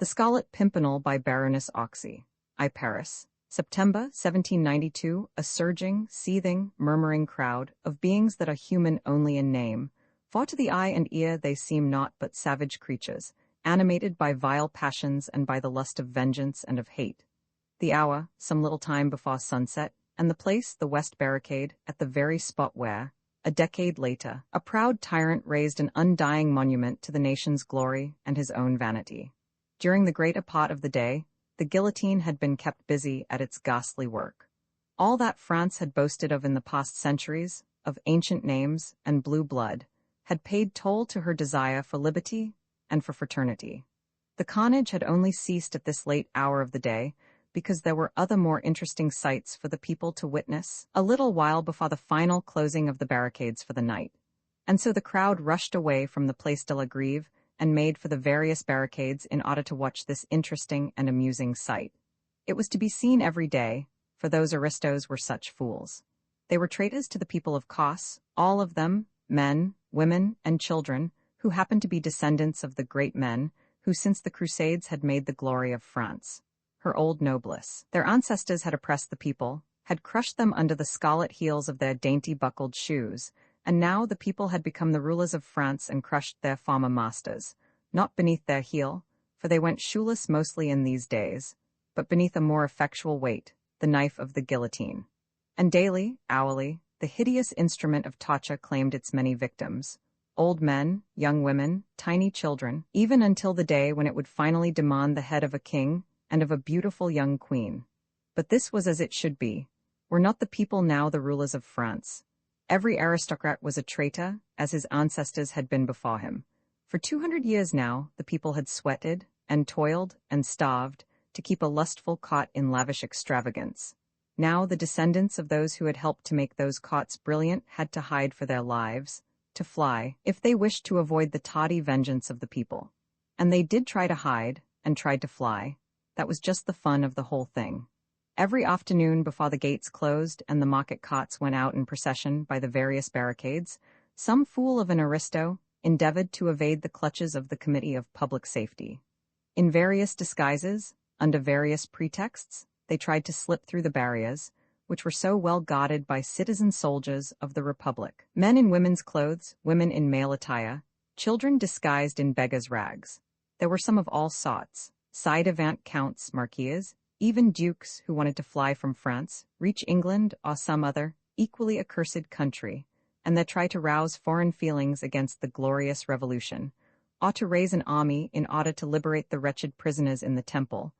The Scarlet Pimpernel by Baroness Orczy. I Paris. September 1792, a surging, seething, murmuring crowd of beings that are human only in name, for to the eye and ear they seem naught but savage creatures, animated by vile passions and by the lust of vengeance and of hate. The hour, some little time before sunset, and the place, the West Barricade, at the very spot where, a decade later, a proud tyrant raised an undying monument to the nation's glory and his own vanity. During the greater part of the day, the guillotine had been kept busy at its ghastly work. All that France had boasted of in the past centuries, of ancient names and blue blood, had paid toll to her desire for liberty and for fraternity. The carnage had only ceased at this late hour of the day, because there were other more interesting sights for the people to witness a little while before the final closing of the barricades for the night. And so the crowd rushed away from the Place de la Grève and made for the various barricades in order to watch this interesting and amusing sight. It was to be seen every day, for those aristos were such fools. They were traitors to the people of Cos, all of them, men, women, and children, who happened to be descendants of the great men who since the Crusades had made the glory of France. Her old noblesse. Their ancestors had oppressed the people, had crushed them under the scarlet heels of their dainty buckled shoes, and now the people had become the rulers of France and crushed their former masters, not beneath their heel, for they went shoeless mostly in these days, but beneath a more effectual weight, the knife of the guillotine. And daily, hourly, the hideous instrument of torture claimed its many victims, old men, young women, tiny children, even until the day when it would finally demand the head of a king and of a beautiful young queen. But this was as it should be. Were not the people now the rulers of France? Every aristocrat was a traitor, as his ancestors had been before him. For 200 years now, the people had sweated, and toiled, and starved, to keep a lustful cot in lavish extravagance. Now the descendants of those who had helped to make those cots brilliant had to hide for their lives, to fly, if they wished to avoid the tardy vengeance of the people. And they did try to hide, and tried to fly. That was just the fun of the whole thing. Every afternoon before the gates closed and the market carts went out in procession by the various barricades, some fool of an aristo endeavored to evade the clutches of the Committee of Public Safety. In various disguises, under various pretexts, they tried to slip through the barriers, which were so well guarded by citizen soldiers of the Republic. Men in women's clothes, women in male attire, children disguised in beggars' rags. There were some of all sorts, ci-devant counts, marquises, even dukes who wanted to fly from France, reach England or some other, equally accursed country, and that try to rouse foreign feelings against the glorious revolution, or to raise an army in order to liberate the wretched prisoners in the Temple,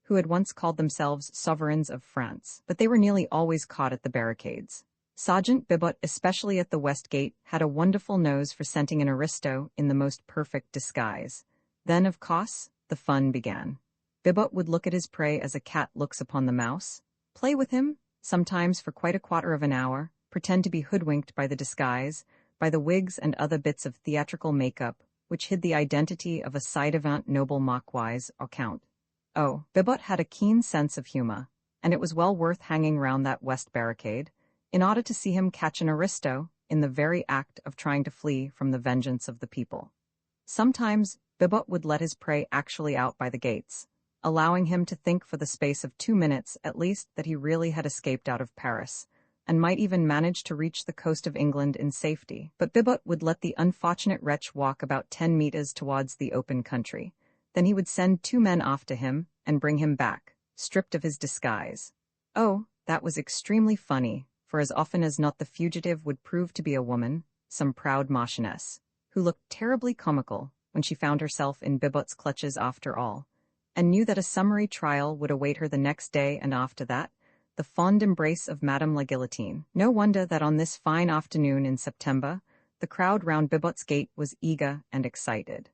who had once called themselves sovereigns of France, but they were nearly always caught at the barricades. Sergeant Bibbot, especially at the West Gate, had a wonderful nose for scenting an aristo in the most perfect disguise. Then, of course, the fun began. Bibbot would look at his prey as a cat looks upon the mouse, play with him, sometimes for quite a quarter of an hour, pretend to be hoodwinked by the disguise, by the wigs and other bits of theatrical makeup, which hid the identity of a ci-devant noble marquise or count. Oh, Bibbot had a keen sense of humor, and it was well worth hanging round that West Barricade, in order to see him catch an aristo in the very act of trying to flee from the vengeance of the people. Sometimes Bibbot would let his prey actually out by the gates, allowing him to think for the space of 2 minutes at least that he really had escaped out of Paris, and might even manage to reach the coast of England in safety. But Bibbot would let the unfortunate wretch walk about 10 meters towards the open country. Then he would send 2 men after him and bring him back, stripped of his disguise. Oh, that was extremely funny, for as often as not the fugitive would prove to be a woman, some proud marchioness, who looked terribly comical when she found herself in Bibbot's clutches after all, and knew that a summary trial would await her the next day, and after that, the fond embrace of Madame la Guillotine. No wonder that on this fine afternoon in September, the crowd round Bibbot's gate was eager and excited.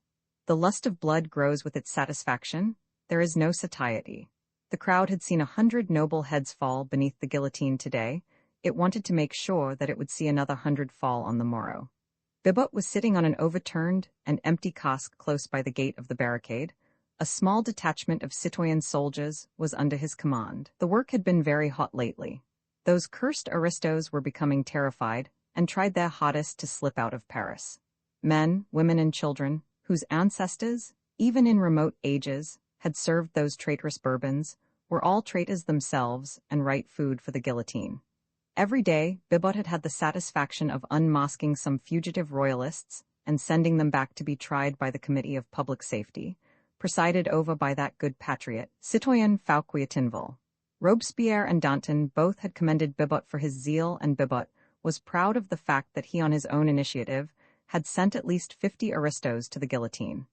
The lust of blood grows with its satisfaction. There is no satiety. The crowd had seen 100 noble heads fall beneath the guillotine today. It wanted to make sure that it would see another 100 fall on the morrow. Bibbot was sitting on an overturned and empty cask close by the gate of the barricade. A small detachment of citoyen soldiers was under his command. The work had been very hot lately. Those cursed aristos were becoming terrified and tried their hottest to slip out of Paris. Men, women, and children, whose ancestors, even in remote ages, had served those traitorous Bourbons, were all traitors themselves and right food for the guillotine. Every day, Bibbot had had the satisfaction of unmasking some fugitive royalists and sending them back to be tried by the Committee of Public Safety, presided over by that good patriot, Citoyen Fauquier-Tinville. Robespierre and Danton both had commended Bibbot for his zeal, and Bibbot was proud of the fact that he on his own initiative had sent at least 50 aristos to the guillotine.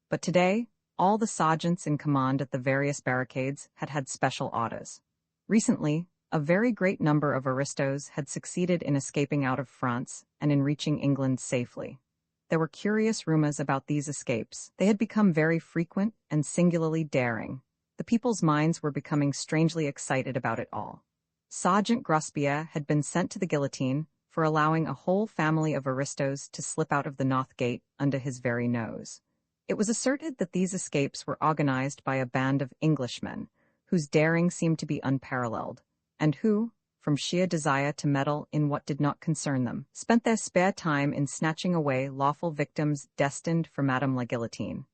But today, all the sergeants in command at the various barricades had had special orders. Recently, a very great number of aristos had succeeded in escaping out of France and in reaching England safely. There were curious rumors about these escapes. They had become very frequent and singularly daring. The people's minds were becoming strangely excited about it all. Sergeant Grospierre had been sent to the guillotine for allowing a whole family of aristos to slip out of the North Gate under his very nose. It was asserted that these escapes were organized by a band of Englishmen, whose daring seemed to be unparalleled, and who, from sheer desire to meddle in what did not concern them, spent their spare time in snatching away lawful victims destined for Madame la Guillotine.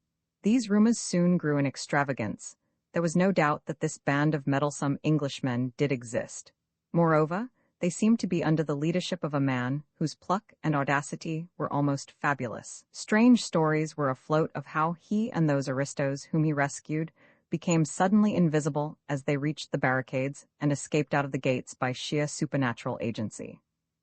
These rumors soon grew in extravagance. There was no doubt that this band of meddlesome Englishmen did exist. Moreover, they seemed to be under the leadership of a man whose pluck and audacity were almost fabulous. Strange stories were afloat of how he and those aristos whom he rescued became suddenly invisible as they reached the barricades and escaped out of the gates by sheer supernatural agency.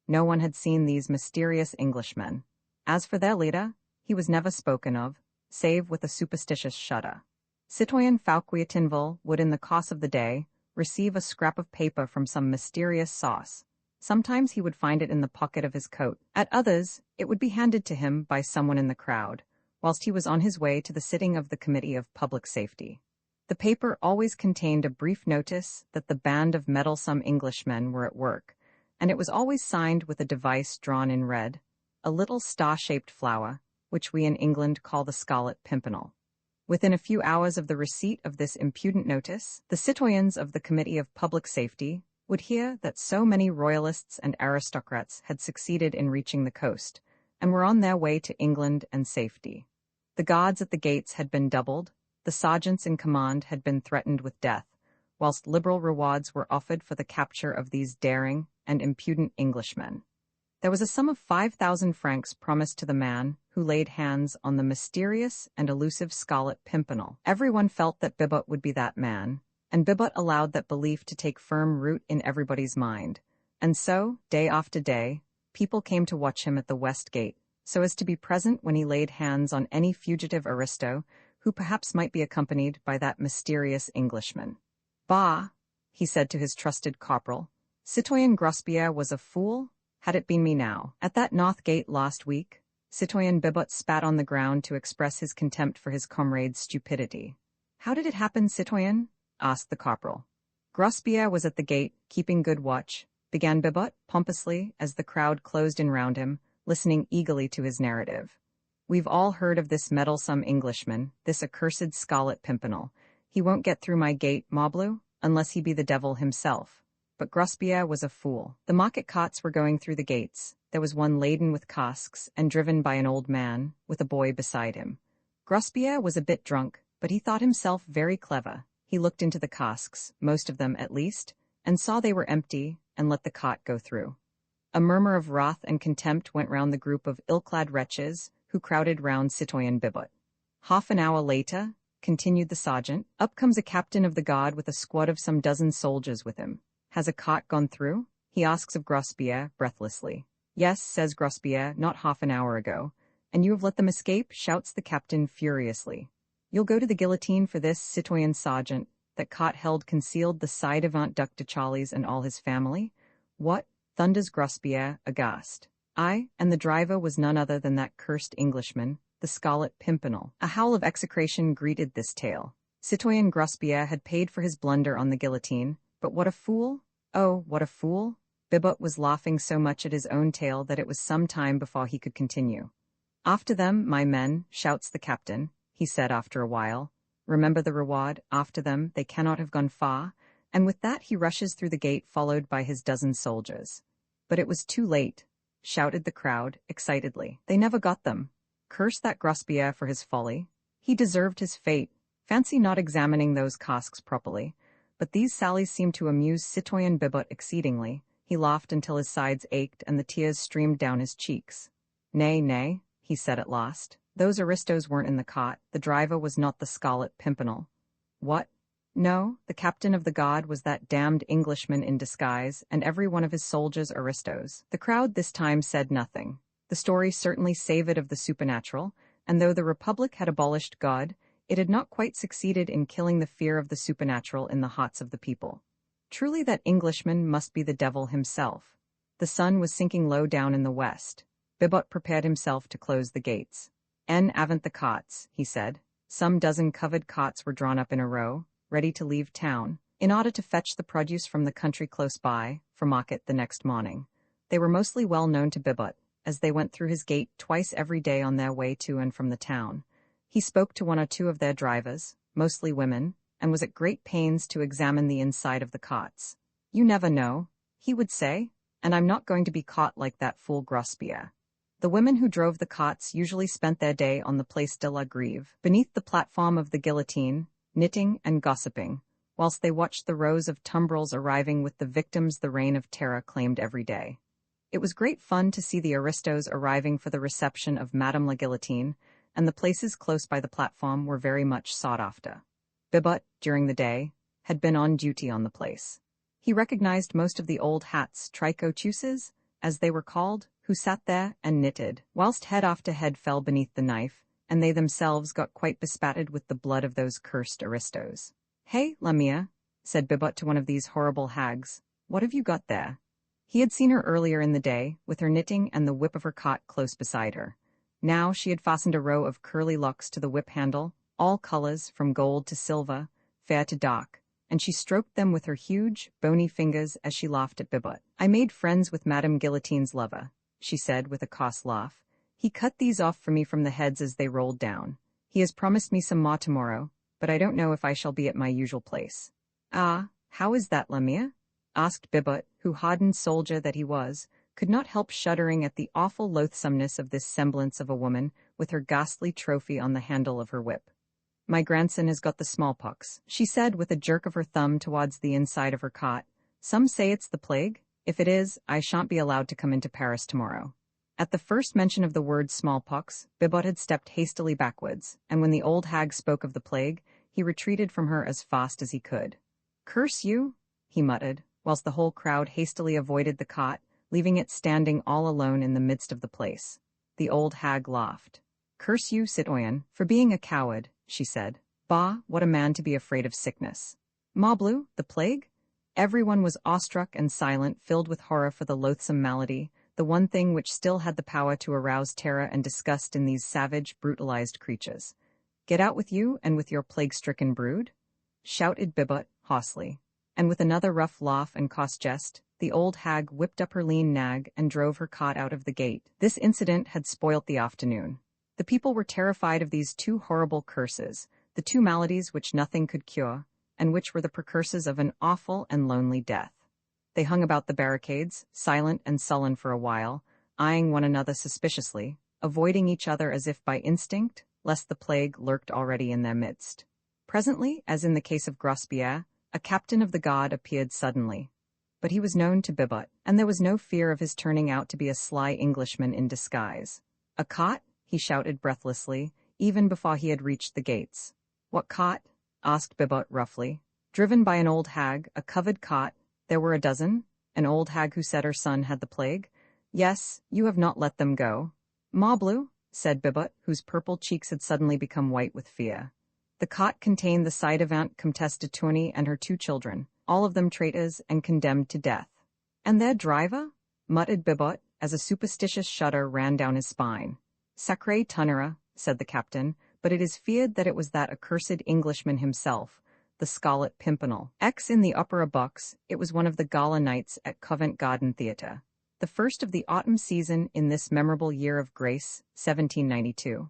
No one had seen these mysterious Englishmen. As for their leader, he was never spoken of, save with a superstitious shudder. Citoyen Fauquier-Tinville would in the course of the day receive a scrap of paper from some mysterious source. Sometimes he would find it in the pocket of his coat. At others, it would be handed to him by someone in the crowd, whilst he was on his way to the sitting of the Committee of Public Safety. The paper always contained a brief notice that the band of meddlesome Englishmen were at work, and it was always signed with a device drawn in red, a little star-shaped flower, which we in England call the Scarlet Pimpernel. Within a few hours of the receipt of this impudent notice, the citoyens of the Committee of Public Safety would hear that so many royalists and aristocrats had succeeded in reaching the coast, and were on their way to England and safety. The guards at the gates had been doubled, the sergeants in command had been threatened with death, whilst liberal rewards were offered for the capture of these daring and impudent Englishmen. There was a sum of 5,000 francs promised to the man who laid hands on the mysterious and elusive Scarlet Pimpernel. Everyone felt that Bibbot would be that man, and Bibbot allowed that belief to take firm root in everybody's mind. And so, day after day, people came to watch him at the West Gate, so as to be present when he laid hands on any fugitive aristo who perhaps might be accompanied by that mysterious Englishman. "Bah," he said to his trusted corporal, "Citoyen Grospierre was a fool, had it been me now." At that North Gate last week, Citoyen Bibbot spat on the ground to express his contempt for his comrade's stupidity. "How did it happen, citoyen?" asked the corporal. "Grospierre was at the gate, keeping good watch," began Bibbot pompously as the crowd closed in round him, listening eagerly to his narrative. "We've all heard of this meddlesome Englishman, this accursed Scarlet Pimpernel. He won't get through my gate, morbleu, unless he be the devil himself. But Grospierre was a fool. The market carts were going through the gates. There was one laden with casks and driven by an old man, with a boy beside him. Grospierre was a bit drunk, but he thought himself very clever. He looked into the casks, most of them at least, and saw they were empty, and let the cart go through. A murmur of wrath and contempt went round the group of ill-clad wretches who crowded round Citoyen Bibbot. Half an hour later, continued the sergeant, up comes a captain of the guard with a squad of some dozen soldiers with him. "Has a cart gone through?" he asks of Grospierre, breathlessly. "Yes," says Grospierre, "not half an hour ago." "And you have let them escape?" shouts the captain furiously. "You'll go to the guillotine for this, citoyen sergeant. That cart held concealed the ci-devant Duc de Charlies and all his family?" "What?" thunders Grospierre, aghast. "Aye, and the driver was none other than that cursed Englishman, the Scarlet Pimpernel." A howl of execration greeted this tale. Citoyen Grospierre had paid for his blunder on the guillotine, but what a fool! Oh, what a fool! Bibbot was laughing so much at his own tale that it was some time before he could continue. "After them, my men," shouts the captain, he said after a while. "Remember the reward, after them, they cannot have gone far," and with that he rushes through the gate followed by his dozen soldiers. "But it was too late," shouted the crowd, excitedly. "They never got them. Curse that Grospierre for his folly. He deserved his fate, Fancy not examining those casks properly. But these sallies seemed to amuse Citoyen Bibot exceedingly. He laughed until his sides ached and the tears streamed down his cheeks. Nay, nay, he said at last. Those aristos weren't in the cot. The driver was not the Scarlet Pimpernel. What? No, the captain of the guard was that damned Englishman in disguise, and every one of his soldiers aristos. The crowd this time said nothing. The story certainly savored of the supernatural, and though the Republic had abolished God, it had not quite succeeded in killing the fear of the supernatural in the hearts of the people. Truly that Englishman must be the devil himself. The sun was sinking low down in the west. Bibot prepared himself to close the gates. En avant the cots, he said. Some dozen covered cots were drawn up in a row, ready to leave town, in order to fetch the produce from the country close by, for market the next morning. They were mostly well known to Bibot, as they went through his gate twice every day on their way to and from the town. He spoke to one or two of their drivers, mostly women, and was at great pains to examine the inside of the cots. You never know, he would say, and I'm not going to be caught like that fool Grospierre. The women who drove the cots usually spent their day on the Place de la Grève, beneath the platform of the guillotine, knitting and gossiping, whilst they watched the rows of tumbrils arriving with the victims the reign of terror claimed every day. It was great fun to see the aristos arriving for the reception of Madame la Guillotine, and the places close by the platform were very much sought after. Bibot, during the day, had been on duty on the place. He recognized most of the old hats, tricotuses, as they were called, who sat there and knitted, whilst head after head fell beneath the knife, and they themselves got quite bespattered with the blood of those cursed aristos. Hey, Lamia, said Bibot to one of these horrible hags, what have you got there? He had seen her earlier in the day, with her knitting and the whip of her cot close beside her. Now she had fastened a row of curly locks to the whip handle, all colors, from gold to silver, fair to dark, and she stroked them with her huge, bony fingers as she laughed at Bibot. I made friends with Madame Guillotine's lover, she said with a coarse laugh. He cut these off for me from the heads as they rolled down. He has promised me some more tomorrow, but I don't know if I shall be at my usual place. Ah, how is that, Lamia? Asked Bibot, who, hardened soldier that he was, could not help shuddering at the awful loathsomeness of this semblance of a woman with her ghastly trophy on the handle of her whip. My grandson has got the smallpox, she said with a jerk of her thumb towards the inside of her cot. Some say it's the plague. If it is, I shan't be allowed to come into Paris tomorrow. At the first mention of the word smallpox, Bibot had stepped hastily backwards, and when the old hag spoke of the plague, he retreated from her as fast as he could. Curse you, he muttered, whilst the whole crowd hastily avoided the cot, leaving it standing all alone in the midst of the place. The old hag laughed. Curse you, citoyen, for being a coward, she said. Bah, what a man to be afraid of sickness. Morbleu, the plague? Everyone was awestruck and silent, filled with horror for the loathsome malady, the one thing which still had the power to arouse terror and disgust in these savage, brutalized creatures. Get out with you and with your plague-stricken brood? Shouted Bibot, hoarsely. And with another rough laugh and coarse jest, the old hag whipped up her lean nag and drove her cot out of the gate. This incident had spoilt the afternoon. The people were terrified of these two horrible curses, the two maladies which nothing could cure, and which were the precursors of an awful and lonely death. They hung about the barricades, silent and sullen for a while, eyeing one another suspiciously, avoiding each other as if by instinct, lest the plague lurked already in their midst. Presently, as in the case of Grospierre, a captain of the guard appeared suddenly. But he was known to Bibot, and there was no fear of his turning out to be a sly Englishman in disguise. A cot? He shouted breathlessly, even before he had reached the gates. What cot? Asked Bibot roughly. Driven by an old hag, a covered cot. There were a dozen. An old hag who said her son had the plague. Yes, you have not let them go. Morbleu, said Bibot, whose purple cheeks had suddenly become white with fear. The cot contained the ci-devant Comtesse de Tournay and her two children, all of them traitors and condemned to death. And their driver? Muttered Bibot, as a superstitious shudder ran down his spine. Sacré tonnerre, said the captain, but it is feared that it was that accursed Englishman himself, the Scarlet Pimpernel. In the opera box, it was one of the gala nights at Covent Garden Theatre, the first of the autumn season in this memorable year of grace, 1792.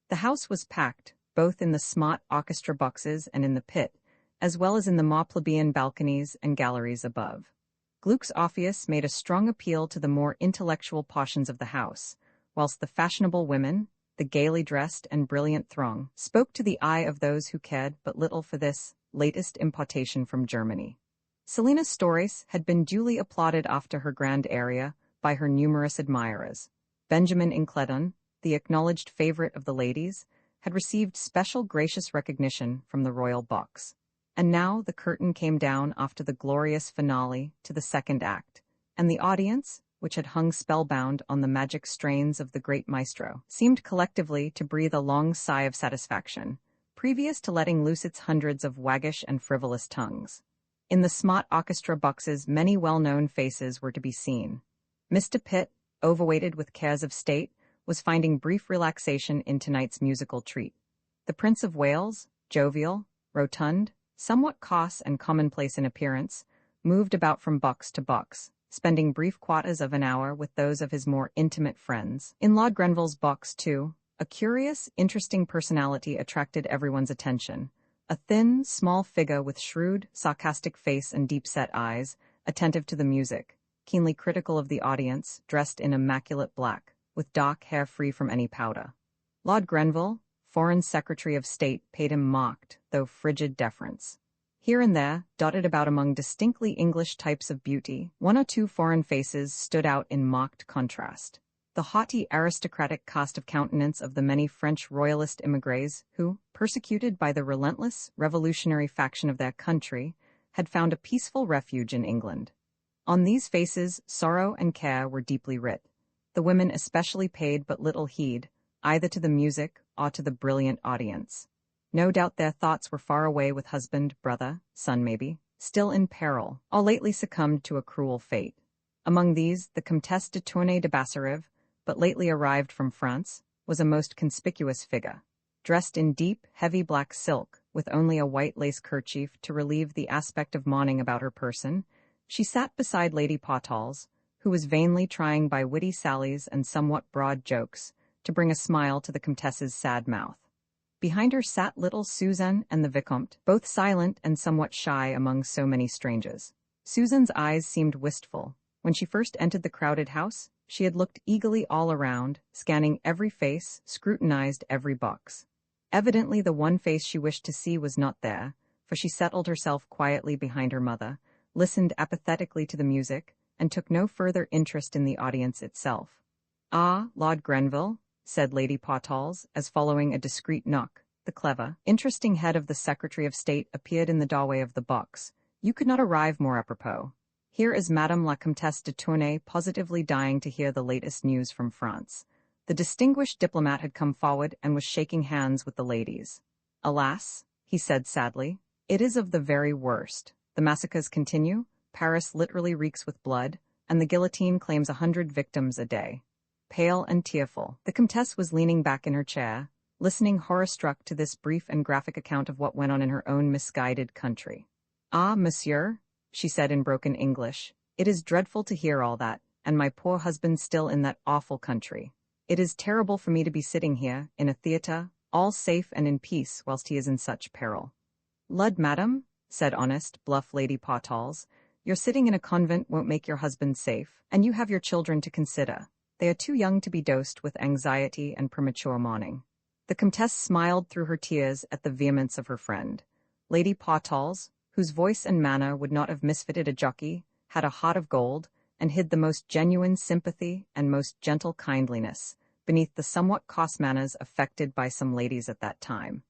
The house was packed, both in the smart orchestra boxes and in the pit, as well as in the more plebeian balconies and galleries above. Gluck's Orpheus made a strong appeal to the more intellectual portions of the house, whilst the fashionable women, the gaily dressed and brilliant throng, spoke to the eye of those who cared but little for this latest importation from Germany. Selina's stories had been duly applauded after her grand aria by her numerous admirers. Benjamin Incledon, the acknowledged favorite of the ladies, had received special gracious recognition from the royal box. And now the curtain came down after the glorious finale to the second act, and the audience, which had hung spellbound on the magic strains of the great maestro, seemed collectively to breathe a long sigh of satisfaction, previous to letting loose its hundreds of waggish and frivolous tongues. In the smart orchestra boxes, many well-known faces were to be seen. Mr. Pitt, overweighted with cares of state, was finding brief relaxation in tonight's musical treat. The Prince of Wales, jovial, rotund, somewhat coarse and commonplace in appearance, moved about from box to box, spending brief quarters of an hour with those of his more intimate friends. In Lord Grenville's box, too, a curious, interesting personality attracted everyone's attention. A thin, small figure with shrewd, sarcastic face and deep-set eyes, attentive to the music, keenly critical of the audience, dressed in immaculate black, with dark hair free from any powder. Lord Grenville, Foreign Secretary of State, paid him mocked, though frigid deference. Here and there, dotted about among distinctly English types of beauty, one or two foreign faces stood out in marked contrast. The haughty aristocratic cast of countenance of the many French royalist émigrés who, persecuted by the relentless, revolutionary faction of their country, had found a peaceful refuge in England. On these faces, sorrow and care were deeply writ. The women especially paid but little heed, either to the music or to the brilliant audience. No doubt their thoughts were far away with husband, brother, son maybe, still in peril, or lately succumbed to a cruel fate. Among these, the Comtesse de Tournay de Basserive, but lately arrived from France, was a most conspicuous figure. Dressed in deep, heavy black silk, with only a white lace kerchief to relieve the aspect of mourning about her person, she sat beside Lady Pottalls, who was vainly trying by witty sallies and somewhat broad jokes to bring a smile to the Comtesse's sad mouth. Behind her sat little Suzanne and the Vicomte, both silent and somewhat shy among so many strangers. Suzanne's eyes seemed wistful. When she first entered the crowded house, she had looked eagerly all around, scanning every face, scrutinized every box. Evidently the one face she wished to see was not there, for she settled herself quietly behind her mother, listened apathetically to the music, and took no further interest in the audience itself. "Ah, Lord Grenville," said Lady Pottalls, as following a discreet knock, the clever, interesting head of the Secretary of State appeared in the doorway of the box. "You could not arrive more apropos. Here is Madame la Comtesse de Tournay positively dying to hear the latest news from France." The distinguished diplomat had come forward and was shaking hands with the ladies. "Alas," he said sadly, "it is of the very worst. The massacres continue, Paris literally reeks with blood, and the guillotine claims 100 victims a day." Pale and tearful, the Comtesse was leaning back in her chair, listening horror-struck to this brief and graphic account of what went on in her own misguided country. "Ah, monsieur," she said in broken English, "it is dreadful to hear all that, and my poor husband still in that awful country. It is terrible for me to be sitting here, in a theatre, all safe and in peace whilst he is in such peril." "Lud, madam," said honest, bluff Lady Pottalls, "your sitting in a convent won't make your husband safe, and you have your children to consider. They are too young to be dosed with anxiety and premature mourning." The Comtesse smiled through her tears at the vehemence of her friend. Lady Pottalls, whose voice and manner would not have misfitted a jockey, had a heart of gold, and hid the most genuine sympathy and most gentle kindliness beneath the somewhat coarse manners affected by some ladies at that time.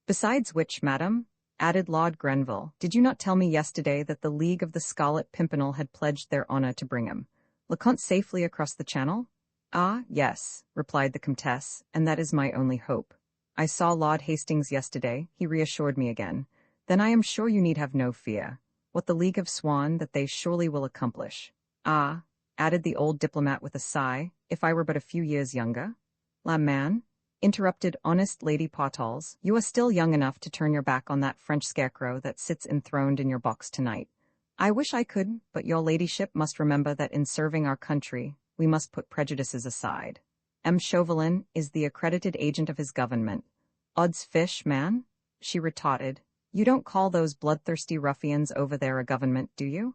"Besides which, madam," added Lord Grenville, "did you not tell me yesterday that the League of the Scarlet Pimpernel had pledged their honor to bring him, Leconte, safely across the Channel?" "Ah, yes," replied the Comtesse, "and that is my only hope. I saw Lord Hastings yesterday, he reassured me again. Then I am sure you need have no fear. What the League have sworn, that they surely will accomplish. Ah," added the old diplomat with a sigh, "if I were but a few years younger." "La man," interrupted honest Lady Pottalls, "you are still young enough to turn your back on that French scarecrow that sits enthroned in your box tonight. I wish I could, but your ladyship must remember that in serving our country, we must put prejudices aside. M. Chauvelin is the accredited agent of his government. Odds fish, man," she retorted, "you don't call those bloodthirsty ruffians over there a government, do you?"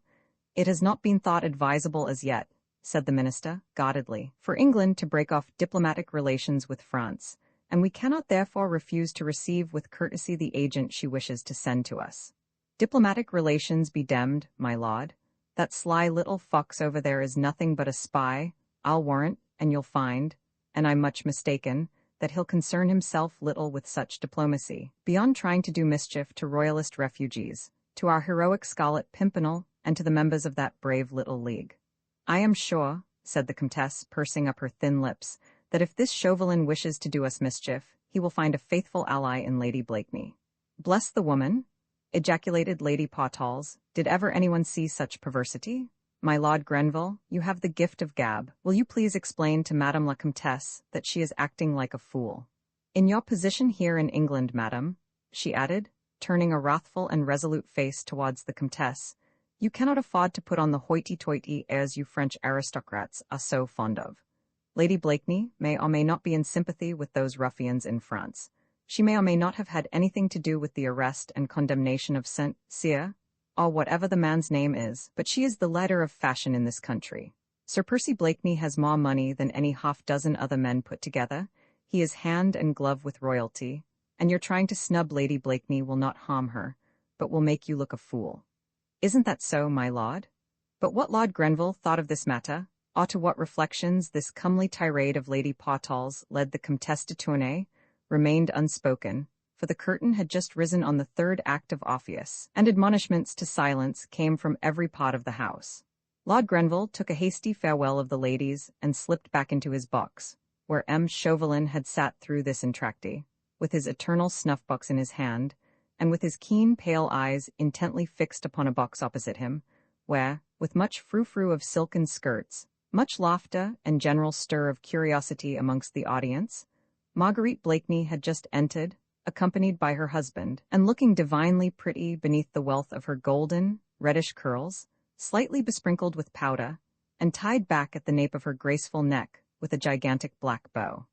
"It has not been thought advisable as yet," said the minister, guardedly, "for England to break off diplomatic relations with France, and we cannot therefore refuse to receive with courtesy the agent she wishes to send to us. Diplomatic relations be demmed, my lord. That sly little fox over there is nothing but a spy, I'll warrant, and you'll find, and I'm much mistaken, that he'll concern himself little with such diplomacy, beyond trying to do mischief to royalist refugees, to our heroic Scarlet Pimpernel, and to the members of that brave little league. I am sure, said the Comtesse, pursing up her thin lips, that if this Chauvelin wishes to do us mischief, he will find a faithful ally in Lady Blakeney. Bless the woman, ejaculated Lady Potals, did ever anyone see such perversity? My Lord Grenville, you have the gift of gab. Will you please explain to Madame la Comtesse that she is acting like a fool? In your position here in England, madam, she added, turning a wrathful and resolute face towards the Comtesse, you cannot afford to put on the hoity-toity airs you French aristocrats are so fond of. Lady Blakeney may or may not be in sympathy with those ruffians in France. She may or may not have had anything to do with the arrest and condemnation of Saint Cyr, or whatever the man's name is, but she is the leader of fashion in this country. Sir Percy Blakeney has more money than any half-dozen other men put together. He is hand and glove with royalty, and your trying to snub Lady Blakeney will not harm her, but will make you look a fool. Isn't that so, my lord? But what Lord Grenville thought of this matter, or to what reflections this comely tirade of Lady Potals led the Comtesse de Tournay, remained unspoken, for the curtain had just risen on the third act of Orpheus, and admonishments to silence came from every part of the house. Lord Grenville took a hasty farewell of the ladies and slipped back into his box, where M. Chauvelin had sat through this entr'acte, with his eternal snuff-box in his hand, and with his keen, pale eyes intently fixed upon a box opposite him, where, with much frou-frou of silken skirts, much laughter and general stir of curiosity amongst the audience, Marguerite Blakeney had just entered, accompanied by her husband, and looking divinely pretty beneath the wealth of her golden, reddish curls, slightly besprinkled with powder, and tied back at the nape of her graceful neck with a gigantic black bow.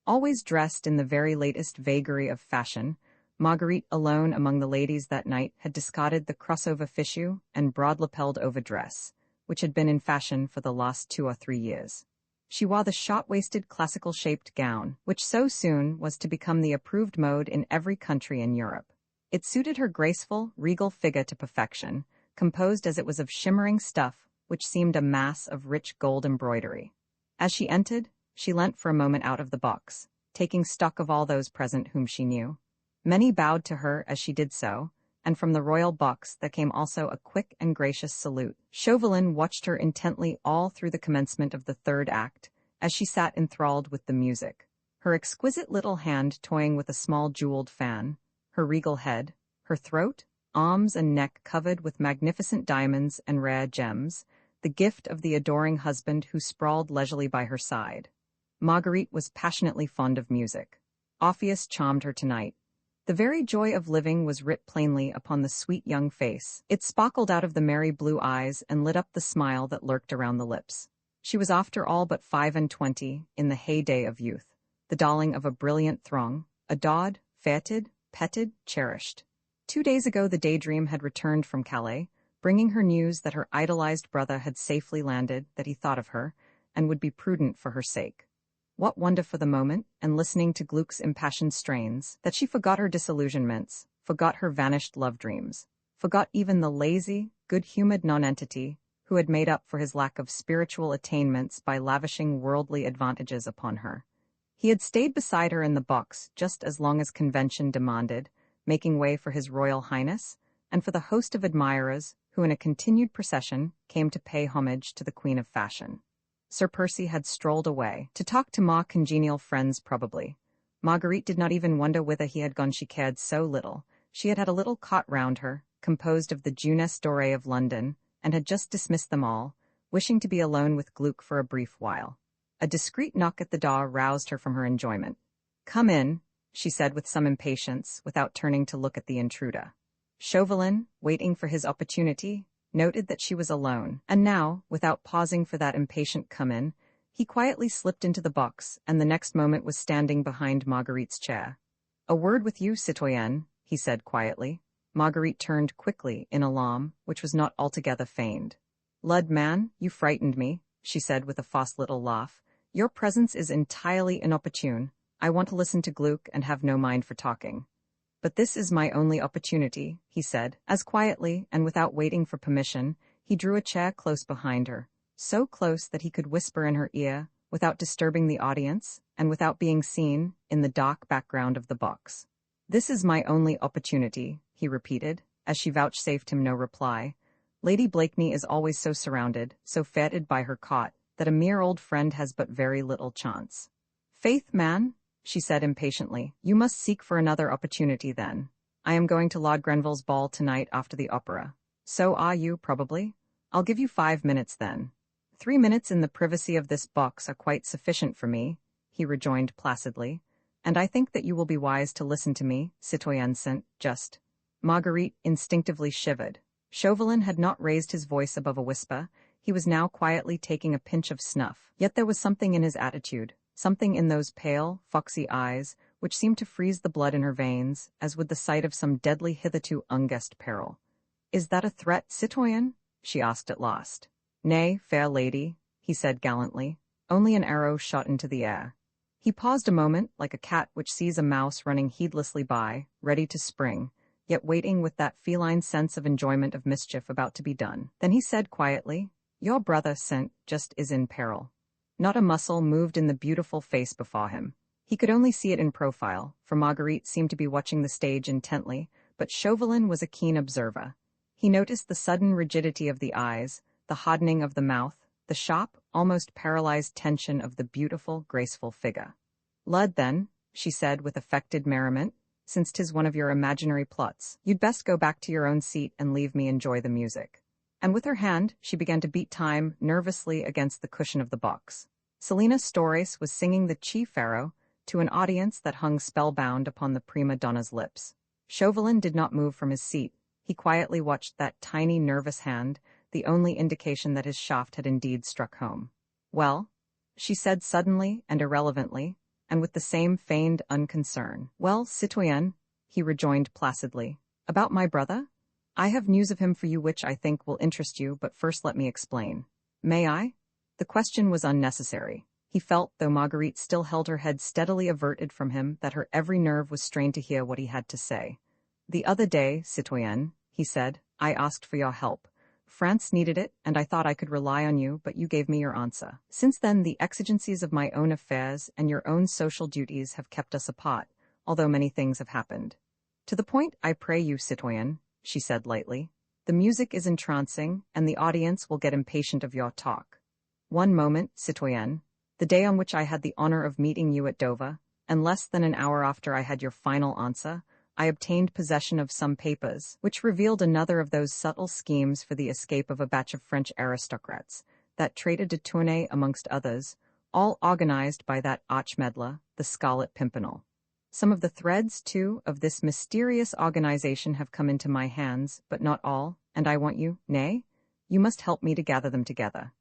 Always dressed in the very latest vagary of fashion, Marguerite alone among the ladies that night had discarded the crossover fichu and broad-lapelled overdress, which had been in fashion for the last 2 or 3 years. She wore the short-waisted classical-shaped gown, which so soon was to become the approved mode in every country in Europe. It suited her graceful, regal figure to perfection, composed as it was of shimmering stuff which seemed a mass of rich gold embroidery. As she entered, she leant for a moment out of the box, taking stock of all those present whom she knew. Many bowed to her as she did so, and from the royal box there came also a quick and gracious salute. Chauvelin watched her intently all through the commencement of the third act, as she sat enthralled with the music, her exquisite little hand toying with a small jeweled fan, her regal head, her throat, arms and neck covered with magnificent diamonds and rare gems, the gift of the adoring husband who sprawled leisurely by her side. Marguerite was passionately fond of music. Orpheus charmed her tonight. The very joy of living was writ plainly upon the sweet young face. It sparkled out of the merry blue eyes and lit up the smile that lurked around the lips. She was after all but 25, in the heyday of youth, the darling of a brilliant throng, adored, fêted, petted, cherished. 2 days ago the Daydream had returned from Calais, bringing her news that her idolized brother had safely landed, that he thought of her, and would be prudent for her sake. What wonder for the moment, and listening to Gluck's impassioned strains, that she forgot her disillusionments, forgot her vanished love dreams, forgot even the lazy, good-humored nonentity who had made up for his lack of spiritual attainments by lavishing worldly advantages upon her. He had stayed beside her in the box just as long as convention demanded, making way for His Royal Highness, and for the host of admirers who in a continued procession came to pay homage to the Queen of Fashion. Sir Percy had strolled away, to talk to more congenial friends probably. Marguerite did not even wonder whither he had gone, she cared so little. She had had a little cot round her, composed of the Jeunesse Dorée of London, and had just dismissed them all, wishing to be alone with Gluck for a brief while. A discreet knock at the door roused her from her enjoyment. "Come in," she said with some impatience, without turning to look at the intruder. Chauvelin, waiting for his opportunity, noted that she was alone, and now, without pausing for that impatient come-in, he quietly slipped into the box, and the next moment was standing behind Marguerite's chair. "A word with you, citoyenne," he said quietly. Marguerite turned quickly, in alarm, which was not altogether feigned. "Lud, man, you frightened me," she said with a false little laugh. "Your presence is entirely inopportune. I want to listen to Gluck and have no mind for talking. But this is my only opportunity, he said, as quietly and without waiting for permission, he drew a chair close behind her, so close that he could whisper in her ear, without disturbing the audience, and without being seen, in the dark background of the box. This is my only opportunity, he repeated, as she vouchsafed him no reply. Lady Blakeney is always so surrounded, so fêted by her cot, that a mere old friend has but very little chance. Faith, man, she said impatiently, you must seek for another opportunity then. I am going to Lord Grenville's ball tonight after the opera. So are you, probably? I'll give you 5 minutes then. 3 minutes in the privacy of this box are quite sufficient for me, he rejoined placidly, and I think that you will be wise to listen to me, citoyenne Saint-Just. Marguerite instinctively shivered. Chauvelin had not raised his voice above a whisper. He was now quietly taking a pinch of snuff, yet there was something in his attitude, something in those pale, foxy eyes, which seemed to freeze the blood in her veins, as with the sight of some deadly hitherto unguessed peril. Is that a threat, citoyenne? She asked at last. Nay, fair lady, he said gallantly, only an arrow shot into the air. He paused a moment, like a cat which sees a mouse running heedlessly by, ready to spring, yet waiting with that feline sense of enjoyment of mischief about to be done. Then he said quietly, Your brother Saint-Just is in peril. Not a muscle moved in the beautiful face before him. He could only see it in profile, for Marguerite seemed to be watching the stage intently, but Chauvelin was a keen observer. He noticed the sudden rigidity of the eyes, the hardening of the mouth, the sharp, almost paralyzed tension of the beautiful, graceful figure. Lud, then, she said with affected merriment, since 'tis one of your imaginary plots, you'd best go back to your own seat and leave me enjoy the music. And with her hand, she began to beat time nervously against the cushion of the box. Selina Storrace was singing the Chi Pharaoh to an audience that hung spellbound upon the prima donna's lips. Chauvelin did not move from his seat. He quietly watched that tiny, nervous hand, the only indication that his shaft had indeed struck home. Well, she said suddenly and irrelevantly, and with the same feigned unconcern. Well, citoyenne, he rejoined placidly. About my brother? I have news of him for you which I think will interest you, but first let me explain. May I? The question was unnecessary. He felt, though Marguerite still held her head steadily averted from him, that her every nerve was strained to hear what he had to say. The other day, citoyenne, he said, I asked for your help. France needed it, and I thought I could rely on you, but you gave me your answer. Since then, the exigencies of my own affairs and your own social duties have kept us apart, although many things have happened. To the point, I pray you, citoyenne, she said lightly. The music is entrancing, and the audience will get impatient of your talk. One moment, citoyenne. The day on which I had the honor of meeting you at Dover, and less than an hour after I had your final answer, I obtained possession of some papers, which revealed another of those subtle schemes for the escape of a batch of French aristocrats, that traitor de Tournay amongst others, all organized by that arch-meddler, the Scarlet Pimpernel. Some of the threads, too, of this mysterious organization have come into my hands, but not all, and I want you, nay, you must help me to gather them together.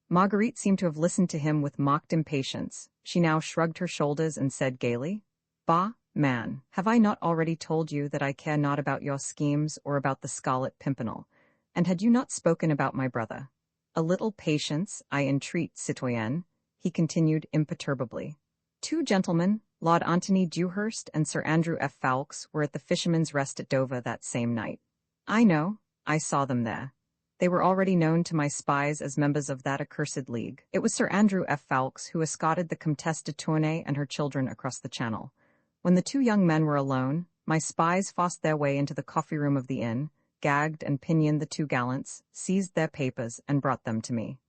Marguerite seemed to have listened to him with mocked impatience. She now shrugged her shoulders and said gaily, Bah, man, have I not already told you that I care not about your schemes or about the Scarlet Pimpernel? And had you not spoken about my brother? A little patience, I entreat, citoyenne, he continued imperturbably. 2 gentlemen, Lord Antony Dewhurst and Sir Andrew F. Ffoulkes, were at the Fisherman's Rest at Dover that same night. I know, I saw them there. They were already known to my spies as members of that accursed league. It was Sir Andrew F. Ffoulkes who escorted the Comtesse de Tournay and her children across the Channel. When the 2 young men were alone, my spies forced their way into the coffee-room of the inn, gagged and pinioned the 2 gallants, seized their papers, and brought them to me.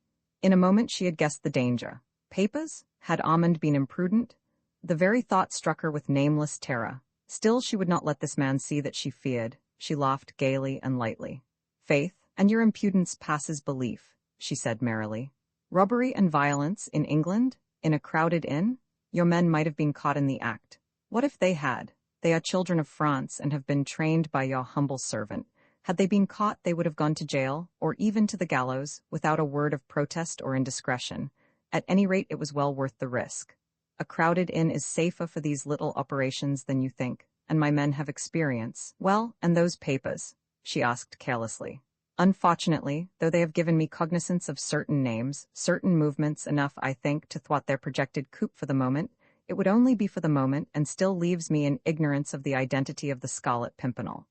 In a moment she had guessed the danger. Papers? Had Armand been imprudent? The very thought struck her with nameless terror. Still she would not let this man see that she feared. She laughed gaily and lightly. Faith, and your impudence passes belief, she said merrily. Robbery and violence in England? In a crowded inn? Your men might have been caught in the act. What if they had? They are children of France and have been trained by your humble servant. Had they been caught, they would have gone to jail, or even to the gallows, without a word of protest or indiscretion. At any rate, it was well worth the risk. A crowded inn is safer for these little operations than you think, and my men have experience. Well, and those papers? She asked carelessly. Unfortunately, though they have given me cognizance of certain names, certain movements, enough, I think, to thwart their projected coup for the moment, It would only be for the moment and still leaves me in ignorance of the identity of the Scarlet Pimpernel.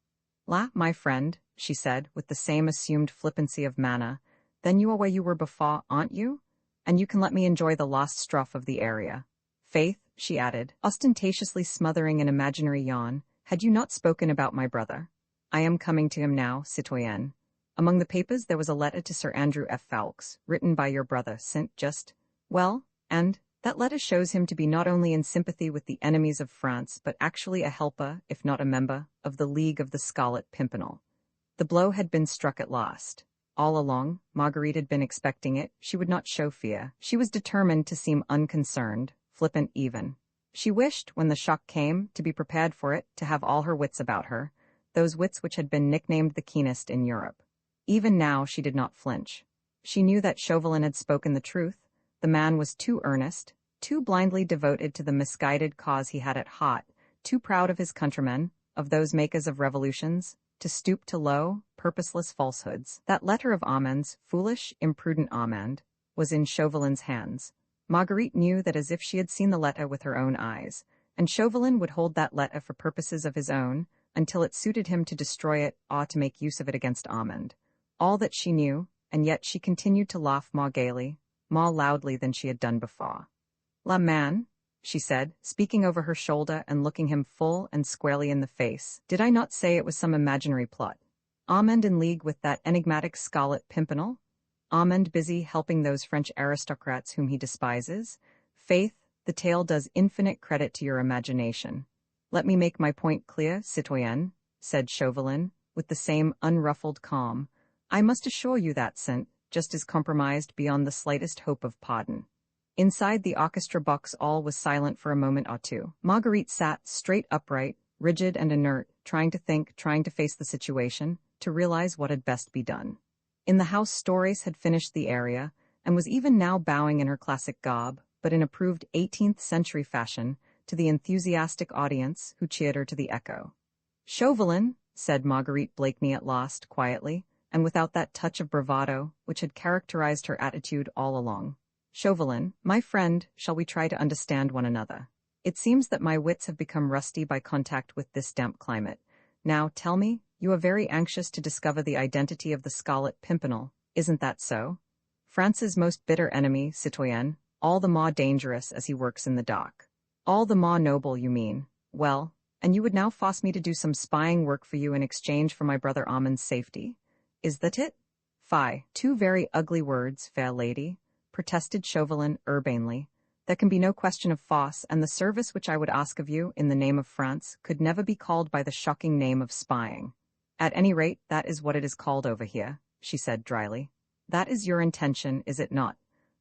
La, my friend, she said, with the same assumed flippancy of manner, then you are where you were before, aren't you? And you can let me enjoy the last strophe of the aria. Faith, she added, ostentatiously smothering an imaginary yawn, had you not spoken about my brother? I am coming to him now, citoyenne. Among the papers there was a letter to Sir Andrew F. Ffoulkes, written by your brother, sent just, well, and that letter shows him to be not only in sympathy with the enemies of France, but actually a helper, if not a member, of the League of the Scarlet Pimpernel. The blow had been struck at last. All along, Marguerite had been expecting it. She would not show fear. She was determined to seem unconcerned, flippant even. She wished, when the shock came, to be prepared for it, to have all her wits about her, those wits which had been nicknamed the keenest in Europe. Even now she did not flinch. She knew that Chauvelin had spoken the truth. The man was too earnest, too blindly devoted to the misguided cause he had at heart, too proud of his countrymen, of those makers of revolutions, to stoop to low, purposeless falsehoods. That letter of Armand's, foolish, imprudent Armand, was in Chauvelin's hands. Marguerite knew that as if she had seen the letter with her own eyes, and Chauvelin would hold that letter for purposes of his own, until it suited him to destroy it or to make use of it against Armand. All that she knew, and yet she continued to laugh more gaily, more loudly than she had done before. "La man," she said, speaking over her shoulder and looking him full and squarely in the face, "did I not say it was some imaginary plot? Armand in league with that enigmatic Scarlet Pimpernel? Armand busy helping those French aristocrats whom he despises? Faith, the tale does infinite credit to your imagination. Let me make my point clear, citoyenne," said Chauvelin, with the same unruffled calm. "I must assure you that Saint just is compromised beyond the slightest hope of pardon." Inside the orchestra box all was silent for a moment or two. Marguerite sat straight upright, rigid and inert, trying to think, trying to face the situation, to realize what had best be done. In the house Storace had finished the aria, and was even now bowing in her classic garb, but in approved 18th-century fashion, to the enthusiastic audience who cheered her to the echo. "Chauvelin," said Marguerite Blakeney at last, quietly, and without that touch of bravado which had characterized her attitude all along. "Chauvelin, my friend, shall we try to understand one another? It seems that my wits have become rusty by contact with this damp climate. Now, tell me, you are very anxious to discover the identity of the Scarlet Pimpernel, isn't that so? France's most bitter enemy, citoyenne, all the more dangerous as he works in the dark. All the more noble, you mean. Well, and you would now force me to do some spying work for you in exchange for my brother Armand's safety? Is that it?" "Fie, two very ugly words, fair lady," protested Chauvelin urbanely. "There can be no question of force, and the service which I would ask of you, in the name of France, could never be called by the shocking name of spying. At any rate, that is what it is called over here," she said dryly. "That is your intention, is it not?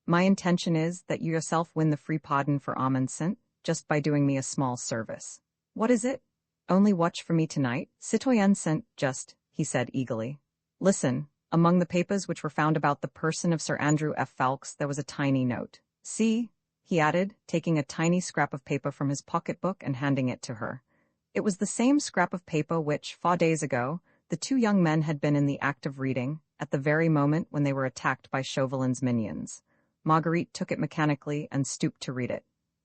My intention is that you yourself win the free pardon for Armand Saint, just by doing me a small service. What is it? Only watch for me tonight, citoyen Saint, just," he said eagerly. "Listen, among the papers which were found about the person of Sir Andrew F. Ffoulkes there was a tiny note. See," he added, taking a tiny scrap of paper from his pocketbook and handing it to her. It was the same scrap of paper which, 4 days ago, the two young men had been in the act of reading, at the very moment when they were attacked by Chauvelin's minions. Marguerite took it mechanically and stooped to read it.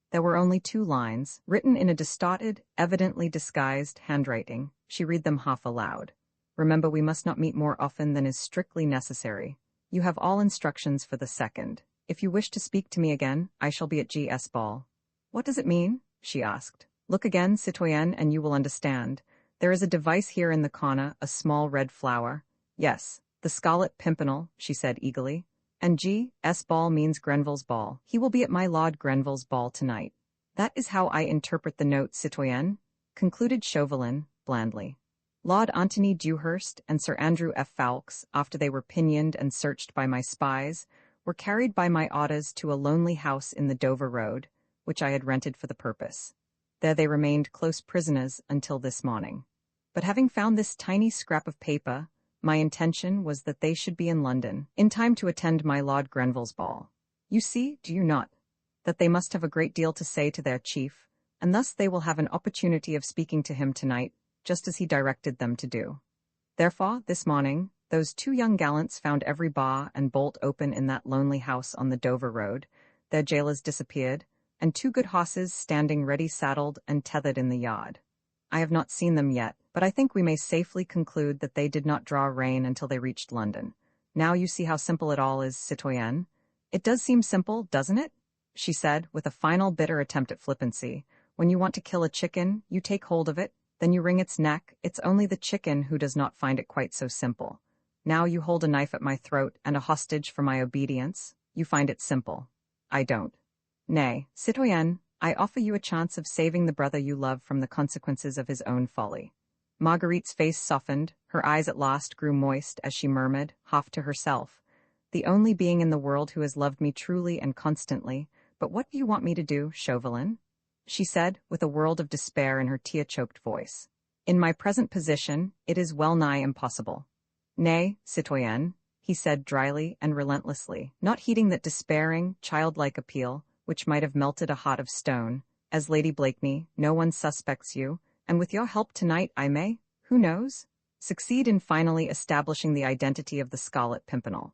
There were only 2 lines, written in a distorted, evidently disguised handwriting. She read them half aloud. "Remember, we must not meet more often than is strictly necessary. You have all instructions for the 2nd. If you wish to speak to me again, I shall be at G.S. Ball." "What does it mean?" she asked. "Look again, citoyenne, and you will understand. There is a device here in the corner, a small red flower. Yes, the Scarlet Pimpernel," she said eagerly. "And G.S. Ball means Grenville's ball. He will be at my Lord Grenville's ball tonight. That is how I interpret the note, citoyenne," concluded Chauvelin, blandly. "Lord Antony Dewhurst and Sir Andrew F. Ffoulkes, after they were pinioned and searched by my spies, were carried by my orders to a lonely house in the Dover Road, which I had rented for the purpose. There they remained close prisoners until this morning. But having found this tiny scrap of paper, my intention was that they should be in London, in time to attend my Lord Grenville's ball. You see, do you not, that they must have a great deal to say to their chief, and thus they will have an opportunity of speaking to him tonight, just as he directed them to do. Therefore, this morning, those 2 young gallants found every bar and bolt open in that lonely house on the Dover Road, their jailers disappeared, and 2 good horses standing ready saddled and tethered in the yard. I have not seen them yet, but I think we may safely conclude that they did not draw rein until they reached London. Now you see how simple it all is, citoyenne. It does seem simple, doesn't it? She said, with a final bitter attempt at flippancy. When you want to kill a chicken, you take hold of it, then you wring its neck. It's only the chicken who does not find it quite so simple. Now you hold a knife at my throat and a hostage for my obedience. You find it simple. I don't. Nay, citoyenne, I offer you a chance of saving the brother you love from the consequences of his own folly. Marguerite's face softened, her eyes at last grew moist as she murmured, half to herself, "The only being in the world who has loved me truly and constantly, but what do you want me to do, Chauvelin?" she said, with a world of despair in her tear-choked voice. "In my present position, it is well-nigh impossible." "Nay, citoyenne," he said dryly and relentlessly, not heeding that despairing, childlike appeal, which might have melted a heart of stone. "As Lady Blakeney, no one suspects you, and with your help tonight I may, who knows, succeed in finally establishing the identity of the Scarlet Pimpernel.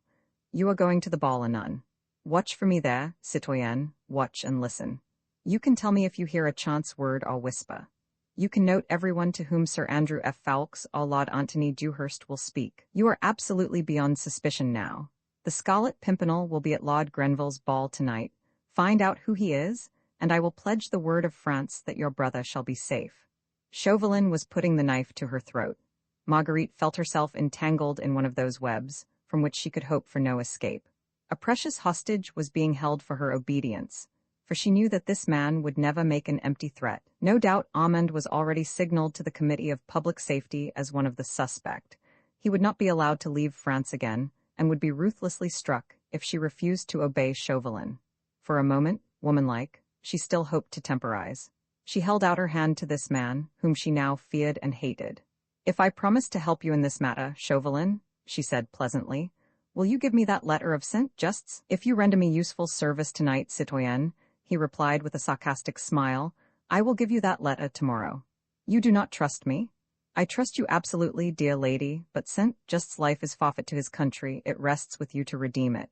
You are going to the ball anon. Watch for me there, citoyenne, watch and listen. You can tell me if you hear a chance word or whisper. You can note everyone to whom Sir Andrew F. Ffoulkes or Lord Antony Dewhurst will speak. You are absolutely beyond suspicion now. The Scarlet Pimpernel will be at Lord Grenville's ball tonight. Find out who he is, and I will pledge the word of France that your brother shall be safe." Chauvelin was putting the knife to her throat. Marguerite felt herself entangled in one of those webs, from which she could hope for no escape. A precious hostage was being held for her obedience, for she knew that this man would never make an empty threat. No doubt Armand was already signaled to the Committee of Public Safety as one of the suspect. He would not be allowed to leave France again, and would be ruthlessly struck if she refused to obey Chauvelin. For a moment, womanlike, she still hoped to temporize. She held out her hand to this man, whom she now feared and hated. "If I promise to help you in this matter, Chauvelin," she said pleasantly, "will you give me that letter of Saint Just's?" "If you render me useful service tonight, citoyenne," he replied with a sarcastic smile, "I will give you that letter tomorrow. You do not trust me?" "I trust you absolutely, dear lady, but Saint Just's life is forfeit to his country. It rests with you to redeem it."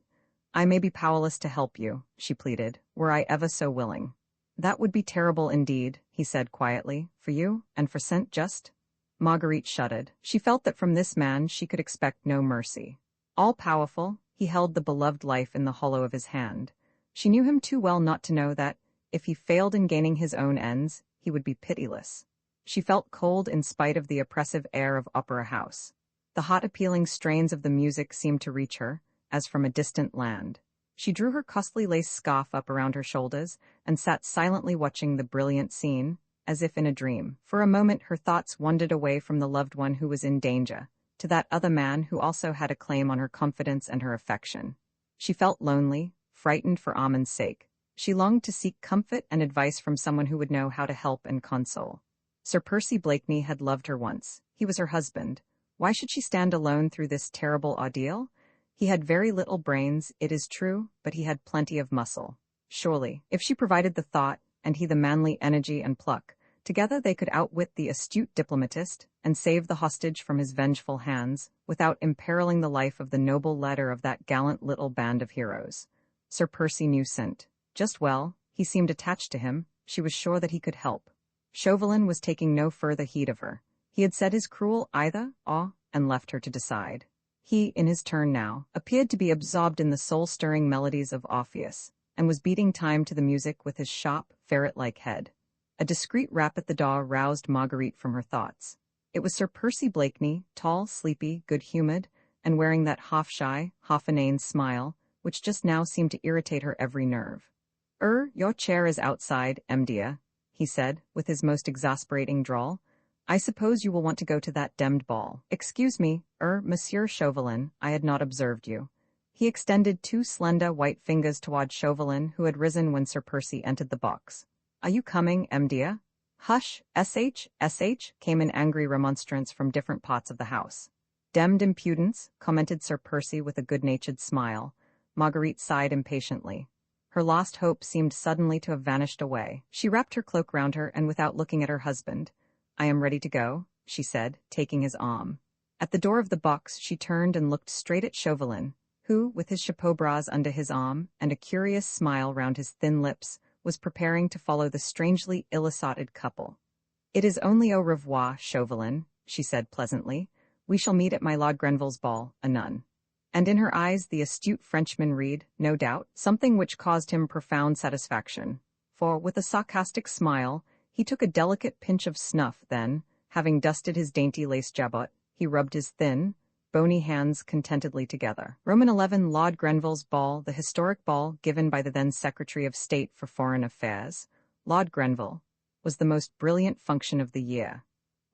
"I may be powerless to help you," she pleaded, "were I ever so willing." "That would be terrible indeed," he said quietly, "for you and for Saint Just." Marguerite shuddered. She felt that from this man she could expect no mercy. All-powerful, he held the beloved life in the hollow of his hand. She knew him too well not to know that, if he failed in gaining his own ends, he would be pitiless. She felt cold in spite of the oppressive air of Opera House. The hot appealing strains of the music seemed to reach her, as from a distant land. She drew her costly lace scarf up around her shoulders and sat silently watching the brilliant scene, as if in a dream. For a moment her thoughts wandered away from the loved one who was in danger, to that other man who also had a claim on her confidence and her affection. She felt lonely, frightened for Armand's sake. She longed to seek comfort and advice from someone who would know how to help and console. Sir Percy Blakeney had loved her once. He was her husband. Why should she stand alone through this terrible ordeal? He had very little brains, it is true, but he had plenty of muscle. Surely, if she provided the thought, and he the manly energy and pluck, together they could outwit the astute diplomatist and save the hostage from his vengeful hands, without imperiling the life of the noble leader of that gallant little band of heroes. Sir Percy knew Saint Just well. He seemed attached to him. She was sure that he could help. Chauvelin was taking no further heed of her. He had said his cruel either, or, and left her to decide. He, in his turn now, appeared to be absorbed in the soul-stirring melodies of Orpheus, and was beating time to the music with his sharp, ferret-like head. A discreet rap at the door roused Marguerite from her thoughts. It was Sir Percy Blakeney, tall, sleepy, good-humored, and wearing that half-shy, half-inane smile, which just now seemed to irritate her every nerve. Your chair is outside, dear," he said, with his most exasperating drawl. "I suppose you will want to go to that demmed ball." "Excuse me, Monsieur Chauvelin, I had not observed you." He extended 2 slender white fingers toward Chauvelin, who had risen when Sir Percy entered the box. "Are you coming, dear?" "Hush, sh," came in angry remonstrance from different parts of the house. "Demmed impudence," commented Sir Percy with a good-natured smile. Marguerite sighed impatiently. Her lost hope seemed suddenly to have vanished away. She wrapped her cloak round her and without looking at her husband, "I am ready to go," she said, taking his arm. At the door of the box she turned and looked straight at Chauvelin, who, with his chapeau bras under his arm and a curious smile round his thin lips, was preparing to follow the strangely ill-assorted couple. "It is only au revoir, Chauvelin," she said pleasantly. "We shall meet at my Lord Grenville's ball, anon." And in her eyes the astute Frenchman read, no doubt, something which caused him profound satisfaction. For, with a sarcastic smile, he took a delicate pinch of snuff, then, having dusted his dainty lace jabot, he rubbed his thin, bony hands contentedly together. Roman 11 Lord Grenville's ball, the historic ball given by the then Secretary of State for Foreign Affairs, Lord Grenville, was the most brilliant function of the year.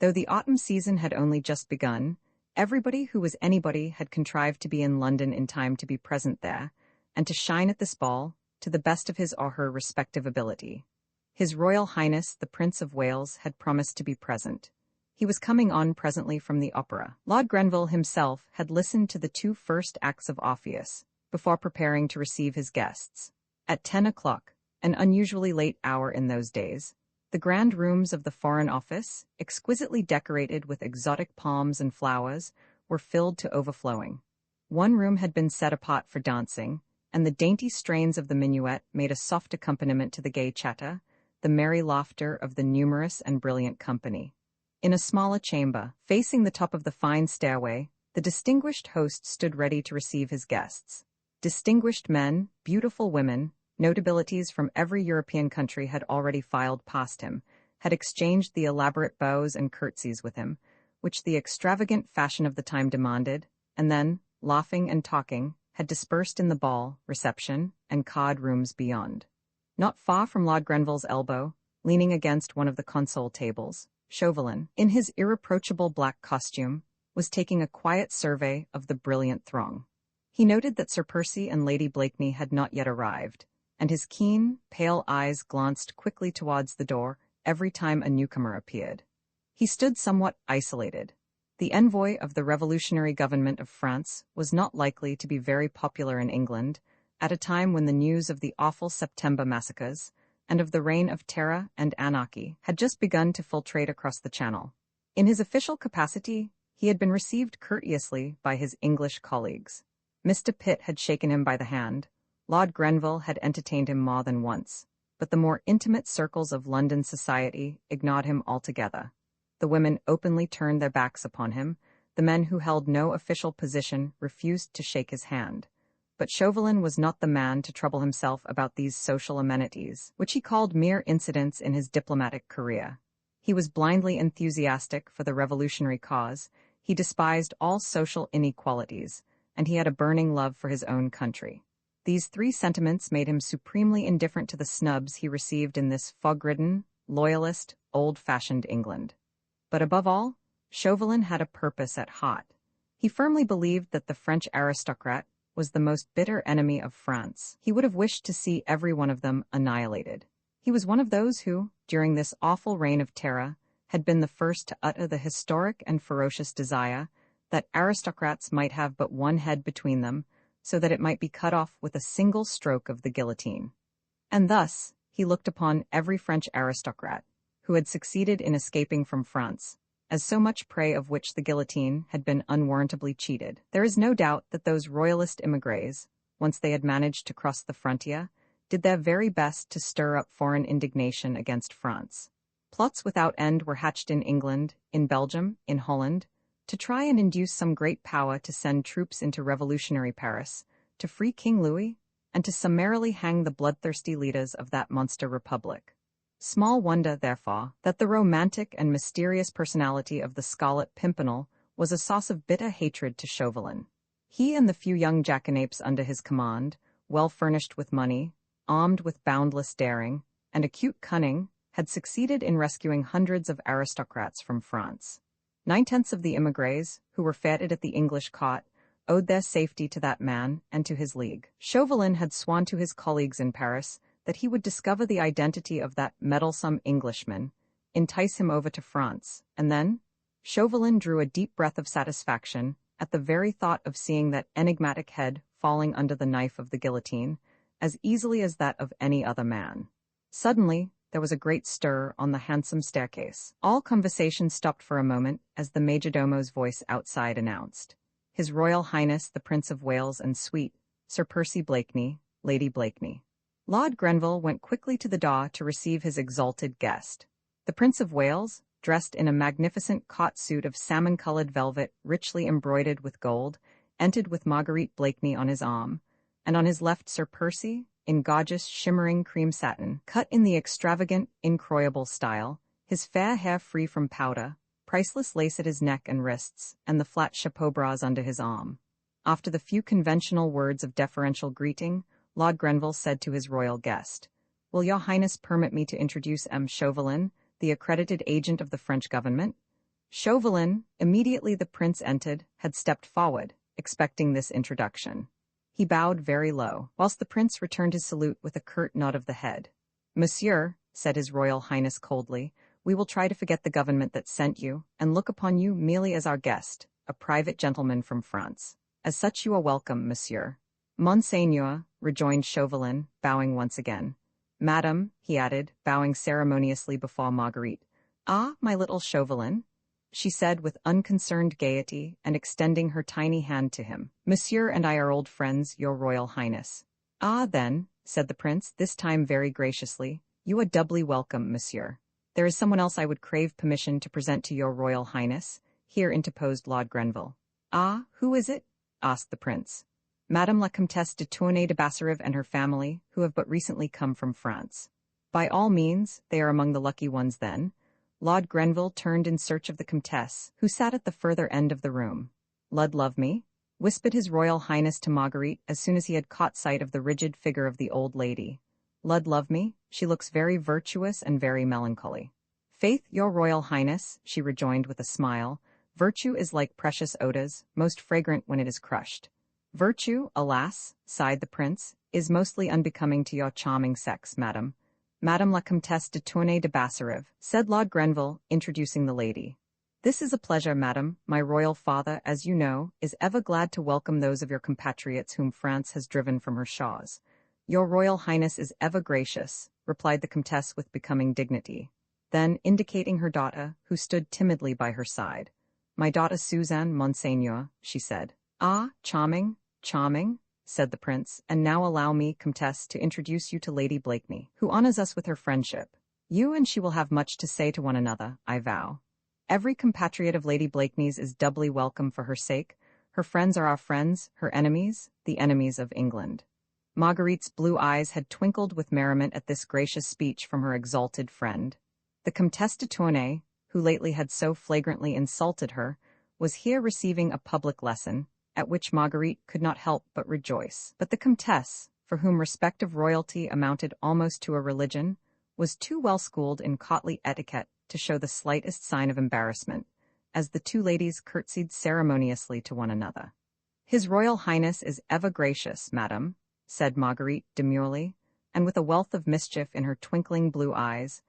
Though the autumn season had only just begun, everybody who was anybody had contrived to be in London in time to be present there, and to shine at this ball, to the best of his or her respective ability. His Royal Highness the Prince of Wales had promised to be present. He was coming on presently from the opera. Lord Grenville himself had listened to the 2 first acts of Orpheus, before preparing to receive his guests. At 10 o'clock, an unusually late hour in those days, the grand rooms of the Foreign Office, exquisitely decorated with exotic palms and flowers, were filled to overflowing. One room had been set apart for dancing, and the dainty strains of the minuet made a soft accompaniment to the gay chatter, the merry laughter of the numerous and brilliant company. In a smaller chamber, facing the top of the fine stairway, the distinguished host stood ready to receive his guests. Distinguished men, beautiful women, notabilities from every European country had already filed past him, had exchanged the elaborate bows and curtsies with him, which the extravagant fashion of the time demanded, and then, laughing and talking, had dispersed in the ball, reception, and card rooms beyond. Not far from Lord Grenville's elbow, leaning against one of the console tables, Chauvelin, in his irreproachable black costume, was taking a quiet survey of the brilliant throng. He noted that Sir Percy and Lady Blakeney had not yet arrived, and his keen, pale eyes glanced quickly towards the door every time a newcomer appeared. He stood somewhat isolated. The envoy of the revolutionary government of France was not likely to be very popular in England, at a time when the news of the awful September massacres, and of the reign of terror and anarchy, had just begun to filtrate across the Channel. In his official capacity, he had been received courteously by his English colleagues. Mr. Pitt had shaken him by the hand. Lord Grenville had entertained him more than once, but the more intimate circles of London society ignored him altogether. The women openly turned their backs upon him. The men who held no official position refused to shake his hand. But Chauvelin was not the man to trouble himself about these social amenities, which he called mere incidents in his diplomatic career. He was blindly enthusiastic for the revolutionary cause, he despised all social inequalities, and he had a burning love for his own country. These 3 sentiments made him supremely indifferent to the snubs he received in this fog-ridden, loyalist, old-fashioned England. But above all, Chauvelin had a purpose at heart. He firmly believed that the French aristocrat was the most bitter enemy of France. He would have wished to see every one of them annihilated. He was one of those who, during this awful reign of terror, had been the first to utter the historic and ferocious desire that aristocrats might have but one head between them, so that it might be cut off with a single stroke of the guillotine. And thus, he looked upon every French aristocrat, who had succeeded in escaping from France, as so much prey of which the guillotine had been unwarrantably cheated. There is no doubt that those royalist émigrés, once they had managed to cross the frontier, did their very best to stir up foreign indignation against France. Plots without end were hatched in England, in Belgium, in Holland, to try and induce some great power to send troops into revolutionary Paris, to free King Louis, and to summarily hang the bloodthirsty leaders of that monster republic. Small wonder, therefore, that the romantic and mysterious personality of the Scarlet Pimpernel was a source of bitter hatred to Chauvelin. He and the few young jackanapes under his command, well furnished with money, armed with boundless daring, and acute cunning, had succeeded in rescuing hundreds of aristocrats from France. 9/10 of the émigrés, who were feted at the English court, owed their safety to that man and to his league. Chauvelin had sworn to his colleagues in Paris that he would discover the identity of that meddlesome Englishman, entice him over to France, and then, Chauvelin drew a deep breath of satisfaction at the very thought of seeing that enigmatic head falling under the knife of the guillotine, as easily as that of any other man. Suddenly, there was a great stir on the handsome staircase. All conversation stopped for a moment as the majordomo's voice outside announced, His Royal Highness the Prince of Wales and suite, Sir Percy Blakeney, Lady Blakeney. Lord Grenville went quickly to the door to receive his exalted guest. The Prince of Wales, dressed in a magnificent cot suit of salmon-colored velvet richly embroidered with gold, entered with Marguerite Blakeney on his arm, and on his left Sir Percy, in gorgeous shimmering cream satin, cut in the extravagant, incroyable style, his fair hair free from powder, priceless lace at his neck and wrists, and the flat chapeau bras under his arm. After the few conventional words of deferential greeting, Lord Grenville said to his royal guest, "Will your Highness permit me to introduce M. Chauvelin, the accredited agent of the French government?" Chauvelin, immediately the prince entered, had stepped forward, expecting this introduction. He bowed very low, whilst the prince returned his salute with a curt nod of the head. "Monsieur," said his royal highness coldly, "we will try to forget the government that sent you, and look upon you merely as our guest, a private gentleman from France. As such you are welcome, monsieur." "Monseigneur," rejoined Chauvelin, bowing once again. "Madame," he added, bowing ceremoniously before Marguerite. "Ah, my little Chauvelin," she said with unconcerned gaiety and extending her tiny hand to him. "Monsieur and I are old friends, your royal highness." "Ah, then," said the prince, this time very graciously, "you are doubly welcome, monsieur." "There is someone else I would crave permission to present to your royal highness," here interposed Lord Grenville. "Ah, who is it?" asked the prince. "Madame la Comtesse de Tournay de Basserive and her family, who have but recently come from France." "By all means, they are among the lucky ones then." Lord Grenville turned in search of the Comtesse, who sat at the further end of the room. "Lud love me," whispered his royal highness to Marguerite as soon as he had caught sight of the rigid figure of the old lady. "Lud love me, she looks very virtuous and very melancholy." "Faith, your royal highness," she rejoined with a smile, "virtue is like precious odors, most fragrant when it is crushed." "Virtue, alas," sighed the prince, "is mostly unbecoming to your charming sex, madame." "Madame la Comtesse de Tournay de Basserive," said Lord Grenville, introducing the lady. "This is a pleasure, madame. My royal father, as you know, is ever glad to welcome those of your compatriots whom France has driven from her shores." "Your royal highness is ever gracious," replied the Comtesse with becoming dignity. Then, indicating her daughter, who stood timidly by her side, "My daughter Suzanne, monseigneur," she said. "Ah, charming, charming," said the prince, "and now allow me, Comtesse, to introduce you to Lady Blakeney, who honors us with her friendship. You and she will have much to say to one another, I vow. Every compatriot of Lady Blakeney's is doubly welcome for her sake. Her friends are our friends, her enemies, the enemies of England." Marguerite's blue eyes had twinkled with merriment at this gracious speech from her exalted friend. The Comtesse de Tournay, who lately had so flagrantly insulted her, was here receiving a public lesson, at which Marguerite could not help but rejoice. But the Comtesse, for whom respect of royalty amounted almost to a religion, was too well schooled in courtly etiquette to show the slightest sign of embarrassment, as the two ladies curtsied ceremoniously to one another. "His Royal Highness is ever gracious, madam," said Marguerite demurely, and with a wealth of mischief in her twinkling blue eyes,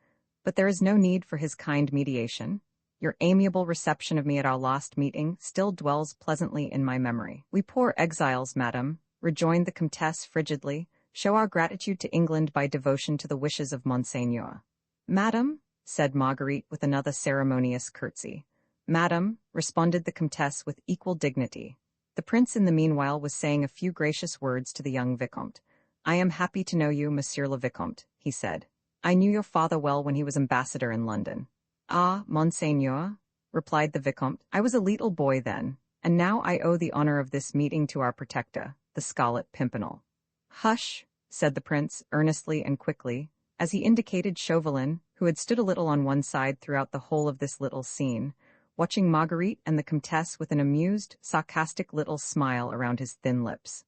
"but there is no need for his kind mediation. Your amiable reception of me at our last meeting still dwells pleasantly in my memory." "We poor exiles, madam," rejoined the Comtesse frigidly, "show our gratitude to England by devotion to the wishes of Monseigneur." "Madam," said Marguerite with another ceremonious curtsy. "Madam," responded the Comtesse with equal dignity. The prince in the meanwhile was saying a few gracious words to the young Vicomte. "I am happy to know you, Monsieur le Vicomte," he said. "I knew your father well when he was ambassador in London." "Ah, Monseigneur," replied the Vicomte, "I was a little boy then, and now I owe the honor of this meeting to our protector, the Scarlet Pimpernel." "Hush," said the prince, earnestly and quickly, as he indicated Chauvelin, who had stood a little on one side throughout the whole of this little scene, watching Marguerite and the Comtesse with an amused, sarcastic little smile around his thin lips.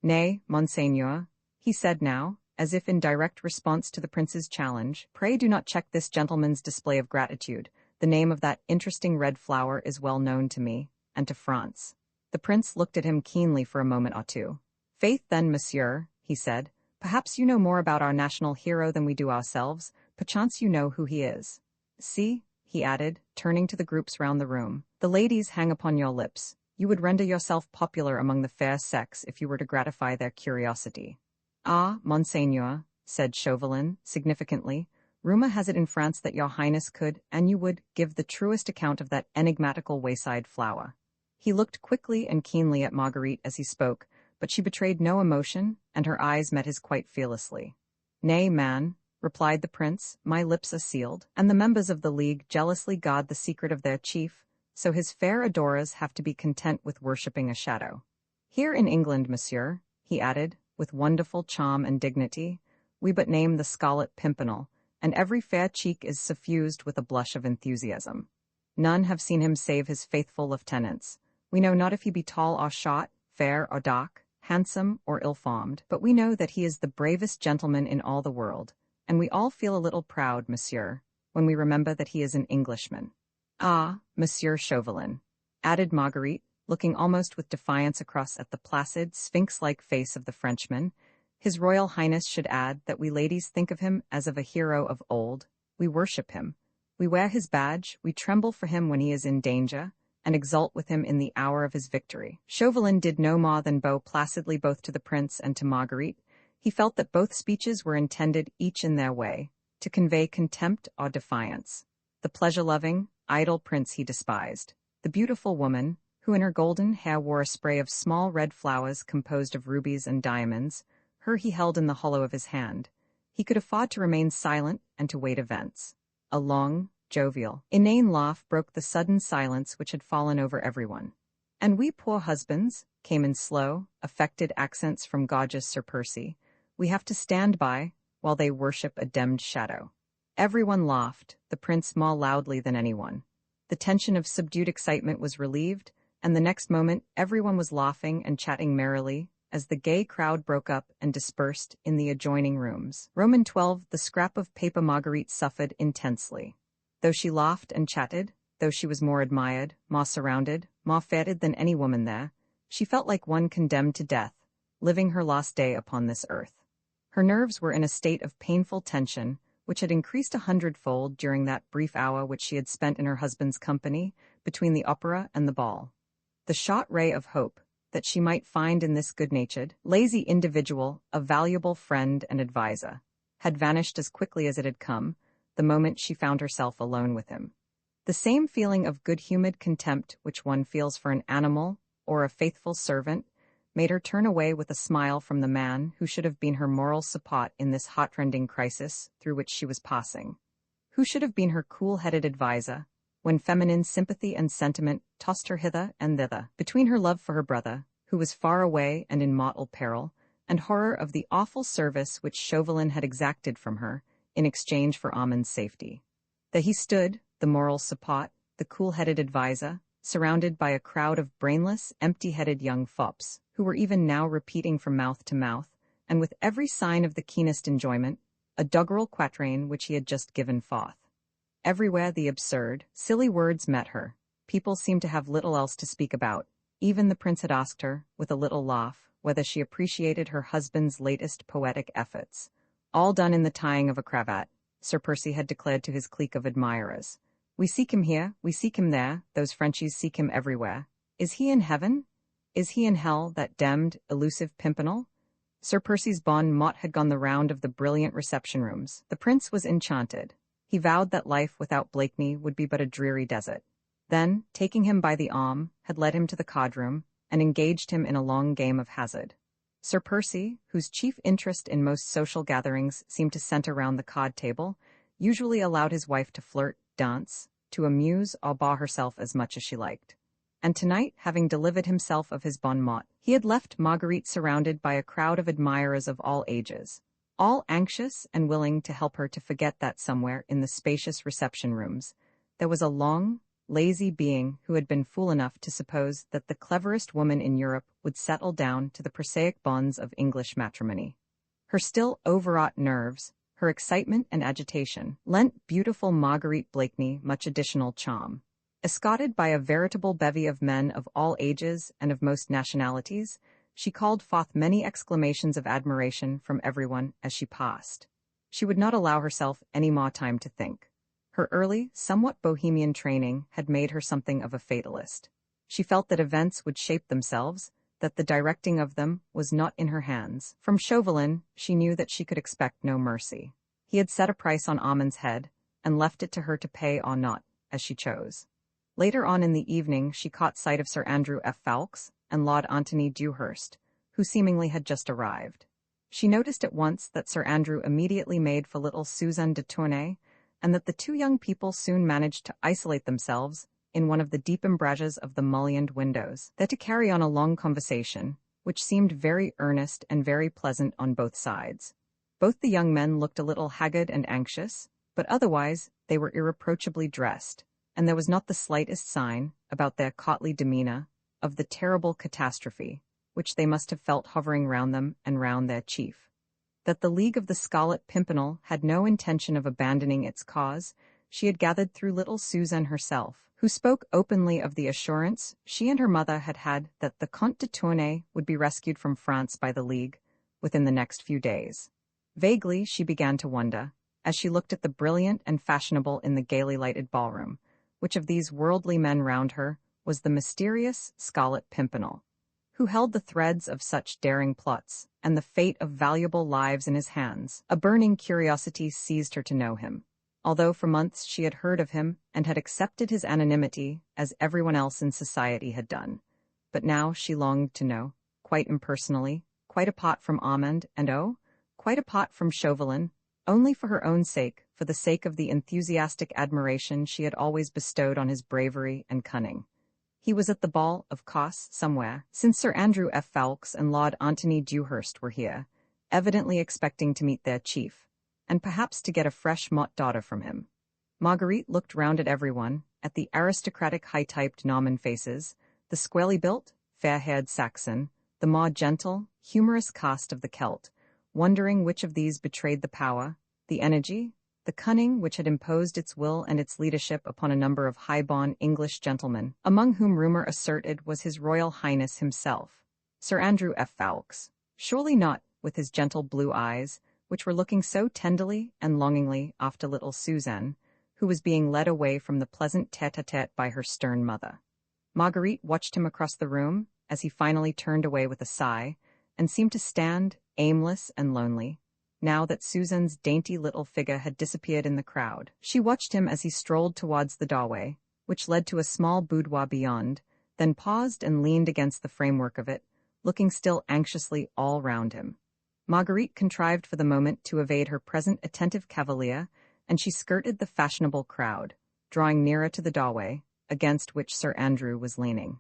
"Nay, Monseigneur," he said now, as if in direct response to the prince's challenge, "pray do not check this gentleman's display of gratitude. The name of that interesting red flower is well known to me, and to France." The prince looked at him keenly for a moment or two. "Faith then, monsieur," he said, "perhaps you know more about our national hero than we do ourselves. Perchance you know who he is. See," he added, turning to the groups round the room, "the ladies hang upon your lips. You would render yourself popular among the fair sex if you were to gratify their curiosity." "Ah, Monseigneur," said Chauvelin, significantly, "rumor has it in France that your highness could, and you would, give the truest account of that enigmatical wayside flower." He looked quickly and keenly at Marguerite as he spoke, but she betrayed no emotion, and her eyes met his quite fearlessly. "Nay, man," replied the prince, "my lips are sealed, and the members of the League jealously guard the secret of their chief, so his fair adorers have to be content with worshipping a shadow. Here in England, monsieur," he added, with wonderful charm and dignity, "we but name the Scarlet Pimpernel, and every fair cheek is suffused with a blush of enthusiasm. None have seen him save his faithful lieutenants. We know not if he be tall or short, fair or dark, handsome or ill-formed, but we know that he is the bravest gentleman in all the world, and we all feel a little proud, monsieur, when we remember that he is an Englishman. Ah, Monsieur Chauvelin," added Marguerite, looking almost with defiance across at the placid, sphinx-like face of the Frenchman, "His Royal Highness should add that we ladies think of him as of a hero of old. We worship him. We wear his badge, we tremble for him when he is in danger, and exult with him in the hour of his victory." Chauvelin did no more than bow placidly both to the prince and to Marguerite. He felt that both speeches were intended, each in their way, to convey contempt or defiance. The pleasure-loving, idle prince he despised. The beautiful woman, who in her golden hair wore a spray of small red flowers composed of rubies and diamonds, her he held in the hollow of his hand. He could afford to remain silent and to wait events. A long, jovial, inane laugh broke the sudden silence which had fallen over everyone. "And we poor husbands," came in slow, affected accents from gorgeous Sir Percy, "we have to stand by while they worship a demmed shadow." Everyone laughed, the prince more loudly than anyone. The tension of subdued excitement was relieved, and the next moment everyone was laughing and chatting merrily as the gay crowd broke up and dispersed in the adjoining rooms. Roman 12. The scrap of paper Marguerite suffered intensely. Though she laughed and chatted, though she was more admired, more surrounded, more feted than any woman there, she felt like one condemned to death, living her last day upon this earth. Her nerves were in a state of painful tension, which had increased 100-fold during that brief hour which she had spent in her husband's company, between the opera and the ball. The short ray of hope that she might find in this good-natured, lazy individual a valuable friend and adviser, had vanished as quickly as it had come, the moment she found herself alone with him. The same feeling of good-humored contempt which one feels for an animal or a faithful servant made her turn away with a smile from the man who should have been her moral support in this heartrending crisis through which she was passing, who should have been her cool-headed adviser, when feminine sympathy and sentiment tossed her hither and thither, between her love for her brother, who was far away and in mortal peril, and horror of the awful service which Chauvelin had exacted from her in exchange for Armand's safety. There he stood, the moral support, the cool-headed adviser, surrounded by a crowd of brainless, empty-headed young fops, who were even now repeating from mouth to mouth, and with every sign of the keenest enjoyment, a doggerel quatrain which he had just given forth. Everywhere the absurd, silly words met her. People seemed to have little else to speak about. Even the prince had asked her, with a little laugh, whether she appreciated her husband's latest poetic efforts. All done in the tying of a cravat, Sir Percy had declared to his clique of admirers. "We seek him here, we seek him there, those Frenchies seek him everywhere. Is he in heaven? Is he in hell, that demmed, elusive Pimpernel?" Sir Percy's bon mot had gone the round of the brilliant reception rooms. The prince was enchanted. He vowed that life without Blakeney would be but a dreary desert. Then, taking him by the arm, had led him to the card-room, and engaged him in a long game of hazard. Sir Percy, whose chief interest in most social gatherings seemed to centre round the card table, usually allowed his wife to flirt, dance, to amuse or bar herself as much as she liked. And tonight, having delivered himself of his bon mot, he had left Marguerite surrounded by a crowd of admirers of all ages, all anxious and willing to help her to forget that somewhere in the spacious reception rooms there was a long, lazy being who had been fool enough to suppose that the cleverest woman in Europe would settle down to the prosaic bonds of English matrimony. Her still overwrought nerves, her excitement and agitation, lent beautiful Marguerite Blakeney much additional charm. Escorted by a veritable bevy of men of all ages and of most nationalities, she called forth many exclamations of admiration from everyone as she passed. She would not allow herself any more time to think. Her early, somewhat bohemian training had made her something of a fatalist. She felt that events would shape themselves, that the directing of them was not in her hands. From Chauvelin, she knew that she could expect no mercy. He had set a price on Armand's head, and left it to her to pay or not, as she chose. Later on in the evening she caught sight of Sir Andrew F. Ffoulkes and Lord Antony Dewhurst, who seemingly had just arrived. She noticed at once that Sir Andrew immediately made for little Suzanne de Tournay, and that the two young people soon managed to isolate themselves in one of the deep embrasures of the mullioned windows, there to carry on a long conversation, which seemed very earnest and very pleasant on both sides. Both the young men looked a little haggard and anxious, but otherwise they were irreproachably dressed, and there was not the slightest sign, about their courtly demeanor, of the terrible catastrophe, which they must have felt hovering round them and round their chief. That the League of the Scarlet Pimpernel had no intention of abandoning its cause, she had gathered through little Suzanne herself, who spoke openly of the assurance she and her mother had had that the Comte de Tournay would be rescued from France by the League within the next few days. Vaguely she began to wonder, as she looked at the brilliant and fashionable in the gaily lighted ballroom, which of these worldly men round her was the mysterious Scarlet Pimpernel, who held the threads of such daring plots and the fate of valuable lives in his hands. A burning curiosity seized her to know him, although for months she had heard of him and had accepted his anonymity as everyone else in society had done. But now she longed to know, quite impersonally, quite apart from Armand, and quite apart from Chauvelin, only for her own sake, for the sake of the enthusiastic admiration she had always bestowed on his bravery and cunning. He was at the ball, of course, somewhere, since Sir Andrew F. Ffoulkes and Lord Antony Dewhurst were here, evidently expecting to meet their chief, and perhaps to get a fresh mot daughter from him. Marguerite looked round at everyone, at the aristocratic high-typed Norman faces, the squarely-built, fair-haired Saxon, the more gentle, humorous cast of the Celt, wondering which of these betrayed the power, the energy, the cunning which had imposed its will and its leadership upon a number of high-born English gentlemen, among whom rumour asserted was His Royal Highness himself, Sir Andrew F. Ffoulkes. Surely not, with his gentle blue eyes, which were looking so tenderly and longingly after little Suzanne, who was being led away from the pleasant tête-à-tête by her stern mother. Marguerite watched him across the room as he finally turned away with a sigh, and seemed to stand, aimless and lonely, now that Suzanne's dainty little figure had disappeared in the crowd. She watched him as he strolled towards the doorway, which led to a small boudoir beyond, then paused and leaned against the framework of it, looking still anxiously all round him. Marguerite contrived for the moment to evade her present attentive cavalier, and she skirted the fashionable crowd, drawing nearer to the doorway, against which Sir Andrew was leaning.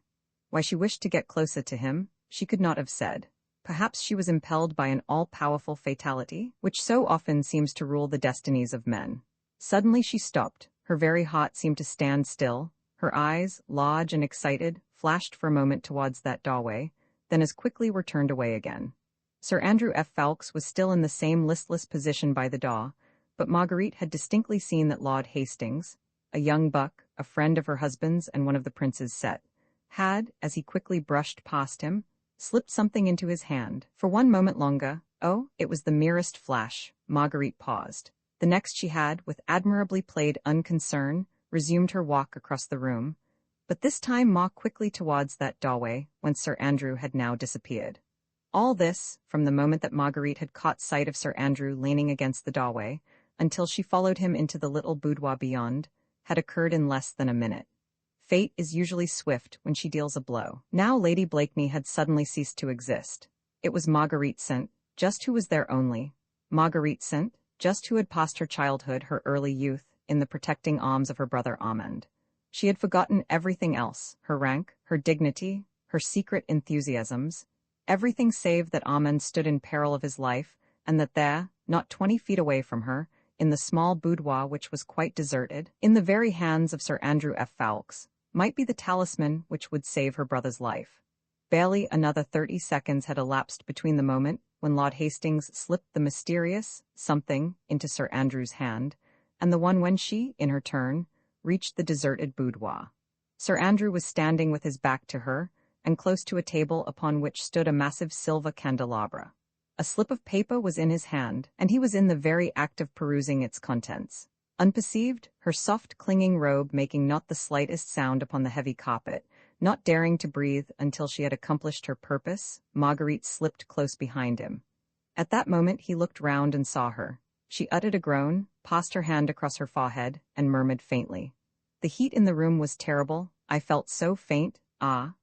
Why she wished to get closer to him, she could not have said. Perhaps she was impelled by an all-powerful fatality, which so often seems to rule the destinies of men. Suddenly she stopped, her very heart seemed to stand still, her eyes, large and excited, flashed for a moment towards that doorway, then as quickly were turned away again. Sir Andrew F. Ffoulkes was still in the same listless position by the door, but Marguerite had distinctly seen that Lord Hastings, a young buck, a friend of her husband's and one of the prince's set, had, as he quickly brushed past him, slipped something into his hand. For one moment longer, it was the merest flash, Marguerite paused. The next she had, with admirably played unconcern, resumed her walk across the room, but this time more quickly towards that doorway whence Sir Andrew had now disappeared. All this, from the moment that Marguerite had caught sight of Sir Andrew leaning against the doorway, until she followed him into the little boudoir beyond, had occurred in less than a minute. Fate is usually swift when she deals a blow. Now Lady Blakeney had suddenly ceased to exist. It was Marguerite St. Just who was there only. Marguerite St. Just who had passed her childhood, her early youth, in the protecting arms of her brother Armand. She had forgotten everything else, her rank, her dignity, her secret enthusiasms, everything save that Armand stood in peril of his life, and that there, not 20 feet away from her, in the small boudoir which was quite deserted, in the very hands of Sir Andrew F. Ffoulkes, might be the talisman which would save her brother's life. Barely another 30 seconds had elapsed between the moment when Lord Hastings slipped the mysterious something into Sir Andrew's hand, and the one when she, in her turn, reached the deserted boudoir. Sir Andrew was standing with his back to her, and close to a table upon which stood a massive silver candelabra. A slip of paper was in his hand, and he was in the very act of perusing its contents. Unperceived, her soft clinging robe making not the slightest sound upon the heavy carpet, not daring to breathe until she had accomplished her purpose, Marguerite slipped close behind him. At that moment he looked round and saw her. She uttered a groan, passed her hand across her forehead, and murmured faintly, "The heat in the room was terrible, I felt so faint, ah."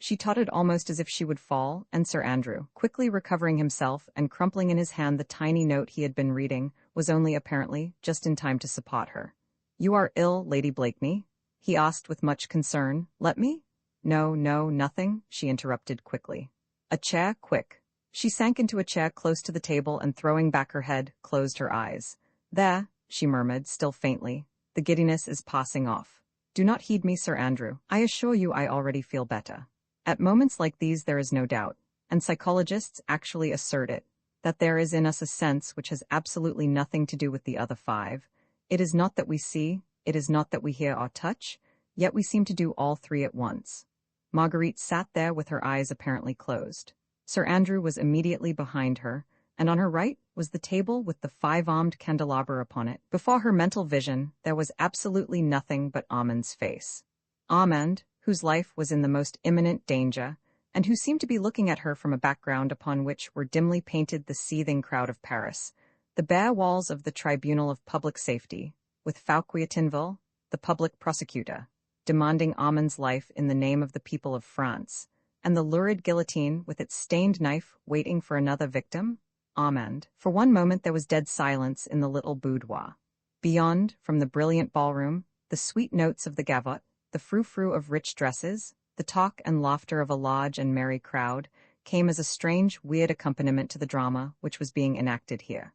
She tottered almost as if she would fall, and Sir Andrew, quickly recovering himself and crumpling in his hand the tiny note he had been reading, was only apparently just in time to support her. "You are ill, Lady Blakeney?" he asked with much concern. "Let me?" "No, no, nothing," she interrupted quickly. "A chair, quick." She sank into a chair close to the table and, throwing back her head, closed her eyes. "There," she murmured, still faintly. "The giddiness is passing off. Do not heed me, Sir Andrew. I assure you I already feel better." At moments like these there is no doubt, and psychologists actually assert it, that there is in us a sense which has absolutely nothing to do with the other five. It is not that we see, it is not that we hear or touch, yet we seem to do all three at once. Marguerite sat there with her eyes apparently closed. Sir Andrew was immediately behind her, and on her right was the table with the five-armed candelabra upon it. Before her mental vision there was absolutely nothing but Armand's face. Armand, whose life was in the most imminent danger, and who seemed to be looking at her from a background upon which were dimly painted the seething crowd of Paris, the bare walls of the Tribunal of Public Safety, with Fouquier Tinville, the public prosecutor, demanding Armand's life in the name of the people of France, and the lurid guillotine with its stained knife waiting for another victim, Armand. For one moment there was dead silence in the little boudoir. Beyond, from the brilliant ballroom, the sweet notes of the gavotte, the frou-frou of rich dresses, the talk and laughter of a large and merry crowd, came as a strange, weird accompaniment to the drama which was being enacted here.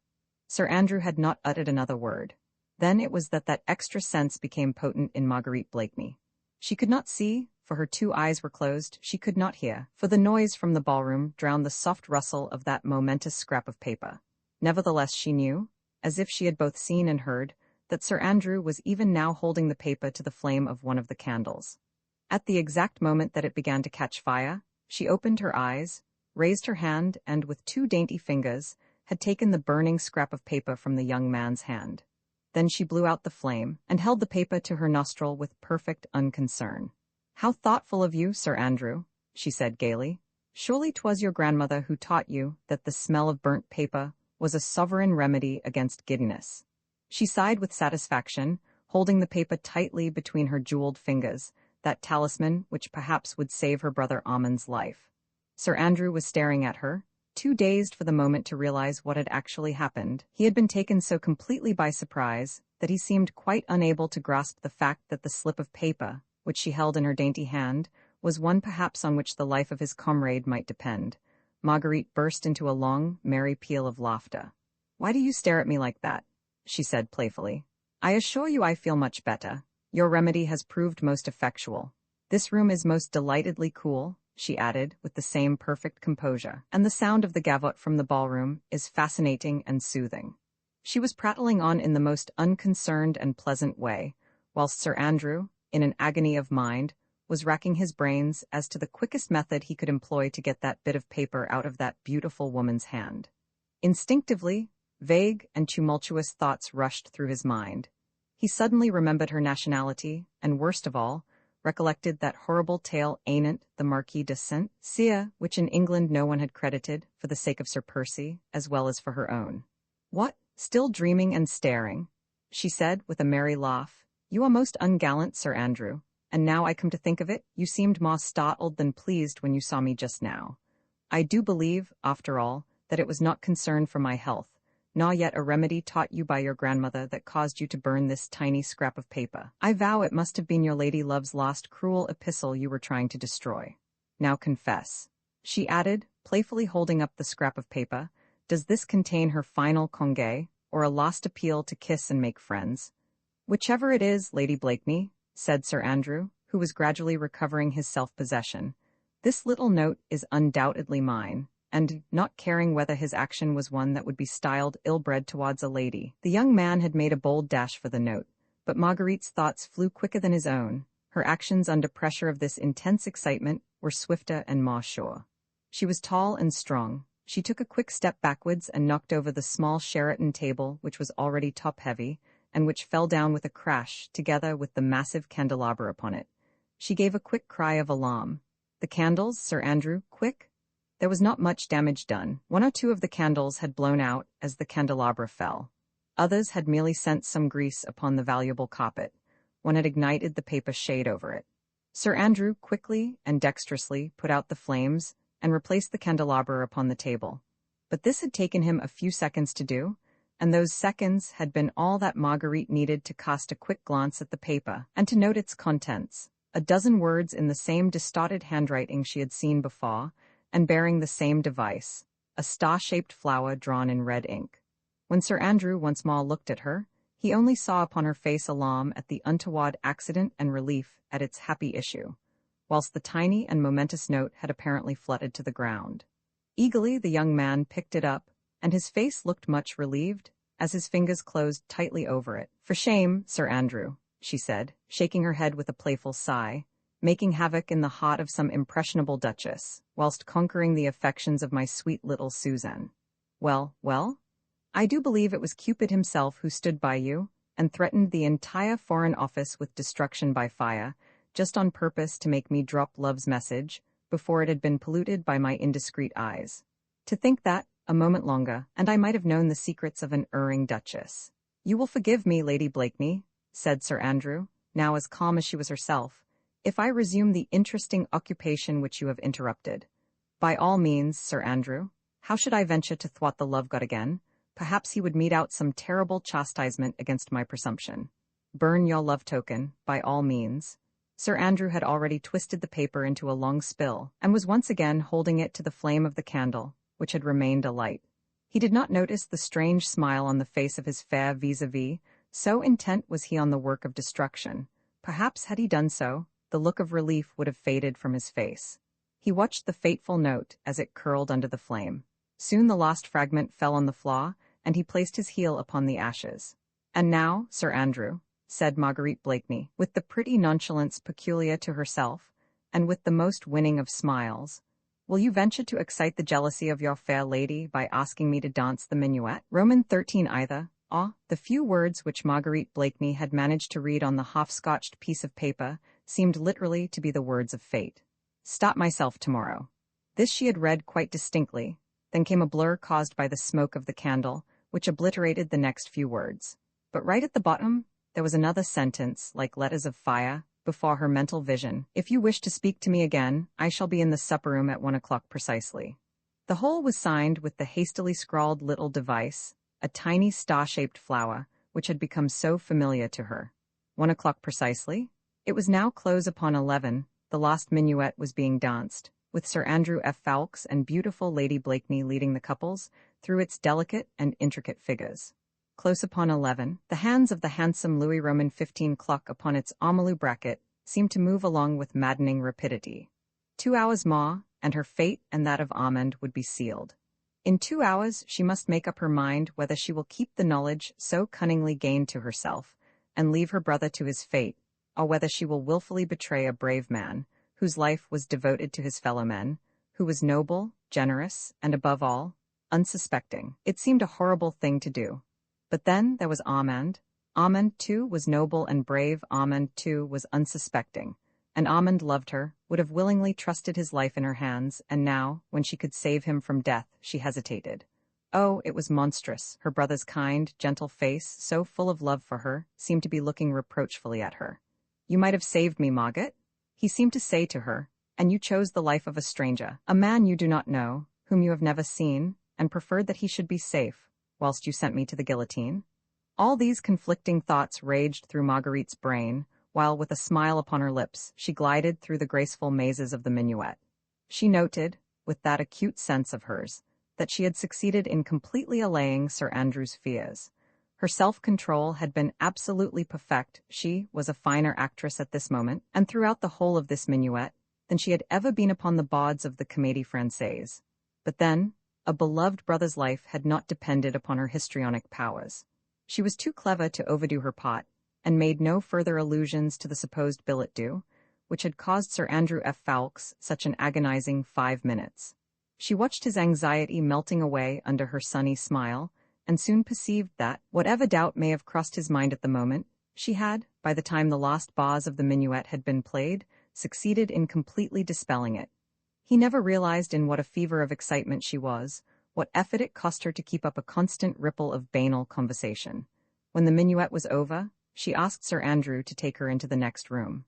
Sir Andrew had not uttered another word. Then it was that extra sense became potent in Marguerite Blakeney. She could not see, for her two eyes were closed; she could not hear, for the noise from the ballroom drowned the soft rustle of that momentous scrap of paper. Nevertheless she knew, as if she had both seen and heard, that Sir Andrew was even now holding the paper to the flame of one of the candles. At the exact moment that it began to catch fire, she opened her eyes, raised her hand, and with two dainty fingers had taken the burning scrap of paper from the young man's hand. Then she blew out the flame, and held the paper to her nostril with perfect unconcern. "How thoughtful of you, Sir Andrew," she said gaily. "Surely 'twas your grandmother who taught you that the smell of burnt paper was a sovereign remedy against giddiness." She sighed with satisfaction, holding the paper tightly between her jeweled fingers, that talisman which perhaps would save her brother Armand's life. Sir Andrew was staring at her, too dazed for the moment to realize what had actually happened. He had been taken so completely by surprise that he seemed quite unable to grasp the fact that the slip of paper, which she held in her dainty hand, was one perhaps on which the life of his comrade might depend. Marguerite burst into a long, merry peal of laughter. "Why do you stare at me like that?" she said playfully. "I assure you I feel much better. Your remedy has proved most effectual. This room is most delightedly cool," she added with the same perfect composure, "and the sound of the gavotte from the ballroom is fascinating and soothing." She was prattling on in the most unconcerned and pleasant way, whilst Sir Andrew, in an agony of mind, was racking his brains as to the quickest method he could employ to get that bit of paper out of that beautiful woman's hand. Instinctively, vague and tumultuous thoughts rushed through his mind. He suddenly remembered her nationality, and worst of all, recollected that horrible tale anent the Marquis de Saint-Cyr, which in England no one had credited, for the sake of Sir Percy, as well as for her own. "What, still dreaming and staring?" she said with a merry laugh. "You are most ungallant, Sir Andrew, and now I come to think of it, you seemed more startled than pleased when you saw me just now. I do believe, after all, that it was not concern for my health, nor yet a remedy taught you by your grandmother that caused you to burn this tiny scrap of paper. I vow it must have been your lady love's last cruel epistle you were trying to destroy. Now confess," she added, playfully holding up the scrap of paper, "does this contain her final congé, or a last appeal to kiss and make friends?" "Whichever it is, Lady Blakeney," said Sir Andrew, who was gradually recovering his self-possession, "this little note is undoubtedly mine." And, not caring whether his action was one that would be styled ill-bred towards a lady, the young man had made a bold dash for the note, but Marguerite's thoughts flew quicker than his own. Her actions under pressure of this intense excitement were swifter and more sure. She was tall and strong. She took a quick step backwards and knocked over the small Sheraton table which was already top-heavy, and which fell down with a crash, together with the massive candelabra upon it. She gave a quick cry of alarm. "The candles, Sir Andrew, quick!" There was not much damage done. One or two of the candles had blown out as the candelabra fell. Others had merely sent some grease upon the valuable carpet. One had ignited the paper shade over it. Sir Andrew quickly and dexterously put out the flames and replaced the candelabra upon the table. But this had taken him a few seconds to do, and those seconds had been all that Marguerite needed to cast a quick glance at the paper and to note its contents. A dozen words in the same distorted handwriting she had seen before, and bearing the same device, a star-shaped flower drawn in red ink. When Sir Andrew once more looked at her, he only saw upon her face alarm at the untoward accident and relief at its happy issue, whilst the tiny and momentous note had apparently fluttered to the ground. Eagerly the young man picked it up, and his face looked much relieved, as his fingers closed tightly over it. "For shame, Sir Andrew," she said, shaking her head with a playful sigh, "making havoc in the heart of some impressionable duchess, whilst conquering the affections of my sweet little Suzanne. Well, well? I do believe it was Cupid himself who stood by you, and threatened the entire Foreign Office with destruction by fire, just on purpose to make me drop love's message, before it had been polluted by my indiscreet eyes. To think that, a moment longer, and I might have known the secrets of an erring duchess." "You will forgive me, Lady Blakeney," said Sir Andrew, now as calm as she was herself, "if I resume the interesting occupation which you have interrupted." "By all means, Sir Andrew. How should I venture to thwart the love god again? Perhaps he would mete out some terrible chastisement against my presumption. Burn your love token, by all means." Sir Andrew had already twisted the paper into a long spill, and was once again holding it to the flame of the candle, which had remained alight. He did not notice the strange smile on the face of his fair vis-a-vis, so intent was he on the work of destruction. Perhaps had he done so, the look of relief would have faded from his face. He watched the fateful note as it curled under the flame. Soon the last fragment fell on the floor, and he placed his heel upon the ashes. "And now, Sir Andrew," said Marguerite Blakeney, with the pretty nonchalance peculiar to herself, and with the most winning of smiles, "will you venture to excite the jealousy of your fair lady by asking me to dance the minuet?" Roman 13 either. The few words which Marguerite Blakeney had managed to read on the half-scotched piece of paper seemed literally to be the words of fate. "Stop myself tomorrow." This she had read quite distinctly. Then came a blur caused by the smoke of the candle, which obliterated the next few words. But right at the bottom, there was another sentence, like letters of fire, before her mental vision. "If you wish to speak to me again, I shall be in the supper-room at 1 o'clock precisely." The whole was signed with the hastily scrawled little device, a tiny star-shaped flower, which had become so familiar to her. 1 o'clock precisely? It was now close upon 11, the last minuet was being danced, with Sir Andrew F. Ffoulkes and beautiful Lady Blakeney leading the couples, through its delicate and intricate figures. Close upon 11, the hands of the handsome Louis Roman 15 clock upon its ormolu bracket seemed to move along with maddening rapidity. 2 hours more, and her fate and that of Armand would be sealed. In 2 hours she must make up her mind whether she will keep the knowledge so cunningly gained to herself, and leave her brother to his fate, or whether she will wilfully betray a brave man, whose life was devoted to his fellow men, who was noble, generous, and above all, unsuspecting. It seemed a horrible thing to do. But then there was Armand. Armand, too, was noble and brave. Armand, too, was unsuspecting. And Armand loved her, would have willingly trusted his life in her hands, and now, when she could save him from death, she hesitated. Oh, it was monstrous. Her brother's kind, gentle face, so full of love for her, seemed to be looking reproachfully at her. "You might have saved me, Margot," he seemed to say to her, "and you chose the life of a stranger, a man you do not know, whom you have never seen, and preferred that he should be safe, whilst you sent me to the guillotine." All these conflicting thoughts raged through Marguerite's brain, while with a smile upon her lips she glided through the graceful mazes of the minuet. She noted, with that acute sense of hers, that she had succeeded in completely allaying Sir Andrew's fears. Her self-control had been absolutely perfect. She was a finer actress at this moment, and throughout the whole of this minuet, than she had ever been upon the boards of the Comédie Française. But then, a beloved brother's life had not depended upon her histrionic powers. She was too clever to overdo her part, and made no further allusions to the supposed billet doux, which had caused Sir Andrew F. Ffoulkes such an agonizing 5 minutes. She watched his anxiety melting away under her sunny smile, and soon perceived that, whatever doubt may have crossed his mind at the moment, she had, by the time the last bars of the minuet had been played, succeeded in completely dispelling it. He never realized in what a fever of excitement she was, what effort it cost her to keep up a constant ripple of banal conversation. When the minuet was over, she asked Sir Andrew to take her into the next room.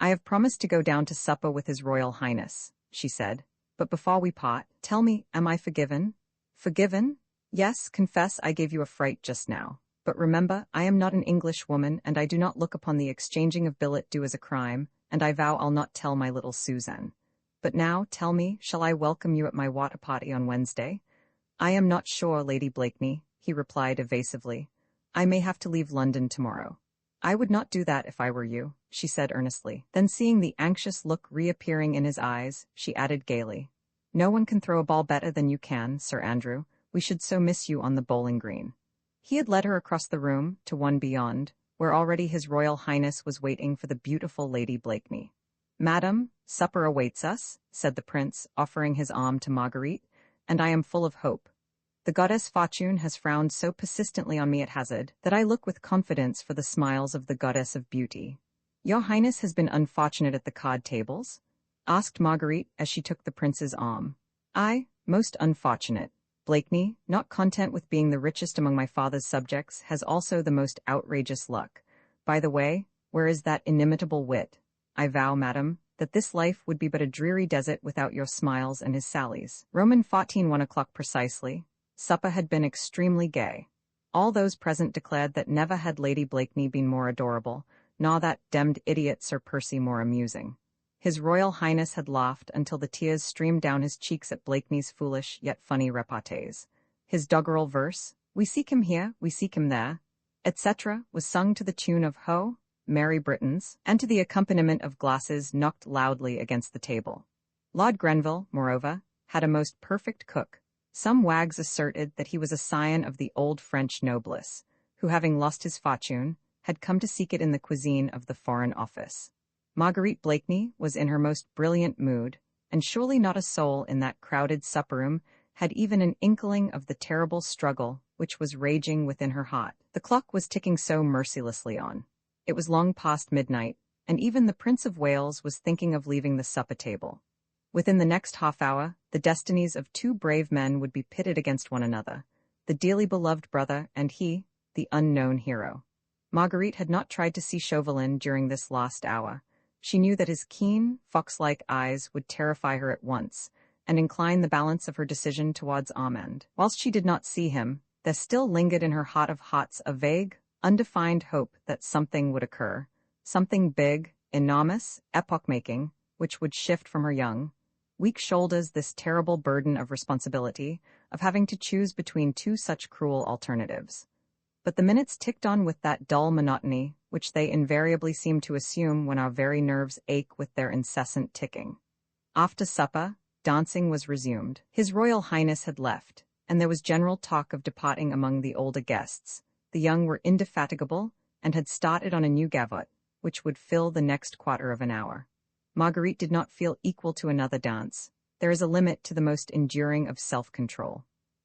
I have promised to go down to supper with His Royal Highness, she said. But before we part, tell me, am I forgiven? Forgiven? Yes, confess I gave you a fright just now. But remember, I am not an English woman, and I do not look upon the exchanging of billet doux as a crime, and I vow I'll not tell my little Suzanne. But now, tell me, shall I welcome you at my water party on Wednesday? I am not sure, Lady Blakeney, he replied evasively. I may have to leave London tomorrow. I would not do that if I were you, she said earnestly. Then seeing the anxious look reappearing in his eyes, she added gaily, No one can throw a ball better than you can, Sir Andrew. We should so miss you on the bowling green. He had led her across the room, to one beyond, where already His Royal Highness was waiting for the beautiful Lady Blakeney. Madam, supper awaits us, said the prince, offering his arm to Marguerite, and I am full of hope. The goddess Fortune has frowned so persistently on me at hazard that I look with confidence for the smiles of the goddess of beauty. Your Highness has been unfortunate at the card tables? Asked Marguerite as she took the prince's arm. I, most unfortunate. Blakeney, not content with being the richest among my father's subjects, has also the most outrageous luck. By the way, where is that inimitable wit? I vow, madam, that this life would be but a dreary desert without your smiles and his sallies. Roman 14 1 o'clock precisely. Supper had been extremely gay. All those present declared that never had Lady Blakeney been more adorable, nor that demmed idiot Sir Percy more amusing. His Royal Highness had laughed until the tears streamed down his cheeks at Blakeney's foolish yet funny repartees. His doggerel verse, "We seek him here, we seek him there," etc., was sung to the tune of Ho, Merry Britons, and to the accompaniment of glasses knocked loudly against the table. Lord Grenville, moreover, had a most perfect cook. Some wags asserted that he was a scion of the old French noblesse, who, having lost his fortune, had come to seek it in the cuisine of the Foreign Office. Marguerite Blakeney was in her most brilliant mood, and surely not a soul in that crowded supper-room had even an inkling of the terrible struggle which was raging within her heart. The clock was ticking so mercilessly on. It was long past midnight, and even the Prince of Wales was thinking of leaving the supper table. Within the next half-hour, the destinies of two brave men would be pitted against one another, the dearly beloved brother and he, the unknown hero. Marguerite had not tried to see Chauvelin during this last hour. She knew that his keen, fox-like eyes would terrify her at once, and incline the balance of her decision towards Armand. Whilst she did not see him, there still lingered in her heart of hearts a vague, undefined hope that something would occur, something big, enormous, epoch-making, which would shift from her young, weak shoulders this terrible burden of responsibility, of having to choose between two such cruel alternatives. But the minutes ticked on with that dull monotony which they invariably seem to assume when our very nerves ache with their incessant ticking. After supper, dancing was resumed. His Royal Highness had left, and there was general talk of departing among the older guests. The young were indefatigable, and had started on a new gavotte, which would fill the next quarter of an hour. Marguerite did not feel equal to another dance. There is a limit to the most enduring of self-control.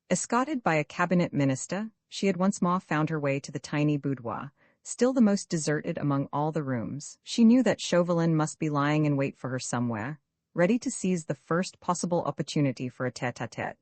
Escorted by a cabinet minister, she had once more found her way to the tiny boudoir, still the most deserted among all the rooms. She knew that Chauvelin must be lying in wait for her somewhere, ready to seize the first possible opportunity for a tête-à-tête.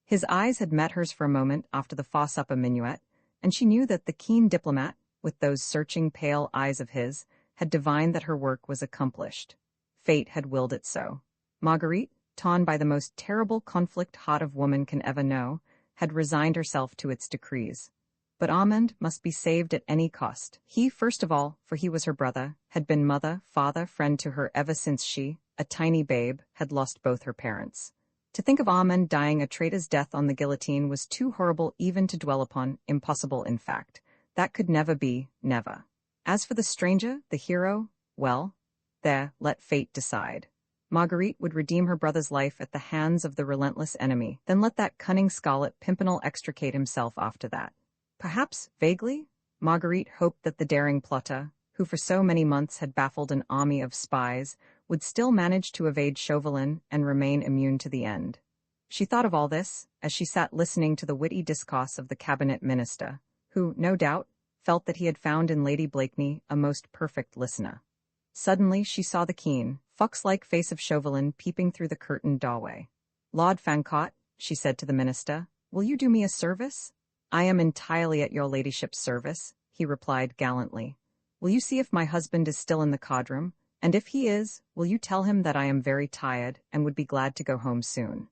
His eyes had met hers for a moment after the faux-supper minuet, and she knew that the keen diplomat, with those searching pale eyes of his, had divined that her work was accomplished. Fate had willed it so. Marguerite, torn by the most terrible conflict heart of woman can ever know, had resigned herself to its decrees. But Armand must be saved at any cost. He, first of all, for he was her brother, had been mother, father, friend to her ever since she, a tiny babe, had lost both her parents. To think of Armand dying a traitor's death on the guillotine was too horrible even to dwell upon, impossible in fact. That could never be, never. As for the stranger, the hero, well, there, let fate decide. Marguerite would redeem her brother's life at the hands of the relentless enemy, then let that cunning Scarlet Pimpernel extricate himself after that. Perhaps, vaguely, Marguerite hoped that the daring plotter, who for so many months had baffled an army of spies, would still manage to evade Chauvelin and remain immune to the end. She thought of all this as she sat listening to the witty discourse of the cabinet minister, who, no doubt, felt that he had found in Lady Blakeney a most perfect listener. Suddenly she saw the keen, fox-like face of Chauvelin peeping through the curtained doorway. "Lord Fancourt," she said to the minister, "will you do me a service?" "I am entirely at your ladyship's service," he replied gallantly. "Will you see if my husband is still in the cardroom, And if he is, will you tell him that I am very tired and would be glad to go home soon?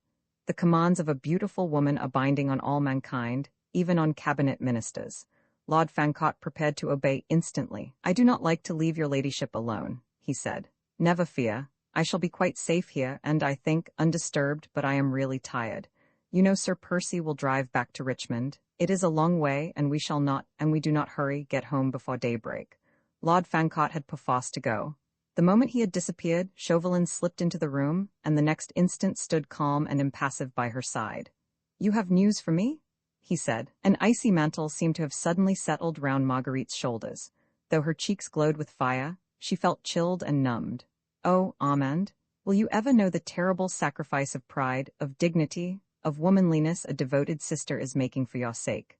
The commands of a beautiful woman are binding on all mankind, even on cabinet ministers. Lord Fancott prepared to obey instantly. I do not like to leave your ladyship alone, he said. Never fear. I shall be quite safe here and, I think, undisturbed, but I am really tired. You know Sir Percy will drive back to Richmond. It is a long way, and we shall not, and we do not hurry, get home before daybreak. Lord Fancott had perforce to go. The moment he had disappeared, Chauvelin slipped into the room, and the next instant stood calm and impassive by her side. You have news for me? He said. An icy mantle seemed to have suddenly settled round Marguerite's shoulders. Though her cheeks glowed with fire, she felt chilled and numbed. Oh, Armand, will you ever know the terrible sacrifice of pride, of dignity, of womanliness a devoted sister is making for your sake?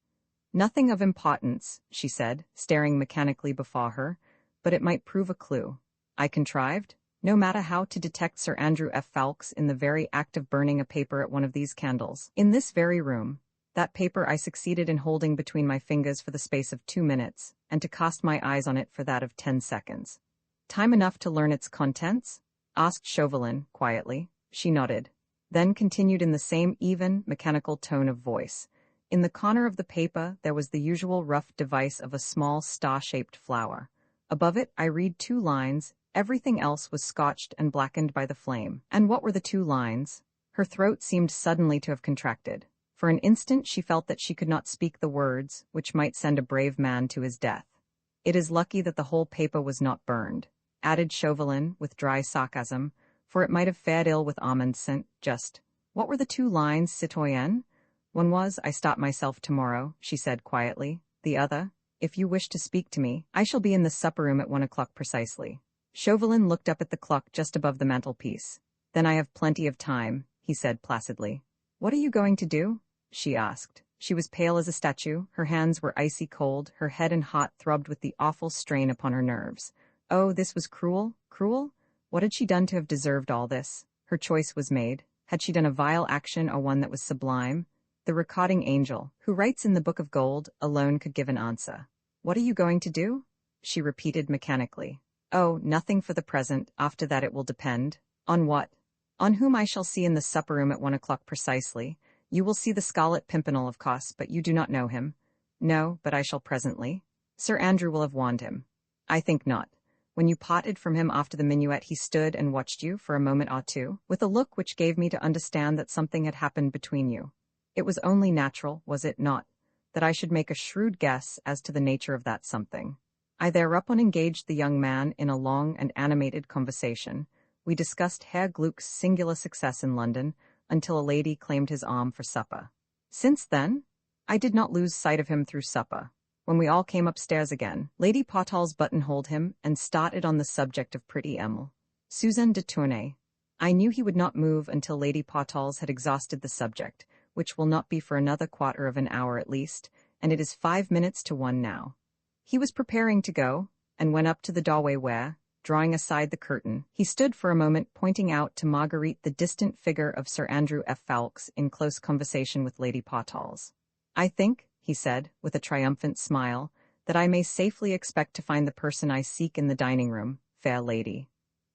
Nothing of importance, she said, staring mechanically before her, but it might prove a clue. I contrived, no matter how, to detect Sir Andrew F. Ffoulkes in the very act of burning a paper at one of these candles. In this very room. That paper I succeeded in holding between my fingers for the space of 2 minutes, and to cast my eyes on it for that of 10 seconds. Time enough to learn its contents? Asked Chauvelin, quietly. She nodded. Then continued in the same even, mechanical tone of voice. In the corner of the paper there was the usual rough device of a small star-shaped flower. Above it I read 2 lines. Everything else was scotched and blackened by the flame. And what were the 2 lines? Her throat seemed suddenly to have contracted. For an instant she felt that she could not speak the words which might send a brave man to his death. It is lucky that the whole paper was not burned, added Chauvelin with dry sarcasm, for it might have fared ill with Armand's scent. Just, what were the 2 lines, citoyenne? One was, I stop myself tomorrow, she said quietly. The other, if you wish to speak to me, I shall be in the supper-room at 1 o'clock precisely. Chauvelin looked up at the clock just above the mantelpiece. Then I have plenty of time, he said placidly. What are you going to do? She asked. She was pale as a statue, her hands were icy cold, her head and heart throbbed with the awful strain upon her nerves. Oh, this was cruel, cruel? What had she done to have deserved all this? Her choice was made. Had she done a vile action or one that was sublime? The recording angel, who writes in the Book of Gold, alone could give an answer. What are you going to do? She repeated mechanically. Oh, nothing for the present. After that it will depend. On what? On whom I shall see in the supper-room at 1 o'clock precisely. You will see the Scarlet Pimpernel, of course, but you do not know him. No, but I shall presently. Sir Andrew will have warned him. I think not. When you parted from him after the minuet he stood and watched you for a moment or two, with a look which gave me to understand that something had happened between you. It was only natural, was it not, that I should make a shrewd guess as to the nature of that something. I thereupon engaged the young man in a long and animated conversation. We discussed Herr Gluck's singular success in London, until a lady claimed his arm for supper. Since then, I did not lose sight of him through supper. When we all came upstairs again, Lady Potall's buttonholed him and started on the subject of pretty Emile, Suzanne de Tournay. I knew he would not move until Lady Potall's had exhausted the subject, which will not be for another quarter of an hour at least, and it is 5 minutes to 1 now. He was preparing to go, and went up to the doorway where, drawing aside the curtain, he stood for a moment pointing out to Marguerite the distant figure of Sir Andrew F. Ffoulkes in close conversation with Lady Potall's. I think, he said, with a triumphant smile, that I may safely expect to find the person I seek in the dining-room, fair lady.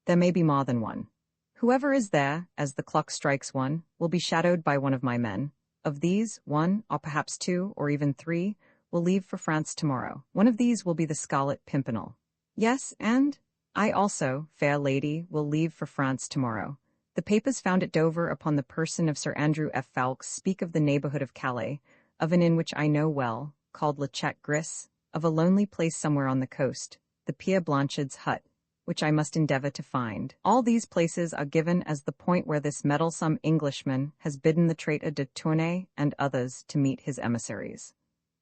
There may be more than one. Whoever is there, as the clock strikes 1, will be shadowed by one of my men. Of these, 1, or perhaps 2, or even 3, will leave for France tomorrow. One of these will be the Scarlet Pimpernel. Yes, and I also, fair lady, will leave for France tomorrow. The papers found at Dover upon the person of Sir Andrew F. Ffoulkes speak of the neighborhood of Calais, of an inn which I know well, called Le Chat Gris, of a lonely place somewhere on the coast, the Pierre Blanchard's hut, which I must endeavor to find. All these places are given as the point where this meddlesome Englishman has bidden the traitor de Tournay and others to meet his emissaries.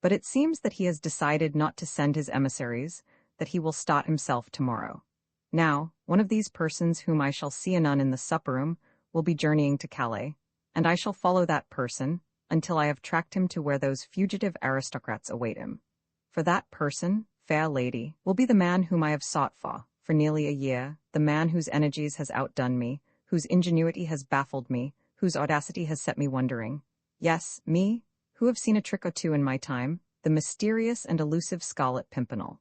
But it seems that he has decided not to send his emissaries, that he will start himself tomorrow. Now, one of these persons whom I shall see anon in the supper-room will be journeying to Calais, and I shall follow that person until I have tracked him to where those fugitive aristocrats await him. For that person, fair lady, will be the man whom I have sought for nearly a year, the man whose energies has outdone me, whose ingenuity has baffled me, whose audacity has set me wondering. Yes, me, who have seen a trick or two in my time, the mysterious and elusive Scarlet Pimpernel.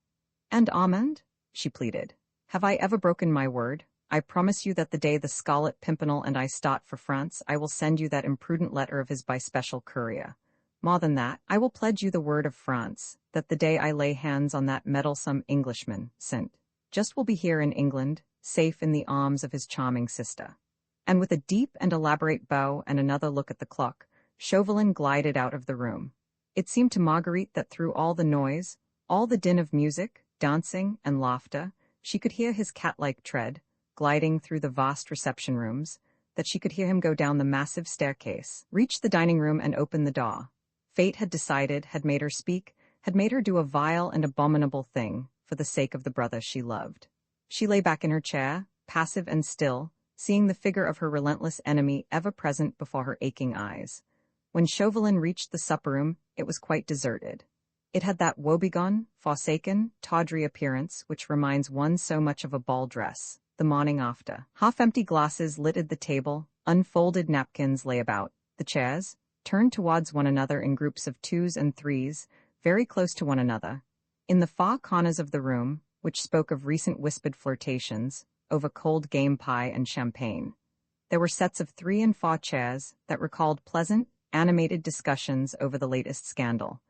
And Armand? She pleaded. Have I ever broken my word? I promise you that the day the Scarlet Pimpernel and I start for France, I will send you that imprudent letter of his by special courier. More than that, I will pledge you the word of France, that the day I lay hands on that meddlesome Englishman, St. Just will be here in England, safe in the arms of his charming sister. And with a deep and elaborate bow and another look at the clock, Chauvelin glided out of the room. It seemed to Marguerite that through all the noise, all the din of music, dancing, and laughter, she could hear his cat-like tread, gliding through the vast reception rooms, that she could hear him go down the massive staircase, reach the dining room and open the door. Fate had decided, had made her speak, had made her do a vile and abominable thing for the sake of the brother she loved. She lay back in her chair, passive and still, seeing the figure of her relentless enemy ever present before her aching eyes. When Chauvelin reached the supper-room, it was quite deserted. It had that woebegone, forsaken, tawdry appearance which reminds one so much of a ball dress, the morning after. Half-empty glasses littered the table, unfolded napkins lay about. The chairs, turned towards one another in groups of twos and threes, very close to one another. In the far corners of the room, which spoke of recent whispered flirtations, over cold game pie and champagne, there were sets of 3 and 4 chairs that recalled pleasant, animated discussions over the latest scandal.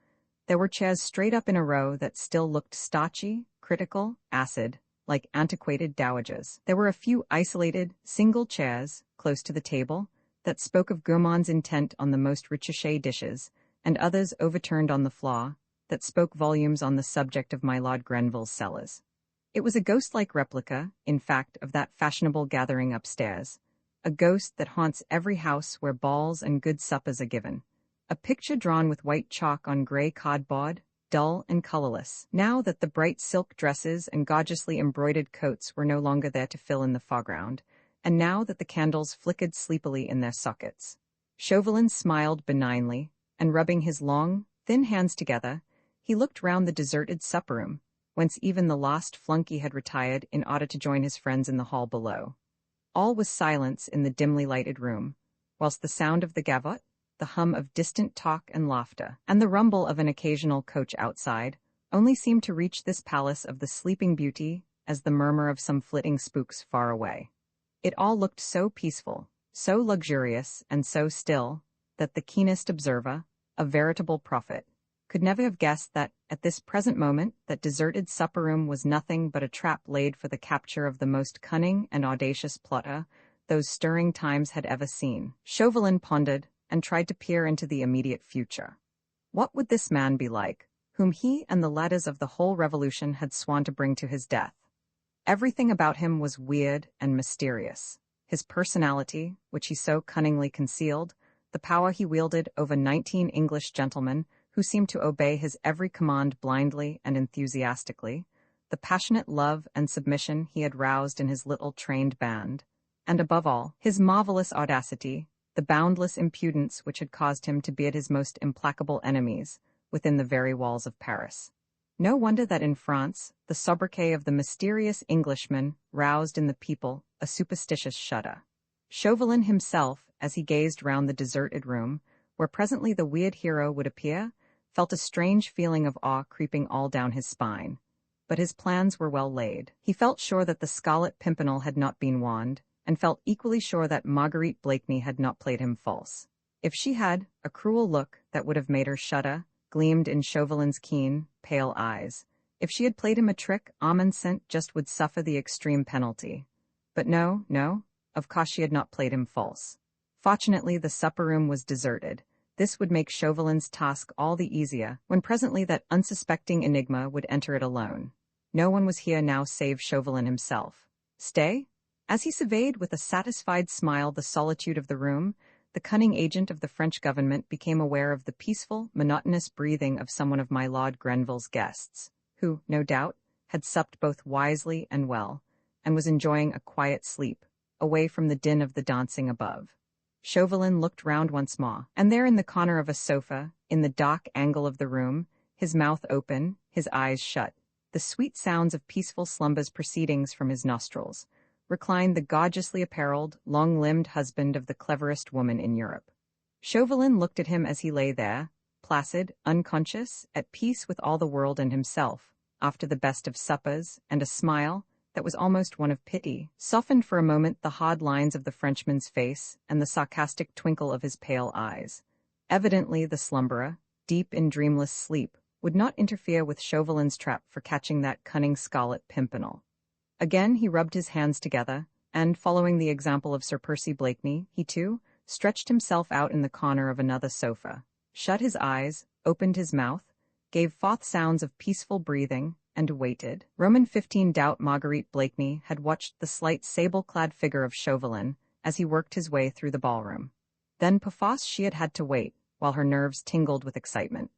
There were chairs straight up in a row that still looked starchy, critical, acid, like antiquated dowagers. There were a few isolated, single chairs, close to the table, that spoke of gourmands intent on the most recherche dishes, and others overturned on the floor, that spoke volumes on the subject of my Lord Grenville's cellars. It was a ghost-like replica, in fact, of that fashionable gathering upstairs, a ghost that haunts every house where balls and good suppers are given. A picture drawn with white chalk on gray cardboard, dull and colorless, now that the bright silk dresses and gorgeously embroidered coats were no longer there to fill in the foreground, and now that the candles flickered sleepily in their sockets. Chauvelin smiled benignly, and rubbing his long, thin hands together, he looked round the deserted supper-room, whence even the lost flunky had retired in order to join his friends in the hall below. All was silence in the dimly lighted room, whilst the sound of the gavotte, the hum of distant talk and laughter, and the rumble of an occasional coach outside, only seemed to reach this palace of the sleeping beauty as the murmur of some flitting spooks far away. It all looked so peaceful, so luxurious, and so still, that the keenest observer, a veritable prophet, could never have guessed that, at this present moment, that deserted supper-room was nothing but a trap laid for the capture of the most cunning and audacious plotter those stirring times had ever seen. Chauvelin pondered, and tried to peer into the immediate future. What would this man be like, whom he and the ladders of the whole revolution had sworn to bring to his death? Everything about him was weird and mysterious. His personality, which he so cunningly concealed, the power he wielded over 19 English gentlemen who seemed to obey his every command blindly and enthusiastically, the passionate love and submission he had roused in his little trained band, and above all, his marvelous audacity, the boundless impudence which had caused him to beard his most implacable enemies within the very walls of Paris. No wonder that in France, the sobriquet of the mysterious Englishman roused in the people a superstitious shudder. Chauvelin himself, as he gazed round the deserted room, where presently the weird hero would appear, felt a strange feeling of awe creeping all down his spine. But his plans were well laid. He felt sure that the Scarlet Pimpernel had not been wanned, and felt equally sure that Marguerite Blakeney had not played him false. If she had, a cruel look that would have made her shudder gleamed in Chauvelin's keen, pale eyes. If she had played him a trick, Amundsen just would suffer the extreme penalty. But no, of course she had not played him false. Fortunately, the supper-room was deserted. This would make Chauvelin's task all the easier, when presently that unsuspecting enigma would enter it alone. No one was here now save Chauvelin himself. Stay? As he surveyed with a satisfied smile the solitude of the room, the cunning agent of the French government became aware of the peaceful, monotonous breathing of someone of my Lord Grenville's guests, who, no doubt, had supped both wisely and well, and was enjoying a quiet sleep, away from the din of the dancing above. Chauvelin looked round once more, and there in the corner of a sofa, in the dark angle of the room, his mouth open, his eyes shut, the sweet sounds of peaceful slumber's proceedings from his nostrils, reclined the gorgeously apparelled, long-limbed husband of the cleverest woman in Europe. Chauvelin looked at him as he lay there, placid, unconscious, at peace with all the world and himself, after the best of suppers, and a smile, that was almost one of pity, softened for a moment the hard lines of the Frenchman's face and the sarcastic twinkle of his pale eyes. Evidently the slumberer, deep in dreamless sleep, would not interfere with Chauvelin's trap for catching that cunning Scarlet Pimpernel. Again he rubbed his hands together, and, following the example of Sir Percy Blakeney, he too stretched himself out in the corner of another sofa, shut his eyes, opened his mouth, gave forth sounds of peaceful breathing, and waited. Roman 15 doubt Marguerite Blakeney had watched the slight sable-clad figure of Chauvelin as he worked his way through the ballroom. Then perforce she had had to wait, while her nerves tingled with excitement.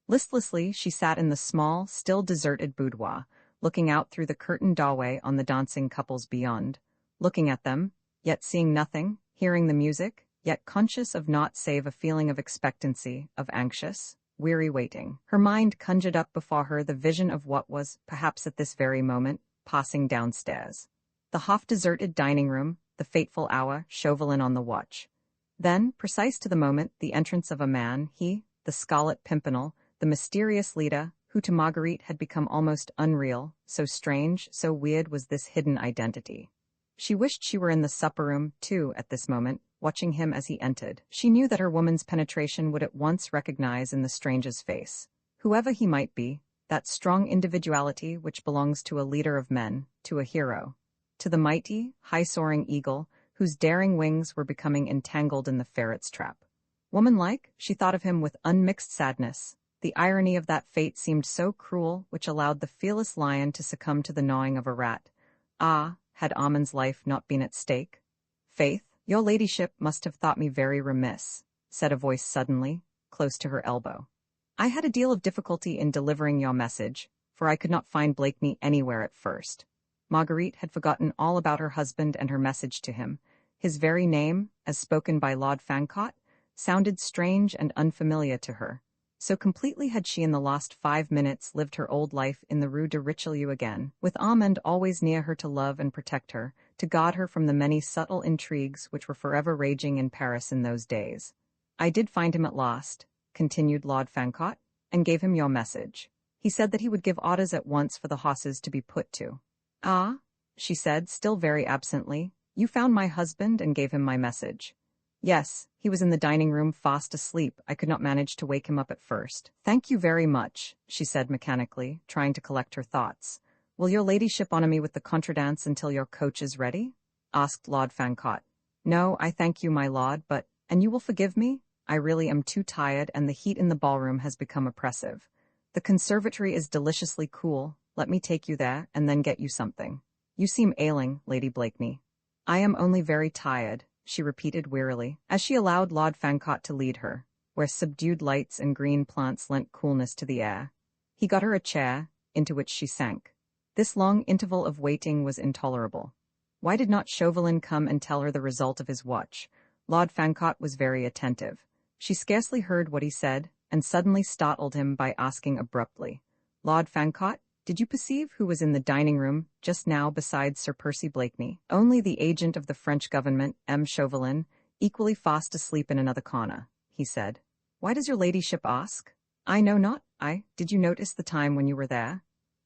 Listlessly she sat in the small, still deserted boudoir, looking out through the curtained doorway on the dancing couples beyond, looking at them, yet seeing nothing, hearing the music, yet conscious of naught save a feeling of expectancy, of anxious, weary waiting. Her mind conjured up before her the vision of what was, perhaps at this very moment, passing downstairs. The half-deserted dining room, the fateful hour, Chauvelin on the watch. Then, precise to the moment, the entrance of a man, he, the Scarlet Pimpernel, the mysterious leader, who to Marguerite had become almost unreal, so strange, so weird was this hidden identity. She wished she were in the supper-room, too, at this moment, watching him as he entered. She knew that her woman's penetration would at once recognize in the stranger's face, whoever he might be, that strong individuality which belongs to a leader of men, to a hero, to the mighty, high-soaring eagle, whose daring wings were becoming entangled in the ferret's trap. Woman-like, she thought of him with unmixed sadness. The irony of that fate seemed so cruel, which allowed the fearless lion to succumb to the gnawing of a rat. Ah, had Armand's life not been at stake? Faith, your ladyship must have thought me very remiss, said a voice suddenly, close to her elbow. I had a deal of difficulty in delivering your message, for I could not find Blakeney anywhere at first. Marguerite had forgotten all about her husband and her message to him. His very name, as spoken by Lord Fancott, sounded strange and unfamiliar to her. So completely had she in the last 5 minutes lived her old life in the Rue de Richelieu again, with Armand always near her to love and protect her, to guard her from the many subtle intrigues which were forever raging in Paris in those days. I did find him at last, continued Lord Fancott, and gave him your message. He said that he would give orders at once for the horses to be put to. Ah, she said, still very absently, you found my husband and gave him my message. Yes, he was in the dining room fast asleep. I could not manage to wake him up at first. Thank you very much, she said mechanically, trying to collect her thoughts. Will your ladyship honour me with the contradance until your coach is ready? Asked Lord Fancott. No, I thank you, my lord, but, and you will forgive me? I really am too tired, and the heat in the ballroom has become oppressive. The conservatory is deliciously cool. Let me take you there, and then get you something. You seem ailing, Lady Blakeney. I am only very tired, she repeated wearily, as she allowed Lord Fancott to lead her, where subdued lights and green plants lent coolness to the air. He got her a chair, into which she sank. This long interval of waiting was intolerable. Why did not Chauvelin come and tell her the result of his watch? Lord Fancott was very attentive. She scarcely heard what he said, and suddenly startled him by asking abruptly, Lord Fancott, did you perceive who was in the dining room just now besides Sir Percy Blakeney? Only the agent of the French government, M. Chauvelin, equally fast asleep in another corner, he said. Why does your ladyship ask? I know not. Did you notice the time when you were there?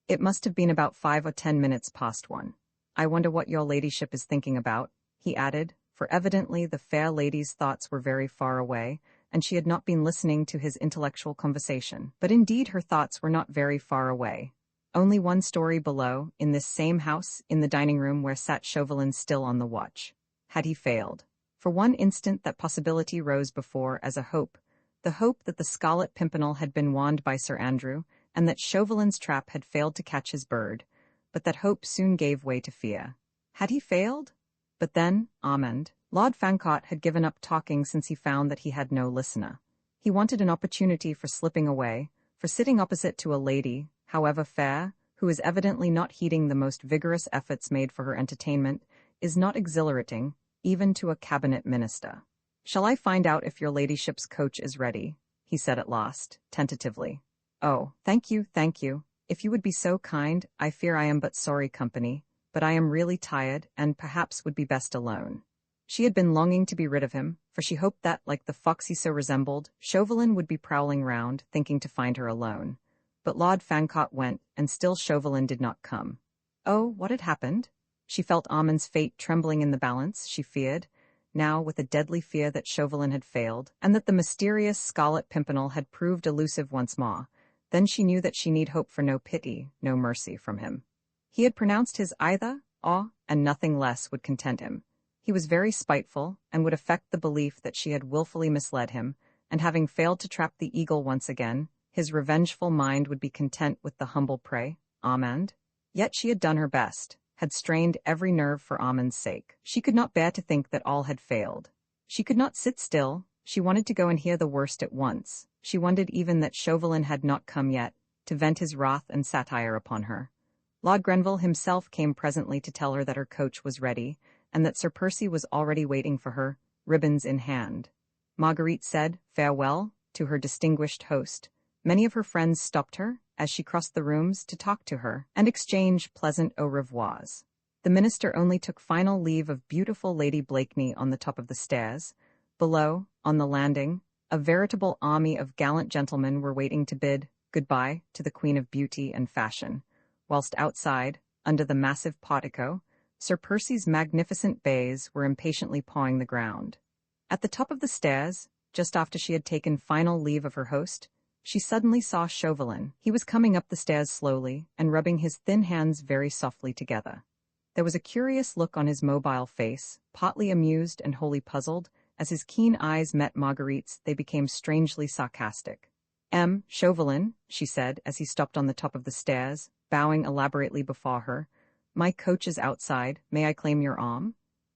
It must have been about 5 or 10 minutes past 1. I wonder what your ladyship is thinking about, he added, for evidently the fair lady's thoughts were very far away, and she had not been listening to his intellectual conversation. But indeed her thoughts were not very far away. Only 1 story below, in this same house, in the dining room where sat Chauvelin still on the watch. Had he failed? For one instant that possibility rose before as a hope, the hope that the Scarlet Pimpernel had been warned by Sir Andrew, and that Chauvelin's trap had failed to catch his bird, but that hope soon gave way to fear. Had he failed? But then, Armand, Lord Fancott had given up talking since he found that he had no listener. He wanted an opportunity for slipping away, for sitting opposite to a lady, however fair, who is evidently not heeding the most vigorous efforts made for her entertainment, is not exhilarating, even to a cabinet minister. Shall I find out if your ladyship's coach is ready? He said at last, tentatively. Oh, thank you, thank you. If you would be so kind, I fear I am but sorry company, but I am really tired, and perhaps would be best alone. She had been longing to be rid of him, for she hoped that, like the fox he so resembled, Chauvelin would be prowling round, thinking to find her alone. But Lord Fancott went, and still Chauvelin did not come. Oh, what had happened? She felt Amon's fate trembling in the balance. She feared, now with a deadly fear, that Chauvelin had failed, and that the mysterious Scarlet Pimpernel had proved elusive once more. Then she knew that she need hope for no pity, no mercy from him. He had pronounced his either, or, and nothing less would content him. He was very spiteful, and would affect the belief that she had willfully misled him, and having failed to trap the eagle once again, his revengeful mind would be content with the humble prey, Amand. Yet she had done her best, had strained every nerve for Amon's sake. She could not bear to think that all had failed. She could not sit still. She wanted to go and hear the worst at once. She wondered even that Chauvelin had not come yet, to vent his wrath and satire upon her. Lord Grenville himself came presently to tell her that her coach was ready, and that Sir Percy was already waiting for her, ribbons in hand. Marguerite said farewell to her distinguished host. Many of her friends stopped her, as she crossed the rooms, to talk to her, and exchange pleasant au revoirs. The minister only took final leave of beautiful Lady Blakeney on the top of the stairs. Below, on the landing, a veritable army of gallant gentlemen were waiting to bid goodbye to the Queen of Beauty and Fashion, whilst outside, under the massive portico, Sir Percy's magnificent bays were impatiently pawing the ground. At the top of the stairs, just after she had taken final leave of her host, she suddenly saw Chauvelin. He was coming up the stairs slowly, and rubbing his thin hands very softly together. There was a curious look on his mobile face, partly amused and wholly puzzled. As his keen eyes met Marguerite's, they became strangely sarcastic. Chauvelin, she said, as he stopped on the top of the stairs, bowing elaborately before her, my coach is outside, may I claim your arm?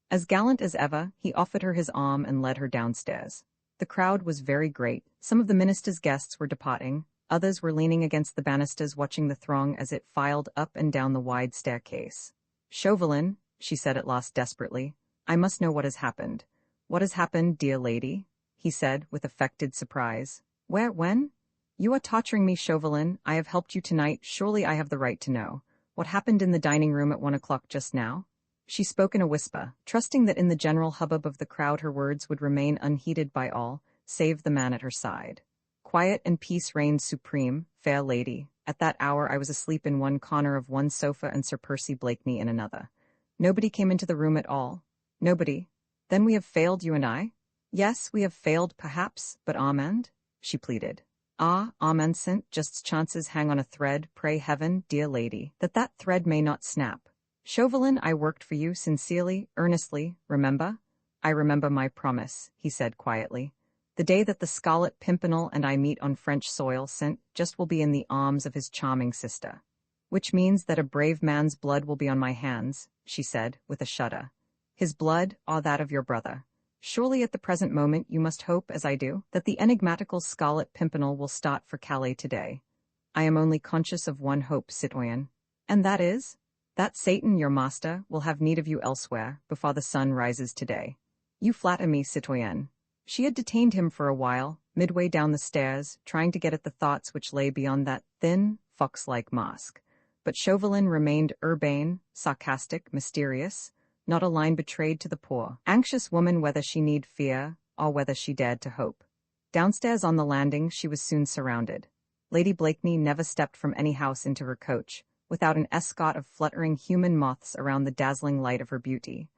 As gallant as ever, he offered her his arm and led her downstairs. The crowd was very great. Some of the minister's guests were departing, others were leaning against the banisters watching the throng as it filed up and down the wide staircase. Chauvelin, she said at last desperately, I must know what has happened. What has happened, dear lady? He said, with affected surprise. Where, when? You are torturing me, Chauvelin. I have helped you tonight. Surely I have the right to know. What happened in the dining room at 1 o'clock just now? She spoke in a whisper, trusting that in the general hubbub of the crowd her words would remain unheeded by all, save the man at her side. Quiet and peace reigned supreme, fair lady. At that hour I was asleep in one corner of one sofa and Sir Percy Blakeney in another. Nobody came into the room at all. Nobody. Then we have failed, you and I? Yes, we have failed, perhaps, but Armand? She pleaded. Ah, Armand, just chances hang on a thread, pray heaven, dear lady, that that thread may not snap. Chauvelin, I worked for you sincerely, earnestly, remember? I remember my promise, he said quietly. The day that the Scarlet Pimpernel and I meet on French soil, just will be in the arms of his charming sister. Which means that a brave man's blood will be on my hands, she said, with a shudder. His blood, or that of your brother. Surely at the present moment you must hope, as I do, that the enigmatical Scarlet Pimpernel will start for Calais today. I am only conscious of one hope, citoyen. And that is? That Satan, your master, will have need of you elsewhere, before the sun rises today. You flatter me, citoyen. She had detained him for a while, midway down the stairs, trying to get at the thoughts which lay beyond that thin, fox-like mask. But Chauvelin remained urbane, sarcastic, mysterious, not a line betrayed to the poor, anxious woman whether she need fear, or whether she dared to hope. Downstairs on the landing she was soon surrounded. Lady Blakeney never stepped from any house into her coach, without an escort of fluttering human moths around the dazzling light of her beauty.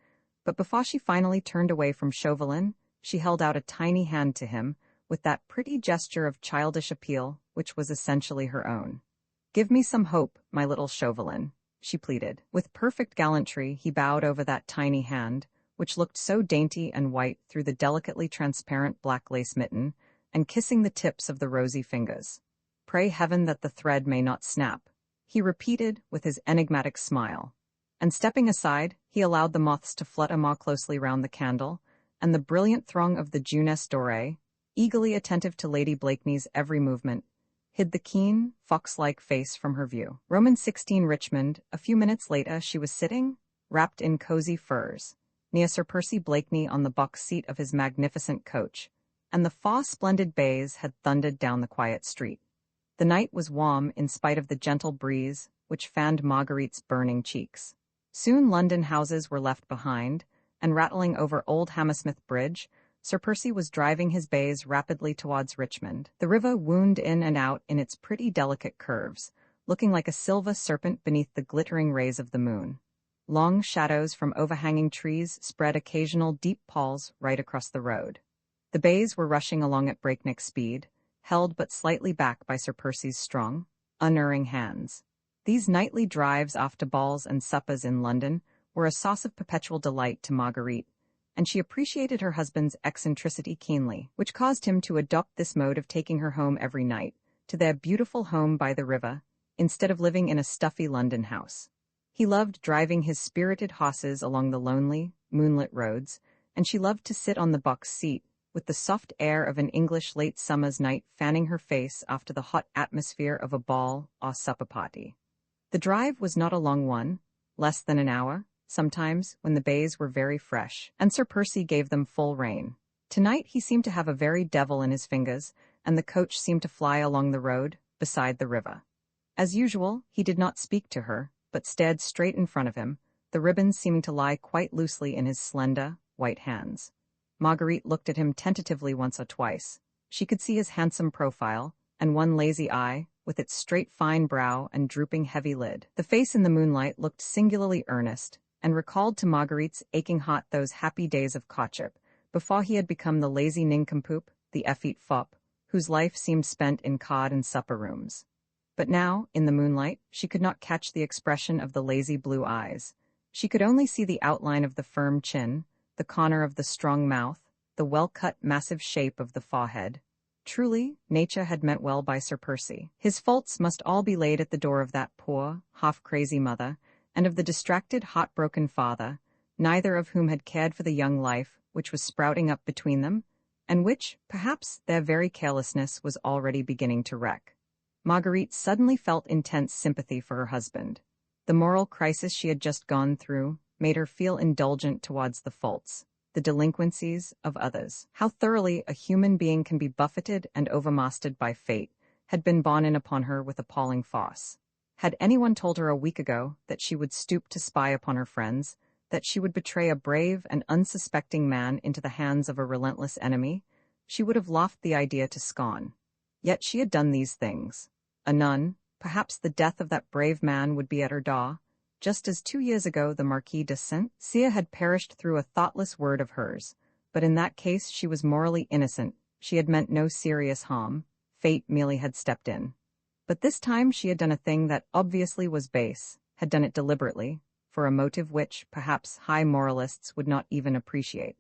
But before she finally turned away from Chauvelin, she held out a tiny hand to him, with that pretty gesture of childish appeal, which was essentially her own. Give me some hope, my little Chauvelin, she pleaded. With perfect gallantry, he bowed over that tiny hand, which looked so dainty and white through the delicately transparent black lace mitten, and kissing the tips of the rosy fingers. Pray heaven that the thread may not snap, he repeated with his enigmatic smile. And stepping aside, he allowed the moths to flutter more closely round the candle, and the brilliant throng of the Jeunesse dorée, eagerly attentive to Lady Blakeney's every movement, hid the keen, fox-like face from her view. Roman 16 Richmond, a few minutes later she was sitting, wrapped in cozy furs, near Sir Percy Blakeney on the box seat of his magnificent coach, and the splendid bays had thundered down the quiet street. The night was warm in spite of the gentle breeze, which fanned Marguerite's burning cheeks. Soon London houses were left behind, and rattling over Old Hammersmith Bridge, Sir Percy was driving his bays rapidly towards Richmond. The river wound in and out in its pretty delicate curves, looking like a silver serpent beneath the glittering rays of the moon. Long shadows from overhanging trees spread occasional deep palls right across the road. The bays were rushing along at breakneck speed, held but slightly back by Sir Percy's strong, unerring hands. These nightly drives after balls and suppers in London were a source of perpetual delight to Marguerite, and she appreciated her husband's eccentricity keenly, which caused him to adopt this mode of taking her home every night, to their beautiful home by the river, instead of living in a stuffy London house. He loved driving his spirited horses along the lonely, moonlit roads, and she loved to sit on the box seat, with the soft air of an English late summer's night fanning her face after the hot atmosphere of a ball or supper party. The drive was not a long one, less than an hour, sometimes, when the bays were very fresh, and Sir Percy gave them full rein. Tonight he seemed to have a very devil in his fingers, and the coach seemed to fly along the road, beside the river. As usual, he did not speak to her, but stared straight in front of him, the ribbons seeming to lie quite loosely in his slender, white hands. Marguerite looked at him tentatively once or twice. She could see his handsome profile, and one lazy eye, with its straight fine brow and drooping heavy lid. The face in the moonlight looked singularly earnest, and recalled to Marguerite's aching heart those happy days of courtship, before he had become the lazy nincompoop, the effete fop, whose life seemed spent in card and supper rooms. But now, in the moonlight, she could not catch the expression of the lazy blue eyes. She could only see the outline of the firm chin, the corner of the strong mouth, the well-cut massive shape of the forehead. Truly, nature had meant well by Sir Percy. His faults must all be laid at the door of that poor, half-crazy mother, and of the distracted, heart-broken father, neither of whom had cared for the young life which was sprouting up between them, and which, perhaps, their very carelessness was already beginning to wreck. Marguerite suddenly felt intense sympathy for her husband. The moral crisis she had just gone through made her feel indulgent towards the faults, the delinquencies of others. How thoroughly a human being can be buffeted and overmastered by fate had been borne in upon her with appalling force. Had anyone told her a week ago that she would stoop to spy upon her friends, that she would betray a brave and unsuspecting man into the hands of a relentless enemy, she would have laughed the idea to scorn. Yet she had done these things. Anon, perhaps the death of that brave man would be at her door, just as 2 years ago the Marquis de Saint-Cyr had perished through a thoughtless word of hers, but in that case she was morally innocent, she had meant no serious harm, fate merely had stepped in. But this time she had done a thing that obviously was base, had done it deliberately, for a motive which, perhaps, high moralists would not even appreciate.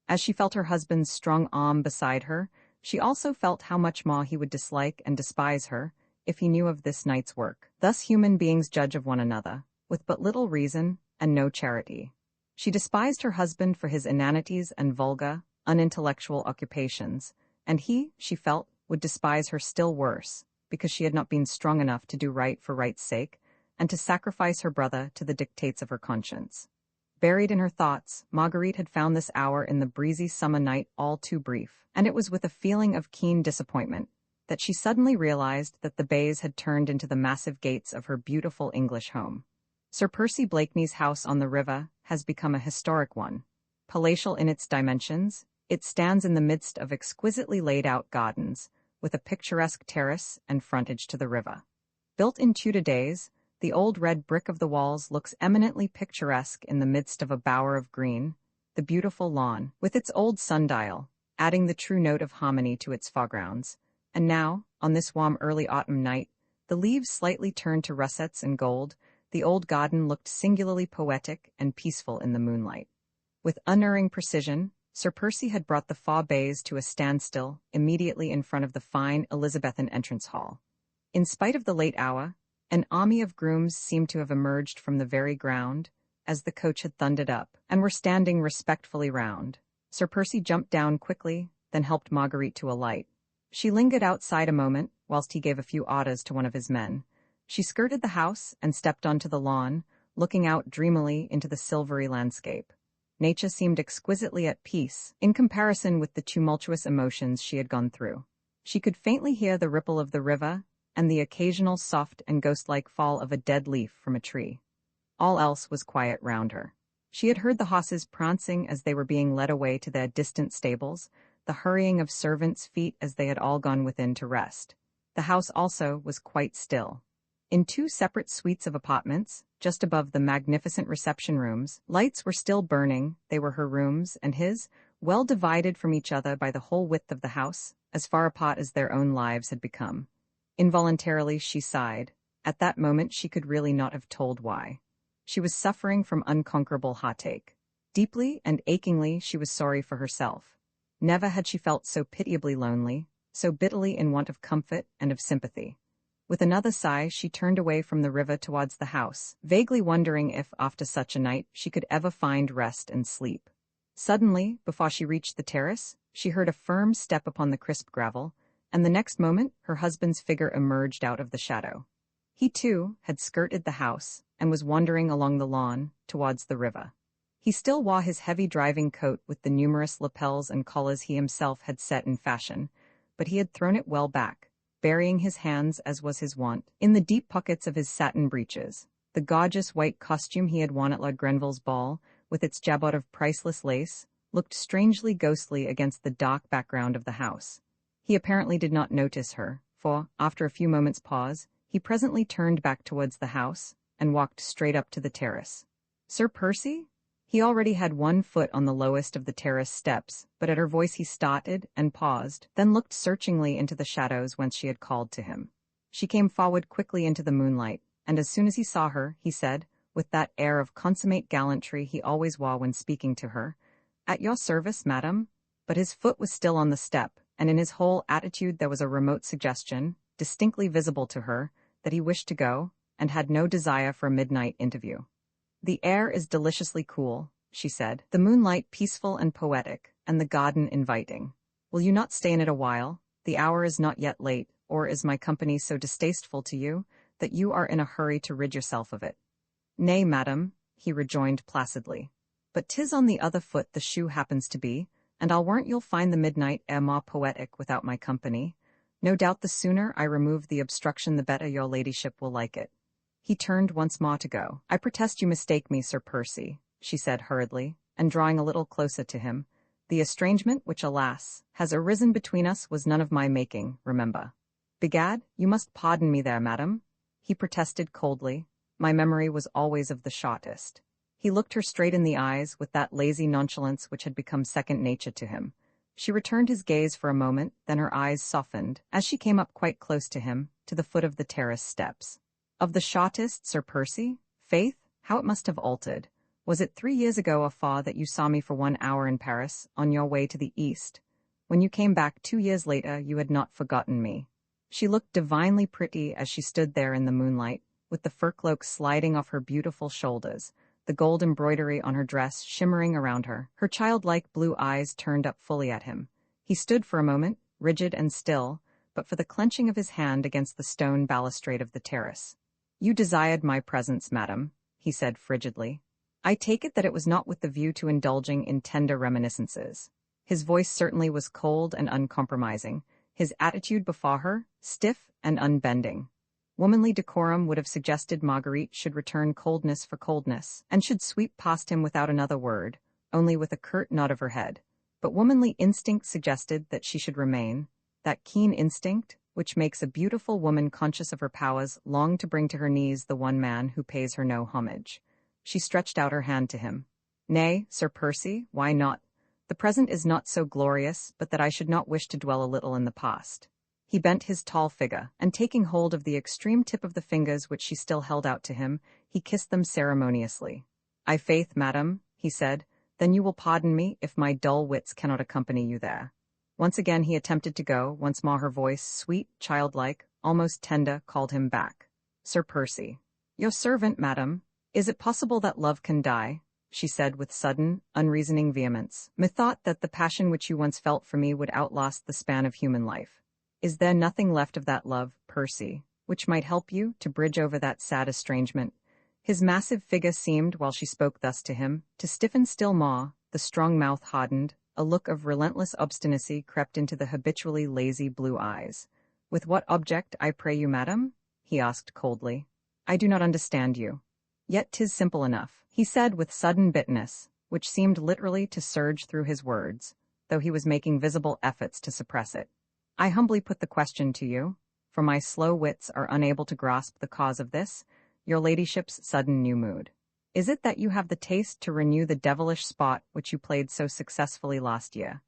As she felt her husband's strong arm beside her, she also felt how much more he would dislike and despise her, if he knew of this night's work. Thus human beings judge of one another, with but little reason and no charity. She despised her husband for his inanities and vulgar, unintellectual occupations, and he, she felt, would despise her still worse, because she had not been strong enough to do right for right's sake, and to sacrifice her brother to the dictates of her conscience. Buried in her thoughts, Marguerite had found this hour in the breezy summer night all too brief, and it was with a feeling of keen disappointment that she suddenly realized that the bays had turned into the massive gates of her beautiful English home. Sir Percy Blakeney's house on the river has become a historic one. Palatial in its dimensions, it stands in the midst of exquisitely laid-out gardens, with a picturesque terrace and frontage to the river. Built in Tudor days, the old red brick of the walls looks eminently picturesque in the midst of a bower of green, the beautiful lawn, with its old sundial, adding the true note of harmony to its foregrounds. And now, on this warm early autumn night, the leaves slightly turned to russets and gold, the old garden looked singularly poetic and peaceful in the moonlight. With unerring precision, Sir Percy had brought the four bays to a standstill immediately in front of the fine Elizabethan entrance hall. In spite of the late hour, an army of grooms seemed to have emerged from the very ground, as the coach had thundered up, and were standing respectfully round. Sir Percy jumped down quickly, then helped Marguerite to alight. She lingered outside a moment, whilst he gave a few orders to one of his men. She skirted the house and stepped onto the lawn, looking out dreamily into the silvery landscape. Nature seemed exquisitely at peace, in comparison with the tumultuous emotions she had gone through. She could faintly hear the ripple of the river, and the occasional soft and ghost-like fall of a dead leaf from a tree. All else was quiet round her. She had heard the horses prancing as they were being led away to their distant stables, the hurrying of servants' feet as they had all gone within to rest. The house also was quite still. In two separate suites of apartments, just above the magnificent reception rooms, lights were still burning. They were her rooms and his, well divided from each other by the whole width of the house, as far apart as their own lives had become. Involuntarily she sighed. At that moment she could really not have told why. She was suffering from unconquerable heartache. Deeply and achingly she was sorry for herself. Never had she felt so pitiably lonely, so bitterly in want of comfort and of sympathy. With another sigh she turned away from the river towards the house, vaguely wondering if, after such a night, she could ever find rest and sleep. Suddenly, before she reached the terrace, she heard a firm step upon the crisp gravel, and the next moment her husband's figure emerged out of the shadow. He, too, had skirted the house, and was wandering along the lawn, towards the river. He still wore his heavy driving coat with the numerous lapels and collars he himself had set in fashion, but he had thrown it well back, burying his hands, as was his wont, in the deep pockets of his satin breeches. The gorgeous white costume he had worn at Lord Grenville's ball, with its jabot of priceless lace, looked strangely ghostly against the dark background of the house. He apparently did not notice her, for, after a few moments' pause, he presently turned back towards the house, and walked straight up to the terrace. "Sir Percy?" He already had one foot on the lowest of the terrace steps, but at her voice he started and paused, then looked searchingly into the shadows whence she had called to him. She came forward quickly into the moonlight, and as soon as he saw her, he said, with that air of consummate gallantry he always wore when speaking to her, "At your service, madam." But his foot was still on the step, and in his whole attitude there was a remote suggestion, distinctly visible to her, that he wished to go, and had no desire for a midnight interview. "The air is deliciously cool," she said, "the moonlight peaceful and poetic, and the garden inviting. Will you not stay in it a while? The hour is not yet late, or is my company so distasteful to you, that you are in a hurry to rid yourself of it?" "Nay, madam," he rejoined placidly, "but 'tis on the other foot the shoe happens to be, and I'll warrant you'll find the midnight air more poetic without my company. No doubt the sooner I remove the obstruction the better your ladyship will like it." He turned once more to go. "I protest you mistake me, Sir Percy," she said hurriedly, and drawing a little closer to him. "The estrangement which, alas, has arisen between us was none of my making, remember." "Begad, you must pardon me there, madam," he protested coldly. "My memory was always of the shortest." He looked her straight in the eyes with that lazy nonchalance which had become second nature to him. She returned his gaze for a moment, then her eyes softened, as she came up quite close to him, to the foot of the terrace steps. "Of the shortest, Sir Percy? Faith, how it must have altered. Was it 3 years ago or far that you saw me for 1 hour in Paris, on your way to the east? When you came back 2 years later, you had not forgotten me." She looked divinely pretty as she stood there in the moonlight, with the fur cloak sliding off her beautiful shoulders, the gold embroidery on her dress shimmering around her, her childlike blue eyes turned up fully at him. He stood for a moment, rigid and still, but for the clenching of his hand against the stone balustrade of the terrace. "You desired my presence, madam," he said frigidly. "I take it that it was not with the view to indulging in tender reminiscences." His voice certainly was cold and uncompromising, his attitude before her, stiff and unbending. Womanly decorum would have suggested Marguerite should return coldness for coldness, and should sweep past him without another word, only with a curt nod of her head. But womanly instinct suggested that she should remain, that keen instinct, which makes a beautiful woman conscious of her powers long to bring to her knees the one man who pays her no homage. She stretched out her hand to him. "Nay, Sir Percy, why not? The present is not so glorious, but that I should not wish to dwell a little in the past." He bent his tall figure, and taking hold of the extreme tip of the fingers which she still held out to him, he kissed them ceremoniously. "I faith, madam," he said, "then you will pardon me if my dull wits cannot accompany you there." Once again he attempted to go, once more her voice, sweet, childlike, almost tender, called him back. "Sir Percy." "Your servant, madam." "Is it possible that love can die?" she said with sudden, unreasoning vehemence. "Methought that the passion which you once felt for me would outlast the span of human life. Is there nothing left of that love, Percy, which might help you to bridge over that sad estrangement?" His massive figure seemed, while she spoke thus to him, to stiffen still more, the strong mouth hardened, a look of relentless obstinacy crept into the habitually lazy blue eyes. "With what object, I pray you, madam?" he asked coldly. "I do not understand you." "Yet 'tis simple enough," he said with sudden bitterness, which seemed literally to surge through his words, though he was making visible efforts to suppress it. "I humbly put the question to you. For for my slow wits are unable to grasp the cause of this, your ladyship's sudden new mood. Is it that you have the taste to renew the devilish spot which you played so successfully last year?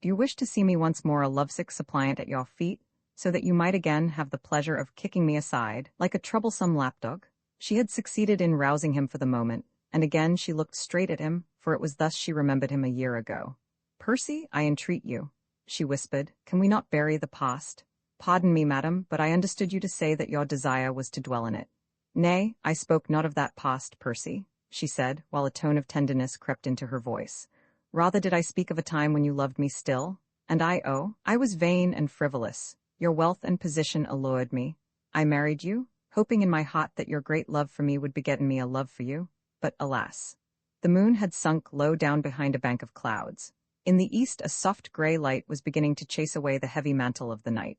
Do you wish to see me once more a lovesick suppliant at your feet, so that you might again have the pleasure of kicking me aside, like a troublesome lapdog? She had succeeded in rousing him for the moment, and again she looked straight at him, for it was thus she remembered him a year ago. "Percy, I entreat you," she whispered, "can we not bury the past? Pardon me, madam, but I understood you to say that your desire was to dwell in it." "Nay, I spoke not of that past, Percy," she said, while a tone of tenderness crept into her voice. "Rather did I speak of a time when you loved me still, and I was vain and frivolous. Your wealth and position allured me. I married you, hoping in my heart that your great love for me would beget in me a love for you. But alas!" The moon had sunk low down behind a bank of clouds. In the east a soft grey light was beginning to chase away the heavy mantle of the night.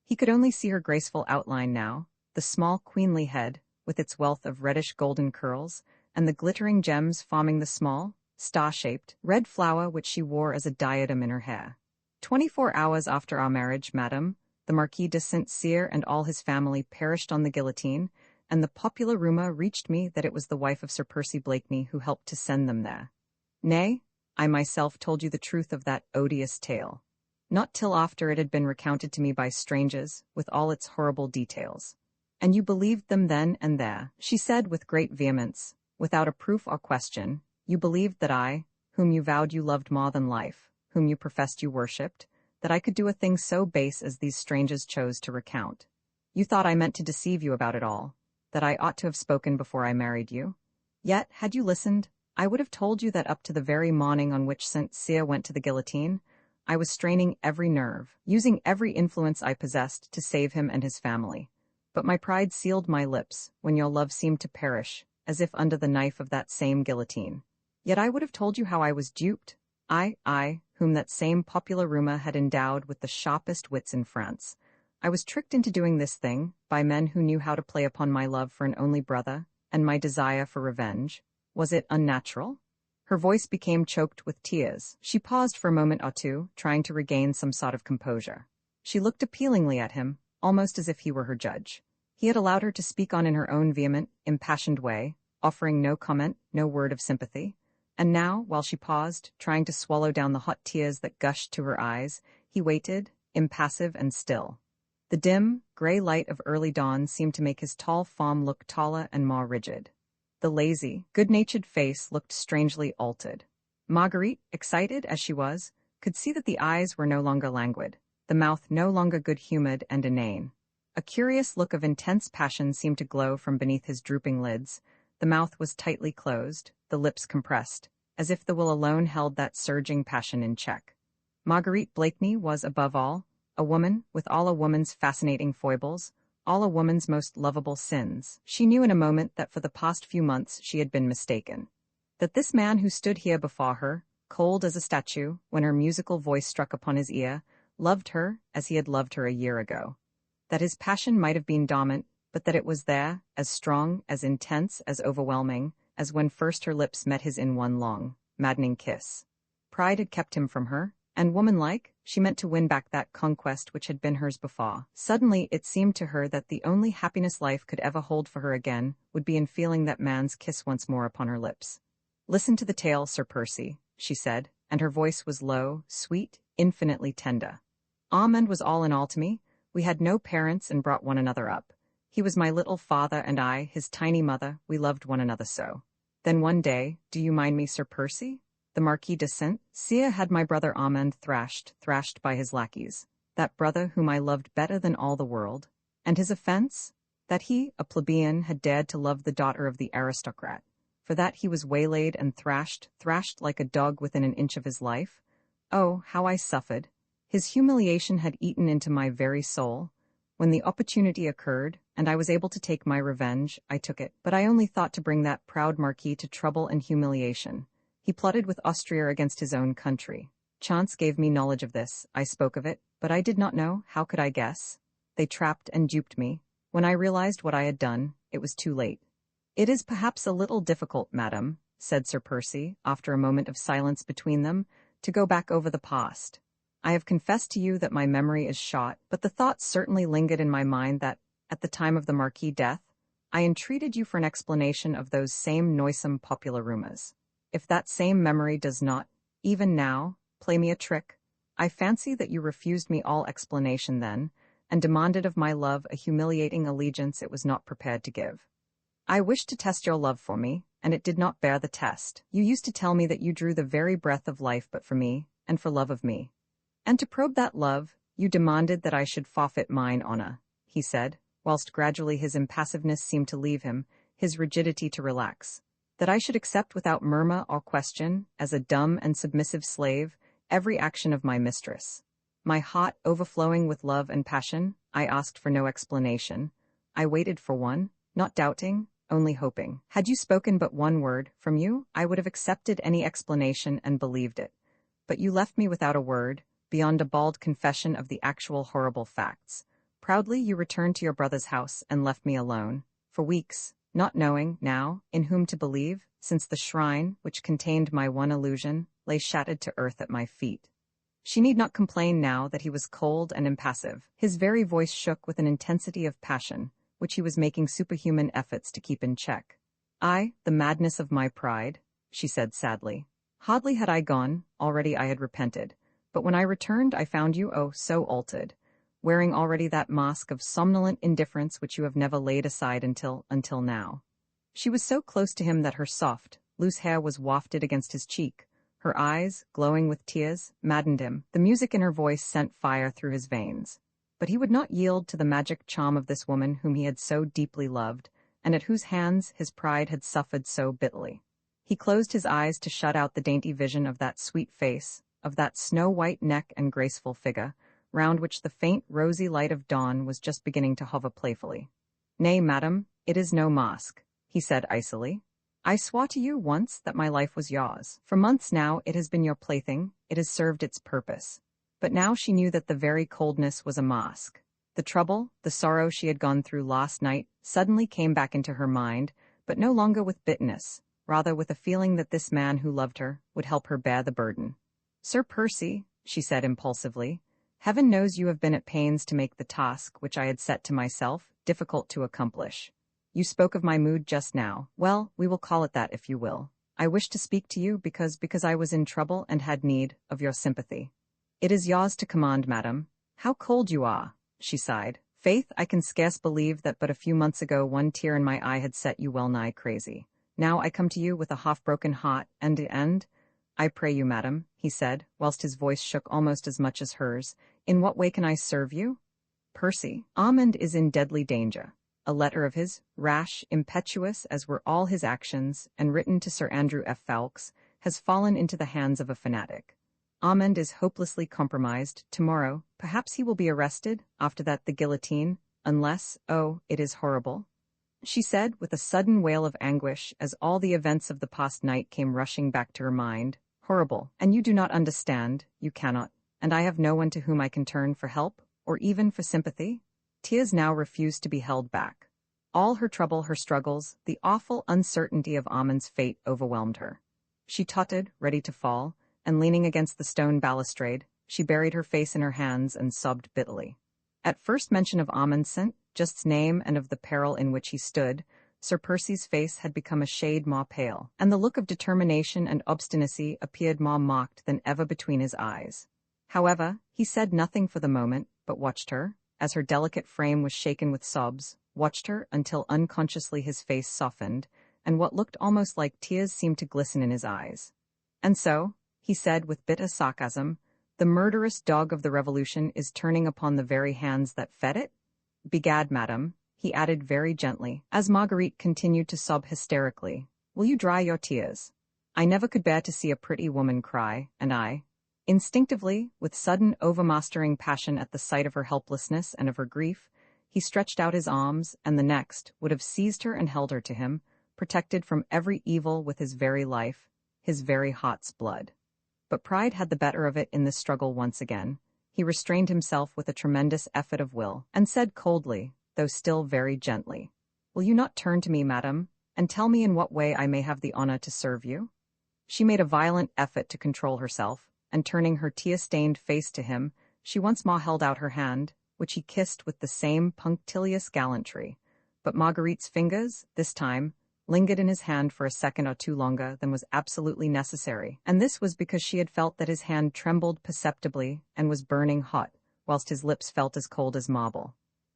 He could only see her graceful outline now, the small queenly head, with its wealth of reddish-golden curls, and the glittering gems forming the small, star-shaped, red flower which she wore as a diadem in her hair. 24 hours after our marriage, madam, the Marquis de Saint-Cyr and all his family perished on the guillotine, and the popular rumour reached me that it was the wife of Sir Percy Blakeney who helped to send them there. Nay, I myself told you the truth of that odious tale. Not till after it had been recounted to me by strangers, with all its horrible details. And you believed them then and there, she said with great vehemence, without a proof or question. You believed that I, whom you vowed you loved more than life, whom you professed you worshipped, that I could do a thing so base as these strangers chose to recount. You thought I meant to deceive you about it all, that I ought to have spoken before I married you. Yet, had you listened, I would have told you that up to the very morning on which St. Cyr went to the guillotine, I was straining every nerve, using every influence I possessed to save him and his family. But my pride sealed my lips when your love seemed to perish, as if under the knife of that same guillotine. Yet I would have told you how I was duped, I, whom that same popular rumour had endowed with the sharpest wits in France. I was tricked into doing this thing by men who knew how to play upon my love for an only brother, and my desire for revenge. Was it unnatural? Her voice became choked with tears. She paused for a moment or two, trying to regain some sort of composure. She looked appealingly at him, almost as if he were her judge. He had allowed her to speak on in her own vehement, impassioned way, offering no comment, no word of sympathy. And now, while she paused, trying to swallow down the hot tears that gushed to her eyes, he waited, impassive and still. The dim, grey light of early dawn seemed to make his tall form look taller and more rigid. The lazy, good-natured face looked strangely altered. Marguerite, excited as she was, could see that the eyes were no longer languid, the mouth no longer good-humoured and inane. A curious look of intense passion seemed to glow from beneath his drooping lids. The mouth was tightly closed, the lips compressed, as if the will alone held that surging passion in check. Marguerite Blakeney was, above all, a woman with all a woman's fascinating foibles, all a woman's most lovable sins. She knew in a moment that for the past few months she had been mistaken. That this man who stood here before her, cold as a statue, when her musical voice struck upon his ear, loved her as he had loved her a year ago. That his passion might have been dormant, but that it was there, as strong, as intense, as overwhelming, as when first her lips met his in one long, maddening kiss. Pride had kept him from her, and woman-like, she meant to win back that conquest which had been hers before. Suddenly it seemed to her that the only happiness life could ever hold for her again would be in feeling that man's kiss once more upon her lips. "Listen to the tale, Sir Percy," she said, and her voice was low, sweet, infinitely tender. "Armand was all in all to me. We had no parents and brought one another up. He was my little father, and I, his tiny mother, we loved one another so. Then one day, do you mind me, Sir Percy? The Marquis de Saint-Cyr had my brother Armand thrashed by his lackeys, that brother whom I loved better than all the world. And his offence? That he, a plebeian, had dared to love the daughter of the aristocrat. For that he was waylaid and thrashed like a dog within an inch of his life. Oh, how I suffered! His humiliation had eaten into my very soul. When the opportunity occurred, and I was able to take my revenge, I took it. But I only thought to bring that proud Marquis to trouble and humiliation. He plotted with Austria against his own country. Chance gave me knowledge of this. I spoke of it, but I did not know. How could I guess? They trapped and duped me. When I realized what I had done, it was too late. It is perhaps a little difficult, madam, said Sir Percy, after a moment of silence between them, to go back over the past. I have confessed to you that my memory is shot, but the thought certainly lingered in my mind that, at the time of the Marquis' death, I entreated you for an explanation of those same noisome popular rumors. If that same memory does not, even now, play me a trick, I fancy that you refused me all explanation then, and demanded of my love a humiliating allegiance it was not prepared to give. I wished to test your love for me, and it did not bear the test. You used to tell me that you drew the very breath of life but for me, and for love of me. And to probe that love, you demanded that I should forfeit mine honor, he said, whilst gradually his impassiveness seemed to leave him, his rigidity to relax. That I should accept without murmur or question, as a dumb and submissive slave, every action of my mistress. My heart overflowing with love and passion, I asked for no explanation. I waited for one, not doubting, only hoping. Had you spoken but one word, from you, I would have accepted any explanation and believed it. But you left me without a word, beyond a bald confession of the actual horrible facts. Proudly you returned to your brother's house and left me alone, for weeks, not knowing, now, in whom to believe, since the shrine, which contained my one illusion, lay shattered to earth at my feet. She need not complain now that he was cold and impassive. His very voice shook with an intensity of passion, which he was making superhuman efforts to keep in check. The madness of my pride, she said sadly. Hardly had I gone, already I had repented. But when I returned I found you, oh, so altered, wearing already that mask of somnolent indifference which you have never laid aside until now. She was so close to him that her soft, loose hair was wafted against his cheek. Her eyes, glowing with tears, maddened him. The music in her voice sent fire through his veins. But he would not yield to the magic charm of this woman whom he had so deeply loved, and at whose hands his pride had suffered so bitterly. He closed his eyes to shut out the dainty vision of that sweet face, of that snow-white neck and graceful figure, round which the faint rosy light of dawn was just beginning to hover playfully. "Nay, madam, it is no mask," he said icily. "I swore to you once that my life was yours. For months now it has been your plaything, it has served its purpose." But now she knew that the very coldness was a mask. The trouble, the sorrow she had gone through last night suddenly came back into her mind, but no longer with bitterness, rather with a feeling that this man who loved her would help her bear the burden. "Sir Percy," she said impulsively, "Heaven knows you have been at pains to make the task which I had set to myself difficult to accomplish. You spoke of my mood just now. Well, we will call it that if you will. I wished to speak to you because I was in trouble and had need of your sympathy." "It is yours to command, madam. How cold you are," she sighed. "Faith, I can scarce believe that but a few months ago one tear in my eye had set you well nigh crazy. Now I come to you with a half-broken heart, and I pray you, madam," he said, whilst his voice shook almost as much as hers, "in what way can I serve you?" "Percy, Armand is in deadly danger. A letter of his, rash, impetuous as were all his actions, and written to Sir Andrew F. Ffoulkes, has fallen into the hands of a fanatic. Armand is hopelessly compromised. Tomorrow, perhaps he will be arrested, after that the guillotine, unless, oh, it is horrible," she said with a sudden wail of anguish as all the events of the past night came rushing back to her mind. "Horrible, and you do not understand, you cannot, and I have no one to whom I can turn for help, or even for sympathy?" Tears now refused to be held back. All her trouble, her struggles, the awful uncertainty of Armand's fate overwhelmed her. She tottered, ready to fall, and leaning against the stone balustrade, she buried her face in her hands and sobbed bitterly. At first mention of Armand's just's name and of the peril in which he stood, Sir Percy's face had become a shade more pale, and the look of determination and obstinacy appeared more marked than ever between his eyes. However, he said nothing for the moment, but watched her, as her delicate frame was shaken with sobs, watched her until unconsciously his face softened, and what looked almost like tears seemed to glisten in his eyes. "And so," he said with bitter sarcasm, "the murderous dog of the Revolution is turning upon the very hands that fed it? Begad, madam," he added very gently, as Marguerite continued to sob hysterically, "will you dry your tears? I never could bear to see a pretty woman cry, and I—" Instinctively, with sudden overmastering passion at the sight of her helplessness and of her grief, he stretched out his arms, and the next would have seized her and held her to him, protected from every evil with his very life, his very heart's blood. But pride had the better of it in this struggle once again. He restrained himself with a tremendous effort of will, and said coldly, though still very gently, "Will you not turn to me, madam, and tell me in what way I may have the honor to serve you?" She made a violent effort to control herself, and turning her tear-stained face to him, she once more held out her hand, which he kissed with the same punctilious gallantry. But Marguerite's fingers, this time, lingered in his hand for a second or two longer than was absolutely necessary, and this was because she had felt that his hand trembled perceptibly and was burning hot, whilst his lips felt as cold as marble.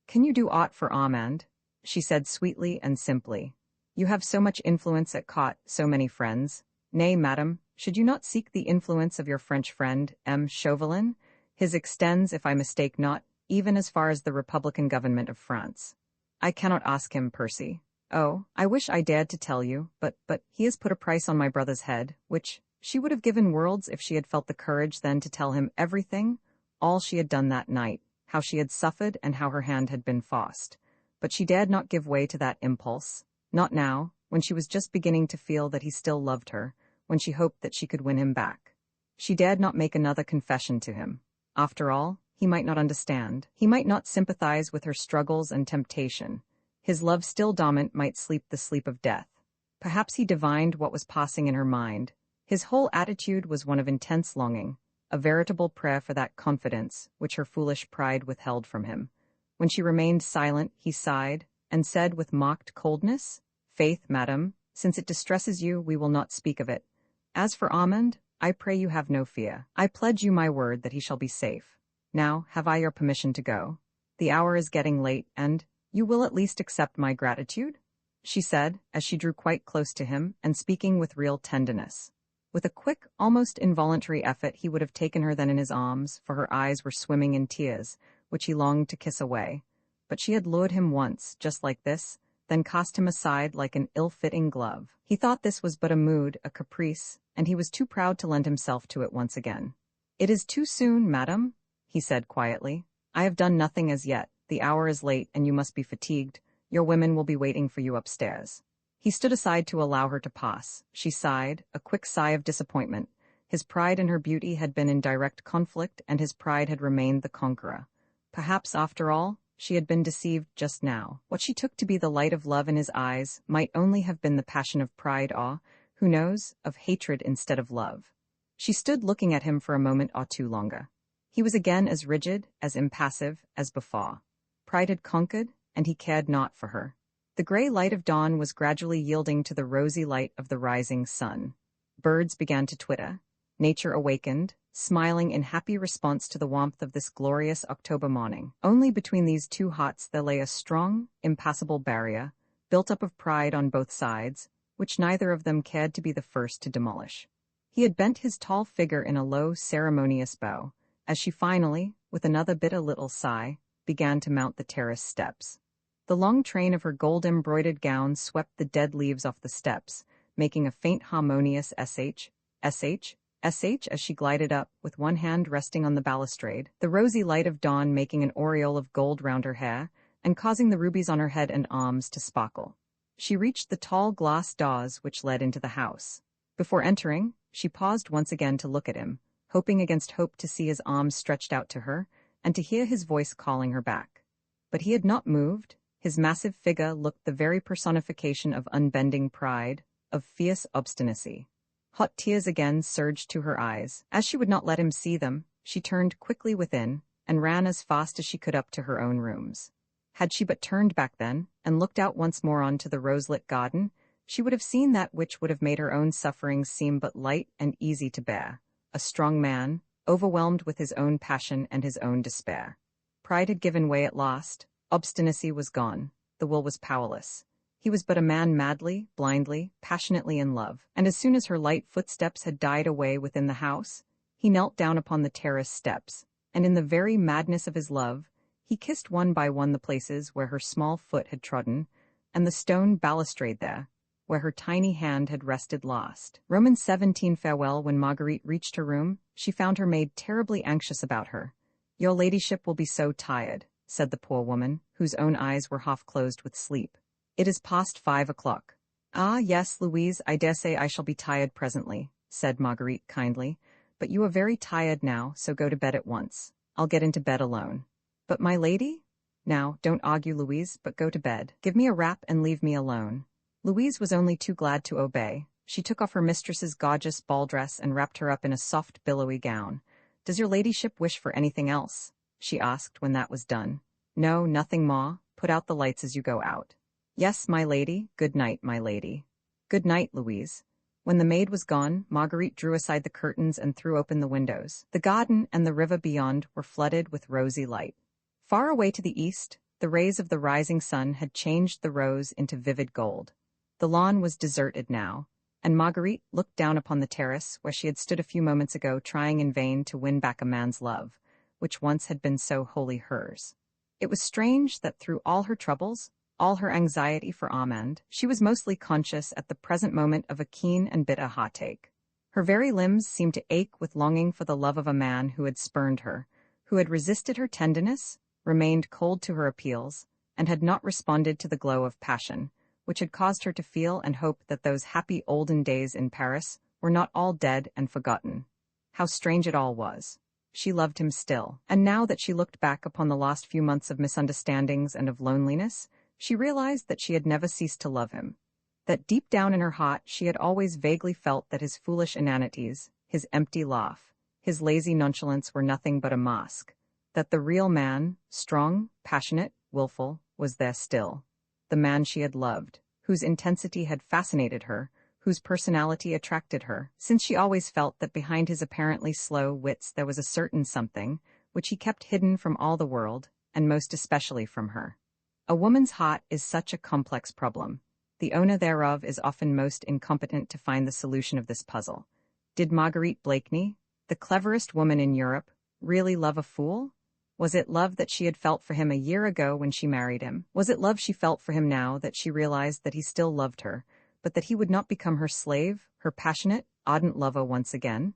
"Can you do aught for Armand?" she said sweetly and simply. "You have so much influence at court, so many friends. Nay, madam, should you not seek the influence of your French friend, M. Chauvelin? His extends, if I mistake not, even as far as the Republican government of France." "I cannot ask him, Percy. Oh, I wish I dared to tell you, but he has put a price on my brother's head, which she would have given worlds if she had felt the courage then to tell him everything, all she had done that night, how she had suffered and how her hand had been forced. But she dared not give way to that impulse, not now, when she was just beginning to feel that he still loved her, when she hoped that she could win him back. She dared not make another confession to him. After all, he might not understand. He might not sympathize with her struggles and temptation. His love still dormant might sleep the sleep of death. Perhaps he divined what was passing in her mind. His whole attitude was one of intense longing, a veritable prayer for that confidence which her foolish pride withheld from him. When she remained silent, he sighed, and said with mocked coldness, "Faith, madam, since it distresses you, we will not speak of it. As for Armand, I pray you have no fear. I pledge you my word that he shall be safe. Now, have I your permission to go? The hour is getting late, and you will at least accept my gratitude?" she said, as she drew quite close to him, and speaking with real tenderness. With a quick, almost involuntary effort, he would have taken her then in his arms, for her eyes were swimming in tears, which he longed to kiss away. But she had lured him once, just like this, then cast him aside like an ill-fitting glove. He thought this was but a mood, a caprice, and he was too proud to lend himself to it once again. "It is too soon, madam," he said quietly. "I have done nothing as yet. The hour is late, and you must be fatigued. Your women will be waiting for you upstairs." He stood aside to allow her to pass. She sighed, a quick sigh of disappointment. His pride in her beauty had been in direct conflict, and his pride had remained the conqueror. Perhaps, after all, she had been deceived just now. What she took to be the light of love in his eyes might only have been the passion of pride or, who knows, of hatred instead of love. She stood looking at him for a moment or two longer. He was again as rigid, as impassive, as before. Pride had conquered, and he cared not for her. The gray light of dawn was gradually yielding to the rosy light of the rising sun. Birds began to twitter. Nature awakened, smiling in happy response to the warmth of this glorious October morning. Only between these two hearts there lay a strong, impassable barrier, built up of pride on both sides, which neither of them cared to be the first to demolish. He had bent his tall figure in a low, ceremonious bow, as she finally, with another bitter little sigh, began to mount the terrace steps. The long train of her gold-embroidered gown swept the dead leaves off the steps, making a faint harmonious sh, sh, sh as she glided up, with one hand resting on the balustrade, the rosy light of dawn making an aureole of gold round her hair, and causing the rubies on her head and arms to sparkle. She reached the tall glass doors which led into the house. Before entering, she paused once again to look at him, hoping against hope to see his arms stretched out to her, and to hear his voice calling her back. But he had not moved. His massive figure looked the very personification of unbending pride, of fierce obstinacy. Hot tears again surged to her eyes. As she would not let him see them, she turned quickly within, and ran as fast as she could up to her own rooms. Had she but turned back then, and looked out once more onto the rose-lit garden, she would have seen that which would have made her own sufferings seem but light and easy to bear. A strong man, overwhelmed with his own passion and his own despair. Pride had given way at last. Obstinacy was gone. The will was powerless. He was but a man madly, blindly, passionately in love, and as soon as her light footsteps had died away within the house, he knelt down upon the terrace steps, and in the very madness of his love, he kissed one by one the places where her small foot had trodden, and the stone balustrade there, where her tiny hand had rested last. Romans 17 Farewell. When Marguerite reached her room, she found her maid terribly anxious about her. "Your ladyship will be so tired," said the poor woman, whose own eyes were half closed with sleep. "It is past 5 o'clock. "Ah, yes, Louise, I dare say I shall be tired presently," said Marguerite kindly. "But you are very tired now, so go to bed at once. I'll get into bed alone." "But my lady?" "Now, don't argue, Louise, but go to bed. Give me a wrap and leave me alone." Louise was only too glad to obey. She took off her mistress's gorgeous ball dress and wrapped her up in a soft, billowy gown. "Does your ladyship wish for anything else?" she asked when that was done. "No, nothing, Ma. Put out the lights as you go out." "Yes, my lady. Good night, my lady." "Good night, Louise." When the maid was gone, Marguerite drew aside the curtains and threw open the windows. The garden and the river beyond were flooded with rosy light. Far away to the east, the rays of the rising sun had changed the rose into vivid gold. The lawn was deserted now, and Marguerite looked down upon the terrace where she had stood a few moments ago trying in vain to win back a man's love, which once had been so wholly hers. It was strange that through all her troubles, all her anxiety for Armand, she was mostly conscious at the present moment of a keen and bitter heartache. Her very limbs seemed to ache with longing for the love of a man who had spurned her, who had resisted her tenderness, remained cold to her appeals, and had not responded to the glow of passion, which had caused her to feel and hope that those happy olden days in Paris were not all dead and forgotten. How strange it all was. She loved him still, and now that she looked back upon the last few months of misunderstandings and of loneliness, she realized that she had never ceased to love him, that deep down in her heart she had always vaguely felt that his foolish inanities, his empty laugh, his lazy nonchalance were nothing but a mask, that the real man, strong, passionate, willful, was there still, the man she had loved, whose intensity had fascinated her, whose personality attracted her, since she always felt that behind his apparently slow wits there was a certain something, which he kept hidden from all the world, and most especially from her. A woman's heart is such a complex problem. The owner thereof is often most incompetent to find the solution of this puzzle. Did Marguerite Blakeney, the cleverest woman in Europe, really love a fool? Was it love that she had felt for him a year ago when she married him? Was it love she felt for him now that she realized that he still loved her, but that he would not become her slave, her passionate, ardent lover once again?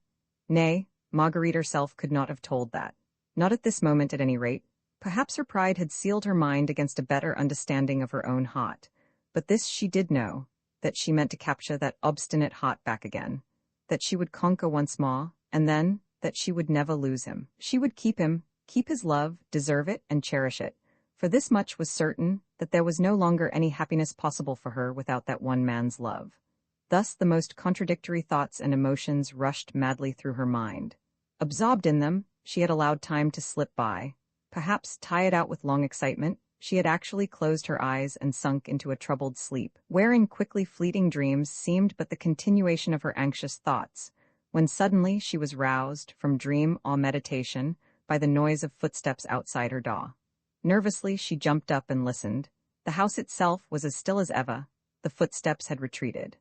Nay, Marguerite herself could not have told that. Not at this moment at any rate. Perhaps her pride had sealed her mind against a better understanding of her own heart. But this she did know, that she meant to capture that obstinate heart back again, that she would conquer once more, and then, that she would never lose him. She would keep him, keep his love, deserve it, and cherish it. For this much was certain, that there was no longer any happiness possible for her without that one man's love. Thus the most contradictory thoughts and emotions rushed madly through her mind. Absorbed in them, she had allowed time to slip by. Perhaps, tired out with long excitement, she had actually closed her eyes and sunk into a troubled sleep, wherein quickly fleeting dreams seemed but the continuation of her anxious thoughts, when suddenly she was roused, from dream or meditation, by the noise of footsteps outside her door. Nervously she jumped up and listened. The house itself was as still as ever. The footsteps had retreated.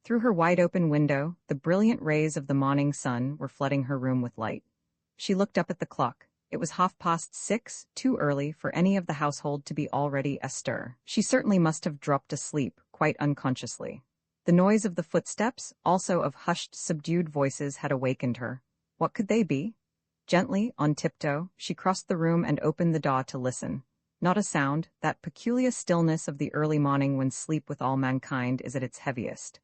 Through her wide-open window, the brilliant rays of the morning sun were flooding her room with light. She looked up at the clock. It was 6:30, too early for any of the household to be already astir. She certainly must have dropped asleep, quite unconsciously. The noise of the footsteps, also of hushed, subdued voices, had awakened her. What could they be? Gently, on tiptoe, she crossed the room and opened the door to listen. Not a sound, that peculiar stillness of the early morning when sleep with all mankind is at its heaviest.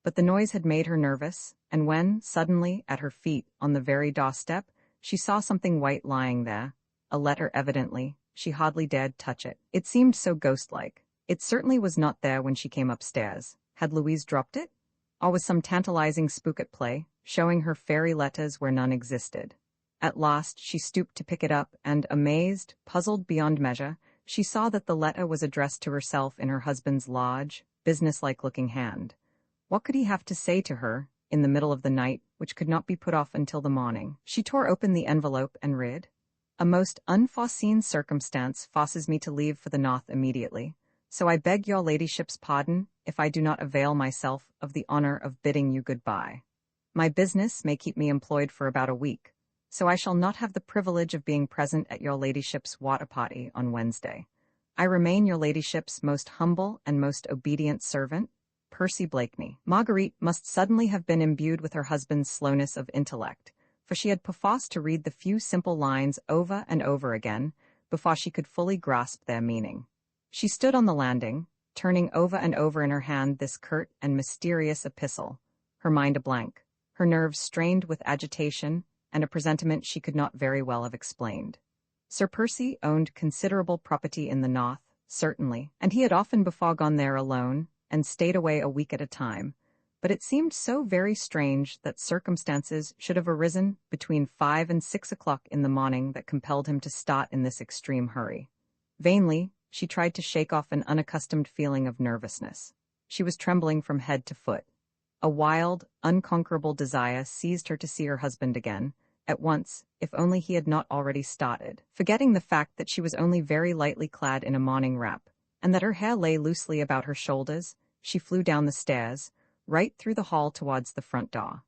But the noise had made her nervous, and when, suddenly, at her feet, on the very doorstep, she saw something white lying there, a letter evidently, she hardly dared touch it. It seemed so ghost-like. It certainly was not there when she came upstairs. Had Louise dropped it? Or was some tantalizing spook at play, showing her fairy letters where none existed? At last she stooped to pick it up, and, amazed, puzzled beyond measure, she saw that the letter was addressed to herself in her husband's large, business-like-looking hand. What could he have to say to her, in the middle of the night, which could not be put off until the morning? She tore open the envelope and read, "A most unforeseen circumstance forces me to leave for the north immediately, so I beg your ladyship's pardon if I do not avail myself of the honor of bidding you good-bye. My business may keep me employed for about a week, so I shall not have the privilege of being present at your ladyship's water party on Wednesday. I remain your ladyship's most humble and most obedient servant, Percy Blakeney." Marguerite must suddenly have been imbued with her husband's slowness of intellect, for she had perforce to read the few simple lines over and over again before she could fully grasp their meaning. She stood on the landing, turning over and over in her hand this curt and mysterious epistle, her mind a blank, her nerves strained with agitation and a presentiment she could not very well have explained. Sir Percy owned considerable property in the north, certainly, and he had often before gone there alone, and stayed away a week at a time, but it seemed so very strange that circumstances should have arisen between 5 and 6 o'clock in the morning that compelled him to start in this extreme hurry. Vainly, she tried to shake off an unaccustomed feeling of nervousness. She was trembling from head to foot. A wild, unconquerable desire seized her to see her husband again, at once, if only he had not already started. Forgetting the fact that she was only very lightly clad in a morning wrap, and that her hair lay loosely about her shoulders, she flew down the stairs, right through the hall towards the front door.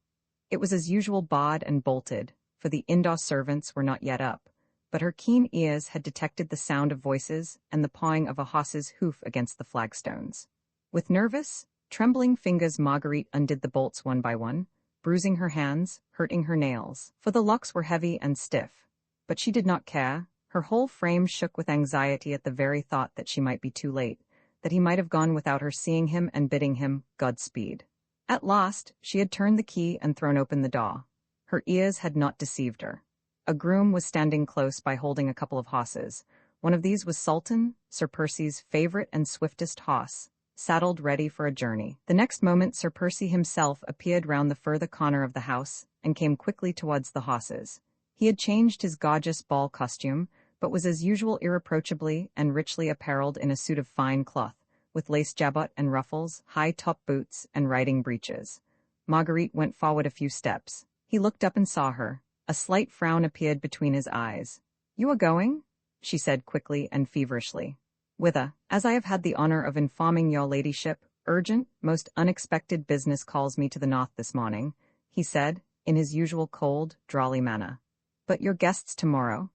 It was as usual barred and bolted, for the indoor servants were not yet up, but her keen ears had detected the sound of voices and the pawing of a horse's hoof against the flagstones. With nervous, trembling fingers Marguerite undid the bolts one by one, bruising her hands, hurting her nails, for the locks were heavy and stiff. But she did not care. Her whole frame shook with anxiety at the very thought that she might be too late, that he might have gone without her seeing him and bidding him Godspeed. At last, she had turned the key and thrown open the door. Her ears had not deceived her. A groom was standing close by holding a couple of horses. One of these was Sultan, Sir Percy's favorite and swiftest horse, saddled ready for a journey. The next moment Sir Percy himself appeared round the further corner of the house and came quickly towards the horses. He had changed his gorgeous ball costume, but was as usual irreproachably and richly apparelled in a suit of fine cloth, with lace jabot and ruffles, high-top boots, and riding breeches. Marguerite went forward a few steps. He looked up and saw her. A slight frown appeared between his eyes. "You are going?" she said quickly and feverishly. "Whither? As I have had the honour of informing your ladyship, urgent, most unexpected business calls me to the north this morning," he said, in his usual cold, drawly manner. "But your guests tomorrow?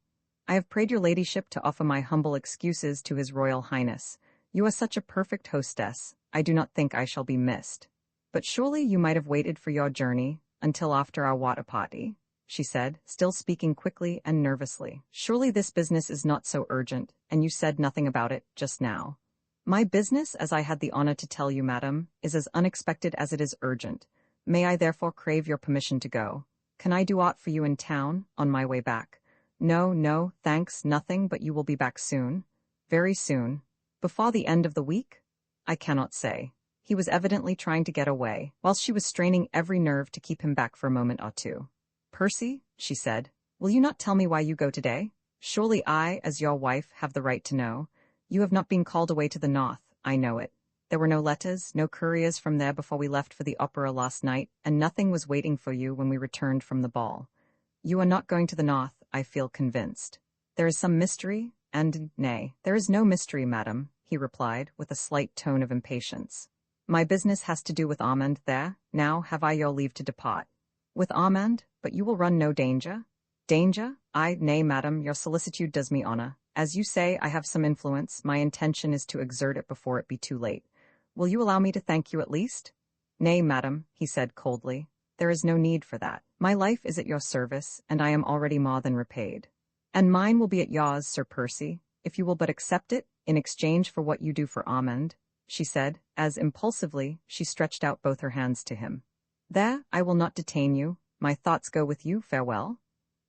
I have prayed your ladyship to offer my humble excuses to his royal highness. You are such a perfect hostess, I do not think I shall be missed. But surely you might have waited for your journey until after our water party," she said, still speaking quickly and nervously. "Surely this business is not so urgent, and you said nothing about it just now." "My business, as I had the honor to tell you, madam, is as unexpected as it is urgent. May I therefore crave your permission to go? Can I do aught for you in town, on my way back?" No, thanks, nothing, but you will be back soon." "Very soon. Before the end of the week?" "I cannot say." He was evidently trying to get away, whilst she was straining every nerve to keep him back for a moment or two. "Percy," she said, "will you not tell me why you go today? Surely I, as your wife, have the right to know. You have not been called away to the north, I know it. There were no letters, no couriers from there before we left for the opera last night, and nothing was waiting for you when we returned from the ball. You are not going to the north, I feel convinced. There is some mystery, and nay, there is no mystery, madam," he replied, with a slight tone of impatience. "My business has to do with Armand there. Now have I your leave to depart." "With Armand? But you will run no danger?" "Danger? Nay, madam, your solicitude does me honor. As you say, I have some influence. My intention is to exert it before it be too late. Will you allow me to thank you at least?" "Nay, madam," he said coldly. "There is no need for that. My life is at your service, and I am already more than repaid." "And mine will be at yours, Sir Percy, if you will but accept it in exchange for what you do for Armand," she said, as impulsively she stretched out both her hands to him. "There, I will not detain you. My thoughts go with you. Farewell."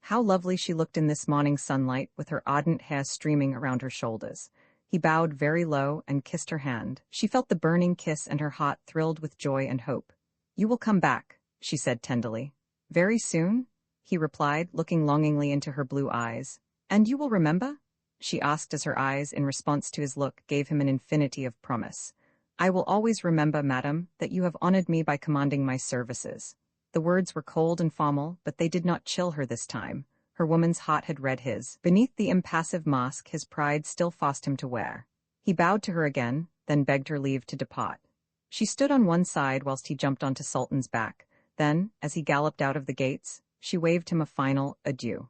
How lovely she looked in this morning sunlight, with her ardent hair streaming around her shoulders. He bowed very low and kissed her hand. She felt the burning kiss, and her heart thrilled with joy and hope. "You will come back," she said tenderly. "Very soon?" he replied, looking longingly into her blue eyes. "And you will remember?" she asked, as her eyes, in response to his look, gave him an infinity of promise. "I will always remember, madam, that you have honored me by commanding my services." The words were cold and formal, but they did not chill her this time. Her woman's heart had read his. Beneath the impassive mask his pride still forced him to wear. He bowed to her again, then begged her leave to depart. She stood on one side whilst he jumped onto Sultan's back. Then, as he galloped out of the gates, she waved him a final adieu.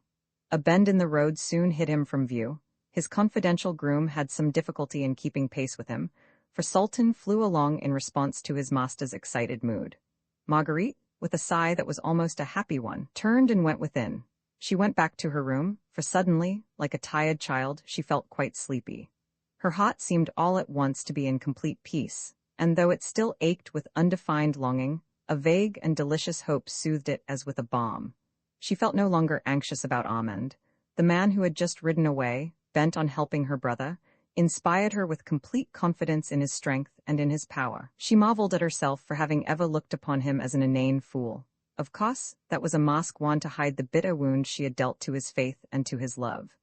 A bend in the road soon hid him from view. His confidential groom had some difficulty in keeping pace with him, for Sultan flew along in response to his master's excited mood. Marguerite, with a sigh that was almost a happy one, turned and went within. She went back to her room, for suddenly, like a tired child, she felt quite sleepy. Her heart seemed all at once to be in complete peace, and though it still ached with undefined longing, a vague and delicious hope soothed it as with a balm. She felt no longer anxious about Armand. The man who had just ridden away, bent on helping her brother, inspired her with complete confidence in his strength and in his power. She marveled at herself for having ever looked upon him as an inane fool. Of course, that was a mask worn to hide the bitter wound she had dealt to his faith and to his love.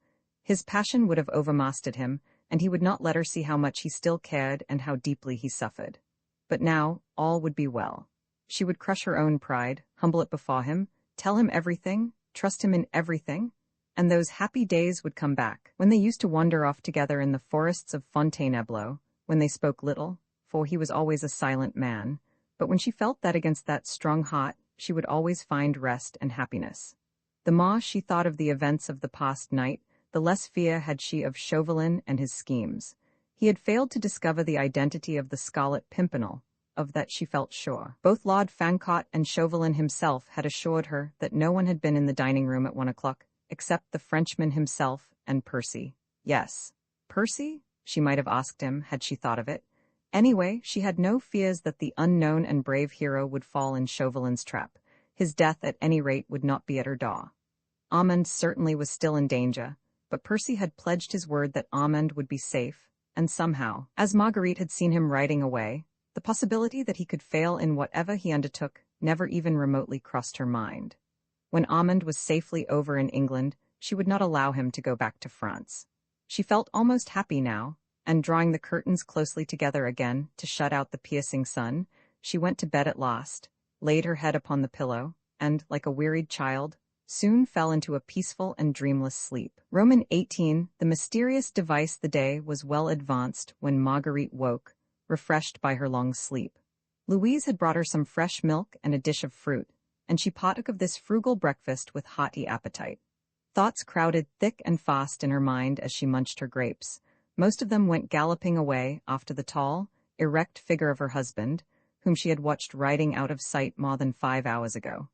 His passion would have overmastered him, and he would not let her see how much he still cared and how deeply he suffered. But now, all would be well. She would crush her own pride, humble it before him, tell him everything, trust him in everything, and those happy days would come back, when they used to wander off together in the forests of Fontainebleau, when they spoke little, for he was always a silent man, but when she felt that against that strong heart, she would always find rest and happiness. The more she thought of the events of the past night, the less fear had she of Chauvelin and his schemes. He had failed to discover the identity of the Scarlet Pimpernel, of that she felt sure. Both Lord Fancourt and Chauvelin himself had assured her that no one had been in the dining room at 1 o'clock, except the Frenchman himself and Percy. Yes. Percy? She might have asked him, had she thought of it. Anyway, she had no fears that the unknown and brave hero would fall in Chauvelin's trap. His death, at any rate, would not be at her door. Armand certainly was still in danger, but Percy had pledged his word that Armand would be safe, and somehow, as Marguerite had seen him riding away, the possibility that he could fail in whatever he undertook never even remotely crossed her mind. When Armand was safely over in England, she would not allow him to go back to France. She felt almost happy now, and drawing the curtains closely together again to shut out the piercing sun, she went to bed at last, laid her head upon the pillow, and, like a wearied child, soon fell into a peaceful and dreamless sleep. Roman 18, the mysterious device. The day was well advanced when Marguerite woke, refreshed by her long sleep. Louise had brought her some fresh milk and a dish of fruit, and she partook of this frugal breakfast with hearty appetite. Thoughts crowded thick and fast in her mind as she munched her grapes. Most of them went galloping away after the tall, erect figure of her husband, whom she had watched riding out of sight more than 5 hours ago.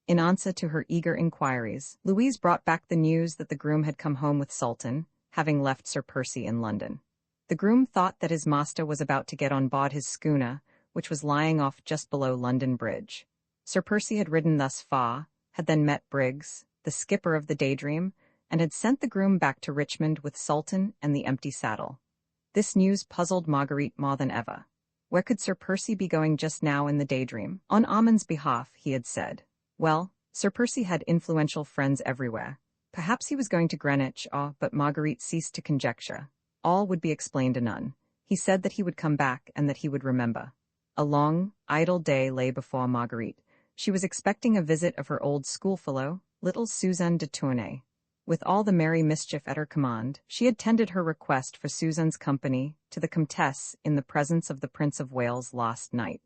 In answer to her eager inquiries, Louise brought back the news that the groom had come home with Sultan, having left Sir Percy in London. The groom thought that his master was about to get on board his schooner, which was lying off just below London Bridge. Sir Percy had ridden thus far, had then met Briggs, the skipper of the Daydream, and had sent the groom back to Richmond with Sultan and the empty saddle. This news puzzled Marguerite more than ever. Where could Sir Percy be going just now in the Daydream? On Armand's behalf, he had said. Well, Sir Percy had influential friends everywhere. Perhaps he was going to Greenwich, but Marguerite ceased to conjecture. All would be explained anon. He said that he would come back and that he would remember. A long, idle day lay before Marguerite. She was expecting a visit of her old schoolfellow, little Suzanne de Tournay. With all the merry mischief at her command, she had tendered her request for Suzanne's company to the Comtesse in the presence of the Prince of Wales last night.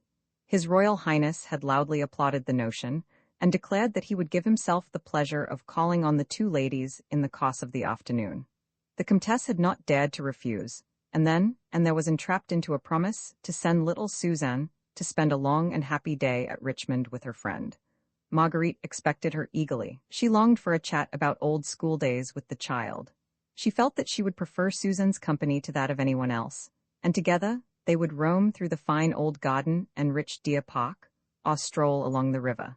His Royal Highness had loudly applauded the notion, and declared that he would give himself the pleasure of calling on the two ladies in the course of the afternoon. The Comtesse had not dared to refuse, and there was entrapped into a promise to send little Suzanne to spend a long and happy day at Richmond with her friend. Marguerite expected her eagerly. She longed for a chat about old school days with the child. She felt that she would prefer Suzanne's company to that of anyone else, and together they would roam through the fine old garden and rich deer park, or stroll along the river.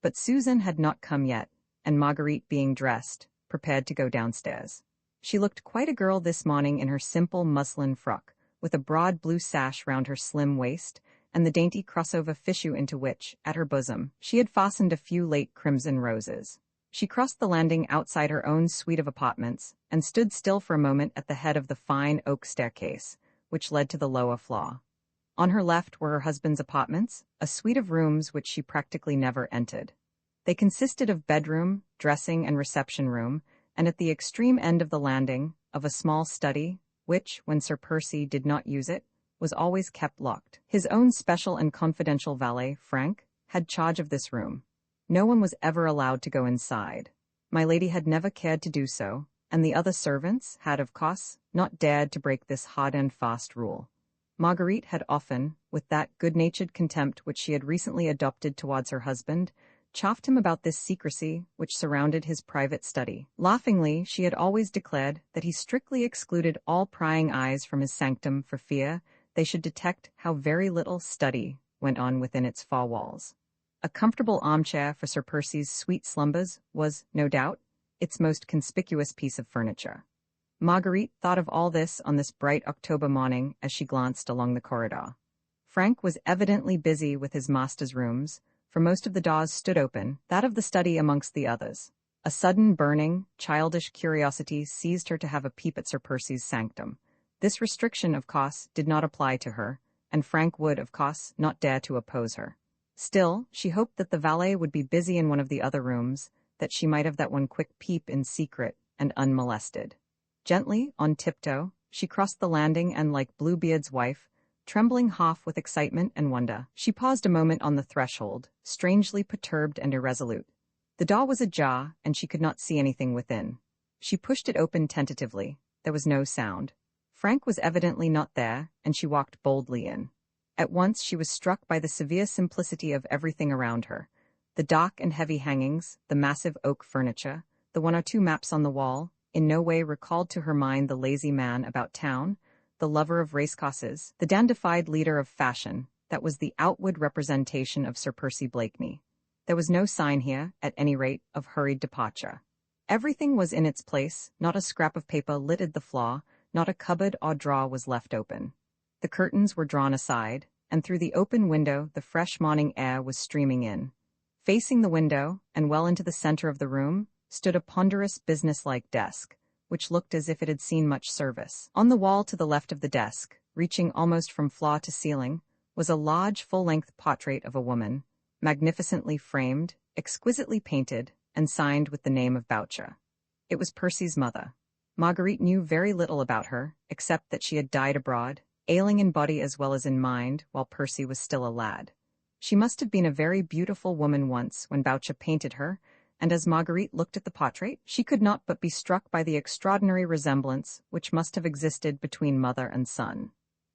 But Suzanne had not come yet, and Marguerite, being dressed, prepared to go downstairs. She looked quite a girl this morning in her simple muslin frock, with a broad blue sash round her slim waist, and the dainty crossover fichu into which, at her bosom, she had fastened a few late crimson roses. She crossed the landing outside her own suite of apartments, and stood still for a moment at the head of the fine oak staircase, which led to the lower floor. On her left were her husband's apartments, a suite of rooms which she practically never entered. They consisted of bedroom, dressing, and reception room, and at the extreme end of the landing, of a small study, which, when Sir Percy did not use it, was always kept locked. His own special and confidential valet, Frank, had charge of this room. No one was ever allowed to go inside. My lady had never cared to do so, and the other servants had, of course, not dared to break this hard and fast rule. Marguerite had often, with that good-natured contempt which she had recently adopted towards her husband, chaffed him about this secrecy which surrounded his private study. Laughingly, she had always declared that he strictly excluded all prying eyes from his sanctum for fear they should detect how very little study went on within its four walls. A comfortable armchair for Sir Percy's sweet slumbers was, no doubt, its most conspicuous piece of furniture. Marguerite thought of all this on this bright October morning as she glanced along the corridor. Frank was evidently busy with his master's rooms, for most of the doors stood open, that of the study amongst the others. A sudden burning, childish curiosity seized her to have a peep at Sir Percy's sanctum. This restriction, of course, did not apply to her, and Frank would, of course, not dare to oppose her. Still, she hoped that the valet would be busy in one of the other rooms, that she might have that one quick peep in secret and unmolested. Gently, on tiptoe, she crossed the landing and, like Bluebeard's wife, trembling half with excitement and wonder, she paused a moment on the threshold, strangely perturbed and irresolute. The door was ajar, and she could not see anything within. She pushed it open tentatively. There was no sound. Frank was evidently not there, and she walked boldly in. At once she was struck by the severe simplicity of everything around her. The dark and heavy hangings, the massive oak furniture, the one or two maps on the wall, in no way recalled to her mind the lazy man about town, the lover of racecourses, the dandified leader of fashion, that was the outward representation of Sir Percy Blakeney. There was no sign here, at any rate, of hurried departure. Everything was in its place, not a scrap of paper littered the floor, not a cupboard or drawer was left open. The curtains were drawn aside, and through the open window the fresh morning air was streaming in. Facing the window, and well into the center of the room, stood a ponderous businesslike desk, which looked as if it had seen much service. On the wall to the left of the desk, reaching almost from floor to ceiling, was a large full-length portrait of a woman, magnificently framed, exquisitely painted, and signed with the name of Boucher. It was Percy's mother. Marguerite knew very little about her, except that she had died abroad, ailing in body as well as in mind, while Percy was still a lad. She must have been a very beautiful woman once when Boucher painted her, and as Marguerite looked at the portrait, she could not but be struck by the extraordinary resemblance which must have existed between mother and son.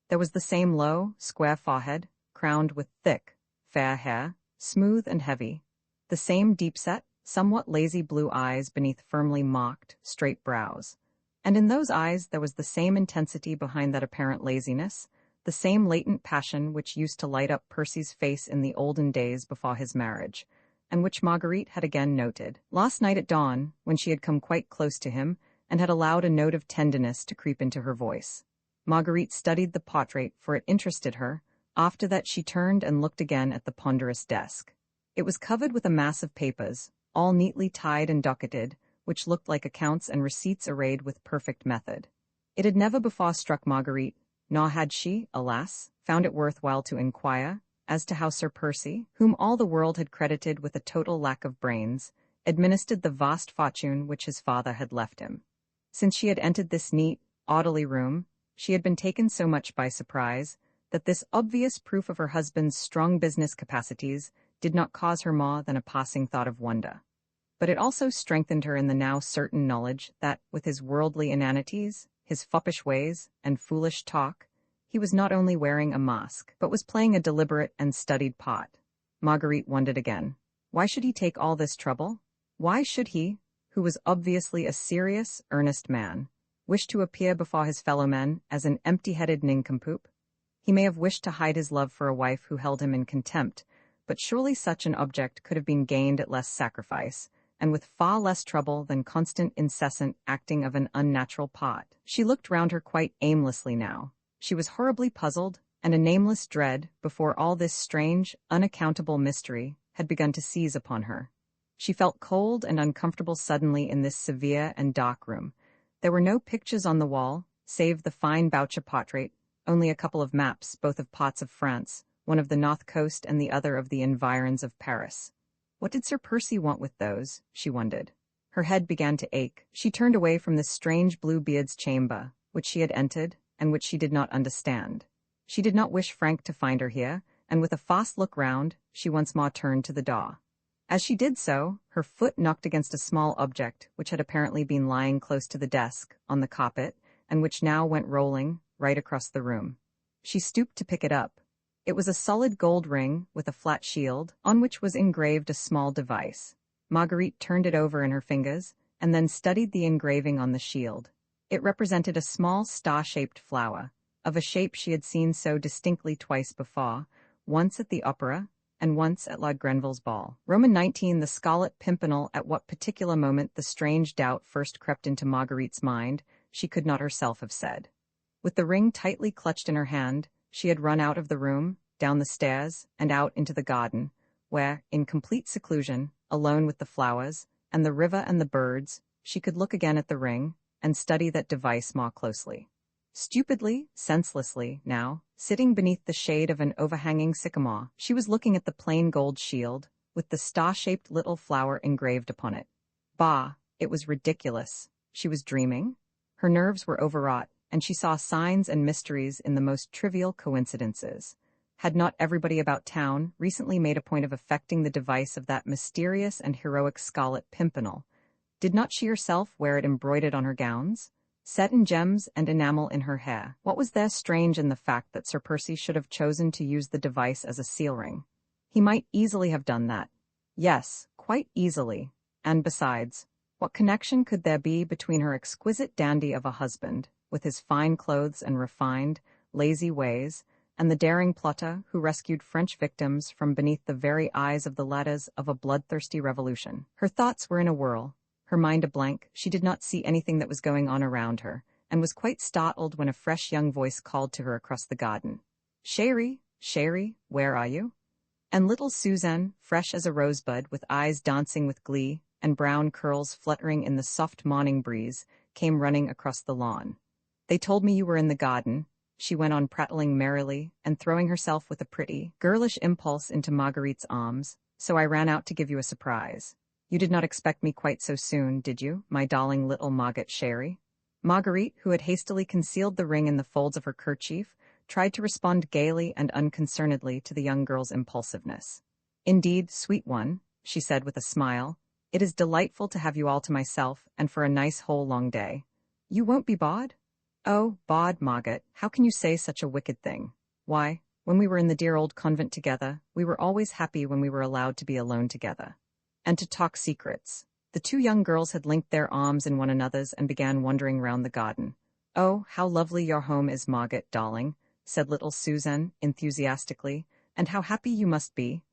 There was the same low, square forehead, crowned with thick, fair hair, smooth and heavy, the same deep-set, somewhat lazy blue eyes beneath firmly marked, straight brows. And in those eyes there was the same intensity behind that apparent laziness, the same latent passion which used to light up Percy's face in the olden days before his marriage, and which Marguerite had again noted last night at dawn, when she had come quite close to him and had allowed a note of tenderness to creep into her voice. Marguerite studied the portrait, for it interested her. After that she turned and looked again at the ponderous desk. It was covered with a mass of papers, all neatly tied and docketed, which looked like accounts and receipts arrayed with perfect method. It had never before struck Marguerite, nor had she, alas, found it worthwhile to inquire, as to how Sir Percy, whom all the world had credited with a total lack of brains, administered the vast fortune which his father had left him. Since she had entered this neat, orderly room, she had been taken so much by surprise that this obvious proof of her husband's strong business capacities did not cause her more than a passing thought of wonder. But it also strengthened her in the now certain knowledge that, with his worldly inanities, his foppish ways, and foolish talk, he was not only wearing a mask, but was playing a deliberate and studied part. Marguerite wondered again. Why should he take all this trouble? Why should he, who was obviously a serious, earnest man, wish to appear before his fellow men as an empty-headed nincompoop? He may have wished to hide his love for a wife who held him in contempt, but surely such an object could have been gained at less sacrifice, and with far less trouble than constant, incessant acting of an unnatural part. She looked round her quite aimlessly now. She was horribly puzzled, and a nameless dread, before all this strange, unaccountable mystery, had begun to seize upon her. She felt cold and uncomfortable suddenly in this severe and dark room. There were no pictures on the wall, save the fine Boucher portrait, only a couple of maps, both of parts of France, one of the north coast and the other of the environs of Paris. What did Sir Percy want with those? She wondered. Her head began to ache. She turned away from this strange Bluebeard's chamber, which she had entered, and which she did not understand. She did not wish Frank to find her here, and with a fast look round, she once more turned to the door. As she did so, her foot knocked against a small object which had apparently been lying close to the desk, on the carpet, and which now went rolling, right across the room. She stooped to pick it up. It was a solid gold ring with a flat shield, on which was engraved a small device. Marguerite turned it over in her fingers, and then studied the engraving on the shield. It represented a small star-shaped flower, of a shape she had seen so distinctly twice before, once at the opera, and once at Lord Grenville's ball. Roman 19, the Scarlet Pimpernel. At what particular moment the strange doubt first crept into Marguerite's mind, she could not herself have said. With the ring tightly clutched in her hand, she had run out of the room, down the stairs, and out into the garden, where, in complete seclusion, alone with the flowers, and the river and the birds, she could look again at the ring, and study that device more closely. Stupidly, senselessly, now, sitting beneath the shade of an overhanging sycamore, she was looking at the plain gold shield, with the star-shaped little flower engraved upon it. Bah, it was ridiculous. She was dreaming. Her nerves were overwrought, and she saw signs and mysteries in the most trivial coincidences. Had not everybody about town recently made a point of affecting the device of that mysterious and heroic Scarlet Pimpernel? Did not she herself wear it embroidered on her gowns, set in gems and enamel in her hair? What was there strange in the fact that Sir Percy should have chosen to use the device as a seal ring? He might easily have done that. Yes, quite easily. And besides, what connection could there be between her exquisite dandy of a husband, with his fine clothes and refined, lazy ways, and the daring plotter who rescued French victims from beneath the very eyes of the laters of a bloodthirsty revolution? Her thoughts were in a whirl. Her mind a blank, she did not see anything that was going on around her, and was quite startled when a fresh young voice called to her across the garden. "Chérie, chérie, where are you?" And little Suzanne, fresh as a rosebud, with eyes dancing with glee, and brown curls fluttering in the soft morning breeze, came running across the lawn. "They told me you were in the garden," she went on prattling merrily, and throwing herself with a pretty, girlish impulse into Marguerite's arms, "so I ran out to give you a surprise. You did not expect me quite so soon, did you, my darling little Margot chérie?" Marguerite, who had hastily concealed the ring in the folds of her kerchief, tried to respond gaily and unconcernedly to the young girl's impulsiveness. "Indeed, sweet one," she said with a smile, "it is delightful to have you all to myself, and for a nice whole long day. You won't be bored?" "Oh, bored, Margot, how can you say such a wicked thing? Why, when we were in the dear old convent together, we were always happy when we were allowed to be alone together. And to talk secrets." The two young girls had linked their arms in one another's and began wandering round the garden. "Oh, how lovely your home is, Margot, darling," said little Suzanne enthusiastically, "and how happy you must be."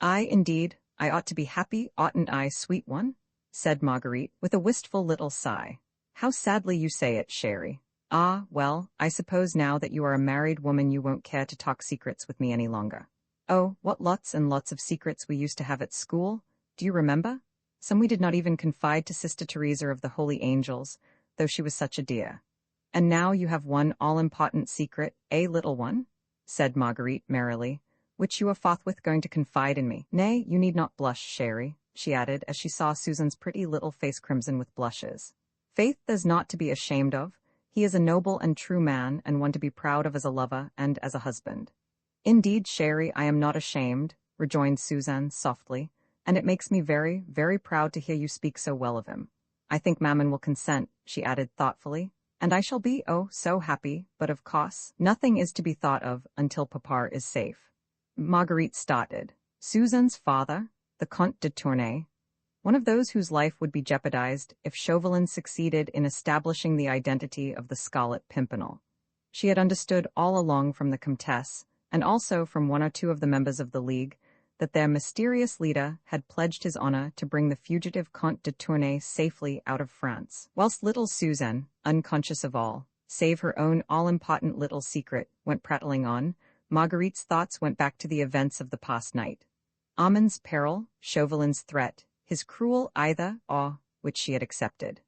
Indeed, I ought to be happy, oughtn't I, sweet one?" said Marguerite, with a wistful little sigh. "How sadly you say it, chérie. Ah, well, I suppose now that you are a married woman you won't care to talk secrets with me any longer." "Oh, what lots and lots of secrets we used to have at school. Do you remember? Some we did not even confide to Sister Teresa of the Holy Angels, though she was such a dear. And now you have one all-important secret, little one?" said Marguerite merrily, "which you are forthwith going to confide in me. Nay, you need not blush, chérie," she added, as she saw Susan's pretty little face crimson with blushes. "Faith, there's naught to be ashamed of. He is a noble and true man, and one to be proud of as a lover and as a husband." "Indeed, chérie, I am not ashamed," rejoined Suzanne softly, "and it makes me very, very proud to hear you speak so well of him. I think Mammon will consent," she added thoughtfully, "and I shall be, oh, so happy, but of course, nothing is to be thought of until Papa is safe." Marguerite started. Suzanne's father, the Comte de Tournay, one of those whose life would be jeopardized if Chauvelin succeeded in establishing the identity of the Scarlet Pimpernel. She had understood all along from the Comtesse, and also from one or two of the members of the League, that their mysterious leader had pledged his honor to bring the fugitive Comte de Tournay safely out of France, whilst little Suzanne, unconscious of all, save her own all-important little secret, went prattling on. Marguerite's thoughts went back to the events of the past night. Armand's peril, Chauvelin's threat, his cruel either-or, which she had accepted.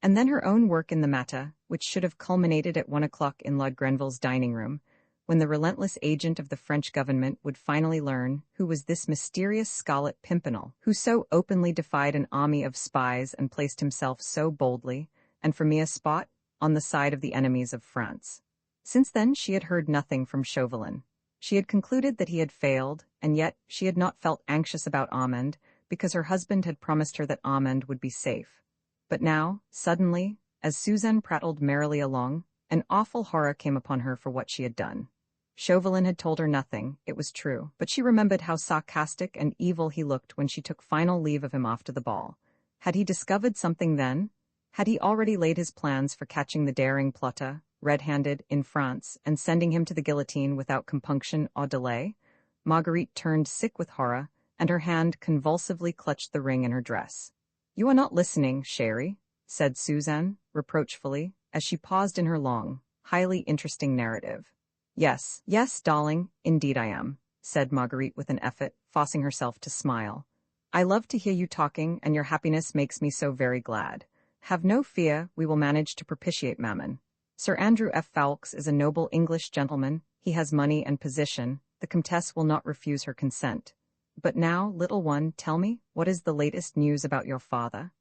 And then her own work in the matter, which should have culminated at 1 o'clock in Lord Grenville's dining-room, when the relentless agent of the French government would finally learn who was this mysterious Scarlet Pimpernel, who so openly defied an army of spies and placed himself so boldly, and for mere spot, on the side of the enemies of France. Since then she had heard nothing from Chauvelin. She had concluded that he had failed, and yet she had not felt anxious about Armand, because her husband had promised her that Armand would be safe. But now, suddenly, as Suzanne prattled merrily along, an awful horror came upon her for what she had done. Chauvelin had told her nothing, it was true, but she remembered how sarcastic and evil he looked when she took final leave of him after the ball. Had he discovered something then? Had he already laid his plans for catching the daring plotter, red-handed, in France, and sending him to the guillotine without compunction or delay? Marguerite turned sick with horror, and her hand convulsively clutched the ring in her dress. "You are not listening, chérie," said Suzanne, reproachfully, as she paused in her long, highly interesting narrative. Yes, yes, darling, indeed I am, said Marguerite with an effort, forcing herself to smile. I love to hear you talking, and your happiness makes me so very glad. Have no fear, we will manage to propitiate Mammon. Sir Andrew F. Ffoulkes is a noble English gentleman, he has money and position, the Comtesse will not refuse her consent. But now, little one, tell me, what is the latest news about your father?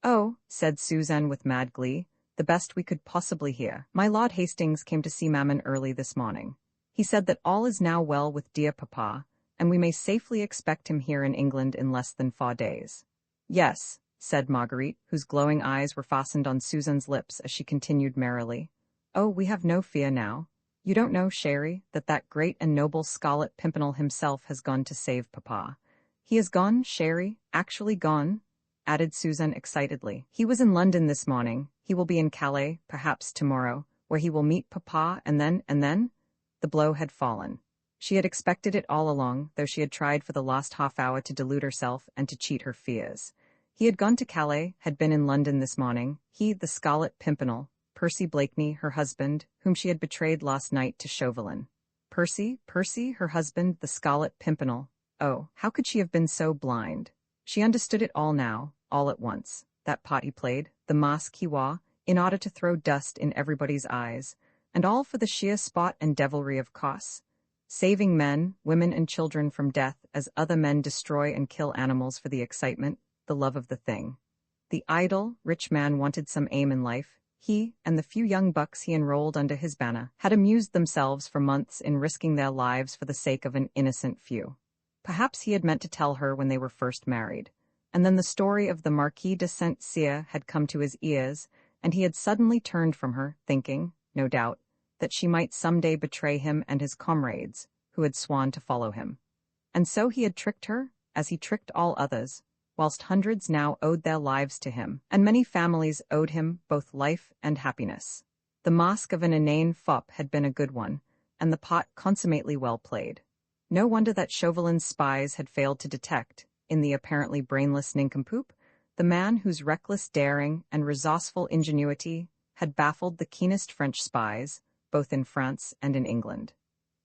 Oh, said Suzanne with mad glee, the best we could possibly hear. My Lord Hastings came to see Mammon early this morning. He said that all is now well with dear papa, and we may safely expect him here in England in less than 4 days. Yes, said Marguerite, whose glowing eyes were fastened on Suzanne's lips as she continued merrily. Oh, we have no fear now. You don't know, chérie, that great and noble Scarlet Pimpernel himself has gone to save papa. He is gone, chérie, actually gone, added Suzanne excitedly. He was in London this morning. He will be in Calais, perhaps tomorrow, where he will meet papa, and then, the blow had fallen. She had expected it all along, though she had tried for the last half hour to delude herself and to cheat her fears. He had gone to Calais, had been in London this morning, he, the Scarlet Pimpernel, Percy Blakeney, her husband, whom she had betrayed last night to Chauvelin. Percy, her husband, the Scarlet Pimpernel. Oh, how could she have been so blind? She understood it all now, all at once. That part he played, the mask he wore, in order to throw dust in everybody's eyes, and all for the sheer sport and devilry of costs. Saving men, women and children from death as other men destroy and kill animals for the excitement, the love of the thing. The idle, rich man wanted some aim in life. He, and the few young bucks he enrolled under his banner, had amused themselves for months in risking their lives for the sake of an innocent few. Perhaps he had meant to tell her when they were first married. And then the story of the Marquis de Saint-Cyr had come to his ears, and he had suddenly turned from her, thinking, no doubt, that she might some day betray him and his comrades, who had sworn to follow him. And so he had tricked her, as he tricked all others, whilst hundreds now owed their lives to him, and many families owed him both life and happiness. The mask of an inane fop had been a good one, and the part consummately well played. No wonder that Chauvelin's spies had failed to detect, in the apparently brainless nincompoop, the man whose reckless daring and resourceful ingenuity had baffled the keenest French spies, both in France and in England.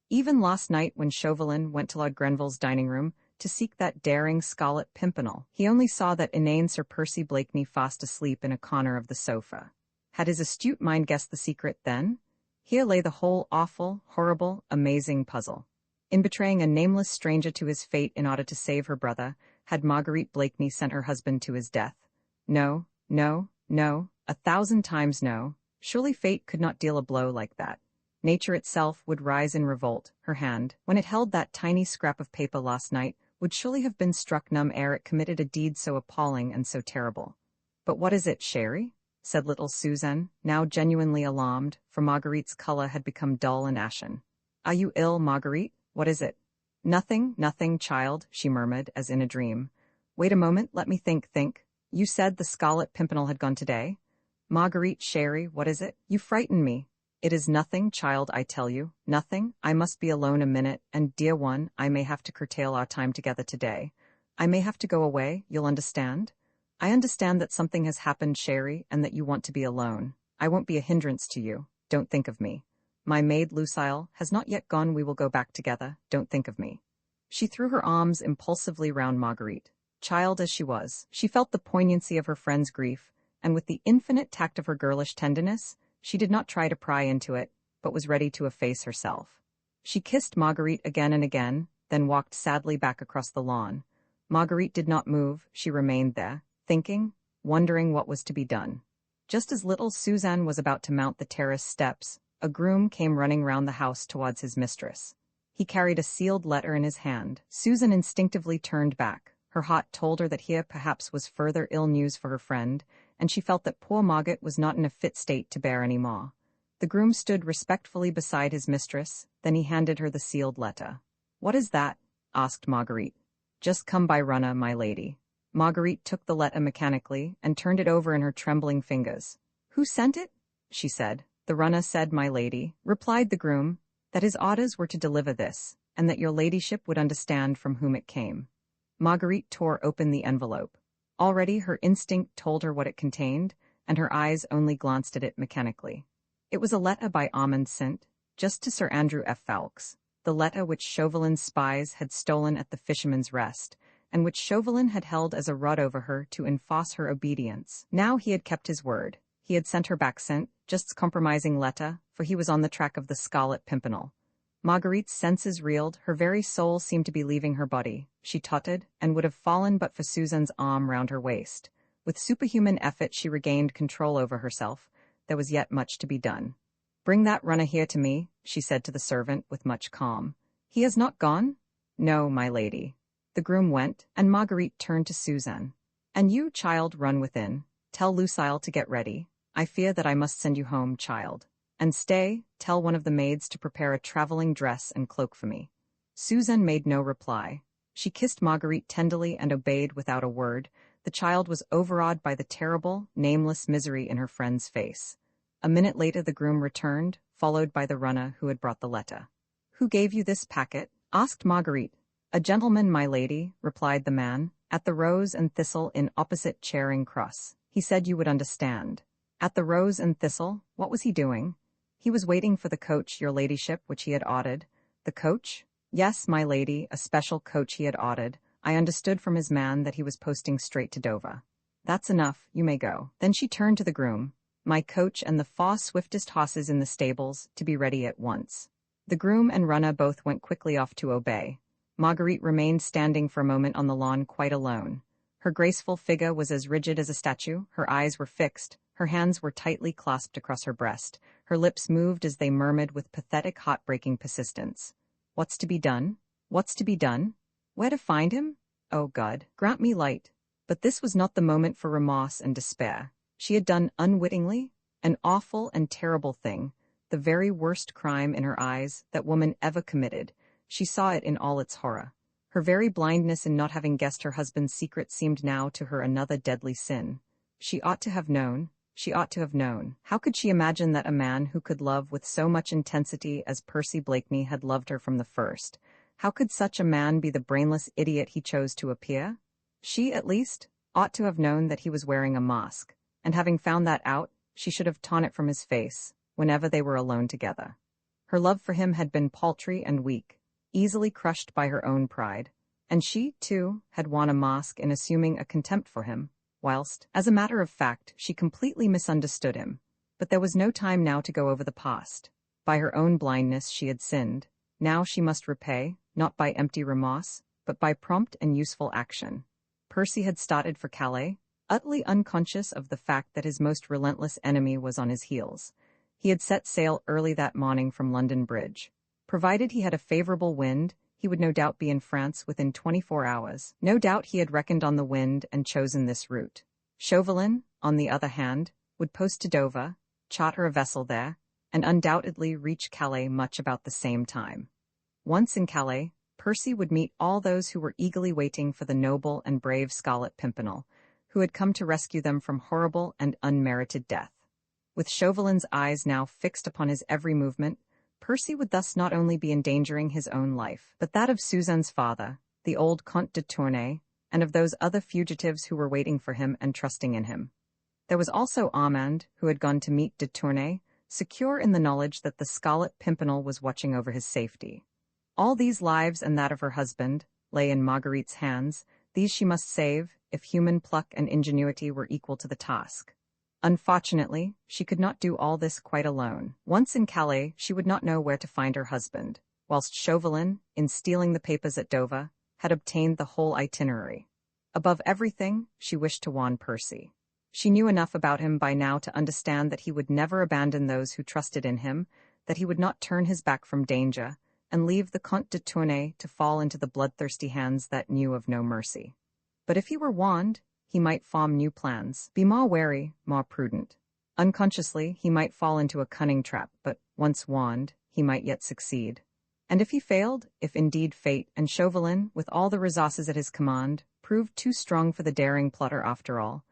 Even last night when Chauvelin went to Lord Grenville's dining room to seek that daring Scarlet Pimpernel, he only saw that inane Sir Percy Blakeney fast asleep in a corner of the sofa. Had his astute mind guessed the secret then? Here lay the whole awful, horrible, amazing puzzle. In betraying a nameless stranger to his fate in order to save her brother, had Marguerite Blakeney sent her husband to his death? No, no, no, 1,000 times no. Surely fate could not deal a blow like that. Nature itself would rise in revolt. Her hand, when it held that tiny scrap of paper last night, would surely have been struck numb ere it committed a deed so appalling and so terrible. But what is it, chérie? Said little Suzanne, now genuinely alarmed, for Marguerite's color had become dull and ashen. Are you ill, Marguerite? What is it? Nothing, child, she murmured, as in a dream. Wait a moment, let me think. You said the Scarlet Pimpernel had gone today? Marguerite, chérie, what is it? You frighten me. It is nothing, child, I tell you. Nothing. I must be alone a minute, and, dear one, I may have to curtail our time together today. I may have to go away, you'll understand? I understand that something has happened, chérie, and that you want to be alone. I won't be a hindrance to you. Don't think of me. My maid, Lucille, has not yet gone. We will go back together. Don't think of me. She threw her arms impulsively round Marguerite. Child as she was, she felt the poignancy of her friend's grief, and with the infinite tact of her girlish tenderness, she did not try to pry into it, but was ready to efface herself. She kissed Marguerite again and again, then walked sadly back across the lawn. Marguerite did not move. She remained there, thinking, wondering what was to be done. Just as little Suzanne was about to mount the terrace steps, a groom came running round the house towards his mistress. He carried a sealed letter in his hand. Susan instinctively turned back. Her heart told her that here perhaps was further ill news for her friend, and she felt that poor Margot was not in a fit state to bear any more. The groom stood respectfully beside his mistress, then he handed her the sealed letter. "What is that?" asked Marguerite. "Just come by runner, my lady." Marguerite took the letter mechanically and turned it over in her trembling fingers. "Who sent it?" she said. "The runner said, my lady," replied the groom, "that his orders were to deliver this, and that your ladyship would understand from whom it came." Marguerite tore open the envelope. Already her instinct told her what it contained, and her eyes only glanced at it mechanically. It was a letter by Armand St. just to Sir Andrew F. Ffoulkes, the letter which Chauvelin's spies had stolen at the Fisherman's Rest, and which Chauvelin had held as a rod over her to enforce her obedience. Now he had kept his word. He had sent her back St. Just's compromising letter, for he was on the track of the Scarlet Pimpernel. Marguerite's senses reeled, her very soul seemed to be leaving her body. She tottered, and would have fallen but for Suzanne's arm round her waist. With superhuman effort she regained control over herself. There was yet much to be done. "Bring that runner here to me," she said to the servant with much calm. "He has not gone?" "No, my lady." The groom went, and Marguerite turned to Suzanne. "And you, child, run within. Tell Lucille to get ready. I fear that I must send you home, child. And stay, tell one of the maids to prepare a traveling dress and cloak for me." Suzanne made no reply. She kissed Marguerite tenderly and obeyed without a word. The child was overawed by the terrible, nameless misery in her friend's face. A minute later the groom returned, followed by the runner who had brought the letter. "Who gave you this packet?" asked Marguerite. "A gentleman, my lady," replied the man, "at the Rose and Thistle in opposite Charing Cross. He said you would understand." "At the Rose and Thistle? What was he doing?" "He was waiting for the coach, your ladyship, which he had ordered." "The coach?" "Yes, my lady, a special coach he had ordered. I understood from his man that he was posting straight to Dover." "That's enough, you may go." Then she turned to the groom. "My coach and the far swiftest horses in the stables, to be ready at once." The groom and runner both went quickly off to obey. Marguerite remained standing for a moment on the lawn quite alone. Her graceful figure was as rigid as a statue, her eyes were fixed, her hands were tightly clasped across her breast, her lips moved as they murmured with pathetic heart-breaking persistence. "What's to be done? What's to be done? Where to find him? Oh God, grant me light." But this was not the moment for remorse and despair. She had done unwittingly an awful and terrible thing, the very worst crime in her eyes that woman ever committed. She saw it in all its horror. Her very blindness in not having guessed her husband's secret seemed now to her another deadly sin. She ought to have known. She ought to have known. How could she imagine that a man who could love with so much intensity as Percy Blakeney had loved her from the first? How could such a man be the brainless idiot he chose to appear? She, at least, ought to have known that he was wearing a mask, and having found that out, she should have torn it from his face whenever they were alone together. Her love for him had been paltry and weak, easily crushed by her own pride, and she, too, had worn a mask in assuming a contempt for him, whilst, as a matter of fact, she completely misunderstood him. But there was no time now to go over the past. By her own blindness she had sinned. Now she must repay, not by empty remorse, but by prompt and useful action. Percy had started for Calais, utterly unconscious of the fact that his most relentless enemy was on his heels. He had set sail early that morning from London Bridge. Provided he had a favorable wind, he would no doubt be in France within 24 hours. No doubt he had reckoned on the wind and chosen this route. Chauvelin, on the other hand, would post to Dover, charter a vessel there, and undoubtedly reach Calais much about the same time. Once in Calais, Percy would meet all those who were eagerly waiting for the noble and brave Scarlet Pimpernel, who had come to rescue them from horrible and unmerited death. With Chauvelin's eyes now fixed upon his every movement, Percy would thus not only be endangering his own life, but that of Suzanne's father, the old Comte de Tournay, and of those other fugitives who were waiting for him and trusting in him. There was also Armand, who had gone to meet de Tournay, secure in the knowledge that the Scarlet Pimpernel was watching over his safety. All these lives and that of her husband lay in Marguerite's hands. These she must save, if human pluck and ingenuity were equal to the task. Unfortunately, she could not do all this quite alone. Once in Calais, she would not know where to find her husband, whilst Chauvelin, in stealing the papers at Dover, had obtained the whole itinerary. Above everything, she wished to warn Percy. She knew enough about him by now to understand that he would never abandon those who trusted in him, that he would not turn his back from danger, and leave the Comte de Tournay to fall into the bloodthirsty hands that knew of no mercy. But if he were warned, he might form new plans, be more wary, more prudent. Unconsciously, he might fall into a cunning trap, but, once warned, he might yet succeed. And if he failed, if indeed fate and Chauvelin, with all the resources at his command, proved too strong for the daring plotter after all,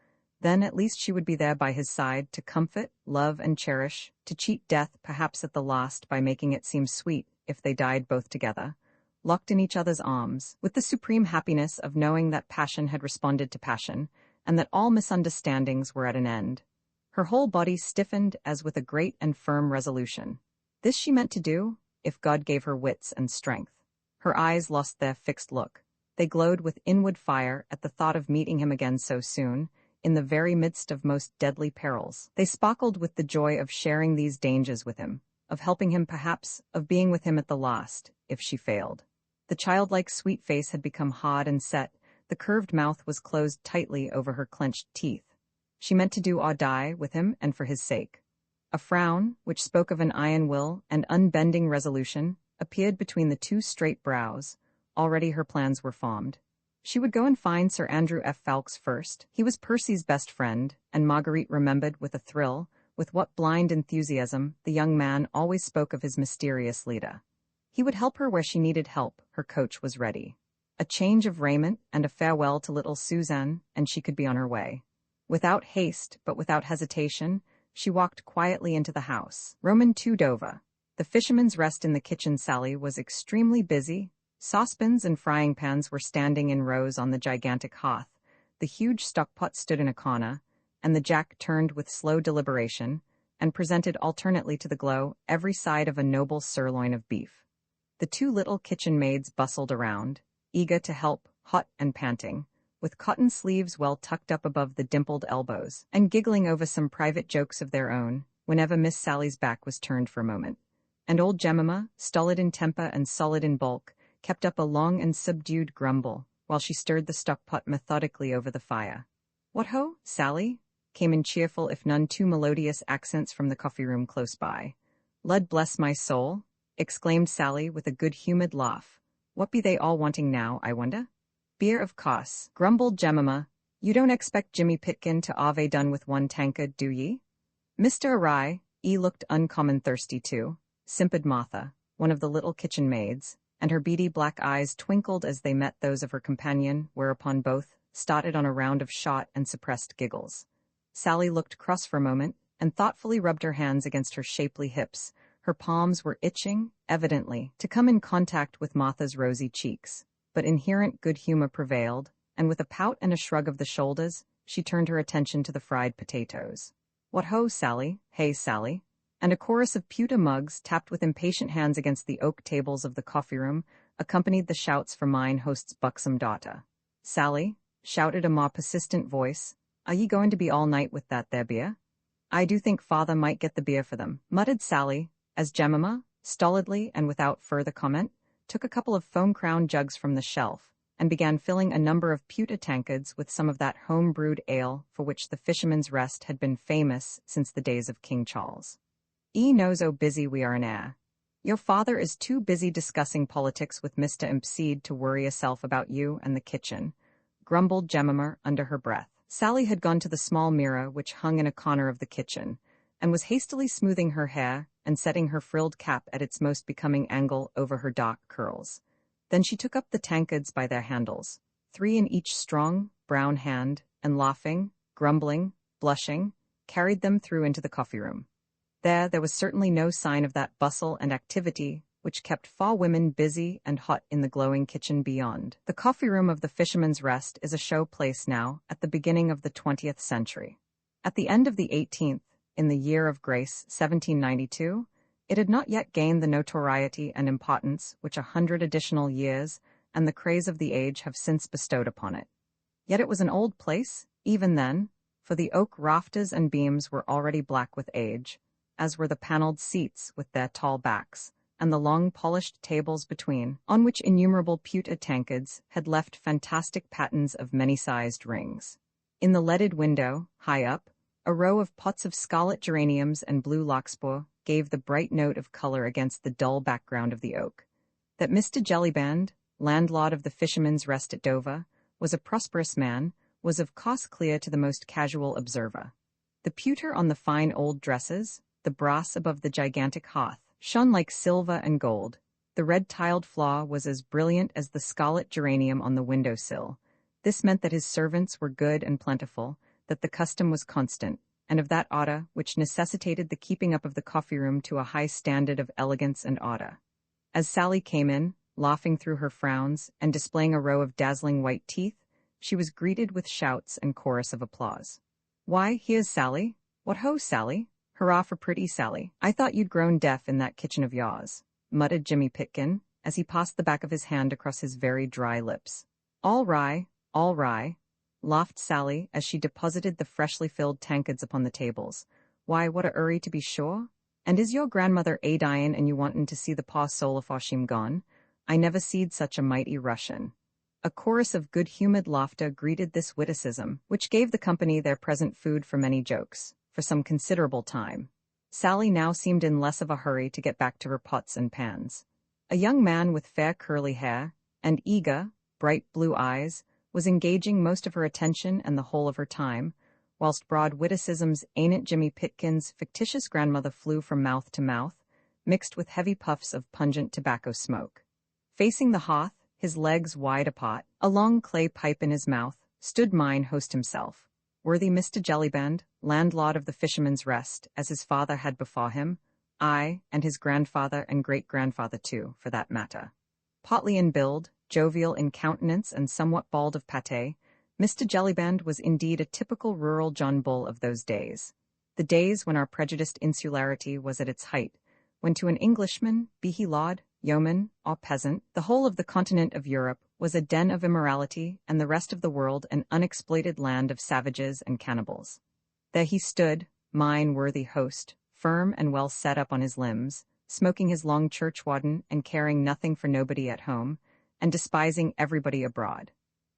then at least she would be there by his side to comfort, love, and cherish, to cheat death perhaps at the last by making it seem sweet if they died both together, locked in each other's arms, with the supreme happiness of knowing that passion had responded to passion, and that all misunderstandings were at an end. Her whole body stiffened as with a great and firm resolution. This she meant to do, if God gave her wits and strength. Her eyes lost their fixed look. They glowed with inward fire at the thought of meeting him again so soon, in the very midst of most deadly perils. They sparkled with the joy of sharing these dangers with him, of helping him perhaps, of being with him at the last, if she failed. The childlike sweet face had become hard and set, the curved mouth was closed tightly over her clenched teeth. She meant to do or die with him and for his sake. A frown, which spoke of an iron will and unbending resolution, appeared between the two straight brows. Already her plans were formed. She would go and find Sir Andrew F. Ffoulkes first. He was Percy's best friend, and Marguerite remembered with a thrill, with what blind enthusiasm the young man always spoke of his mysterious leader. He would help her where she needed help. Her coach was ready. A change of raiment and a farewell to little Suzanne, and she could be on her way. Without haste, but without hesitation, she walked quietly into the house. Roman 2 Dover. The fisherman's rest in the kitchen. Sally was extremely busy. Saucepans and frying pans were standing in rows on the gigantic hearth. The huge stockpot stood in a corner, and the jack turned with slow deliberation, and presented alternately to the glow every side of a noble sirloin of beef. The two little kitchen maids bustled around, eager to help, hot and panting, with cotton sleeves well tucked up above the dimpled elbows, and giggling over some private jokes of their own, whenever Miss Sally's back was turned for a moment. And old Jemima, stolid in temper and solid in bulk, kept up a long and subdued grumble, while she stirred the stockpot methodically over the fire. "What ho, Sally?" came in cheerful if none too melodious accents from the coffee-room close by. "Lud bless my soul," exclaimed Sally with a good-humoured laugh. "What be they all wanting now, I wonder?" "Beer, of course," grumbled Jemima. "You don't expect Jimmy Pitkin to ave done with one tankard, do ye?" "Mr. Awry, looked uncommon thirsty too," simpered Martha, one of the little kitchen maids, and her beady black eyes twinkled as they met those of her companion, whereupon both started on a round of shot and suppressed giggles. Sally looked cross for a moment, and thoughtfully rubbed her hands against her shapely hips. Her palms were itching, evidently, to come in contact with Martha's rosy cheeks, but inherent good humor prevailed, and with a pout and a shrug of the shoulders, she turned her attention to the fried potatoes. "What ho, Sally? Hey, Sally?" And a chorus of pewter mugs tapped with impatient hands against the oak tables of the coffee-room accompanied the shouts from mine host's buxom daughter. "Sally," shouted a more persistent voice, "are ye going to be all night with that there beer?" "I do think father might get the beer for them," muttered Sally, as Jemima, stolidly and without further comment, took a couple of foam-crowned jugs from the shelf, and began filling a number of pewter tankards with some of that home-brewed ale for which the Fisherman's Rest had been famous since the days of King Charles. Knows how busy we are in air. Your father is too busy discussing politics with Mr. Impseed to worry yourself about you and the kitchen," grumbled Jemima under her breath. Sally had gone to the small mirror which hung in a corner of the kitchen, and was hastily smoothing her hair and setting her frilled cap at its most becoming angle over her dark curls. Then she took up the tankards by their handles, 3 in each strong, brown hand, and laughing, grumbling, blushing, carried them through into the coffee-room. There was certainly no sign of that bustle and activity which kept far women busy and hot in the glowing kitchen beyond. The coffee-room of the Fisherman's Rest is a show place now at the beginning of the 20th century. At the end of the 18th, in the year of grace 1792, it had not yet gained the notoriety and importance which 100 additional years and the craze of the age have since bestowed upon it. Yet it was an old place, even then, for the oak rafters and beams were already black with age, as were the panelled seats with their tall backs, and the long polished tables between, on which innumerable pewter tankards had left fantastic patterns of many-sized rings. In the leaded window, high up, a row of pots of scarlet geraniums and blue larkspur gave the bright note of color against the dull background of the oak. That Mr. Jellyband, landlord of the Fisherman's Rest at Dover, was a prosperous man, was of course clear to the most casual observer. The pewter on the fine old dresses, the brass above the gigantic hearth, shone like silver and gold. The red-tiled floor was as brilliant as the scarlet geranium on the window-sill. This meant that his servants were good and plentiful, that the custom was constant, and of that order which necessitated the keeping up of the coffee-room to a high standard of elegance and order. As Sally came in, laughing through her frowns and displaying a row of dazzling white teeth, she was greeted with shouts and chorus of applause. "Why, here's Sally," What ho, Sally? Hurrah for pretty Sally. I thought you'd grown deaf in that kitchen of yours, muttered Jimmy Pitkin, as he passed the back of his hand across his very dry lips. All rye, laughed Sally as she deposited the freshly filled tankards upon the tables. Why, what a 'urry to be sure. And is your grandmother a dyin' and you wantin' to see the poor soul afore she'm gone? I never seed such a mighty Russian. A chorus of good-humored laughter greeted this witticism, which gave the company their present food for many jokes, for some considerable time. Sally now seemed in less of a hurry to get back to her pots and pans. A young man with fair curly hair and eager, bright blue eyes was engaging most of her attention and the whole of her time, whilst broad witticisms ain't Jimmy Pitkin's fictitious grandmother flew from mouth to mouth, mixed with heavy puffs of pungent tobacco smoke. Facing the hearth, his legs wide apart, a long clay pipe in his mouth, stood mine host himself, worthy Mr. Jellyband, landlord of the Fisherman's Rest, as his father had before him, aye, and his grandfather and great-grandfather too, for that matter. Portly in build, jovial in countenance and somewhat bald of pate, Mr. Jellyband was indeed a typical rural John Bull of those days. The days when our prejudiced insularity was at its height, when to an Englishman, be he lord, yeoman, or peasant, the whole of the continent of Europe was a den of immorality and the rest of the world an unexploited land of savages and cannibals. There he stood, mine worthy host, firm and well set up on his limbs, smoking his long churchwarden and caring nothing for nobody at home, and despising everybody abroad.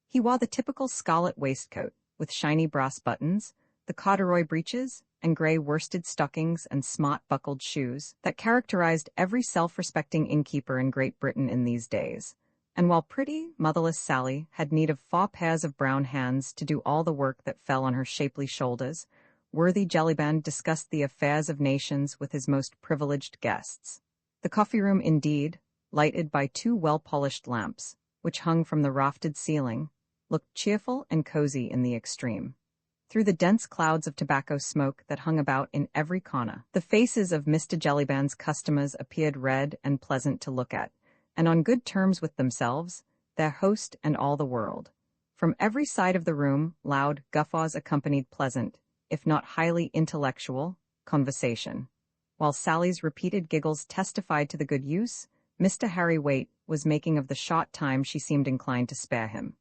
He wore the typical scarlet waistcoat, with shiny brass buttons, the corduroy breeches, and grey worsted stockings and smart buckled shoes that characterized every self-respecting innkeeper in Great Britain in these days. And while pretty, motherless Sally had need of 4 pairs of brown hands to do all the work that fell on her shapely shoulders, worthy Jellyband discussed the affairs of nations with his most privileged guests. The coffee-room, indeed, lighted by 2 well-polished lamps, which hung from the rafted ceiling, looked cheerful and cozy in the extreme. Through the dense clouds of tobacco smoke that hung about in every corner, the faces of Mr. Jellyband's customers appeared red and pleasant to look at, and on good terms with themselves, their host and all the world. From every side of the room, loud guffaws accompanied pleasant, if not highly intellectual, conversation. While Sally's repeated giggles testified to the good use Mr. Harry Waite was making of the short time she seemed inclined to spare him.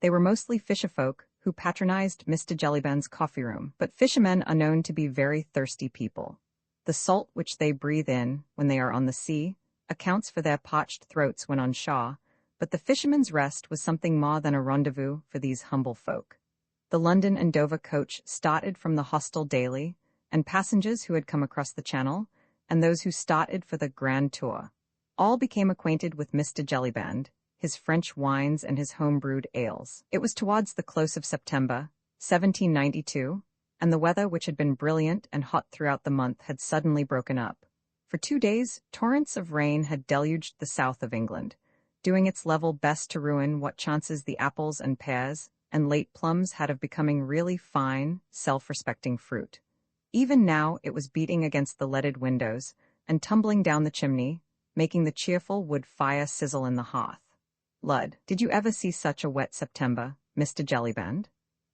They were mostly fisherfolk who patronized Mr. Jellyband's coffee-room, but fishermen are known to be very thirsty people. The salt which they breathe in when they are on the sea accounts for their parched throats when on shore, but the Fisherman's Rest was something more than a rendezvous for these humble folk. The London and Dover coach started from the hostel daily, and passengers who had come across the Channel, and those who started for the Grand Tour, all became acquainted with Mr. Jellyband, his French wines and his home-brewed ales. It was towards the close of September, 1792, and the weather, which had been brilliant and hot throughout the month, had suddenly broken up. For 2 days, torrents of rain had deluged the south of England, doing its level best to ruin what chances the apples and pears and late plums had of becoming really fine, self-respecting fruit. Even now it was beating against the leaded windows and tumbling down the chimney, making the cheerful wood fire sizzle in the hearth. Lud, did you ever see such a wet September, Mr. Jellyband?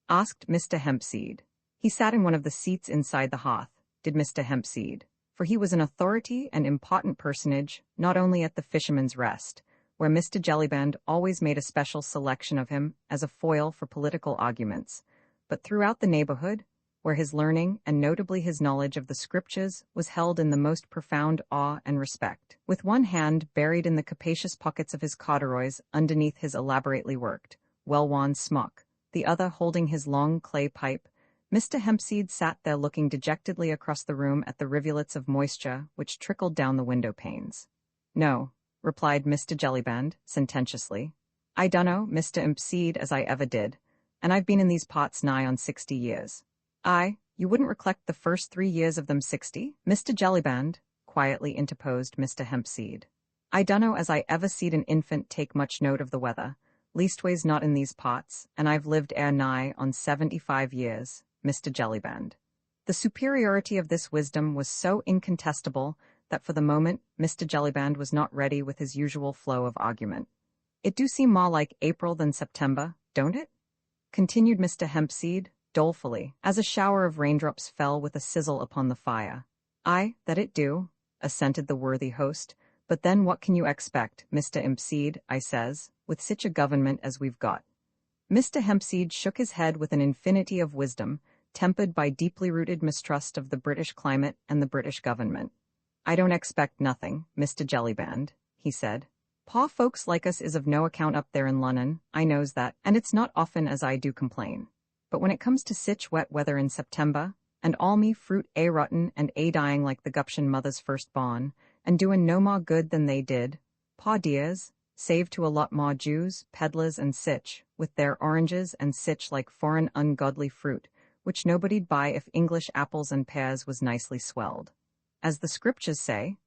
Asked Mr. Hempseed. He sat in one of the seats inside the hearth, did Mr. Hempseed, for he was an authority and important personage not only at the Fisherman's Rest, where Mr. Jellyband always made a special selection of him as a foil for political arguments, but throughout the neighborhood, where his learning and notably his knowledge of the Scriptures was held in the most profound awe and respect. With one hand buried in the capacious pockets of his corduroys underneath his elaborately worked, well-worn smock, the other holding his long clay pipe, Mr. Hempseed sat there looking dejectedly across the room at the rivulets of moisture which trickled down the window panes. No, replied Mr. Jellyband, sententiously. I dunno, Mr. Hempseed, as I ever did, and I've been in these parts nigh on 60 years. Aye, you wouldn't recollect the first 3 years of them 60? Mr. Jellyband, quietly interposed Mr. Hempseed. I dunno as I ever seed an infant take much note of the weather, leastways not in these parts, and I've lived ere nigh on 75 years, Mr. Jellyband. The superiority of this wisdom was so incontestable that for the moment Mr. Jellyband was not ready with his usual flow of argument. It do seem more like April than September, don't it? Continued Mr. Hempseed, dolefully, as a shower of raindrops fell with a sizzle upon the fire. "Aye, that it do," assented the worthy host. "But then what can you expect, Mr. Hempseed," I says, "with sich a government as we've got?" Mr. Hempseed shook his head with an infinity of wisdom, tempered by deeply rooted mistrust of the British climate and the British government. "I don't expect nothing, Mr. Jellyband," he said. "Paw folks like us is of no account up there in Lunnon, I knows that, and it's not often as I do complain. But when it comes to sich wet weather in September, and all me fruit a rotten and a dying like the guption mother's firstborn, and doin' no more good than they did, paw dears, save to a lot more Jews, peddlers and sich, with their oranges and sich like foreign ungodly fruit, which nobody'd buy if English apples and pears was nicely swelled. As the scriptures say."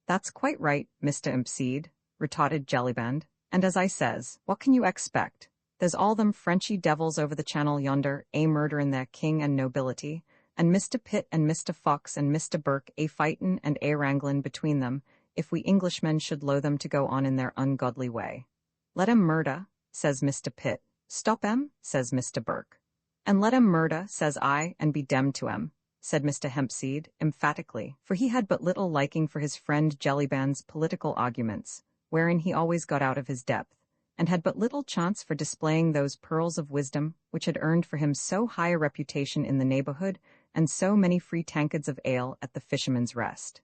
"That's quite right, Mr. Hempseed," retorted Jellyband, "and as I says, what can you expect? There's all them Frenchy devils over the channel yonder, a murderin' their king and nobility, and Mr. Pitt and Mr. Fox and Mr. Burke a fightin' and a wranglin' between them, if we Englishmen should low them to go on in their ungodly way." "Let 'em murder," says Mr. Pitt. "Stop 'em," says Mr. Burke. "And let 'em murder," says I, "and be demmed to 'em," said Mr. Hempseed, emphatically, for he had but little liking for his friend Jellyband's political arguments, wherein he always got out of his depth, and had but little chance for displaying those pearls of wisdom which had earned for him so high a reputation in the neighborhood and so many free tankards of ale at the Fisherman's Rest.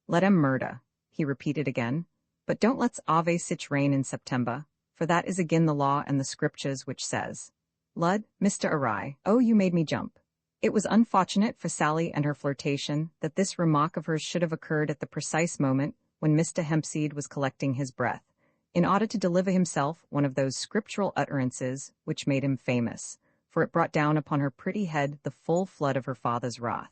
"Let 'em murder," he repeated again, "but don't let's ave sich rain in September, for that is agin the law and the scriptures which says." "Lud, Mr. Awry, oh, you made me jump." It was unfortunate for Sally and her flirtation that this remark of hers should have occurred at the precise moment when Mr. Hempseed was collecting his breath, in order to deliver himself one of those scriptural utterances which made him famous, for it brought down upon her pretty head the full flood of her father's wrath.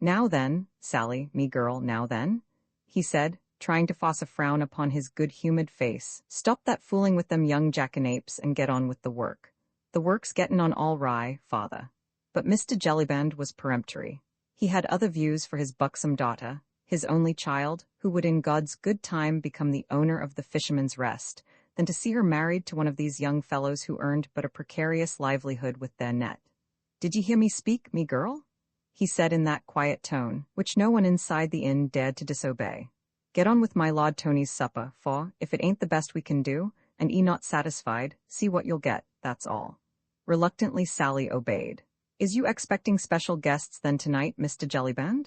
"Now then, Sally, me girl, now then," he said, trying to force a frown upon his good-humored face. "Stop that fooling with them young jackanapes and get on with the work. The work's gettin' on all right, father." But Mr. Jellyband was peremptory. He had other views for his buxom daughter, his only child, who would in God's good time become the owner of the Fisherman's Rest, than to see her married to one of these young fellows who earned but a precarious livelihood with their net. "Did ye hear me speak, me girl?" he said in that quiet tone, which no one inside the inn dared to disobey. "Get on with my Lord Tony's supper, for, if it ain't the best we can do, and ye not satisfied, see what you'll get, that's all." Reluctantly Sally obeyed. "Is you expecting special guests then tonight, Mr. Jellyband?"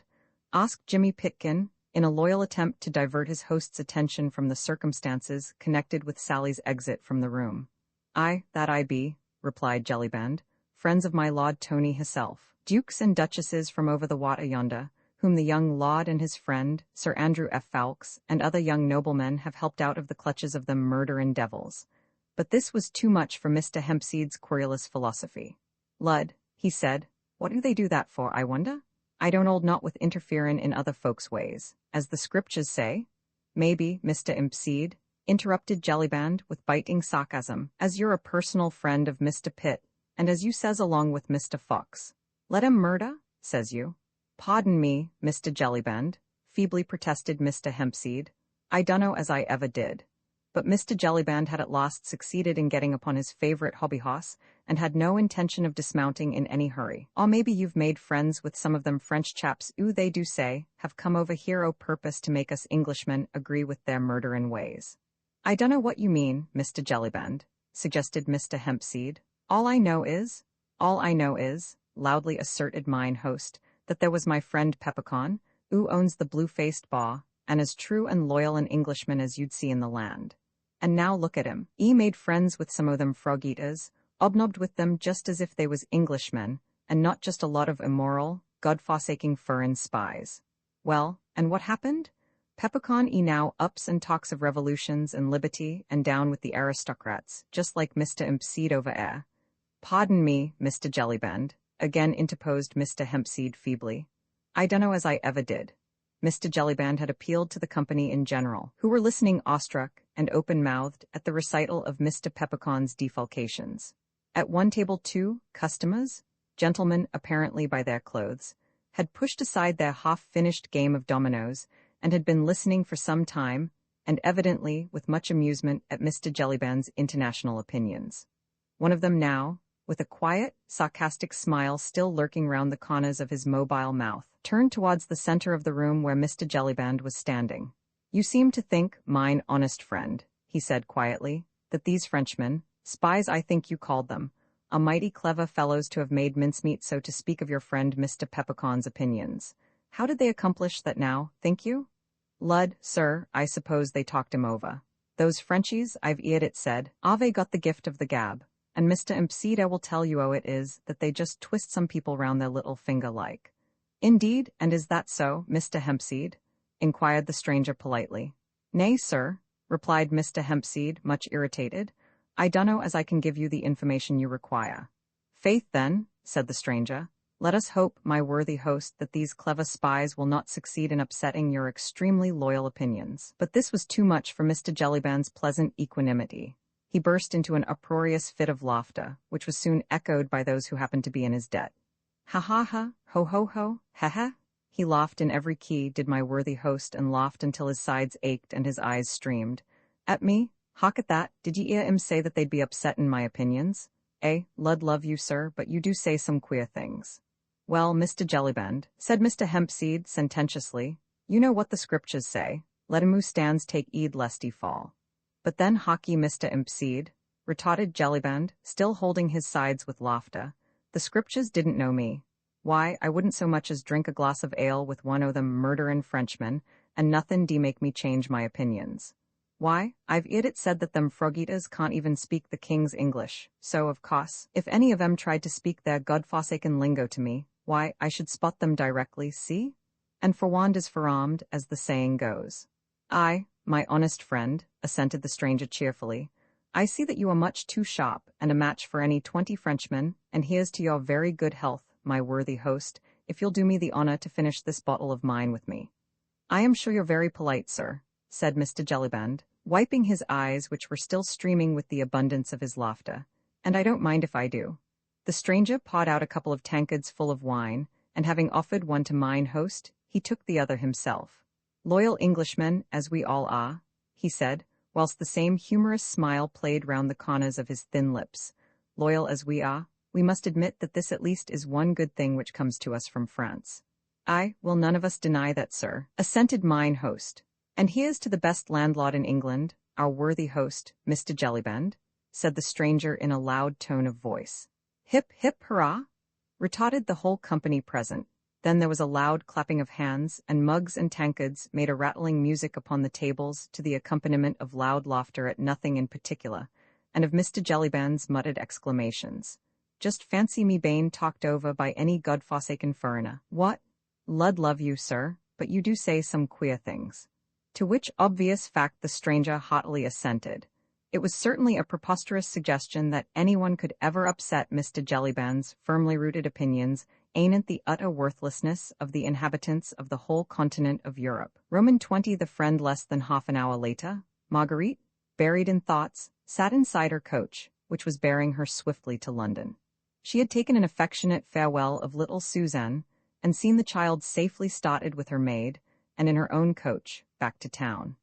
asked Jimmy Pitkin, in a loyal attempt to divert his host's attention from the circumstances connected with Sally's exit from the room. "Aye, that I be," replied Jellyband, "friends of my Lord Tony hisself, dukes and duchesses from over the water yonder, whom the young lord and his friend, Sir Andrew F. Fowkes, and other young noblemen have helped out of the clutches of them murderin' devils." But this was too much for Mr. Hempseed's querulous philosophy. "Lud," he said, "what do they do that for, I wonder? I don't hold not with interferin' in other folks' ways, as the scriptures say." "Maybe, Mr. Hempseed," interrupted Jellyband with biting sarcasm, "as you're a personal friend of Mr. Pitt, and as you says along with Mr. Fox, 'Let 'em murder,' says you." "Pardon me, Mr. Jellyband," feebly protested Mr. Hempseed. "I dunno as I ever did." But Mr. Jellyband had at last succeeded in getting upon his favorite hobby-horse, and had no intention of dismounting in any hurry. "Or maybe you've made friends with some of them French chaps who, they do say, have come over here o' purpose to make us Englishmen agree with their murderin' ways." "I dunno what you mean, Mr. Jellyband," suggested Mr. Hempseed. All I know is," loudly asserted mine host, "that there was my friend Peppercorn, who owns the blue-faced bar, and as true and loyal an Englishman as you'd see in the land. And now look at him. He made friends with some o' them frog-eaters, obnobbed with them just as if they was Englishmen, and not just a lot of immoral, God-forsaking furrin spies. Well, and what happened? Peppercorn he now ups and talks of revolutions and liberty and down with the aristocrats, just like Mr. Hempseed over air." "Pardon me, Mr. Jellyband," again interposed Mr. Hempseed feebly. "I dunno as I ever did." Mr. Jellyband had appealed to the company in general, who were listening awestruck and open-mouthed at the recital of Mr. Peppercorn's defalcations. At one table, 2 customers, gentlemen apparently by their clothes, had pushed aside their half-finished game of dominoes and had been listening for some time, and evidently with much amusement at Mr. Jellyband's international opinions. One of them now, with a quiet, sarcastic smile still lurking round the corners of his mobile mouth, turned towards the center of the room where Mr. Jellyband was standing. "You seem to think, mine honest friend," he said quietly, "that these Frenchmen, spies I think you called them, are mighty clever fellows to have made mincemeat so to speak of your friend Mr. Peppercorn's opinions. How did they accomplish that now, think you? Lud, sir, I suppose they talked him over. Those Frenchies, I've 'eard it said, ave got the gift of the gab, and Mr. Impseed will tell you it is that they just twist some people round their little finger like." "Indeed, and is that so, Mr. Hempseed?" inquired the stranger politely. "Nay, sir," replied Mr. Hempseed, much irritated. "I dunno as I can give you the information you require." "Faith, then," said the stranger, "let us hope, my worthy host, that these clever spies will not succeed in upsetting your extremely loyal opinions." But this was too much for Mr. Jellyband's pleasant equanimity. He burst into an uproarious fit of laughter, which was soon echoed by those who happened to be in his debt. "Ha ha ha, ho ho ho, ha ha." He laughed in every key, did my worthy host, and laughed until his sides ached and his eyes streamed. "At me? Hark at that, did ye 'ear 'im say that they'd be upset in my opinions? Lud love you, sir, but you do say some queer things." "Well, Mr. Jellyband," said Mr. Hempseed sententiously, "you know what the scriptures say, let him who stands take heed lest he fall." "But then hark ye, Mr. Impseed," retorted Jellyband, still holding his sides with laughter, "the scriptures didn't know me. Why, I wouldn't so much as drink a glass of ale with one o' them murderin' Frenchmen, and nothin' de make me change my opinions. Why, I've 'eard it said that them frog-eaters can't even speak the king's English, so, of course, if any of 'em tried to speak their god-forsaken lingo to me, why, I should spot them directly, see? And forewarned is forearmed, as the saying goes." "Aye, my honest friend," assented the stranger cheerfully, "I see that you are much too sharp and a match for any 20 Frenchmen, and here's to your very good health, my worthy host, if you'll do me the honor to finish this bottle of mine with me." "I am sure you're very polite, sir," said Mr. Jellyband, wiping his eyes which were still streaming with the abundance of his laughter, "and I don't mind if I do." The stranger poured out a couple of tankards full of wine, and having offered one to mine host, he took the other himself. "Loyal Englishmen, as we all are," he said, whilst the same humorous smile played round the corners of his thin lips, "loyal as we are, we must admit that this at least is one good thing which comes to us from France." "Aye, will none of us deny that, sir," assented mine host. "And here's to the best landlord in England, our worthy host, Mr. Jellyband," said the stranger in a loud tone of voice. "Hip, hip, hurrah!" retorted the whole company present. Then there was a loud clapping of hands, and mugs and tankards made a rattling music upon the tables to the accompaniment of loud laughter at nothing in particular, and of Mr. Jellyband's muttered exclamations. "Just fancy me bane talked over by any god-forsaken foreigner. What? Lud love you, sir, but you do say some queer things." To which obvious fact the stranger heartily assented. It was certainly a preposterous suggestion that anyone could ever upset Mr. Jellyband's firmly rooted opinions, ain't the utter worthlessness of the inhabitants of the whole continent of Europe. Roman 20. The friend less than half an hour later, Marguerite, buried in thoughts, sat inside her coach, which was bearing her swiftly to London. She had taken an affectionate farewell of little Suzanne, and seen the child safely started with her maid, and in her own coach, back to town.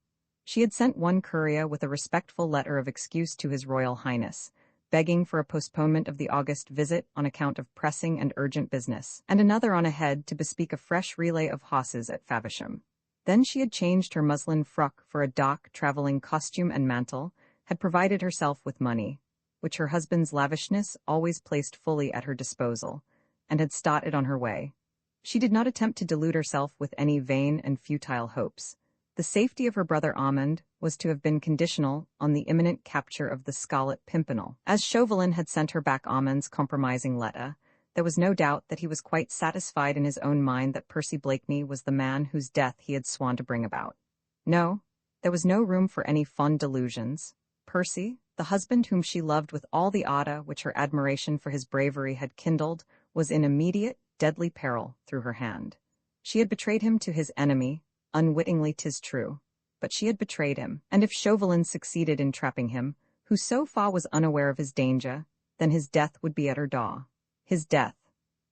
She had sent one courier with a respectful letter of excuse to His Royal Highness, begging for a postponement of the August visit on account of pressing and urgent business, and another on ahead to bespeak a fresh relay of horses at Faversham. Then she had changed her muslin frock for a dark travelling costume and mantle, had provided herself with money, which her husband's lavishness always placed fully at her disposal, and had started on her way. She did not attempt to delude herself with any vain and futile hopes. The safety of her brother Armand was to have been conditional on the imminent capture of the Scarlet Pimpernel. As Chauvelin had sent her back Armand's compromising letter, there was no doubt that he was quite satisfied in his own mind that Percy Blakeney was the man whose death he had sworn to bring about. No, there was no room for any fond delusions. Percy, the husband whom she loved with all the ardor which her admiration for his bravery had kindled, was in immediate, deadly peril through her hand. She had betrayed him to his enemy, unwittingly 'tis true, but she had betrayed him, and if Chauvelin succeeded in trapping him, who so far was unaware of his danger, then his death would be at her door. His death,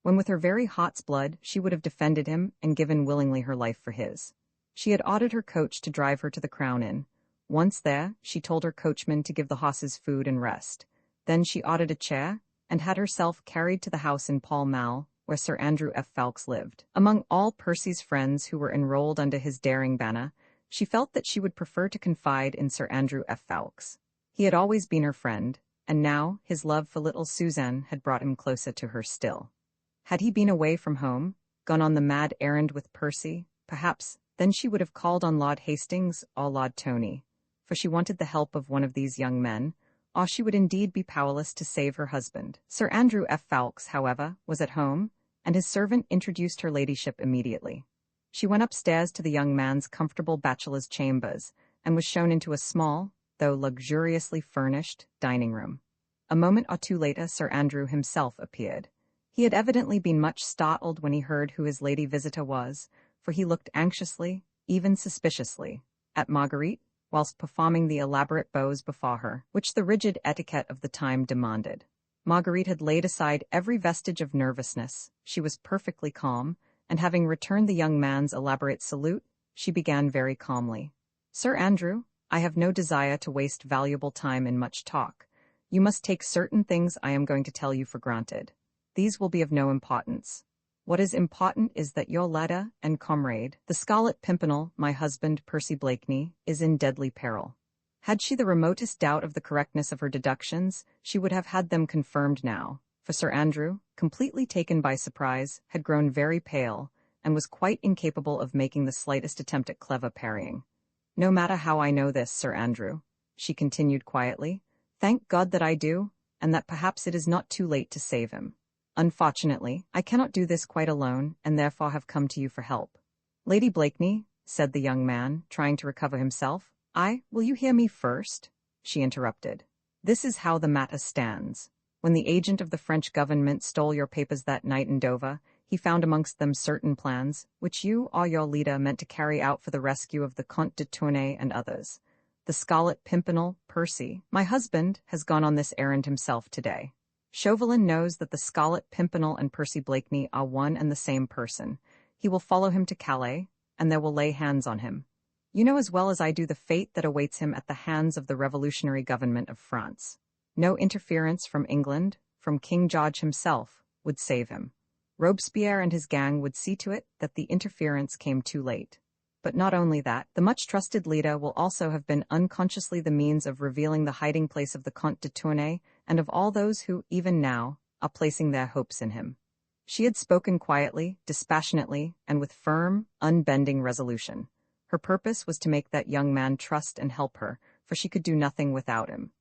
when with her very heart's blood she would have defended him and given willingly her life for his. She had ordered her coach to drive her to the Crown Inn. Once there, she told her coachman to give the horses food and rest. Then she ordered a chair, and had herself carried to the house in Pall Mall, where Sir Andrew F. Ffoulkes lived. Among all Percy's friends who were enrolled under his daring banner, she felt that she would prefer to confide in Sir Andrew F. Ffoulkes. He had always been her friend, and now his love for little Suzanne had brought him closer to her still. Had he been away from home, gone on the mad errand with Percy, perhaps then she would have called on Lord Hastings or Lord Tony, for she wanted the help of one of these young men, or she would indeed be powerless to save her husband. Sir Andrew F. Ffoulkes, however, was at home, and his servant introduced her ladyship immediately. She went upstairs to the young man's comfortable bachelor's chambers, and was shown into a small, though luxuriously furnished, dining room. A moment or two later Sir Andrew himself appeared. He had evidently been much startled when he heard who his lady visitor was, for he looked anxiously, even suspiciously, at Marguerite, whilst performing the elaborate bows before her, which the rigid etiquette of the time demanded. Marguerite had laid aside every vestige of nervousness. She was perfectly calm, and having returned the young man's elaborate salute, she began very calmly. "Sir Andrew, I have no desire to waste valuable time in much talk. You must take certain things I am going to tell you for granted. These will be of no importance. What is important is that your ladder and comrade, the Scarlet Pimpernel, my husband Percy Blakeney, is in deadly peril." Had she the remotest doubt of the correctness of her deductions, she would have had them confirmed now, for Sir Andrew, completely taken by surprise, had grown very pale, and was quite incapable of making the slightest attempt at clever parrying. "No matter how I know this, Sir Andrew," she continued quietly, "thank God that I do, and that perhaps it is not too late to save him. Unfortunately, I cannot do this quite alone, and therefore have come to you for help." "Lady Blakeney," said the young man, trying to recover himself. Will you hear me first?" she interrupted. "This is how the matter stands. When the agent of the French government stole your papers that night in Dover, he found amongst them certain plans, which you or your leader meant to carry out for the rescue of the Comte de Tournay and others. The Scarlet Pimpernel, Percy, my husband, has gone on this errand himself today. Chauvelin knows that the Scarlet Pimpernel and Percy Blakeney are one and the same person. He will follow him to Calais, and there will lay hands on him. You know as well as I do the fate that awaits him at the hands of the revolutionary government of France. No interference from England, from King George himself, would save him. Robespierre and his gang would see to it that the interference came too late. But not only that, the much-trusted leader will also have been unconsciously the means of revealing the hiding place of the Comte de Tournay and of all those who, even now, are placing their hopes in him." She had spoken quietly, dispassionately, and with firm, unbending resolution. Her purpose was to make that young man trust and help her, for she could do nothing without him.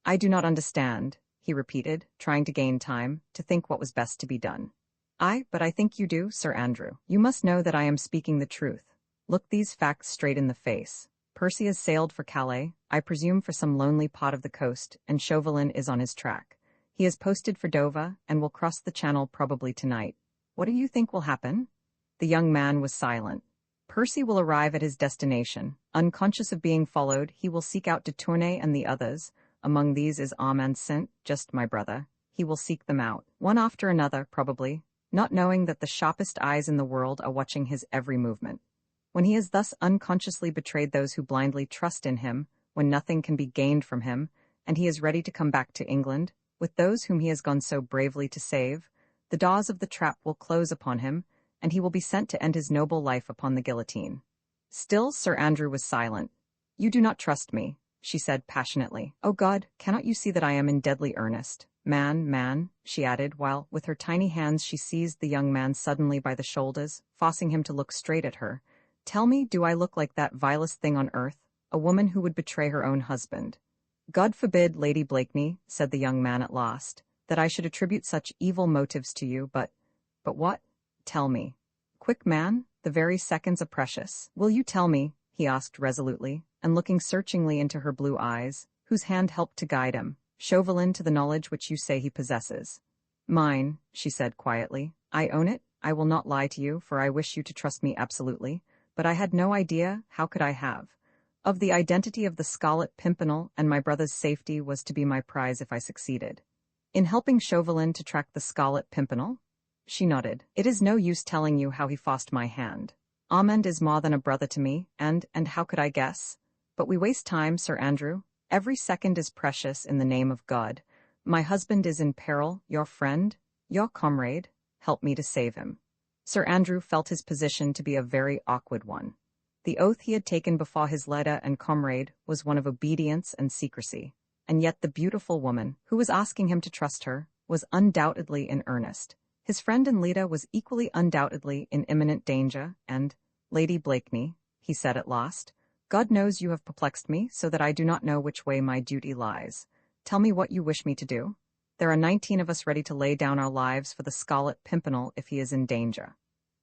"I do not understand," he repeated, trying to gain time, to think what was best to be done. But I think you do, Sir Andrew. You must know that I am speaking the truth. Look these facts straight in the face. Percy has sailed for Calais, I presume for some lonely part of the coast, and Chauvelin is on his track. He is posted for Dover, and will cross the Channel probably tonight. What do you think will happen?" The young man was silent. "Percy will arrive at his destination. Unconscious of being followed, he will seek out de Tournay and the others. Among these is Armand Saint, just my brother. He will seek them out, one after another, probably, not knowing that the sharpest eyes in the world are watching his every movement. When he has thus unconsciously betrayed those who blindly trust in him, when nothing can be gained from him, and he is ready to come back to England, with those whom he has gone so bravely to save, the doors of the trap will close upon him, and he will be sent to end his noble life upon the guillotine." Still Sir Andrew was silent. "You do not trust me," she said passionately. "Oh God, cannot you see that I am in deadly earnest? Man," she added, while, with her tiny hands she seized the young man suddenly by the shoulders, forcing him to look straight at her. "Tell me, do I look like that vilest thing on earth, a woman who would betray her own husband?" "God forbid, Lady Blakeney," said the young man at last, "that I should attribute such evil motives to you, but what? Tell me. Quick, man, the very seconds are precious. Will you tell me?" he asked resolutely, and looking searchingly into her blue eyes, "whose hand helped to guide him, Chauvelin, to the knowledge which you say he possesses?" "Mine," she said quietly. "I own it. I will not lie to you, for I wish you to trust me absolutely. But I had no idea, how could I have? Of the identity of the Scarlet Pimpernel, and my brother's safety was to be my prize if I succeeded." "In helping Chauvelin to track the Scarlet Pimpernel?" She nodded. "It is no use telling you how he forced my hand. Armand is more than a brother to me, and how could I guess? But we waste time, Sir Andrew. Every second is precious in the name of God. My husband is in peril, your friend, your comrade, help me to save him. Sir Andrew felt his position to be a very awkward one. The oath he had taken before his leader and comrade was one of obedience and secrecy, and yet the beautiful woman, who was asking him to trust her, was undoubtedly in earnest. His friend and leader was equally undoubtedly in imminent danger, and, Lady Blakeney, he said at last, God knows you have perplexed me so that I do not know which way my duty lies. Tell me what you wish me to do. There are 19 of us ready to lay down our lives for the Scarlet Pimpernel if he is in danger.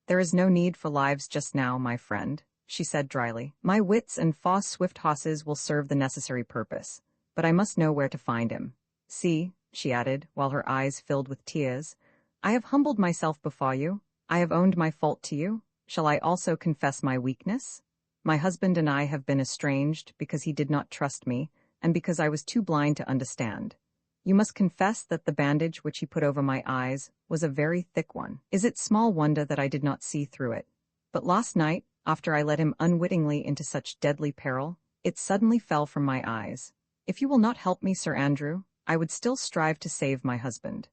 There is no need for lives just now, my friend, she said dryly. My wits and far swift horses will serve the necessary purpose, but I must know where to find him. See, she added, while her eyes filled with tears, I have humbled myself before you. I have owned my fault to you. Shall I also confess my weakness? My husband and I have been estranged because he did not trust me, and because I was too blind to understand. You must confess that the bandage which he put over my eyes was a very thick one. Is it small wonder that I did not see through it? But last night, after I led him unwittingly into such deadly peril, it suddenly fell from my eyes. If you will not help me, Sir Andrew, I would still strive to save my husband.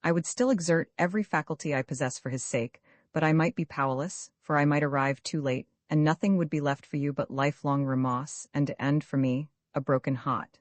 I would still exert every faculty I possess for his sake, but I might be powerless, for I might arrive too late, and nothing would be left for you but lifelong remorse, and to end for me, a broken heart.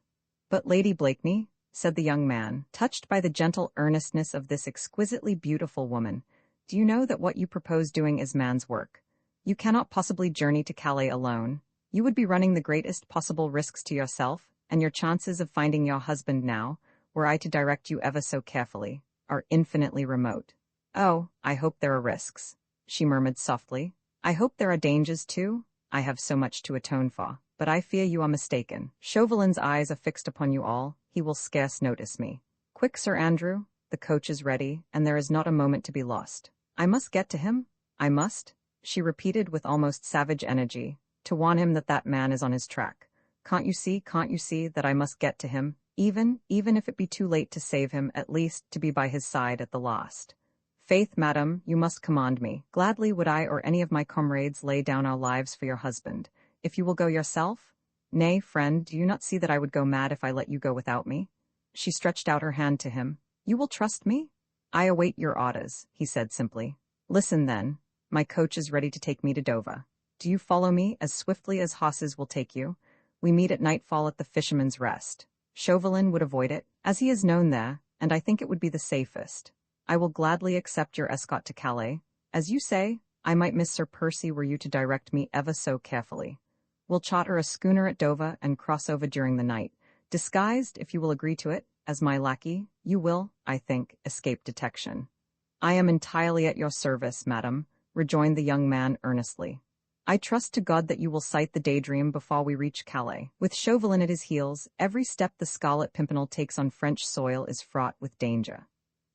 But Lady Blakeney, said the young man, touched by the gentle earnestness of this exquisitely beautiful woman, do you know that what you propose doing is man's work? You cannot possibly journey to Calais alone. You would be running the greatest possible risks to yourself, and your chances of finding your husband now, were I to direct you ever so carefully, are infinitely remote. Oh, I hope there are risks, she murmured softly. I hope there are dangers too. I have so much to atone for, but I fear you are mistaken. Chauvelin's eyes are fixed upon you all. He will scarce notice me. Quick, Sir Andrew, the coach is ready, and there is not a moment to be lost. I must get to him. I must, she repeated with almost savage energy, to warn him that that man is on his track. Can't you see that I must get to him, even if it be too late to save him, at least to be by his side at the last. Faith, madam, you must command me. Gladly would I or any of my comrades lay down our lives for your husband. If you will go yourself? Nay, friend, do you not see that I would go mad if I let you go without me? She stretched out her hand to him. You will trust me? I await your orders, he said simply. Listen then. My coach is ready to take me to Dover. Do you follow me as swiftly as horses will take you? We meet at nightfall at the Fisherman's Rest. Chauvelin would avoid it, as he is known there, and I think it would be the safest. I will gladly accept your escort to Calais. As you say, I might miss Sir Percy were you to direct me ever so carefully. We'll charter a schooner at Dover and cross over during the night. Disguised, if you will agree to it, as my lackey, you will, I think, escape detection. I am entirely at your service, madam, rejoined the young man earnestly. I trust to God that you will sight the Daydream before we reach Calais. With Chauvelin at his heels, every step the Scarlet Pimpernel takes on French soil is fraught with danger.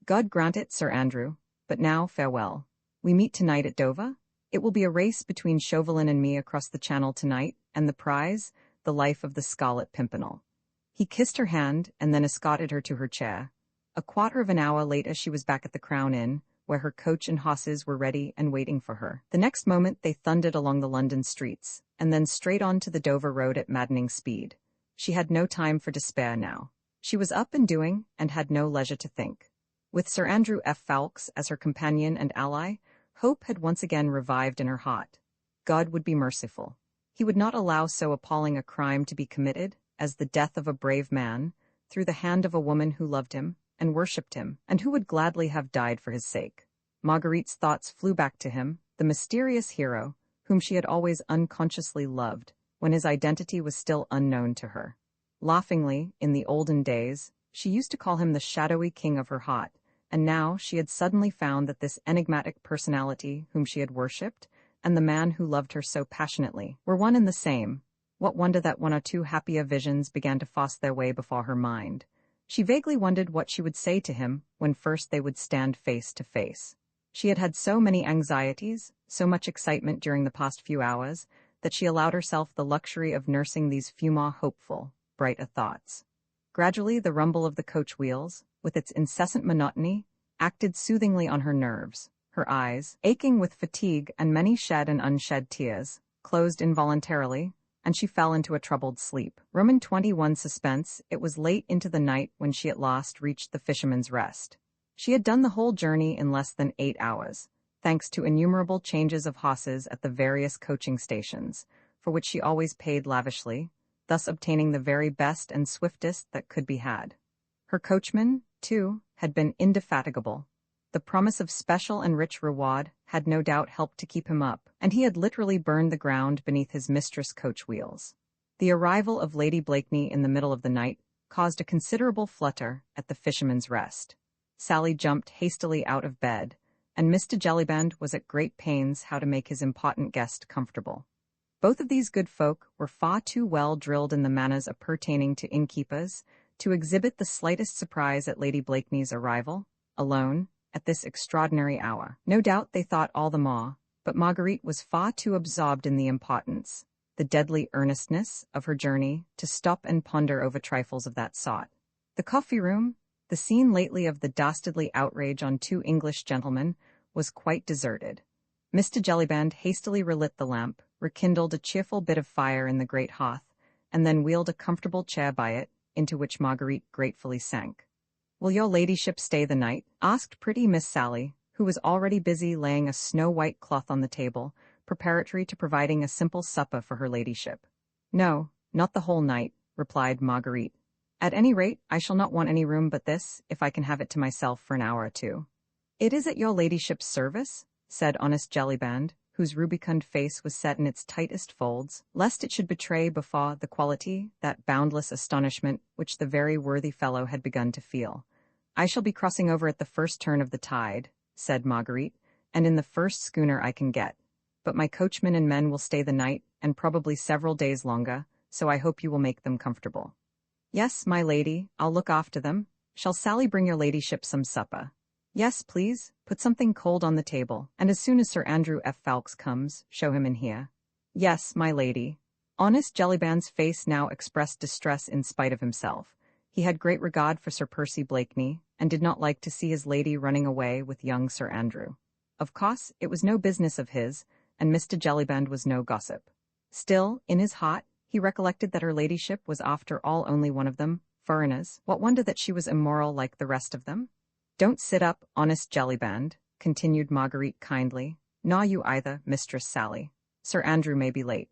God grant it, Sir Andrew. But now, farewell. We meet tonight at Dover. It will be a race between Chauvelin and me across the Channel tonight, and the prize, the life of the Scarlet Pimpernel. He kissed her hand and then escorted her to her chair. A quarter of an hour later she was back at the Crown Inn, where her coach and horses were ready and waiting for her. The next moment they thundered along the London streets, and then straight on to the Dover road at maddening speed. She had no time for despair now. She was up and doing, and had no leisure to think. With Sir Andrew F. Ffoulkes as her companion and ally, hope had once again revived in her heart. God would be merciful. He would not allow so appalling a crime to be committed as the death of a brave man, through the hand of a woman who loved him and worshipped him, and who would gladly have died for his sake. Marguerite's thoughts flew back to him, the mysterious hero, whom she had always unconsciously loved, when his identity was still unknown to her. Laughingly, in the olden days, she used to call him the shadowy king of her heart, and now she had suddenly found that this enigmatic personality whom she had worshipped, and the man who loved her so passionately, were one and the same. What wonder that one or two happier visions began to force their way before her mind. She vaguely wondered what she would say to him when first they would stand face to face. She had had so many anxieties, so much excitement during the past few hours, that she allowed herself the luxury of nursing these few more hopeful, brighter thoughts. Gradually the rumble of the coach wheels, with its incessant monotony, acted soothingly on her nerves. Her eyes, aching with fatigue and many shed and unshed tears, closed involuntarily, and she fell into a troubled sleep. Roman 21 Suspense. It was late into the night when she at last reached the Fisherman's Rest. She had done the whole journey in less than 8 hours, thanks to innumerable changes of horses at the various coaching stations, for which she always paid lavishly, thus obtaining the very best and swiftest that could be had. Her coachman, too, had been indefatigable. The promise of special and rich reward had no doubt helped to keep him up, and he had literally burned the ground beneath his mistress' coach wheels. The arrival of Lady Blakeney in the middle of the night caused a considerable flutter at the Fisherman's Rest. Sally jumped hastily out of bed, and Mr. Jellyband was at great pains how to make his important guest comfortable. Both of these good folk were far too well drilled in the manners appertaining to innkeepers to exhibit the slightest surprise at Lady Blakeney's arrival, alone, at this extraordinary hour. No doubt they thought all the more, but Marguerite was far too absorbed in the importance, the deadly earnestness of her journey, to stop and ponder over trifles of that sort. The coffee-room, the scene lately of the dastardly outrage on 2 English gentlemen, was quite deserted. Mr. Jellyband hastily relit the lamp, rekindled a cheerful bit of fire in the great hearth, and then wheeled a comfortable chair by it, into which Marguerite gratefully sank. "Will your ladyship stay the night?" asked pretty Miss Sally, who was already busy laying a snow-white cloth on the table, preparatory to providing a simple supper for her ladyship. "No, not the whole night," replied Marguerite. "At any rate, I shall not want any room but this, if I can have it to myself for an hour or two." "It is at your ladyship's service," said honest Jellyband, whose rubicund face was set in its tightest folds, lest it should betray before the quality that boundless astonishment which the very worthy fellow had begun to feel. "I shall be crossing over at the first turn of the tide," said Marguerite, "and in the first schooner I can get. But my coachman and men will stay the night, and probably several days longer, so I hope you will make them comfortable." "Yes, my lady, I'll look after them. Shall Sally bring your ladyship some supper?" "Yes, please. Put something cold on the table, and as soon as Sir Andrew F. Ffoulkes comes, show him in here." "Yes, my lady." Honest Jellyband's face now expressed distress in spite of himself. He had great regard for Sir Percy Blakeney, and did not like to see his lady running away with young Sir Andrew. Of course, it was no business of his, and Mr. Jellyband was no gossip. Still, in his heart, he recollected that her ladyship was after all only one of them, foreigners. What wonder that she was immoral like the rest of them? "Don't sit up, honest Jellyband," continued Marguerite kindly. "Nor you either, Mistress Sally. Sir Andrew may be late."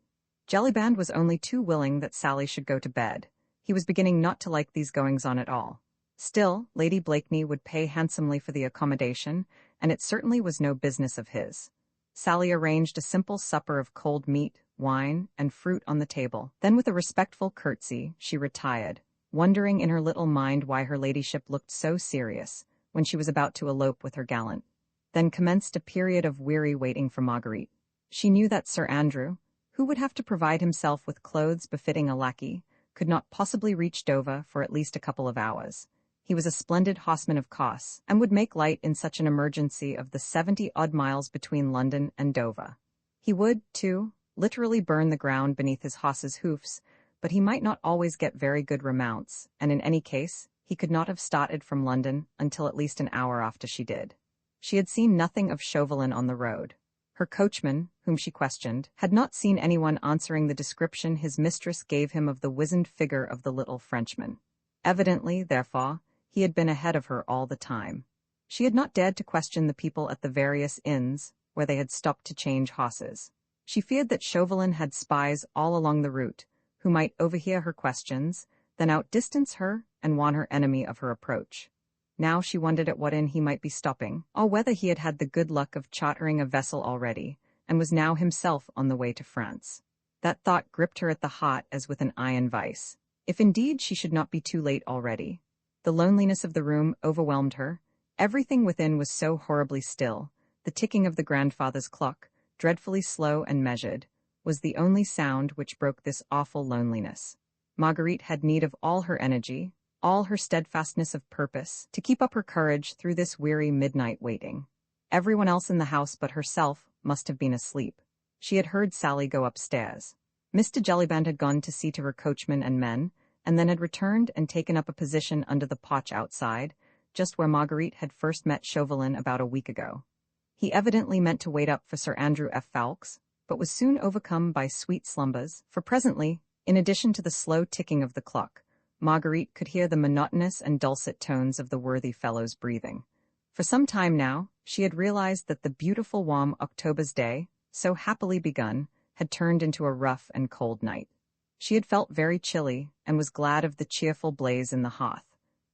Jellyband was only too willing that Sally should go to bed. He was beginning not to like these goings-on at all. Still, Lady Blakeney would pay handsomely for the accommodation, and it certainly was no business of his. Sally arranged a simple supper of cold meat, wine, and fruit on the table. Then with a respectful curtsy, she retired, wondering in her little mind why her ladyship looked so serious when she was about to elope with her gallant. Then commenced a period of weary waiting for Marguerite. She knew that Sir Andrew, who would have to provide himself with clothes befitting a lackey, could not possibly reach Dover for at least a couple of hours. He was a splendid horseman of course, and would make light in such an emergency of the 70-odd miles between London and Dover. He would, too, literally burn the ground beneath his horse's hoofs, but he might not always get very good remounts, and in any case, he could not have started from London until at least an hour after she did. She had seen nothing of Chauvelin on the road. Her coachman, whom she questioned, had not seen anyone answering the description his mistress gave him of the wizened figure of the little Frenchman. Evidently, therefore, he had been ahead of her all the time. She had not dared to question the people at the various inns where they had stopped to change horses. She feared that Chauvelin had spies all along the route, who might overhear her questions, then outdistance her and warn her enemy of her approach. Now she wondered at what inn he might be stopping, or whether he had had the good luck of chartering a vessel already, and was now himself on the way to France. That thought gripped her at the heart as with an iron vice. If indeed she should not be too late already. The loneliness of the room overwhelmed her. Everything within was so horribly still. The ticking of the grandfather's clock, dreadfully slow and measured, was the only sound which broke this awful loneliness. Marguerite had need of all her energy, all her steadfastness of purpose, to keep up her courage through this weary midnight waiting. Everyone else in the house but herself must have been asleep. She had heard Sally go upstairs. Mr. Jellyband had gone to see to her coachman and men, and then had returned and taken up a position under the porch outside, just where Marguerite had first met Chauvelin about a week ago. He evidently meant to wait up for Sir Andrew F. Ffoulkes, but was soon overcome by sweet slumbers, for presently, in addition to the slow ticking of the clock, Marguerite could hear the monotonous and dulcet tones of the worthy fellow's breathing. For some time now, she had realized that the beautiful warm October's day, so happily begun, had turned into a rough and cold night. She had felt very chilly, and was glad of the cheerful blaze in the hearth.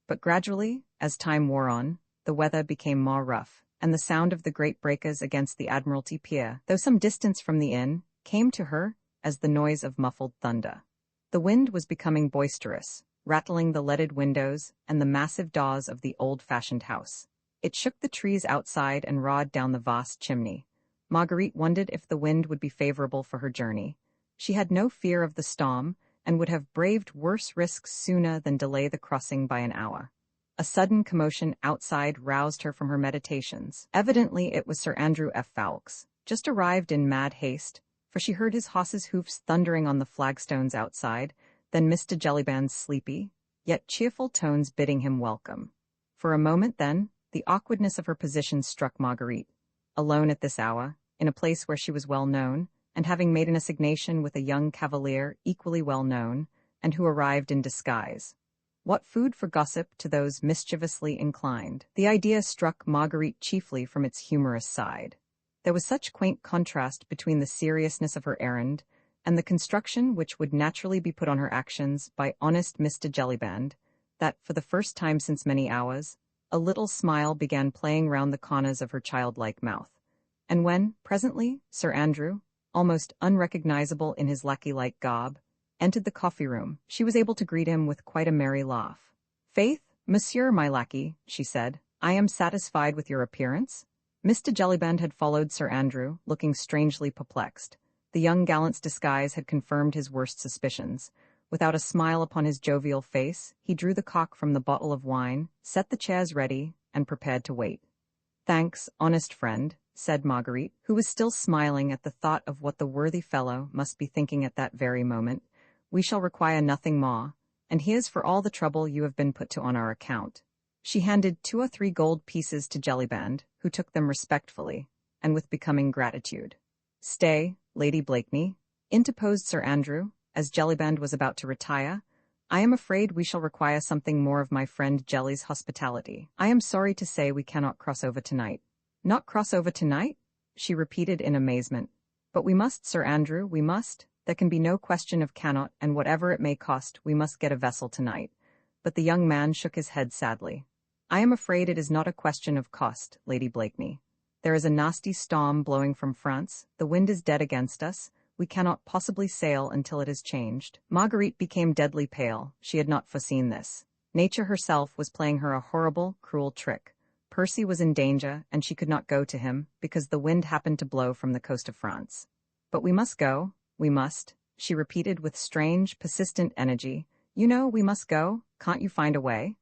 But gradually, as time wore on, the weather became more rough, and the sound of the great breakers against the Admiralty Pier, though some distance from the inn, came to her as the noise of muffled thunder. The wind was becoming boisterous, rattling the leaded windows and the massive doors of the old-fashioned house. It shook the trees outside and roared down the vast chimney. Marguerite wondered if the wind would be favorable for her journey. She had no fear of the storm, and would have braved worse risks sooner than delay the crossing by an hour. A sudden commotion outside roused her from her meditations. Evidently it was Sir Andrew F. Ffoulkes, just arrived in mad haste, for she heard his horse's hoofs thundering on the flagstones outside, then Mr. Jellyband's sleepy, yet cheerful tones bidding him welcome. For a moment then, the awkwardness of her position struck Marguerite. Alone at this hour, in a place where she was well known, and having made an assignation with a young cavalier equally well known, and who arrived in disguise. What food for gossip to those mischievously inclined? The idea struck Marguerite chiefly from its humorous side. There was such quaint contrast between the seriousness of her errand and the construction which would naturally be put on her actions by honest Mr. Jellyband, that, for the first time since many hours, a little smile began playing round the corners of her childlike mouth. And when, presently, Sir Andrew, almost unrecognizable in his lackey-like garb, entered the coffee-room, she was able to greet him with quite a merry laugh. "Faith, monsieur my lackey," she said, "I am satisfied with your appearance." Mr. Jellyband had followed Sir Andrew, looking strangely perplexed. The young gallant's disguise had confirmed his worst suspicions. Without a smile upon his jovial face, he drew the cork from the bottle of wine, set the chairs ready, and prepared to wait. "Thanks, honest friend," said Marguerite, who was still smiling at the thought of what the worthy fellow must be thinking at that very moment. "We shall require nothing more, and here's for all the trouble you have been put to on our account." She handed 2 or 3 gold pieces to Jellyband, who took them respectfully, and with becoming gratitude. "Stay, Lady Blakeney," interposed Sir Andrew, as Jellyband was about to retire. "I am afraid we shall require something more of my friend Jelly's hospitality. I am sorry to say we cannot cross over tonight." "Not cross over tonight?" she repeated in amazement. "But we must, Sir Andrew, we must. There can be no question of cannot, and whatever it may cost, we must get a vessel tonight." But the young man shook his head sadly. "I am afraid it is not a question of cost, Lady Blakeney. There is a nasty storm blowing from France, the wind is dead against us, we cannot possibly sail until it has changed." Marguerite became deadly pale. She had not foreseen this. Nature herself was playing her a horrible, cruel trick. Percy was in danger, and she could not go to him, because the wind happened to blow from the coast of France. "But we must go, we must," she repeated with strange, persistent energy. "You know we must go, can't you find a way?"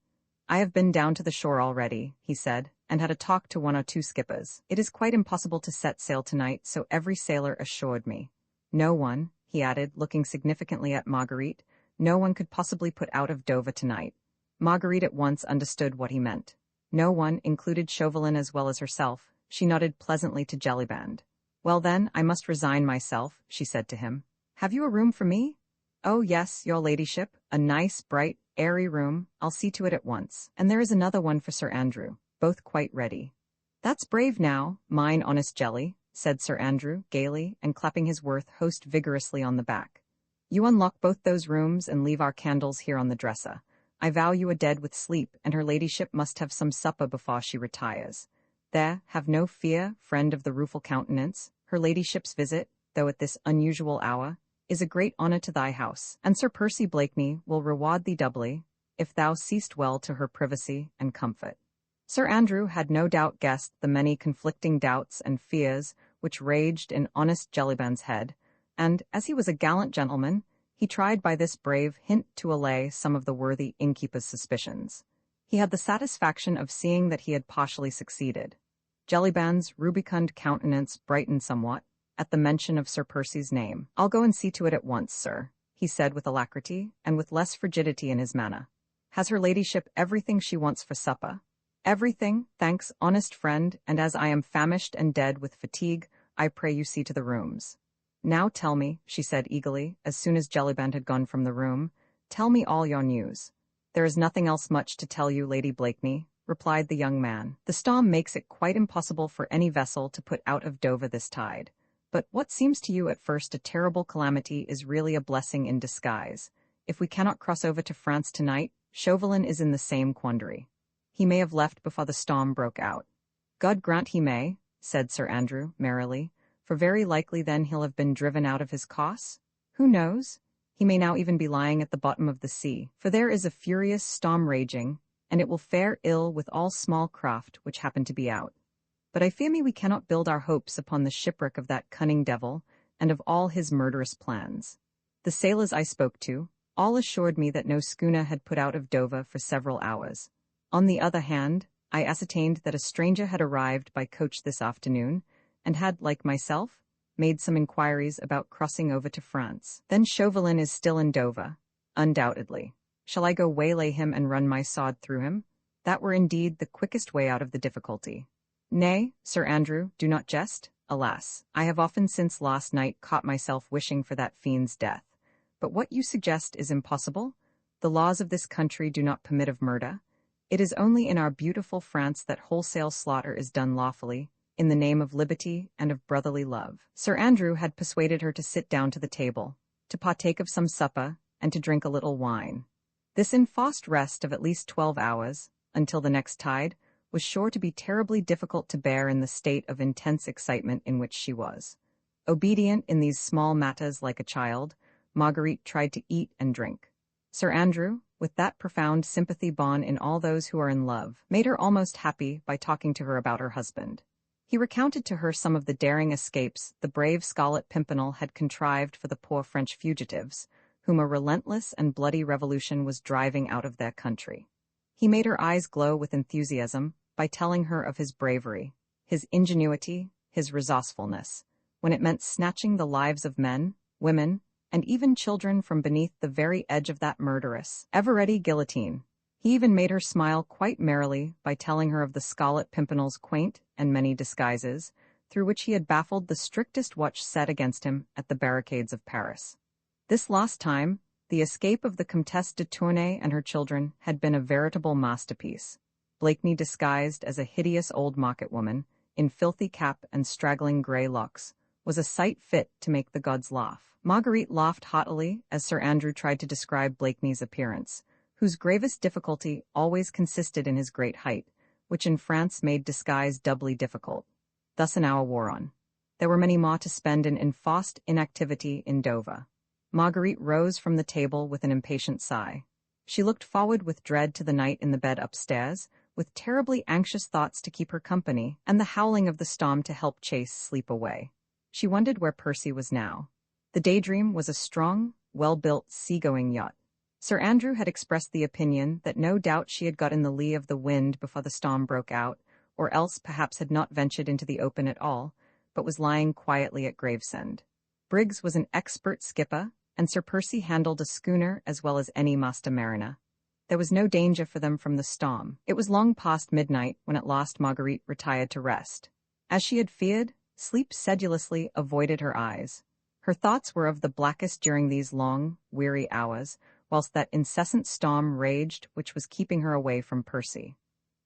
"I have been down to the shore already," he said, "and had a talk to 1 or 2 skippers. It is quite impossible to set sail tonight, so every sailor assured me. No one," he added, looking significantly at Marguerite, "no one could possibly put out of Dover tonight." Marguerite at once understood what he meant. No one included Chauvelin as well as herself. She nodded pleasantly to Jellyband. "Well then, I must resign myself," she said to him. "Have you a room for me?" "Oh yes, your ladyship, a nice, bright, airy room. I'll see to it at once. And there is another one for Sir Andrew, both quite ready." "That's brave now, mine honest Jelly," said Sir Andrew, gaily, and clapping his worth host vigorously on the back. "You unlock both those rooms and leave our candles here on the dresser. I vow you are dead with sleep, and her ladyship must have some supper before she retires. There, have no fear, friend of the rueful countenance. Her ladyship's visit, though at this unusual hour, is a great honour to thy house, and Sir Percy Blakeney will reward thee doubly, if thou seest well to her privacy and comfort." Sir Andrew had no doubt guessed the many conflicting doubts and fears which raged in honest Jellyband's head, and, as he was a gallant gentleman, he tried by this brave hint to allay some of the worthy innkeeper's suspicions. He had the satisfaction of seeing that he had partially succeeded. Jellyband's rubicund countenance brightened somewhat at the mention of Sir Percy's name. "I'll go and see to it at once, sir," he said with alacrity, and with less frigidity in his manner. "Has her ladyship everything she wants for supper?" "Everything, thanks, honest friend, and as I am famished and dead with fatigue, I pray you see to the rooms." Now tell me, she said eagerly, as soon as Jellyband had gone from the room, tell me all your news. There is nothing else much to tell you, Lady Blakeney, replied the young man. The storm makes it quite impossible for any vessel to put out of Dover this tide. But what seems to you at first a terrible calamity is really a blessing in disguise. If we cannot cross over to France tonight, Chauvelin is in the same quandary. He may have left before the storm broke out. God grant he may, said Sir Andrew, merrily, for very likely then he'll have been driven out of his course. Who knows? He may now even be lying at the bottom of the sea, for there is a furious storm raging, and it will fare ill with all small craft which happen to be out. But I fear me we cannot build our hopes upon the shipwreck of that cunning devil, and of all his murderous plans. The sailors I spoke to, all assured me that no schooner had put out of Dover for several hours. On the other hand, I ascertained that a stranger had arrived by coach this afternoon, and had, like myself, made some inquiries about crossing over to France. Then Chauvelin is still in Dover, undoubtedly. Shall I go waylay him and run my sword through him? That were indeed the quickest way out of the difficulty. Nay, Sir Andrew, do not jest. Alas, I have often since last night caught myself wishing for that fiend's death. But what you suggest is impossible. The laws of this country do not permit of murder. It is only in our beautiful France that wholesale slaughter is done lawfully, in the name of liberty and of brotherly love. Sir Andrew had persuaded her to sit down to the table, to partake of some supper, and to drink a little wine. This enforced rest of at least 12 hours, until the next tide, was sure to be terribly difficult to bear in the state of intense excitement in which she was. Obedient in these small matters like a child, Marguerite tried to eat and drink. Sir Andrew, with that profound sympathy born in all those who are in love, made her almost happy by talking to her about her husband. He recounted to her some of the daring escapes the brave Scarlet Pimpernel had contrived for the poor French fugitives, whom a relentless and bloody revolution was driving out of their country. He made her eyes glow with enthusiasm by telling her of his bravery, his ingenuity, his resourcefulness, when it meant snatching the lives of men, women, and even children from beneath the very edge of that murderous, ever-ready guillotine. He even made her smile quite merrily by telling her of the Scarlet Pimpernel's quaint and many disguises, through which he had baffled the strictest watch set against him at the barricades of Paris. This last time, the escape of the Comtesse de Tournay and her children had been a veritable masterpiece. Blakeney disguised as a hideous old market woman, in filthy cap and straggling grey locks, was a sight fit to make the gods laugh. Marguerite laughed heartily as Sir Andrew tried to describe Blakeney's appearance, whose gravest difficulty always consisted in his great height, which in France made disguise doubly difficult. Thus an hour wore on. There were many more to spend in enforced inactivity in Dover. Marguerite rose from the table with an impatient sigh. She looked forward with dread to the night in the bed upstairs, with terribly anxious thoughts to keep her company, and the howling of the storm to help chase sleep away. She wondered where Percy was now. The Daydream was a strong, well-built, sea-going yacht. Sir Andrew had expressed the opinion that no doubt she had got in the lee of the wind before the storm broke out, or else perhaps had not ventured into the open at all, but was lying quietly at Gravesend. Briggs was an expert skipper, and Sir Percy handled a schooner as well as any master mariner. There was no danger for them from the storm. It was long past midnight when at last Marguerite retired to rest. As she had feared, sleep sedulously avoided her eyes. Her thoughts were of the blackest during these long, weary hours, whilst that incessant storm raged which was keeping her away from Percy.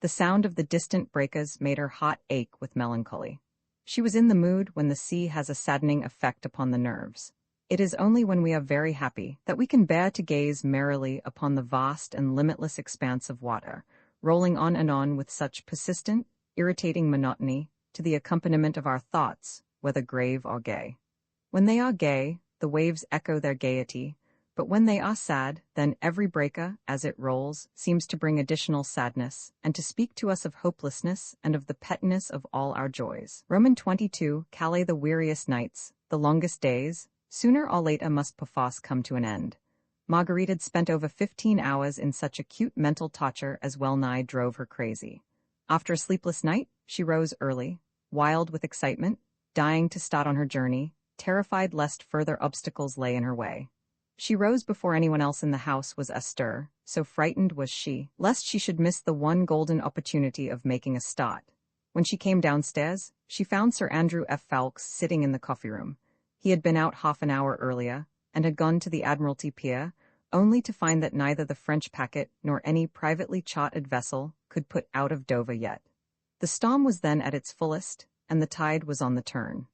The sound of the distant breakers made her heart ache with melancholy. She was in the mood when the sea has a saddening effect upon the nerves. It is only when we are very happy that we can bear to gaze merrily upon the vast and limitless expanse of water, rolling on and on with such persistent, irritating monotony, to the accompaniment of our thoughts, whether grave or gay. When they are gay, the waves echo their gaiety, but when they are sad, then every breaker, as it rolls, seems to bring additional sadness, and to speak to us of hopelessness and of the pettiness of all our joys. Roman 22, Calais the weariest nights, the longest days, sooner or later must perforce come to an end. Marguerite had spent over 15 hours in such acute mental torture as well-nigh drove her crazy. After a sleepless night, she rose early, wild with excitement, dying to start on her journey, terrified lest further obstacles lay in her way. She rose before anyone else in the house was astir, so frightened was she, lest she should miss the one golden opportunity of making a start. When she came downstairs, she found Sir Andrew F. Ffoulkes sitting in the coffee-room. He had been out half an hour earlier, and had gone to the Admiralty Pier, only to find that neither the French packet nor any privately chartered vessel could put out of Dover yet. The storm was then at its fullest, and the tide was on the turn.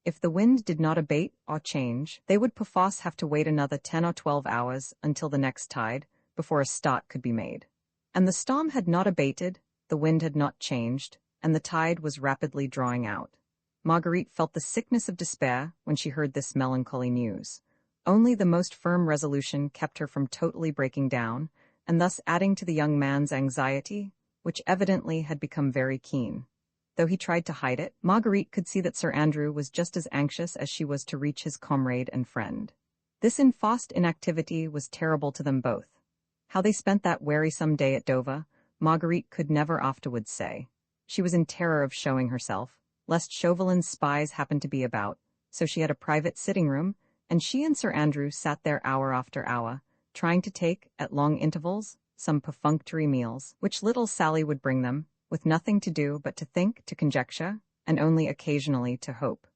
If the wind did not abate or change, they would perforce have to wait another 10 or 12 hours until the next tide, before a start could be made. And the storm had not abated, the wind had not changed, and the tide was rapidly drawing out. Marguerite felt the sickness of despair when she heard this melancholy news. Only the most firm resolution kept her from totally breaking down, and thus adding to the young man's anxiety, which evidently had become very keen. Though he tried to hide it, Marguerite could see that Sir Andrew was just as anxious as she was to reach his comrade and friend. This enforced inactivity was terrible to them both. How they spent that wearisome day at Dover, Marguerite could never afterwards say. She was in terror of showing herself, lest Chauvelin's spies happened to be about, so she had a private sitting room, and she and Sir Andrew sat there hour after hour, trying to take, at long intervals, some perfunctory meals, which little Sally would bring them, with nothing to do but to think, to conjecture, and only occasionally to hope.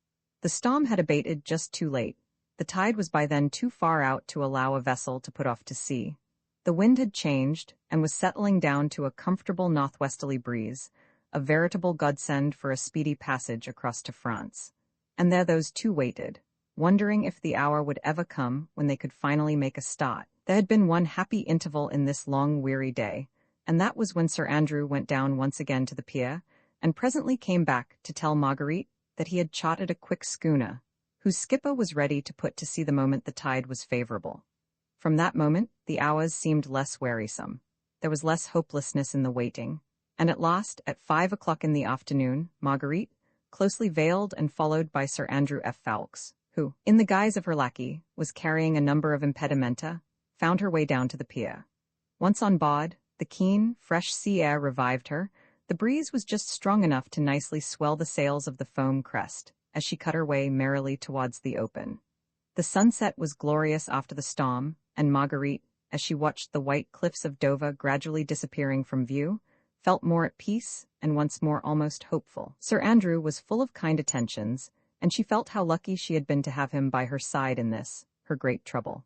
The storm had abated just too late. The tide was by then too far out to allow a vessel to put off to sea. The wind had changed, and was settling down to a comfortable northwesterly breeze, a veritable godsend for a speedy passage across to France. And there those two waited, wondering if the hour would ever come when they could finally make a start. There had been one happy interval in this long, weary day, and that was when Sir Andrew went down once again to the pier, and presently came back to tell Marguerite that he had chartered a quick schooner, whose skipper was ready to put to sea the moment the tide was favorable. From that moment, the hours seemed less wearisome. There was less hopelessness in the waiting, and at last, at 5 o'clock in the afternoon, Marguerite, closely veiled and followed by Sir Andrew F. Ffoulkes, who, in the guise of her lackey, was carrying a number of impedimenta, found her way down to the pier. Once on board, the keen, fresh sea air revived her. The breeze was just strong enough to nicely swell the sails of the foam crest, as she cut her way merrily towards the open. The sunset was glorious after the storm, and Marguerite, as she watched the white cliffs of Dover gradually disappearing from view, felt more at peace and once more almost hopeful. Sir Andrew was full of kind attentions, and she felt how lucky she had been to have him by her side in this, her great trouble.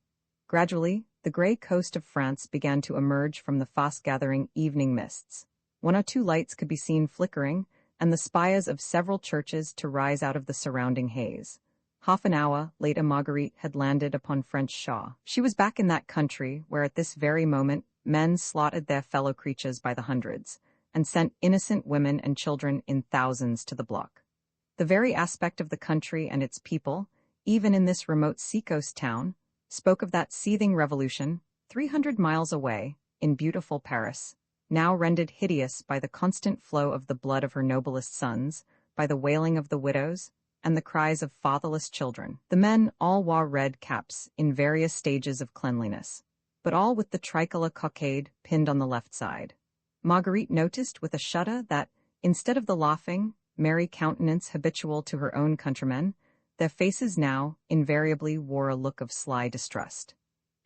Gradually, the grey coast of France began to emerge from the fast-gathering evening mists. 1 or 2 lights could be seen flickering, and the spires of several churches to rise out of the surrounding haze. Half an hour later Marguerite had landed upon French shore. She was back in that country where at this very moment men slaughtered their fellow creatures by the hundreds, and sent innocent women and children in thousands to the block. The very aspect of the country and its people, even in this remote seacoast town, spoke of that seething revolution, 300 miles away, in beautiful Paris, now rendered hideous by the constant flow of the blood of her noblest sons, by the wailing of the widows, and the cries of fatherless children. The men all wore red caps in various stages of cleanliness, but all with the tricolour cockade pinned on the left side. Marguerite noticed with a shudder that, instead of the laughing, merry countenance habitual to her own countrymen, their faces now invariably wore a look of sly distrust.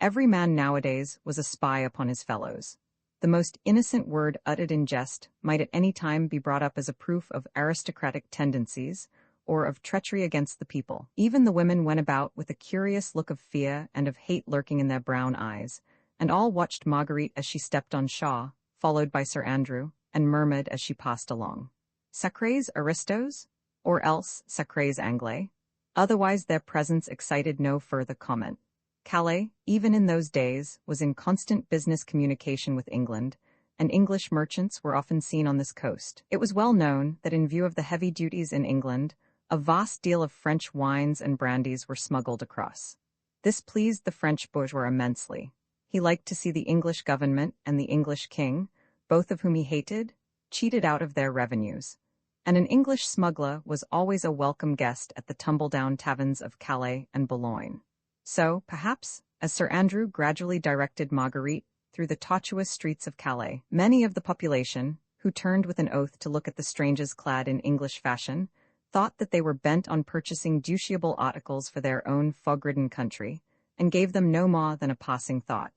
Every man nowadays was a spy upon his fellows. The most innocent word uttered in jest might at any time be brought up as a proof of aristocratic tendencies, or of treachery against the people. Even the women went about with a curious look of fear and of hate lurking in their brown eyes, and all watched Marguerite as she stepped on shore, followed by Sir Andrew, and murmured as she passed along, "Sacrés aristos," or else "Sacrés Anglais." Otherwise their presence excited no further comment. Calais, even in those days, was in constant business communication with England, and English merchants were often seen on this coast. It was well known that in view of the heavy duties in England, a vast deal of French wines and brandies were smuggled across. This pleased the French bourgeois immensely. He liked to see the English government and the English king, both of whom he hated, cheated out of their revenues. And an English smuggler was always a welcome guest at the tumble-down taverns of Calais and Boulogne. So, perhaps, as Sir Andrew gradually directed Marguerite through the tortuous streets of Calais, many of the population, who turned with an oath to look at the strangers clad in English fashion, thought that they were bent on purchasing dutiable articles for their own fog-ridden country, and gave them no more than a passing thought.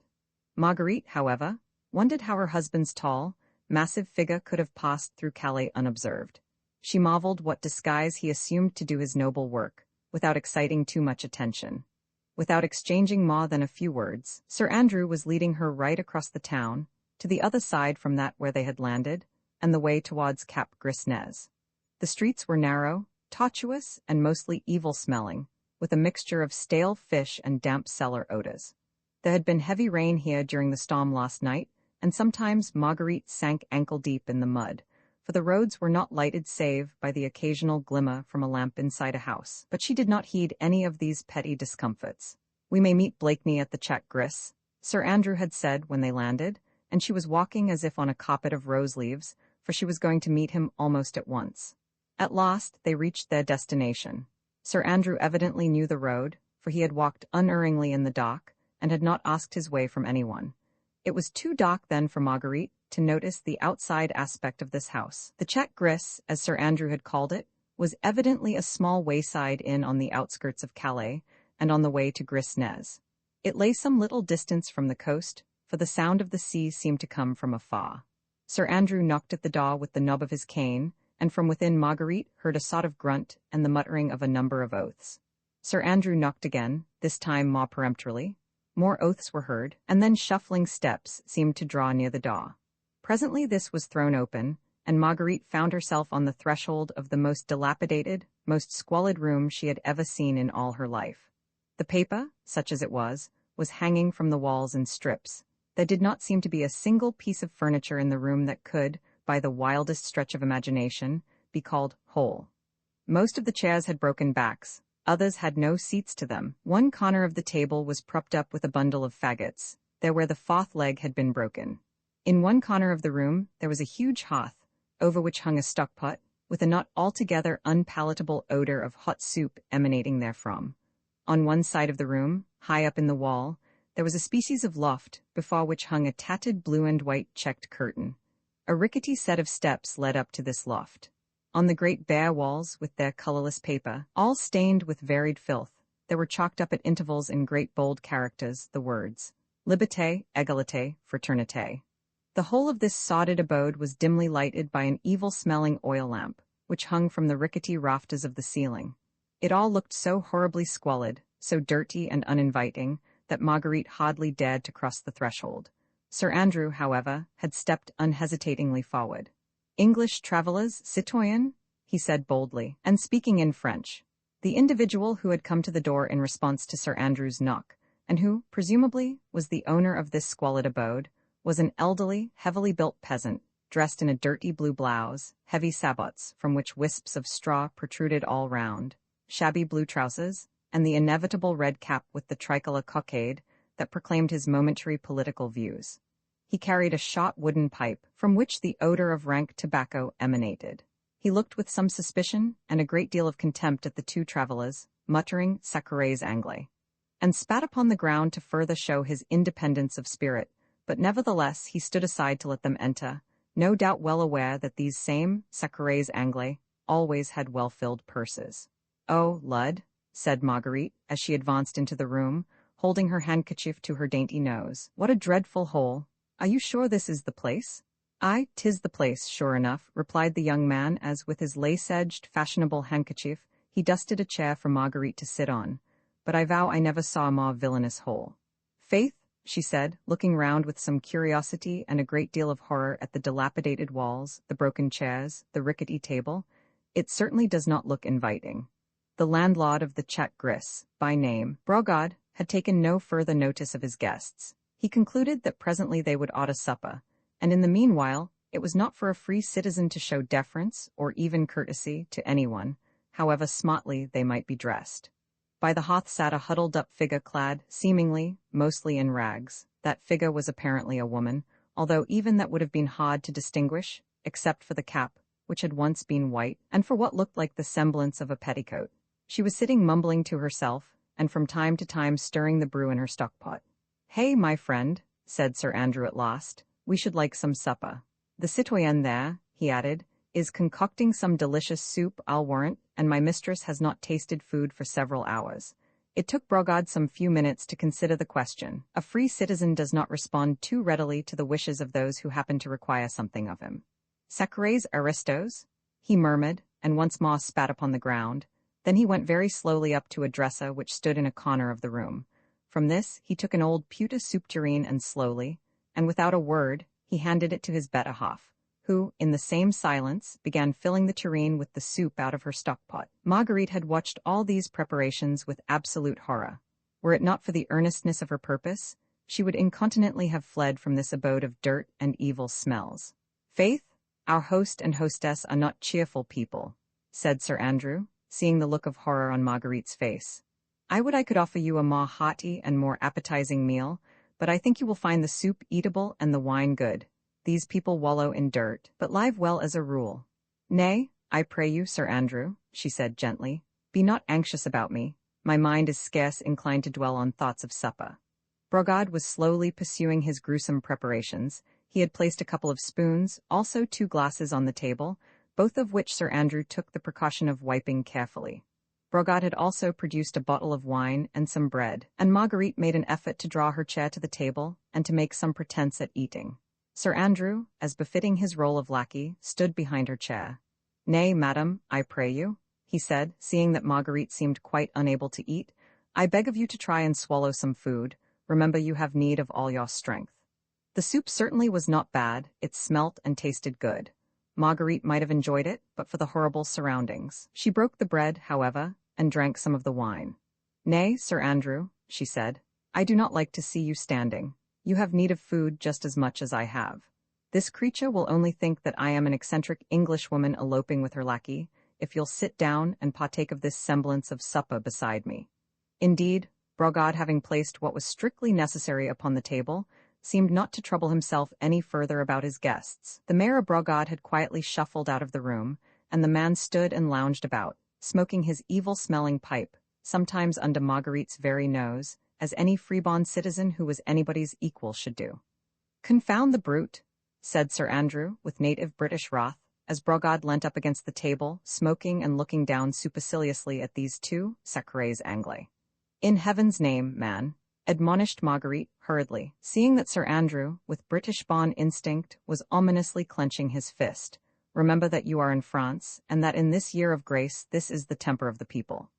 Marguerite, however, wondered how her husband's tall, massive figure could have passed through Calais unobserved. She marveled what disguise he assumed to do his noble work, without exciting too much attention. Without exchanging more than a few words, Sir Andrew was leading her right across the town, to the other side from that where they had landed, and the way towards Cap Gris-Nez. The streets were narrow, tortuous, and mostly evil-smelling, with a mixture of stale fish and damp cellar odors. There had been heavy rain here during the storm last night, and sometimes Marguerite sank ankle-deep in the mud, for the roads were not lighted save by the occasional glimmer from a lamp inside a house. But she did not heed any of these petty discomforts. "We may meet Blakeney at the Chat Gris," Sir Andrew had said when they landed, and she was walking as if on a carpet of rose leaves, for she was going to meet him almost at once. At last they reached their destination. Sir Andrew evidently knew the road, for he had walked unerringly in the dark, and had not asked his way from anyone. It was too dark then for Marguerite to notice the outside aspect of this house. The Chat Gris, as Sir Andrew had called it, was evidently a small wayside inn on the outskirts of Calais, and on the way to Gris-Nez. It lay some little distance from the coast, for the sound of the sea seemed to come from afar. Sir Andrew knocked at the door with the knob of his cane, and from within Marguerite heard a sort of grunt and the muttering of a number of oaths. Sir Andrew knocked again, this time more peremptorily. More oaths were heard, and then shuffling steps seemed to draw near the door. Presently this was thrown open, and Marguerite found herself on the threshold of the most dilapidated, most squalid room she had ever seen in all her life. The paper, such as it was hanging from the walls in strips. There did not seem to be a single piece of furniture in the room that could, by the wildest stretch of imagination, be called whole. Most of the chairs had broken backs, others had no seats to them. One corner of the table was propped up with a bundle of faggots, there where the fourth leg had been broken. In one corner of the room there was a huge hearth, over which hung a stockpot, with a not altogether unpalatable odor of hot soup emanating therefrom. On one side of the room, high up in the wall, there was a species of loft, before which hung a tattered blue and white checked curtain. A rickety set of steps led up to this loft. On the great bare walls, with their colorless paper, all stained with varied filth, there were chalked up at intervals in great bold characters the words, Liberté, Égalité, Fraternité. The whole of this sordid abode was dimly lighted by an evil-smelling oil lamp, which hung from the rickety rafters of the ceiling. It all looked so horribly squalid, so dirty and uninviting, that Marguerite hardly dared to cross the threshold. Sir Andrew, however, had stepped unhesitatingly forward. "English travellers, citoyen," he said boldly, and speaking in French. The individual who had come to the door in response to Sir Andrew's knock, and who, presumably, was the owner of this squalid abode, was an elderly, heavily built peasant, dressed in a dirty blue blouse, heavy sabots from which wisps of straw protruded all round, shabby blue trousers, and the inevitable red cap with the tricolour cockade that proclaimed his momentary political views. He carried a short wooden pipe, from which the odor of rank tobacco emanated. He looked with some suspicion and a great deal of contempt at the two travellers, muttering Sacrés Anglais, and spat upon the ground to further show his independence of spirit, but nevertheless he stood aside to let them enter, no doubt well aware that these same Sacrés Anglais always had well-filled purses. "Oh, Lud," said Marguerite, as she advanced into the room, holding her handkerchief to her dainty nose. "What a dreadful hole! Are you sure this is the place?" "Aye, 'tis the place, sure enough," replied the young man as, with his lace-edged, fashionable handkerchief, he dusted a chair for Marguerite to sit on. "But I vow I never saw a more villainous hole." "Faith," she said, looking round with some curiosity and a great deal of horror at the dilapidated walls, the broken chairs, the rickety table, "it certainly does not look inviting." The landlord of the Chat Gris, by name Brogard, had taken no further notice of his guests. He concluded that presently they would order supper, and in the meanwhile it was not for a free citizen to show deference or even courtesy to anyone, however smartly they might be dressed. By the hearth sat a huddled-up figure clad, seemingly, mostly in rags. That figure was apparently a woman, although even that would have been hard to distinguish, except for the cap, which had once been white, and for what looked like the semblance of a petticoat. She was sitting mumbling to herself, and from time to time stirring the brew in her stockpot. "Hey, my friend," said Sir Andrew at last, "we should like some supper. The citoyenne there," he added, "is concocting some delicious soup, I'll warrant, and my mistress has not tasted food for several hours." It took Brogard some few minutes to consider the question. A free citizen does not respond too readily to the wishes of those who happen to require something of him. "Sacrés aristos," he murmured, and once more spat upon the ground. Then he went very slowly up to a dresser which stood in a corner of the room. From this, he took an old pewter soup tureen and slowly, and without a word, he handed it to his better half, who, in the same silence, began filling the tureen with the soup out of her stockpot. Marguerite had watched all these preparations with absolute horror. Were it not for the earnestness of her purpose, she would incontinently have fled from this abode of dirt and evil smells. "Faith, our host and hostess are not cheerful people," said Sir Andrew, seeing the look of horror on Marguerite's face. "I would I could offer you a more hearty and more appetizing meal, but I think you will find the soup eatable and the wine good. These people wallow in dirt, but live well as a rule." "Nay, I pray you, Sir Andrew," she said gently, "be not anxious about me. My mind is scarce inclined to dwell on thoughts of supper." Brogard was slowly pursuing his gruesome preparations. He had placed a couple of spoons, also 2 glasses on the table, both of which Sir Andrew took the precaution of wiping carefully. Brogard had also produced a bottle of wine and some bread, and Marguerite made an effort to draw her chair to the table and to make some pretense at eating. Sir Andrew, as befitting his role of lackey, stood behind her chair. "Nay, madam, I pray you," he said, seeing that Marguerite seemed quite unable to eat, "I beg of you to try and swallow some food. Remember you have need of all your strength." The soup certainly was not bad, it smelt and tasted good. Marguerite might have enjoyed it, but for the horrible surroundings. She broke the bread, however, and drank some of the wine. "Nay, Sir Andrew," she said, "I do not like to see you standing. You have need of food just as much as I have. This creature will only think that I am an eccentric Englishwoman eloping with her lackey, if you'll sit down and partake of this semblance of supper beside me." Indeed, Brogard, having placed what was strictly necessary upon the table, seemed not to trouble himself any further about his guests. The Mayor Brogard had quietly shuffled out of the room, and the man stood and lounged about, smoking his evil-smelling pipe, sometimes under Marguerite's very nose, as any free-born citizen who was anybody's equal should do. "Confound the brute," said Sir Andrew, with native British wrath, as Brogard leant up against the table, smoking and looking down superciliously at these 2 sacrés anglais. "In heaven's name, man," admonished Marguerite hurriedly, seeing that Sir Andrew, with British-born instinct, was ominously clenching his fist. "Remember that you are in France, and that in this year of grace this is the temper of the people."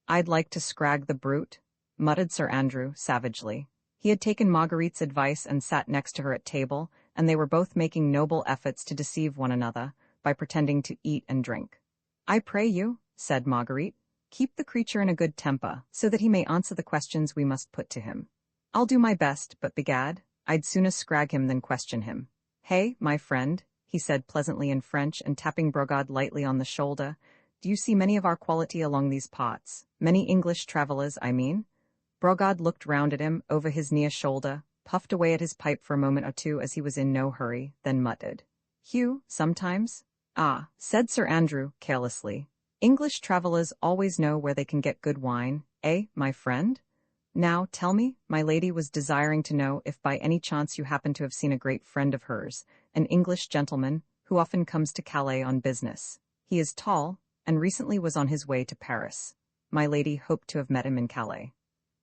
"I'd like to scrag the brute," muttered Sir Andrew savagely. He had taken Marguerite's advice and sat next to her at table, and they were both making noble efforts to deceive one another by pretending to eat and drink. "I pray you," said Marguerite, "keep the creature in a good temper, so that he may answer the questions we must put to him." "I'll do my best, but begad, I'd sooner scrag him than question him. Hey, my friend," he said pleasantly in French and tapping Brogard lightly on the shoulder, "do you see many of our quality along these parts? Many English travellers, I mean?" Brogard looked round at him over his near shoulder, puffed away at his pipe for a moment or two as he was in no hurry, then muttered, "Hugh, sometimes?" "Ah," said Sir Andrew carelessly, "English travellers always know where they can get good wine, eh, my friend? Now, tell me, my lady was desiring to know if by any chance you happen to have seen a great friend of hers, an English gentleman, who often comes to Calais on business. He is tall, and recently was on his way to Paris. My lady hoped to have met him in Calais."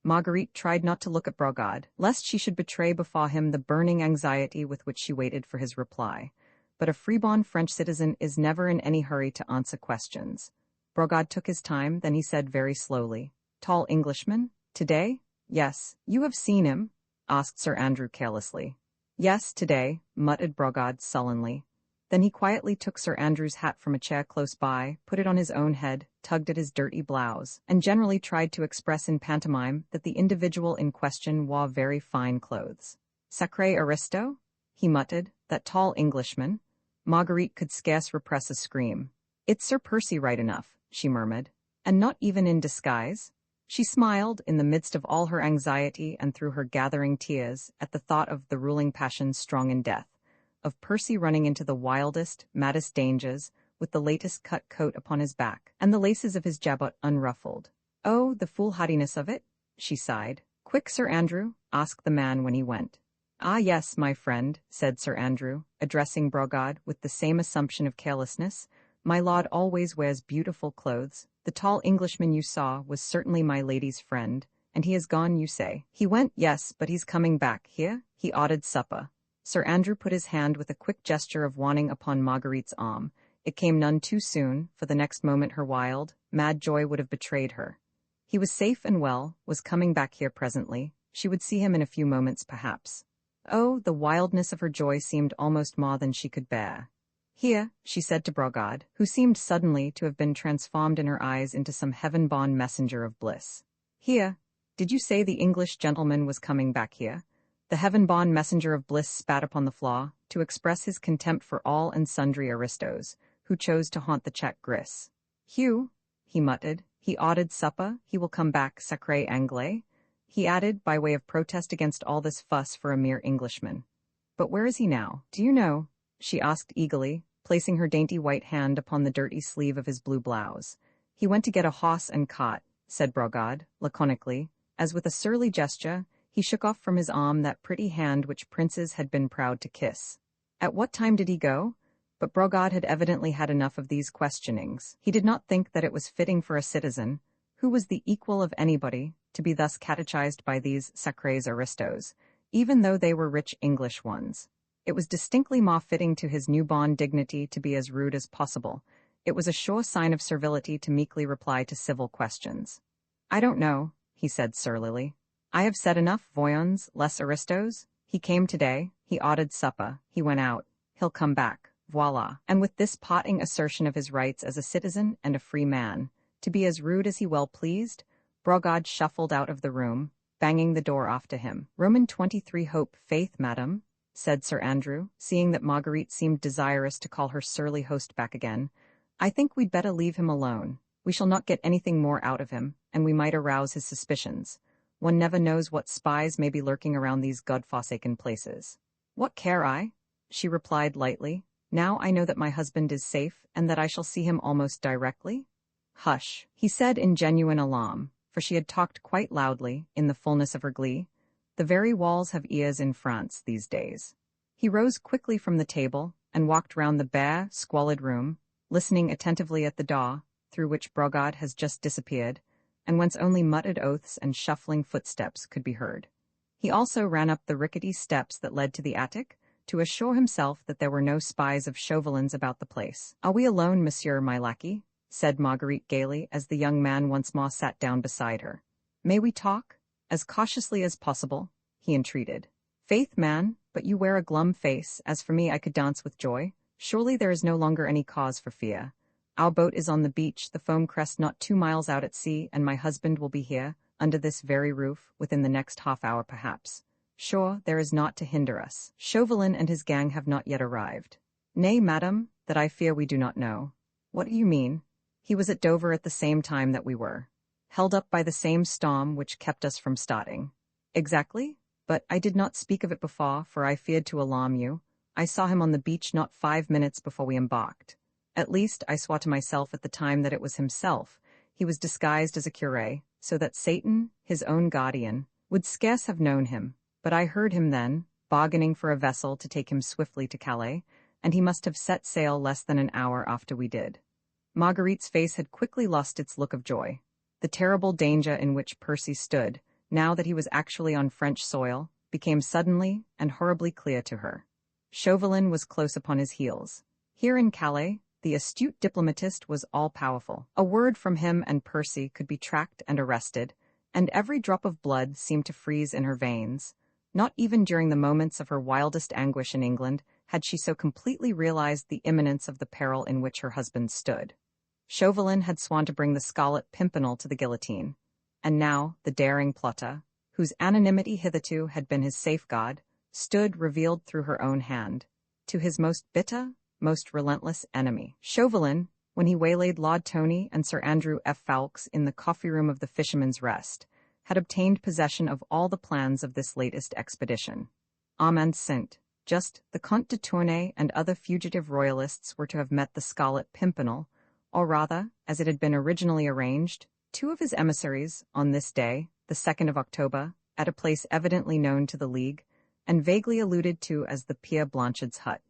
Marguerite tried not to look at Brogard, lest she should betray before him the burning anxiety with which she waited for his reply. But a free-born French citizen is never in any hurry to answer questions. Brogard took his time, then he said very slowly, "Tall Englishman? Today?" "Yes. You have seen him?" asked Sir Andrew carelessly. "Yes, today," muttered Brogard sullenly. Then he quietly took Sir Andrew's hat from a chair close by, put it on his own head, tugged at his dirty blouse, and generally tried to express in pantomime that the individual in question wore very fine clothes. "Sacré aristo?" he muttered, "that tall Englishman." Marguerite could scarce repress a scream. "It's Sir Percy right enough," she murmured. "And not even in disguise?" She smiled, in the midst of all her anxiety and through her gathering tears, at the thought of the ruling passion strong in death, of Percy running into the wildest, maddest dangers, with the latest cut coat upon his back, and the laces of his jabot unruffled. "Oh, the foolhardiness of it," she sighed. "Quick, Sir Andrew," asked the man when he went. "Ah, yes, my friend," said Sir Andrew, addressing Brogard with the same assumption of carelessness, "my lord always wears beautiful clothes. The tall Englishman you saw was certainly my lady's friend, and he has gone, you say?" "He went, yes, but he's coming back. Here, he ordered supper." Sir Andrew put his hand with a quick gesture of warning upon Marguerite's arm. It came none too soon, for the next moment her wild, mad joy would have betrayed her. He was safe and well, was coming back here presently. She would see him in a few moments, perhaps. Oh, the wildness of her joy seemed almost more than she could bear. "Here," she said to Brogard, who seemed suddenly to have been transformed in her eyes into some heaven-born messenger of bliss. "Here. Did you say the English gentleman was coming back here?" The heaven-born messenger of bliss spat upon the floor, to express his contempt for all and sundry aristos, who chose to haunt the check gris. "Hugh," he muttered, "he ordered supper, he will come back sacré anglais," he added, by way of protest against all this fuss for a mere Englishman. "But where is he now? Do you know?" she asked eagerly, placing her dainty white hand upon the dirty sleeve of his blue blouse. "He went to get a horse and cart," said Brogard, laconically, as with a surly gesture, he shook off from his arm that pretty hand which princes had been proud to kiss. "At what time did he go?" But Brogard had evidently had enough of these questionings. He did not think that it was fitting for a citizen, who was the equal of anybody, to be thus catechized by these sacrés aristos, even though they were rich English ones. It was distinctly more fitting to his newborn dignity to be as rude as possible. It was a sure sign of servility to meekly reply to civil questions. "I don't know," he said surlily. "I have said enough, voyons, les aristos. He came today, he ordered supper, he went out, he'll come back, voila." And with this parting assertion of his rights as a citizen and a free man, to be as rude as he well pleased, Brogard shuffled out of the room, banging the door after him. "Roman 23 hope faith, madam," said Sir Andrew, seeing that Marguerite seemed desirous to call her surly host back again. "I think we'd better leave him alone. We shall not get anything more out of him, and we might arouse his suspicions. One never knows what spies may be lurking around these God-forsaken places." "What care I?" she replied lightly. "Now I know that my husband is safe, and that I shall see him almost directly." "Hush," he said in genuine alarm, for she had talked quite loudly, in the fullness of her glee. The very walls have ears in France these days. He rose quickly from the table, and walked round the bare, squalid room, listening attentively at the door, through which Brogard has just disappeared, and whence only muttered oaths and shuffling footsteps could be heard. He also ran up the rickety steps that led to the attic, to assure himself that there were no spies of Chauvelin's about the place. "Are we alone, monsieur my lackey?" said Marguerite gaily, as the young man once more sat down beside her. "May we talk? As cautiously as possible," he entreated. "Faith, man, but you wear a glum face. As for me, I could dance with joy. Surely there is no longer any cause for fear. Our boat is on the beach, the foam crest not 2 miles out at sea, and my husband will be here, under this very roof, within the next half-hour perhaps. Sure, there is naught to hinder us. Chauvelin and his gang have not yet arrived." "Nay, madam, that I fear we do not know." "What do you mean?" "He was at Dover at the same time that we were. Held up by the same storm which kept us from starting." "Exactly, but I did not speak of it before, for I feared to alarm you. I saw him on the beach not 5 minutes before we embarked. At least, I swore to myself at the time that it was himself. He was disguised as a curé, so that Satan, his own guardian, would scarce have known him. But I heard him then, bargaining for a vessel to take him swiftly to Calais, and he must have set sail less than an hour after we did." Marguerite's face had quickly lost its look of joy. The terrible danger in which Percy stood, now that he was actually on French soil, became suddenly and horribly clear to her. Chauvelin was close upon his heels. Here in Calais, the astute diplomatist was all-powerful. A word from him and Percy could be tracked and arrested, and every drop of blood seemed to freeze in her veins. Not even during the moments of her wildest anguish in England had she so completely realized the imminence of the peril in which her husband stood. Chauvelin had sworn to bring the Scarlet Pimpernel to the guillotine, and now the daring plotter, whose anonymity hitherto had been his safeguard, stood revealed through her own hand, to his most bitter, most relentless enemy. Chauvelin, when he waylaid Lord Tony and Sir Andrew F. Ffoulkes in the coffee-room of the Fisherman's Rest, had obtained possession of all the plans of this latest expedition. Amand Saint, just the Comte de Tournay and other fugitive royalists were to have met the Scarlet Pimpernel, or rather, as it had been originally arranged, 2 of his emissaries, on this day, the 2nd of October, at a place evidently known to the League, and vaguely alluded to as the Pierre Blanchard's hut.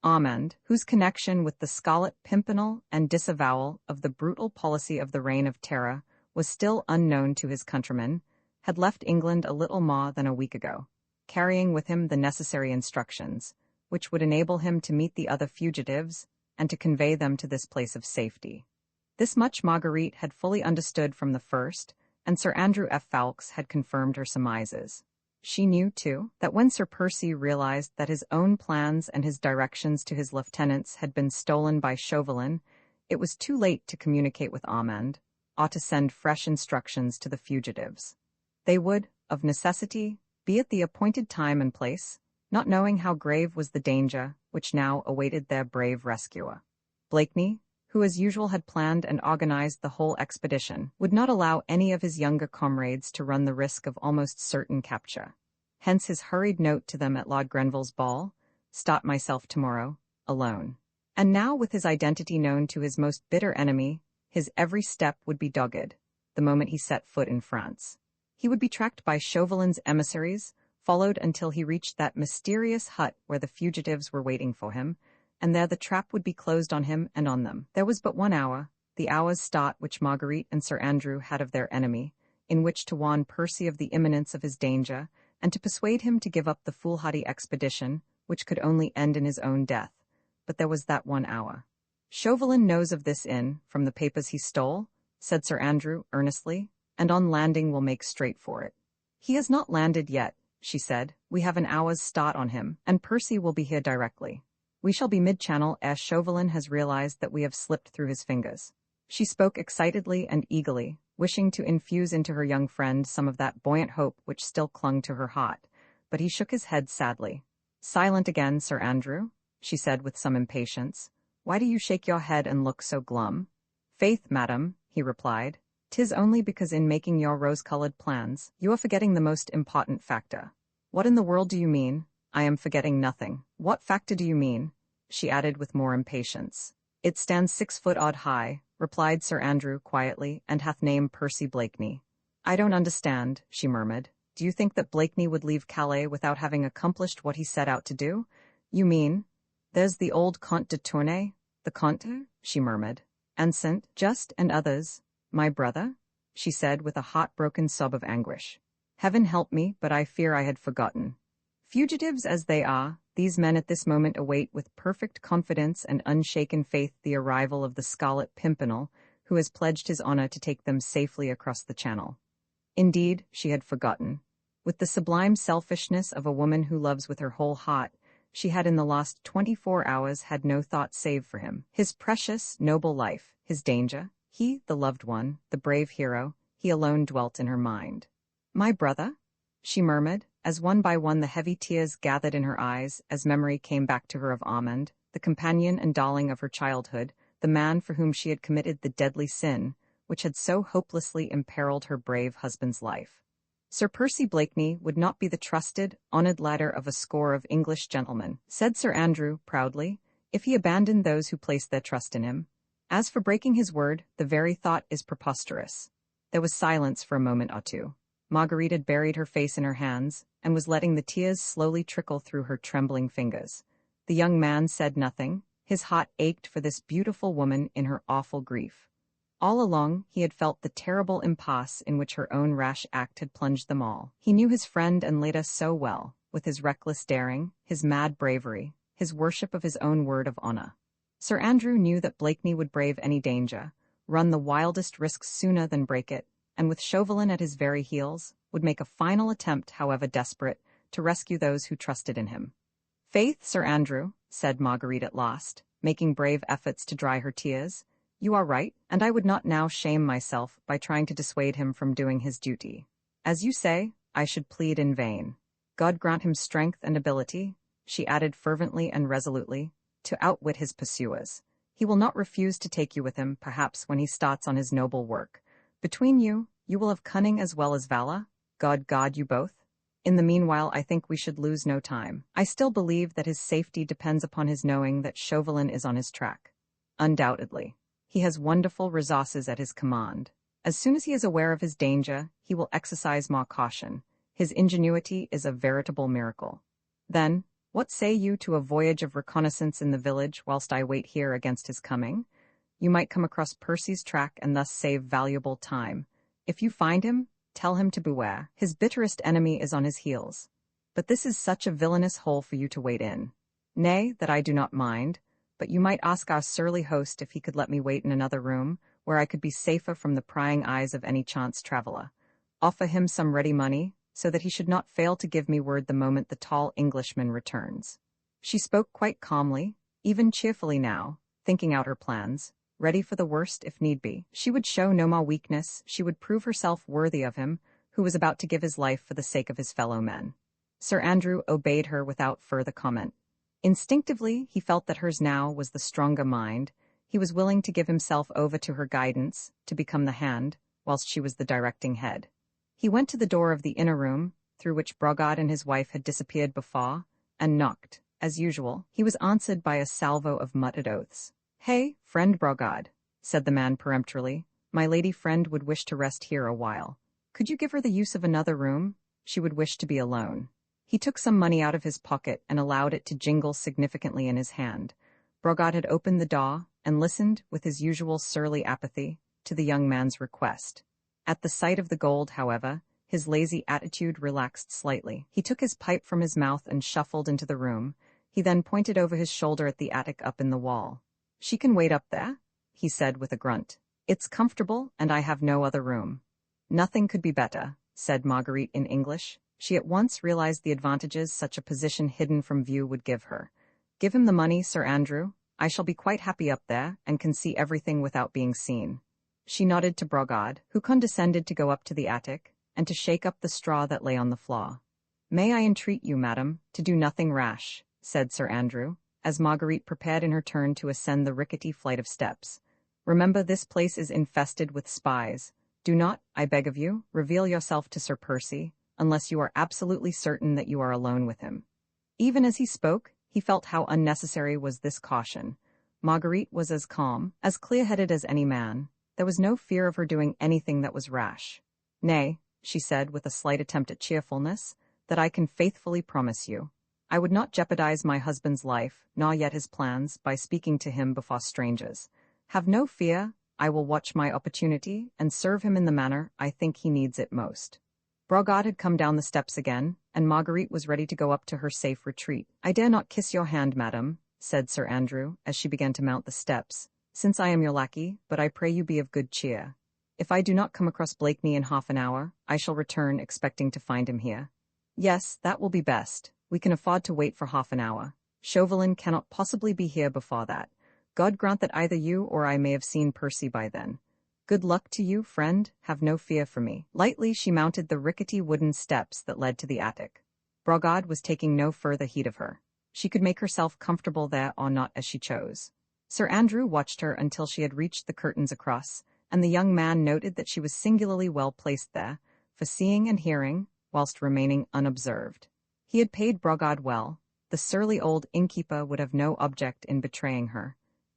Amand, whose connection with the Scarlet Pimpernel and disavowal of the brutal policy of the Reign of Terror was still unknown to his countrymen, had left England a little more than a week ago, carrying with him the necessary instructions, which would enable him to meet the other fugitives, and to convey them to this place of safety. This much Marguerite had fully understood from the first, and Sir Andrew F. Ffoulkes had confirmed her surmises. She knew, too, that when Sir Percy realized that his own plans and his directions to his lieutenants had been stolen by Chauvelin, it was too late to communicate with Armand, or to send fresh instructions to the fugitives. They would, of necessity, be at the appointed time and place, not knowing how grave was the danger which now awaited their brave rescuer. Blakeney, who as usual had planned and organized the whole expedition, would not allow any of his younger comrades to run the risk of almost certain capture. Hence his hurried note to them at Lord Grenville's ball, "Start myself tomorrow, alone." And now, with his identity known to his most bitter enemy, his every step would be dogged, the moment he set foot in France. He would be tracked by Chauvelin's emissaries, followed until he reached that mysterious hut where the fugitives were waiting for him, and there the trap would be closed on him and on them. There was but 1 hour, the hour's start which Marguerite and Sir Andrew had of their enemy, in which to warn Percy of the imminence of his danger, and to persuade him to give up the foolhardy expedition, which could only end in his own death. But there was that 1 hour. "Chauvelin knows of this from the papers he stole," said Sir Andrew earnestly, "and on landing will make straight for it." "He has not landed yet," she said. "We have an hour's start on him, and Percy will be here directly. We shall be mid-channel ere Chauvelin has realized that we have slipped through his fingers." She spoke excitedly and eagerly, wishing to infuse into her young friend some of that buoyant hope which still clung to her heart, but he shook his head sadly. "Silent again, Sir Andrew?" she said with some impatience. "Why do you shake your head and look so glum?" "Faith, madam," he replied, "'tis only because in making your rose-colored plans, you are forgetting the most important factor." "What in the world do you mean?" "I am forgetting nothing." "What factor do you mean?" she added with more impatience. "It stands 6 foot odd high," replied Sir Andrew quietly, "and hath name Percy Blakeney." "I don't understand," she murmured. "Do you think that Blakeney would leave Calais without having accomplished what he set out to do?" "You mean, there's the old Comte de Tournay." "The Comte?" she murmured. "And Saint-Just and others." "My brother?" she said with a heart-broken sob of anguish. "Heaven help me, but I fear I had forgotten." Fugitives as they are, these men at this moment await with perfect confidence and unshaken faith the arrival of the Scarlet Pimpernel, who has pledged his honor to take them safely across the Channel. Indeed, she had forgotten. With the sublime selfishness of a woman who loves with her whole heart, she had in the last 24 hours had no thought save for him, his precious, noble life, his danger. He, the loved one, the brave hero, he alone dwelt in her mind. "My brother?" she murmured, as one by one the heavy tears gathered in her eyes as memory came back to her of Armand, the companion and darling of her childhood, the man for whom she had committed the deadly sin, which had so hopelessly imperiled her brave husband's life. "Sir Percy Blakeney would not be the trusted, honored ladder of a score of English gentlemen," said Sir Andrew proudly, "if he abandoned those who placed their trust in him. As for breaking his word, the very thought is preposterous." There was silence for a moment or two. Marguerite had buried her face in her hands, and was letting the tears slowly trickle through her trembling fingers. The young man said nothing. His heart ached for this beautiful woman in her awful grief. All along, he had felt the terrible impasse in which her own rash act had plunged them all. He knew his friend and Leda so well, with his reckless daring, his mad bravery, his worship of his own word of honor. Sir Andrew knew that Blakeney would brave any danger, run the wildest risks sooner than break it, and with Chauvelin at his very heels, would make a final attempt, however desperate, to rescue those who trusted in him. "Faith, Sir Andrew," said Marguerite at last, making brave efforts to dry her tears, "you are right, and I would not now shame myself by trying to dissuade him from doing his duty. As you say, I should plead in vain. God grant him strength and ability," she added fervently and resolutely, "to outwit his pursuers. He will not refuse to take you with him, perhaps, when he starts on his noble work. Between you, you will have cunning as well as valor. God guard you both. In the meanwhile, I think we should lose no time. I still believe that his safety depends upon his knowing that Chauvelin is on his track. Undoubtedly. He has wonderful resources at his command. As soon as he is aware of his danger, he will exercise more caution. His ingenuity is a veritable miracle. Then, what say you to a voyage of reconnaissance in the village whilst I wait here against his coming? You might come across Percy's track and thus save valuable time. If you find him, tell him to beware. His bitterest enemy is on his heels. But this is such a villainous hole for you to wait in. Nay, that I do not mind, but you might ask our surly host if he could let me wait in another room, where I could be safer from the prying eyes of any chance traveler. Offer him some ready money, so that he should not fail to give me word the moment the tall Englishman returns." She spoke quite calmly, even cheerfully now, thinking out her plans, ready for the worst if need be. She would show no more weakness, she would prove herself worthy of him, who was about to give his life for the sake of his fellow men. Sir Andrew obeyed her without further comment. Instinctively, he felt that hers now was the stronger mind. He was willing to give himself over to her guidance, to become the hand, whilst she was the directing head. He went to the door of the inner room, through which Brogard and his wife had disappeared before, and knocked. As usual, he was answered by a salvo of muttered oaths. "Hey, friend Brogard," said the man peremptorily, "my lady friend would wish to rest here a while. Could you give her the use of another room? She would wish to be alone." He took some money out of his pocket and allowed it to jingle significantly in his hand. Brogard had opened the door and listened, with his usual surly apathy, to the young man's request. At the sight of the gold, however, his lazy attitude relaxed slightly. He took his pipe from his mouth and shuffled into the room. He then pointed over his shoulder at the attic up in the wall. "She can wait up there," he said with a grunt. "It's comfortable, and I have no other room." "Nothing could be better," said Marguerite in English. She at once realized the advantages such a position hidden from view would give her. "Give him the money, Sir Andrew. I shall be quite happy up there, and can see everything without being seen." She nodded to Brogard, who condescended to go up to the attic, and to shake up the straw that lay on the floor. "May I entreat you, madam, to do nothing rash," said Sir Andrew, as Marguerite prepared in her turn to ascend the rickety flight of steps. "Remember, this place is infested with spies. Do not, I beg of you, reveal yourself to Sir Percy, unless you are absolutely certain that you are alone with him." Even as he spoke, he felt how unnecessary was this caution. Marguerite was as calm, as clear-headed as any man. There was no fear of her doing anything that was rash. "Nay," she said with a slight attempt at cheerfulness, "that I can faithfully promise you. I would not jeopardize my husband's life, nor yet his plans, by speaking to him before strangers. Have no fear, I will watch my opportunity and serve him in the manner I think he needs it most." Brogard had come down the steps again, and Marguerite was ready to go up to her safe retreat. "I dare not kiss your hand, madam," said Sir Andrew, as she began to mount the steps, "since I am your lackey, but I pray you be of good cheer. If I do not come across Blakeney in half an hour, I shall return expecting to find him here." "Yes, that will be best. We can afford to wait for half an hour. Chauvelin cannot possibly be here before that. God grant that either you or I may have seen Percy by then. Good luck to you, friend, have no fear for me." Lightly she mounted the rickety wooden steps that led to the attic. Brogard was taking no further heed of her. She could make herself comfortable there or not as she chose. Sir Andrew watched her until she had reached the curtains across, and the young man noted that she was singularly well placed there, for seeing and hearing, whilst remaining unobserved. He had paid Brogard well. The surly old innkeeper would have no object in betraying her.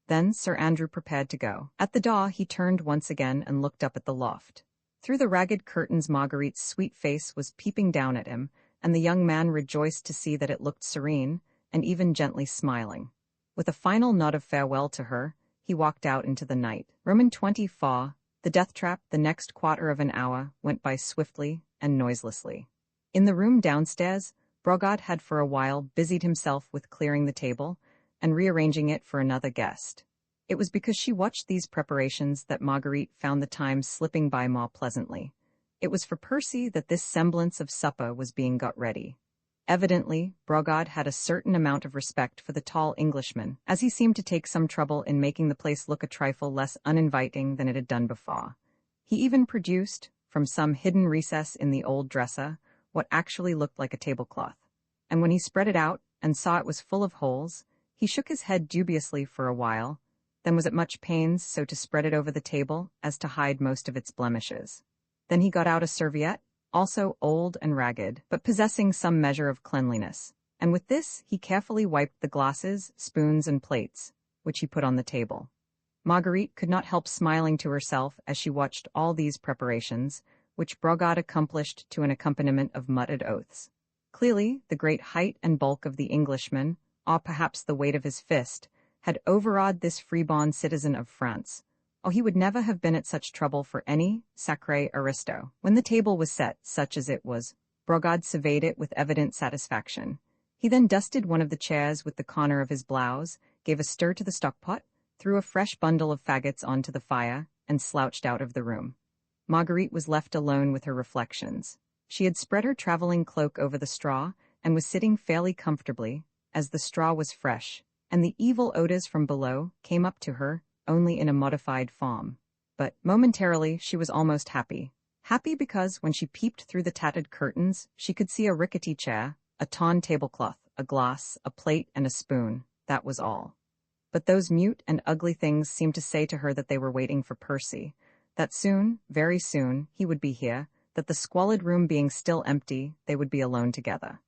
Then Sir Andrew prepared to go. At the door he turned once again and looked up at the loft. Through the ragged curtains Marguerite's sweet face was peeping down at him, and the young man rejoiced to see that it looked serene, and even gently smiling. With a final nod of farewell to her, he walked out into the night. Roman 24, the death trap, the next quarter of an hour, went by swiftly and noiselessly. In the room downstairs, Brogard had for a while busied himself with clearing the table and rearranging it for another guest. It was because she watched these preparations that Marguerite found the time slipping by more pleasantly. It was for Percy that this semblance of supper was being got ready. Evidently, Brogard had a certain amount of respect for the tall Englishman, as he seemed to take some trouble in making the place look a trifle less uninviting than it had done before. He even produced, from some hidden recess in the old dresser, what actually looked like a tablecloth. And when he spread it out and saw it was full of holes, he shook his head dubiously for a while, then was at much pains so to spread it over the table as to hide most of its blemishes. Then he got out a serviette, also old and ragged, but possessing some measure of cleanliness, and with this he carefully wiped the glasses, spoons, and plates, which he put on the table. Marguerite could not help smiling to herself as she watched all these preparations, which Brogard accomplished to an accompaniment of muttered oaths. Clearly, the great height and bulk of the Englishman, or perhaps the weight of his fist, had overawed this free-born citizen of France, or he would never have been at such trouble for any sacré aristo. When the table was set, such as it was, Brogard surveyed it with evident satisfaction. He then dusted one of the chairs with the corner of his blouse, gave a stir to the stockpot, threw a fresh bundle of faggots onto the fire, and slouched out of the room. Marguerite was left alone with her reflections. She had spread her traveling cloak over the straw and was sitting fairly comfortably, as the straw was fresh, and the evil odors from below came up to her, only in a modified form. But momentarily she was almost happy. Happy because when she peeped through the tattered curtains, she could see a rickety chair, a torn tablecloth, a glass, a plate, and a spoon. That was all. But those mute and ugly things seemed to say to her that they were waiting for Percy, that soon, very soon, he would be here, that the squalid room being still empty, they would be alone together.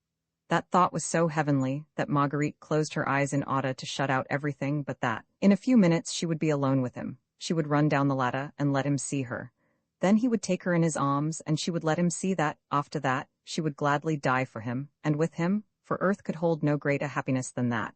That thought was so heavenly that Marguerite closed her eyes in order to shut out everything but that. In a few minutes she would be alone with him. She would run down the ladder and let him see her. Then he would take her in his arms, and she would let him see that, after that, she would gladly die for him, and with him, for earth could hold no greater happiness than that.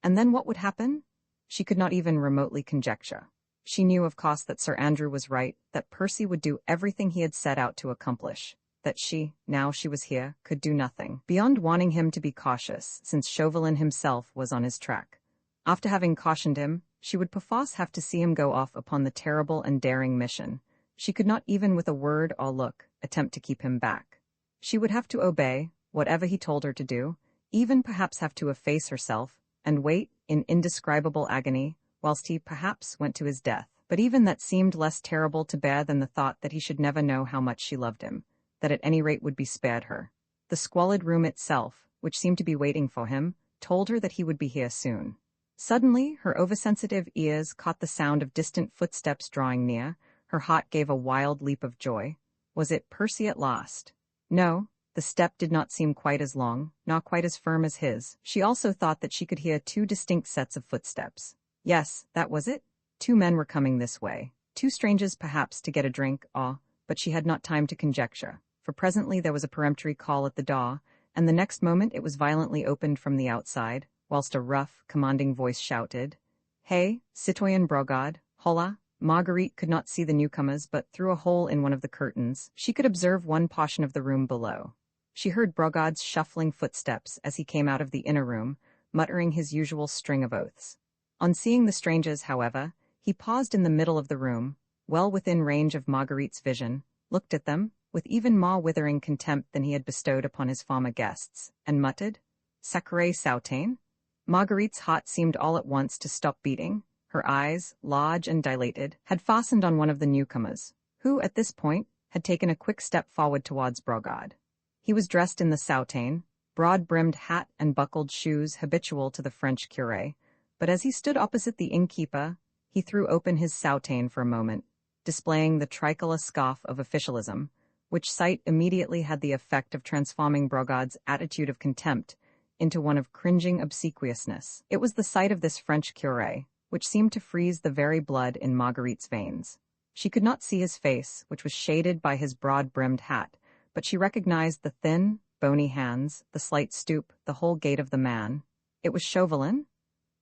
And then what would happen? She could not even remotely conjecture. She knew, of course, that Sir Andrew was right, that Percy would do everything he had set out to accomplish, that she, now she was here, could do nothing, beyond warning him to be cautious, since Chauvelin himself was on his track. After having cautioned him, she would perforce have to see him go off upon the terrible and daring mission. She could not even with a word or look attempt to keep him back. She would have to obey whatever he told her to do, even perhaps have to efface herself, and wait in indescribable agony, whilst he perhaps went to his death. But even that seemed less terrible to bear than the thought that he should never know how much she loved him, that at any rate would be spared her. The squalid room itself, which seemed to be waiting for him, told her that he would be here soon. Suddenly, her oversensitive ears caught the sound of distant footsteps drawing near. Her heart gave a wild leap of joy. Was it Percy at last? No, the step did not seem quite as long, nor quite as firm as his. She also thought that she could hear two distinct sets of footsteps. Yes, that was it. Two men were coming this way. Two strangers perhaps to get a drink, but she had not time to conjecture, for presently there was a peremptory call at the door, and the next moment it was violently opened from the outside, whilst a rough, commanding voice shouted, "Hey, citoyen Brogard, hola!" Marguerite could not see the newcomers, but through a hole in one of the curtains, she could observe one portion of the room below. She heard Brogard's shuffling footsteps as he came out of the inner room, muttering his usual string of oaths. On seeing the strangers, however, he paused in the middle of the room, well within range of Marguerite's vision, looked at them, with even more withering contempt than he had bestowed upon his former guests, and muttered, "Sacré Sautain?" Marguerite's heart seemed all at once to stop beating. Her eyes, large and dilated, had fastened on one of the newcomers, who, at this point, had taken a quick step forward towards Brogard. He was dressed in the Sautain, broad-brimmed hat and buckled shoes habitual to the French curé, but as he stood opposite the innkeeper, he threw open his Sautain for a moment, displaying the tricolour scarf of officialism, which sight immediately had the effect of transforming Brogard's attitude of contempt into one of cringing obsequiousness. It was the sight of this French curé which seemed to freeze the very blood in Marguerite's veins. She could not see his face, which was shaded by his broad-brimmed hat, but she recognized the thin, bony hands, the slight stoop, the whole gait of the man. It was Chauvelin?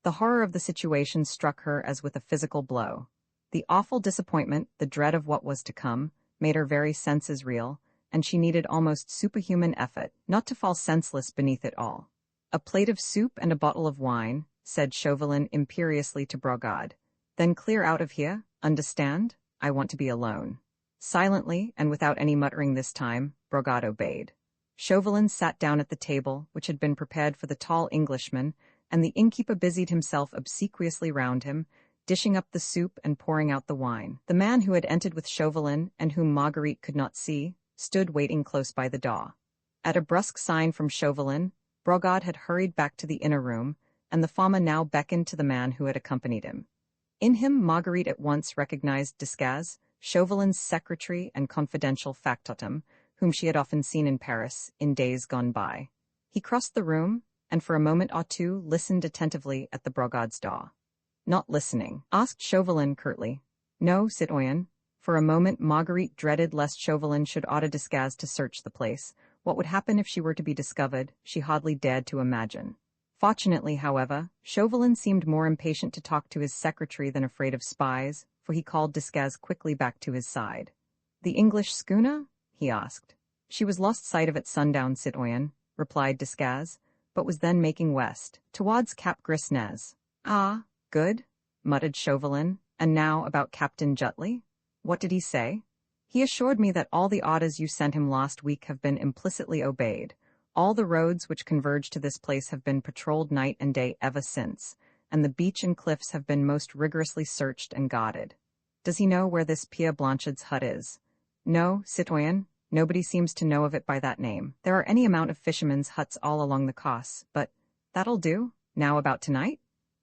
The horror of the situation struck her as with a physical blow. The awful disappointment, the dread of what was to come, made her very senses reel, and she needed almost superhuman effort not to fall senseless beneath it all. "A plate of soup and a bottle of wine," said Chauvelin imperiously to Brogard. "Then clear out of here, understand? I want to be alone." Silently, and without any muttering this time, Brogard obeyed. Chauvelin sat down at the table, which had been prepared for the tall Englishman, and the innkeeper busied himself obsequiously round him, dishing up the soup and pouring out the wine. The man who had entered with Chauvelin, and whom Marguerite could not see, stood waiting close by the door. At a brusque sign from Chauvelin, Brogard had hurried back to the inner room, and the farmer now beckoned to the man who had accompanied him. In him Marguerite at once recognized Descaz, Chauvelin's secretary and confidential factotum, whom she had often seen in Paris in days gone by. He crossed the room, and for a moment or two listened attentively at the Brogard's door. "Not listening?" asked Chauvelin curtly. "No, citoyen." For a moment Marguerite dreaded lest Chauvelin should order Descaz to search the place. What would happen if she were to be discovered, she hardly dared to imagine. Fortunately, however, Chauvelin seemed more impatient to talk to his secretary than afraid of spies, for he called Descaz quickly back to his side. "The English schooner?" he asked. "She was lost sight of at sundown, citoyen," replied Descaz, but was then making west, towards Cap Gris Nez. Ah, good, muttered Chauvelin, and now about Captain Jutley? What did he say? He assured me that all the orders you sent him last week have been implicitly obeyed. All the roads which converge to this place have been patrolled night and day ever since, and the beach and cliffs have been most rigorously searched and guarded. Does he know where this Pierre Blanchard's hut is? No, citoyen, nobody seems to know of it by that name. There are any amount of fishermen's huts all along the coast, but that'll do. Now about tonight?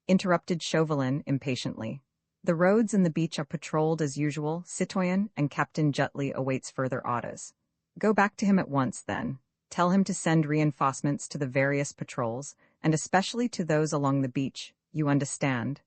Interrupted Chauvelin impatiently. The roads and the beach are patrolled as usual, citoyen, and Captain Jutley awaits further orders. Go back to him at once, then. Tell him to send reinforcements to the various patrols, and especially to those along the beach, you understand.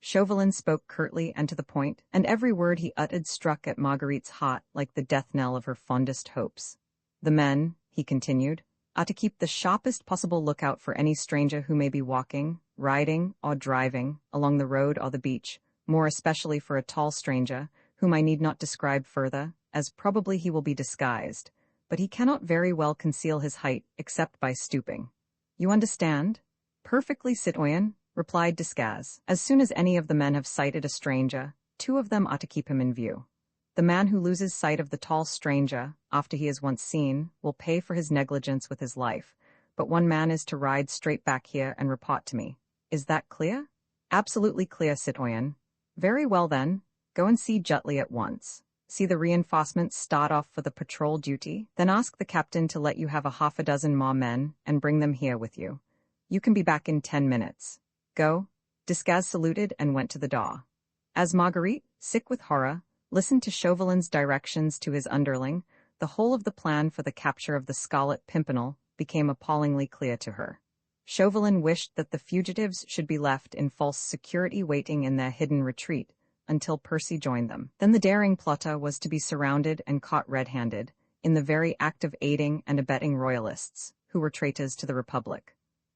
Chauvelin spoke curtly and to the point, and every word he uttered struck at Marguerite's heart like the death knell of her fondest hopes. The men, he continued, are to keep the sharpest possible lookout for any stranger who may be walking, riding, or driving along the road or the beach, more especially for a tall stranger, whom I need not describe further, as probably he will be disguised, but he cannot very well conceal his height except by stooping. You understand? Perfectly, citoyen, replied Descaz. As soon as any of the men have sighted a stranger, two of them are to keep him in view. The man who loses sight of the tall stranger, after he is once seen, will pay for his negligence with his life, but one man is to ride straight back here and report to me. Is that clear? Absolutely clear, citoyen. Very well then, go and see Jutley at once. See the reinforcements start off for the patrol duty, then ask the captain to let you have 6 more men and bring them here with you. You can be back in 10 minutes. Go. Descaz saluted and went to the door. As Marguerite, sick with horror, listened to Chauvelin's directions to his underling, the whole of the plan for the capture of the Scarlet Pimpernel became appallingly clear to her. Chauvelin wished that the fugitives should be left in false security waiting in their hidden retreat until Percy joined them. Then the daring plotter was to be surrounded and caught red-handed, in the very act of aiding and abetting royalists, who were traitors to the Republic.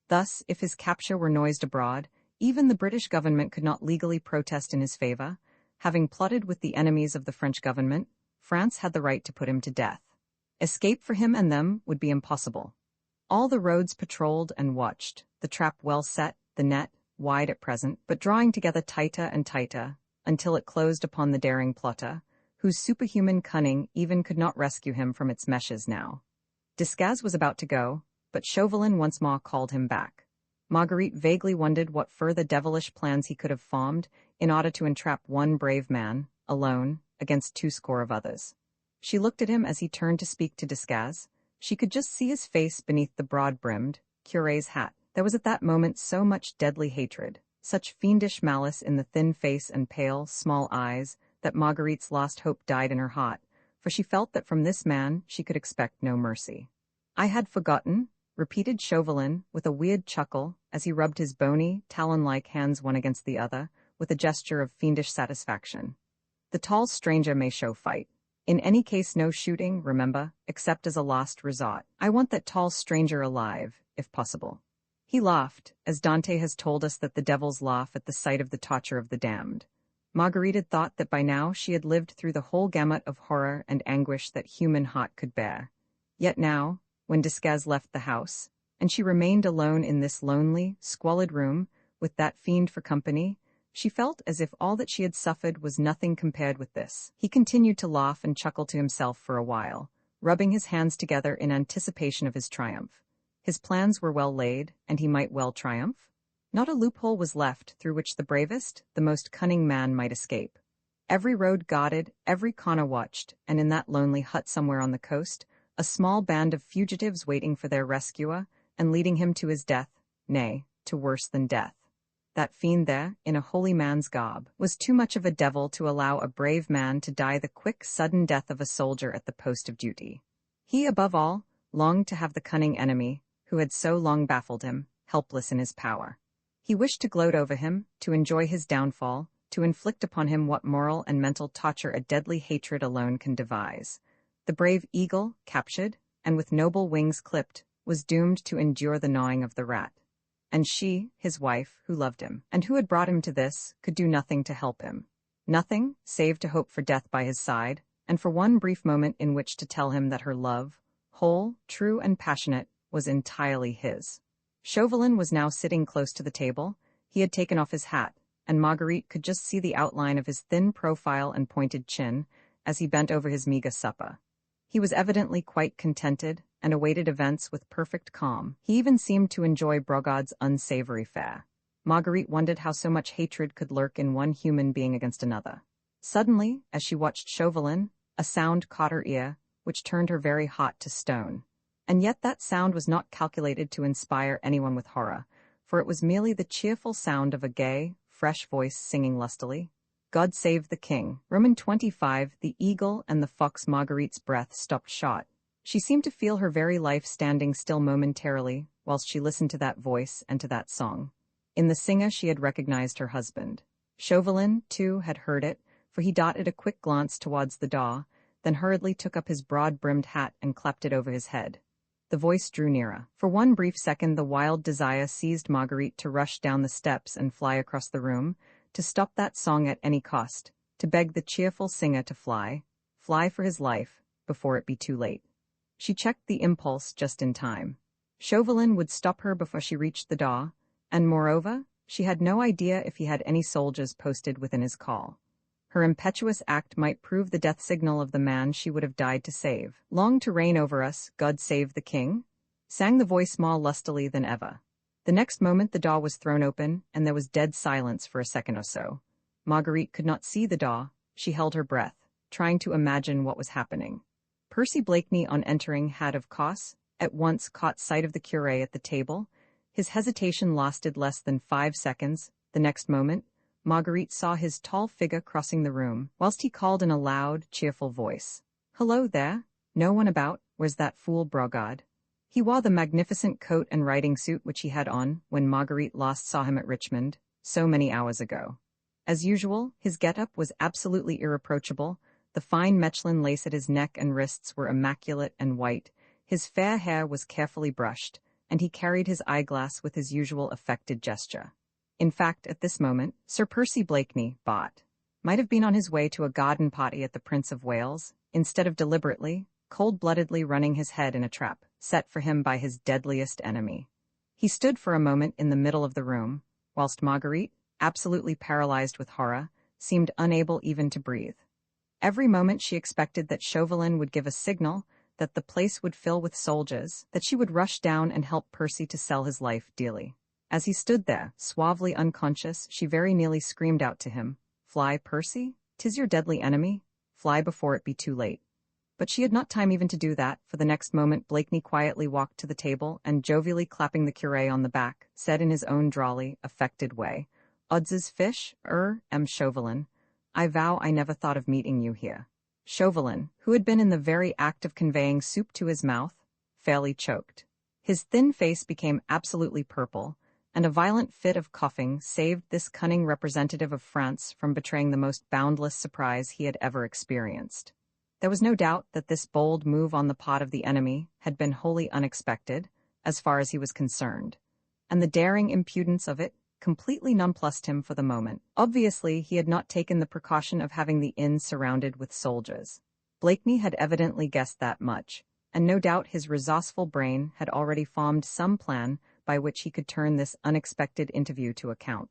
Thus, if his capture were noised abroad, even the British government could not legally protest in his favor. Having plotted with the enemies of the French government, France had the right to put him to death. Escape for him and them would be impossible. All the roads patrolled and watched, the trap well set, the net wide at present, but drawing together tighter and tighter, until it closed upon the daring plotter, whose superhuman cunning even could not rescue him from its meshes now. Descaz was about to go, but Chauvelin once more called him back. Marguerite vaguely wondered what further devilish plans he could have formed in order to entrap one brave man, alone, against 20 of others. She looked at him as he turned to speak to Descaz. She could just see his face beneath the broad-brimmed curé's hat. There was at that moment so much deadly hatred, such fiendish malice in the thin face and pale, small eyes, that Marguerite's lost hope died in her heart, for she felt that from this man she could expect no mercy. I had forgotten, repeated Chauvelin, with a weird chuckle, as he rubbed his bony, talon-like hands one against the other, with a gesture of fiendish satisfaction. The tall stranger may show fight. In any case no shooting, remember, except as a last resort. I want that tall stranger alive, if possible. He laughed, as Dante has told us that the devils laugh at the sight of the torture of the damned. Marguerite had thought that by now she had lived through the whole gamut of horror and anguish that human heart could bear. Yet now, when Descaz left the house, and she remained alone in this lonely, squalid room, with that fiend for company, she felt as if all that she had suffered was nothing compared with this. He continued to laugh and chuckle to himself for a while, rubbing his hands together in anticipation of his triumph. His plans were well laid, and he might well triumph. Not a loophole was left through which the bravest, the most cunning man might escape. Every road guarded, every corner watched, and in that lonely hut somewhere on the coast, a small band of fugitives waiting for their rescuer, and leading him to his death, nay, to worse than death. That fiend there, in a holy man's garb, was too much of a devil to allow a brave man to die the quick, sudden death of a soldier at the post of duty. He, above all, longed to have the cunning enemy, who had so long baffled him, helpless in his power. He wished to gloat over him, to enjoy his downfall, to inflict upon him what moral and mental torture a deadly hatred alone can devise. The brave eagle, captured, and with noble wings clipped, was doomed to endure the gnawing of the rat. And she, his wife, who loved him, and who had brought him to this, could do nothing to help him. Nothing, save to hope for death by his side, and for one brief moment in which to tell him that her love, whole, true, and passionate, was entirely his. Chauvelin was now sitting close to the table, He had taken off his hat, and Marguerite could just see the outline of his thin profile and pointed chin as he bent over his meager supper. He was evidently quite contented and awaited events with perfect calm. He even seemed to enjoy Brogard's unsavory fare. Marguerite wondered how so much hatred could lurk in one human being against another. Suddenly, as she watched Chauvelin, a sound caught her ear, which turned her very hot to stone. And yet that sound was not calculated to inspire anyone with horror, for it was merely the cheerful sound of a gay, fresh voice singing lustily. God save the king. Roman 25. The eagle and the fox. Marguerite's breath stopped short. She seemed to feel her very life standing still momentarily, whilst she listened to that voice and to that song. In the singer she had recognized her husband. Chauvelin, too, had heard it, for he darted a quick glance towards the door, then hurriedly took up his broad-brimmed hat and clapped it over his head. The voice drew nearer. For one brief second the wild desire seized Marguerite to rush down the steps and fly across the room, to stop that song at any cost, to beg the cheerful singer to fly for his life, before it be too late. She checked the impulse just in time. Chauvelin would stop her before she reached the door, and moreover, she had no idea if he had any soldiers posted within his call. Her impetuous act might prove the death signal of the man she would have died to save. Long to reign over us, God save the king, sang the voice more lustily than ever. The next moment the door was thrown open, and there was dead silence for a second or so. Marguerite could not see the door. She held her breath, trying to imagine what was happening. Percy Blakeney, on entering, had, of course, at once caught sight of the curé at the table. His hesitation lasted less than 5 seconds. The next moment, Marguerite saw his tall figure crossing the room, whilst he called in a loud, cheerful voice. "Hello there. No one about. Where's that fool Brogard?" He wore the magnificent coat and riding suit which he had on when Marguerite last saw him at Richmond, so many hours ago. As usual, his get-up was absolutely irreproachable. The fine Mechlin lace at his neck and wrists were immaculate and white. His fair hair was carefully brushed, and he carried his eyeglass with his usual affected gesture. In fact, at this moment, Sir Percy Blakeney, Bart, might have been on his way to a garden party at the Prince of Wales, instead of deliberately, cold-bloodedly running his head in a trap set for him by his deadliest enemy. He stood for a moment in the middle of the room, whilst Marguerite, absolutely paralyzed with horror, seemed unable even to breathe. Every moment she expected that Chauvelin would give a signal, that the place would fill with soldiers, that she would rush down and help Percy to sell his life dearly. As he stood there, suavely unconscious, she very nearly screamed out to him, "Fly, Percy? 'Tis your deadly enemy. Fly before it be too late." But she had not time even to do that, for the next moment Blakeney quietly walked to the table and, jovially clapping the curé on the back, said in his own drawly, affected way, "Odds's fish, M. Chauvelin. I vow I never thought of meeting you here." Chauvelin, who had been in the very act of conveying soup to his mouth, fairly choked. His thin face became absolutely purple, and a violent fit of coughing saved this cunning representative of France from betraying the most boundless surprise he had ever experienced. There was no doubt that this bold move on the part of the enemy had been wholly unexpected, as far as he was concerned, and the daring impudence of it completely nonplussed him for the moment. Obviously, he had not taken the precaution of having the inn surrounded with soldiers. Blakeney had evidently guessed that much, and no doubt his resourceful brain had already formed some plan by which he could turn this unexpected interview to account.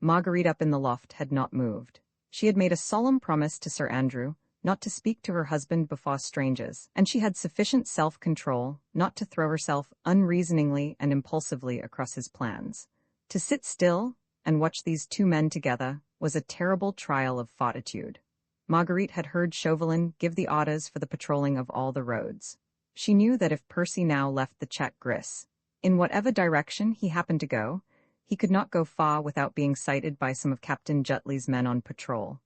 Marguerite up in the loft had not moved. She had made a solemn promise to Sir Andrew not to speak to her husband before strangers, and she had sufficient self-control not to throw herself unreasoningly and impulsively across his plans. To sit still and watch these two men together was a terrible trial of fortitude. Marguerite had heard Chauvelin give the orders for the patrolling of all the roads. She knew that if Percy now left the check gris, in whatever direction he happened to go, he could not go far without being sighted by some of Captain Jutley's men on patrol.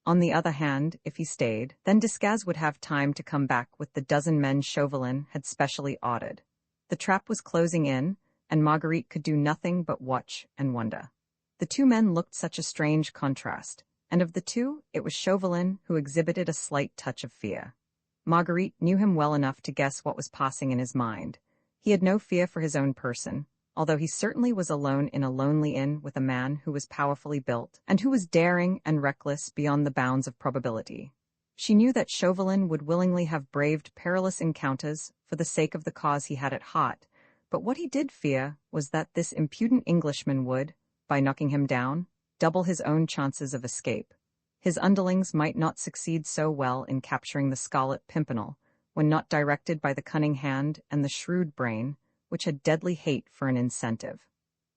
On the other hand, if he stayed, then Descaz would have time to come back with the dozen men Chauvelin had specially ordered. The trap was closing in, and Marguerite could do nothing but watch and wonder. The two men looked such a strange contrast, and of the two, it was Chauvelin who exhibited a slight touch of fear. Marguerite knew him well enough to guess what was passing in his mind. He had no fear for his own person, although he certainly was alone in a lonely inn with a man who was powerfully built, and who was daring and reckless beyond the bounds of probability. She knew that Chauvelin would willingly have braved perilous encounters for the sake of the cause he had at heart, but what he did fear was that this impudent Englishman would, by knocking him down, double his own chances of escape. His underlings might not succeed so well in capturing the Scarlet Pimpernel, when not directed by the cunning hand and the shrewd brain, which had deadly hate for an incentive.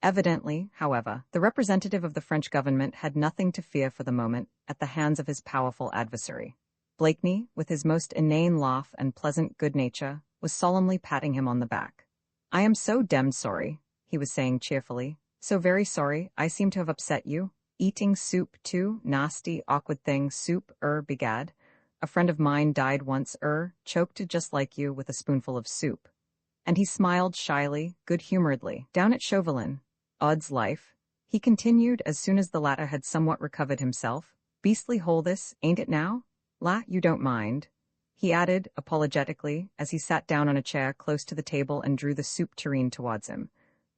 Evidently, however, the representative of the French government had nothing to fear for the moment at the hands of his powerful adversary. Blakeney, with his most inane laugh and pleasant good nature, was solemnly patting him on the back. "I am so demmed sorry," he was saying cheerfully. "So very sorry, I seem to have upset you. Eating soup too, nasty, awkward thing, soup, begad. A friend of mine died once, choked just like you with a spoonful of soup." And he smiled shyly, good-humoredly, down at Chauvelin. "Odds life," he continued as soon as the latter had somewhat recovered himself. "Beastly hole this, ain't it now? La, you don't mind," he added, apologetically, as he sat down on a chair close to the table and drew the soup tureen towards him.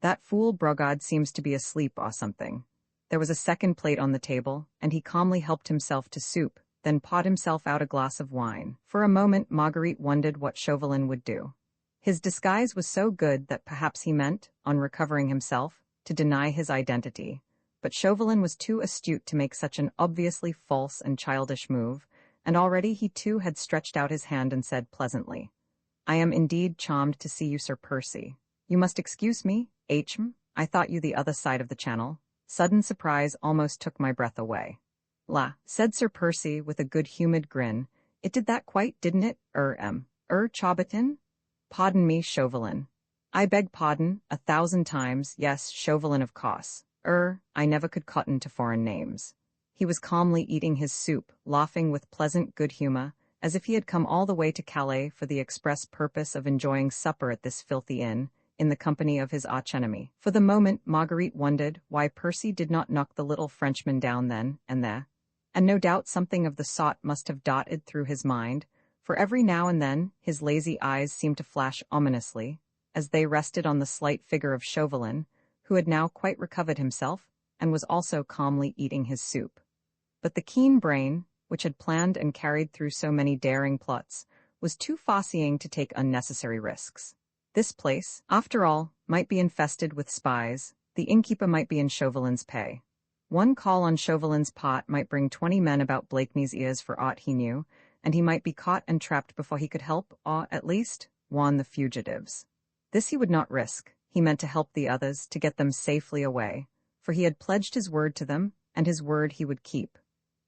"That fool Brogard seems to be asleep or something." There was a second plate on the table, and he calmly helped himself to soup, then poured himself out a glass of wine. For a moment Marguerite wondered what Chauvelin would do. His disguise was so good that perhaps he meant, on recovering himself, to deny his identity. But Chauvelin was too astute to make such an obviously false and childish move, and already he too had stretched out his hand and said pleasantly, "I am indeed charmed to see you, Sir Percy. You must excuse me, I thought you the other side of the channel." Sudden surprise almost took my breath away. "La," said Sir Percy with a good-humored grin, "it did that quite, didn't it, Chaubertin?" "Pardon me, Chauvelin. I beg pardon, 1,000 times, yes, Chauvelin of course. I never could cotton to foreign names." He was calmly eating his soup, laughing with pleasant good humor, as if he had come all the way to Calais for the express purpose of enjoying supper at this filthy inn, in the company of his archenemy. For the moment Marguerite wondered why Percy did not knock the little Frenchman down then and there, and no doubt something of the sort must have darted through his mind, for every now and then his lazy eyes seemed to flash ominously, as they rested on the slight figure of Chauvelin, who had now quite recovered himself, and was also calmly eating his soup. But the keen brain, which had planned and carried through so many daring plots, was too far-seeing to take unnecessary risks. This place, after all, might be infested with spies. The innkeeper might be in Chauvelin's pay. One call on Chauvelin's part might bring 20 men about Blakeney's ears for aught he knew, and he might be caught and trapped before he could help, or, at least, warn the fugitives. This he would not risk. He meant to help the others, to get them safely away, for he had pledged his word to them, and his word he would keep.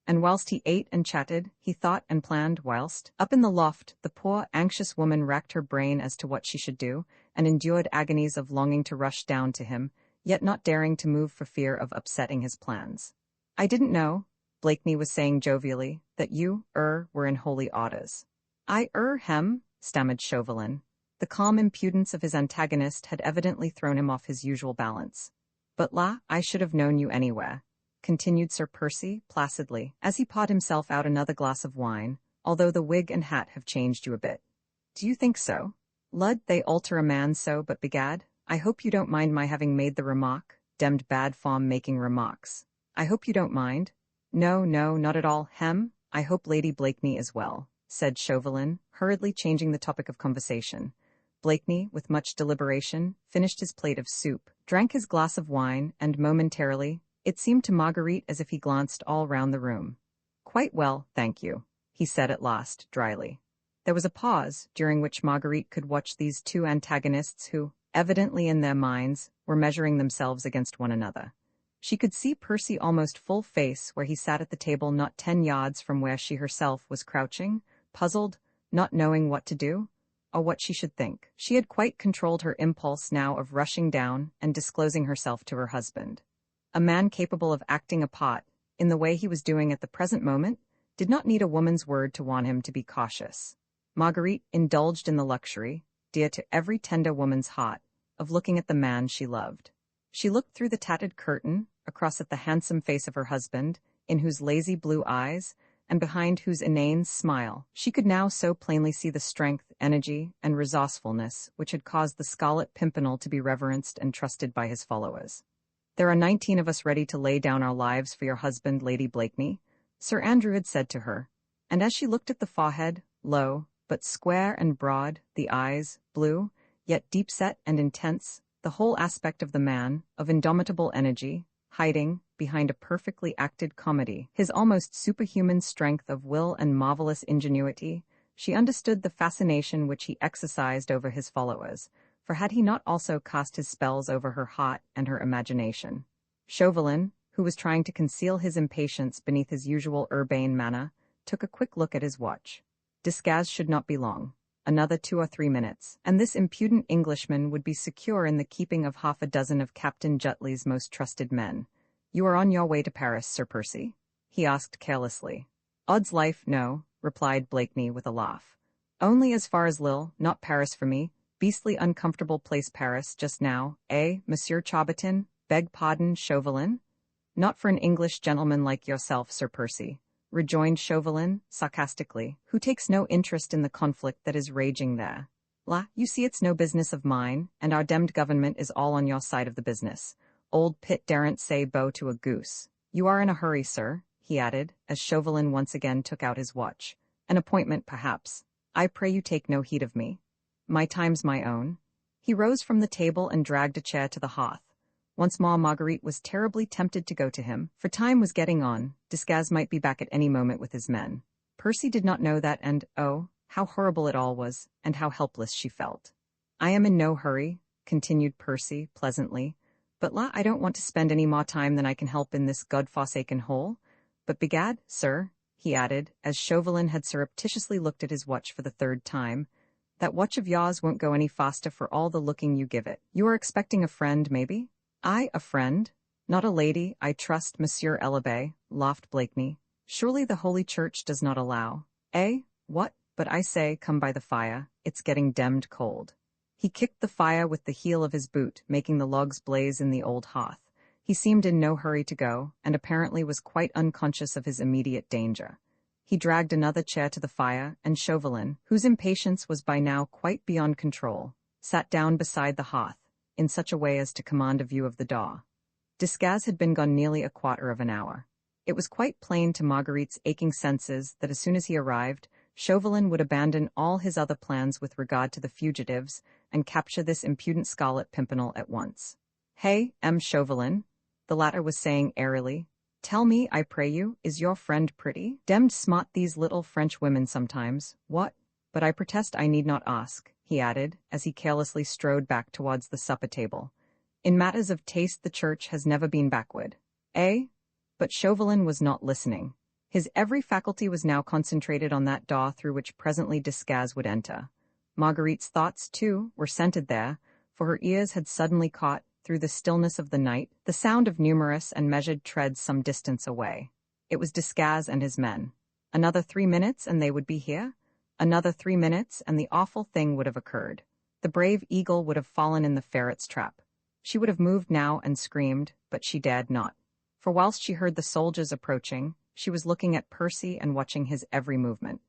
And whilst he ate and chatted, he thought and planned whilst, up in the loft, the poor, anxious woman racked her brain as to what she should do, and endured agonies of longing to rush down to him, yet not daring to move for fear of upsetting his plans. "I didn't know," Blakeney was saying jovially, "that you, were in holy orders." "I, stammered Chauvelin. The calm impudence of his antagonist had evidently thrown him off his usual balance. "But I should have known you anywhere," continued Sir Percy, placidly, as he poured himself out another glass of wine, "although the wig and hat have changed you a bit." "Do you think so? Lud, they alter a man so, but begad, I hope you don't mind my having made the remark, demmed bad form making remarks. I hope you don't mind." No, not at all, I hope Lady Blakeney is well," said Chauvelin, hurriedly changing the topic of conversation. Blakeney, with much deliberation, finished his plate of soup, drank his glass of wine, and momentarily, it seemed to Marguerite as if he glanced all round the room. "Quite well, thank you," he said at last, dryly. There was a pause, during which Marguerite could watch these two antagonists who, evidently in their minds, were measuring themselves against one another. She could see Percy almost full face where he sat at the table not 10 yards from where she herself was crouching, puzzled, not knowing what to do, or what she should think. She had quite controlled her impulse now of rushing down and disclosing herself to her husband. A man capable of acting a part, in the way he was doing at the present moment, did not need a woman's word to warn him to be cautious. Marguerite indulged in the luxury, dear to every tender woman's heart, of looking at the man she loved. She looked through the tattered curtain, across at the handsome face of her husband, in whose lazy blue eyes, and behind whose inane smile, she could now so plainly see the strength, energy, and resourcefulness which had caused the Scarlet Pimpernel to be reverenced and trusted by his followers. "There are 19 of us ready to lay down our lives for your husband, Lady Blakeney," Sir Andrew had said to her, and as she looked at the forehead, low, but square and broad, the eyes, blue, yet deep-set and intense, the whole aspect of the man, of indomitable energy, hiding behind a perfectly acted comedy. His almost superhuman strength of will and marvelous ingenuity. She understood the fascination which he exercised over his followers, for had he not also cast his spells over her heart and her imagination? Chauvelin, who was trying to conceal his impatience beneath his usual urbane manner, took a quick look at his watch. Disguise should not be long. Another 2 or 3 minutes, and this impudent Englishman would be secure in the keeping of half a dozen of Captain Jutley's most trusted men. "You are on your way to Paris, Sir Percy?" he asked carelessly. "Odds life, no," replied Blakeney with a laugh. "Only as far as Lille, not Paris for me. Beastly uncomfortable place Paris just now, eh, Monsieur Charbatin? Beg pardon, Chauvelin?" "Not for an English gentleman like yourself, Sir Percy," rejoined Chauvelin, sarcastically, "who takes no interest in the conflict that is raging there. La, you see it's no business of mine, and our demmed government is all on your side of the business. Old Pitt daren't say bo to a goose. You are in a hurry, sir," he added, as Chauvelin once again took out his watch. "An appointment, perhaps. I pray you take no heed of me. My time's my own." He rose from the table and dragged a chair to the hearth. Once more Marguerite was terribly tempted to go to him, for time was getting on. Desgas might be back at any moment with his men. Percy did not know that, and, oh, how horrible it all was, and how helpless she felt. "I am in no hurry," continued Percy pleasantly, "but I don't want to spend any more time than I can help in this God-forsaken hole. But begad, sir," he added, as Chauvelin had surreptitiously looked at his watch for the 3rd time, "that watch of yours won't go any faster for all the looking you give it. You are expecting a friend, maybe?" "I, a friend? Not a lady, I trust, Monsieur l'Abbé," laughed Blakeney. "Surely the Holy Church does not allow—" "Eh? What? But I say, come by the fire. It's getting demmed cold." He kicked the fire with the heel of his boot, making the logs blaze in the old hearth. He seemed in no hurry to go, and apparently was quite unconscious of his immediate danger. He dragged another chair to the fire, and Chauvelin, whose impatience was by now quite beyond control, sat down beside the hearth, in such a way as to command a view of the daw. Desgas had been gone nearly a quarter of an hour. It was quite plain to Marguerite's aching senses that as soon as he arrived, Chauvelin would abandon all his other plans with regard to the fugitives and capture this impudent Scarlet Pimpernel at once. "Hey, M. Chauvelin," the latter was saying airily, "tell me, I pray you, is your friend pretty? Demmed smart these little French women sometimes. What? But I protest I need not ask," he added, as he carelessly strode back towards the supper table. "In matters of taste the Church has never been backward." "Eh?" But Chauvelin was not listening. His every faculty was now concentrated on that door through which presently Desgas would enter. Marguerite's thoughts, too, were centered there, for her ears had suddenly caught, through the stillness of the night, the sound of numerous and measured treads some distance away. It was Desgas and his men. Another 3 minutes and they would be here? Another 3 minutes and the awful thing would have occurred. The brave eagle would have fallen in the ferret's trap. She would have moved now and screamed, but she dared not. For whilst she heard the soldiers approaching, she was looking at Percy and watching his every movement.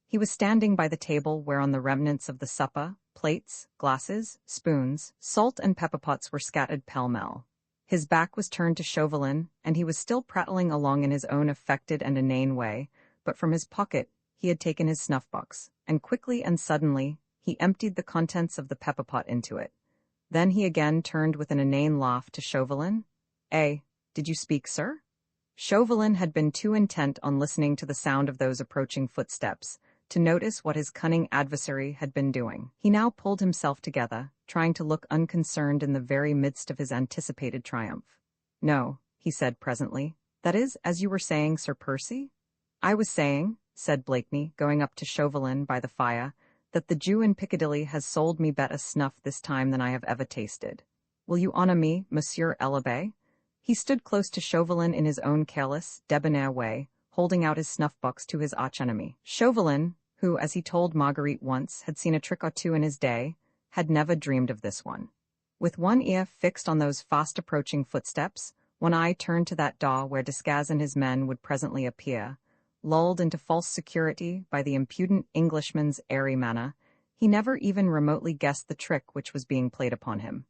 He was standing by the table whereon the remnants of the supper, plates, glasses, spoons, salt and pepper pots were scattered pell-mell. His back was turned to Chauvelin, and he was still prattling along in his own affected and inane way, but from his pocket he had taken his snuff-box, and quickly and suddenly he emptied the contents of the pepper pot into it. Then he again turned with an inane laugh to Chauvelin. "Eh, did you speak, sir?" Chauvelin had been too intent on listening to the sound of those approaching footsteps to notice what his cunning adversary had been doing. He now pulled himself together, trying to look unconcerned in the very midst of his anticipated triumph. "No," he said presently. "That is, as you were saying, Sir Percy?" "I was saying," said Blakeney, going up to Chauvelin by the fire, "that the Jew in Piccadilly has sold me better snuff this time than I have ever tasted. Will you honor me, Monsieur l'Abbé?" He stood close to Chauvelin in his own careless, debonair way, holding out his snuff-box to his arch-enemy. Chauvelin, who, as he told Marguerite once, had seen a trick or two in his day, had never dreamed of this one. With one ear fixed on those fast-approaching footsteps, one eye turned to that door where Desgas and his men would presently appear, lulled into false security by the impudent Englishman's airy manner, he never even remotely guessed the trick which was being played upon him.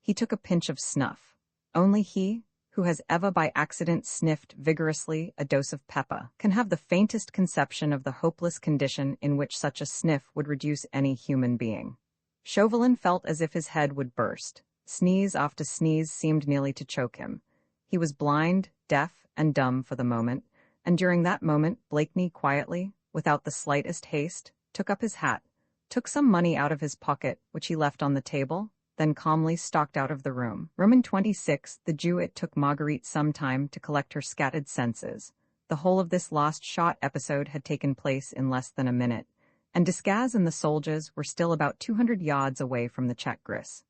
He took a pinch of snuff. Only he, who has ever by accident sniffed vigorously a dose of pepper, can have the faintest conception of the hopeless condition in which such a sniff would reduce any human being. Chauvelin felt as if his head would burst. Sneeze after sneeze seemed nearly to choke him. He was blind, deaf, and dumb for the moment, and during that moment Blakeney quietly, without the slightest haste, took up his hat, took some money out of his pocket, which he left on the table, then calmly stalked out of the room. Roman 26, the Jew. It took Marguerite some time to collect her scattered senses. The whole of this lost shot episode had taken place in less than a minute, and Desgas and the soldiers were still about 200 yards away from the check gris.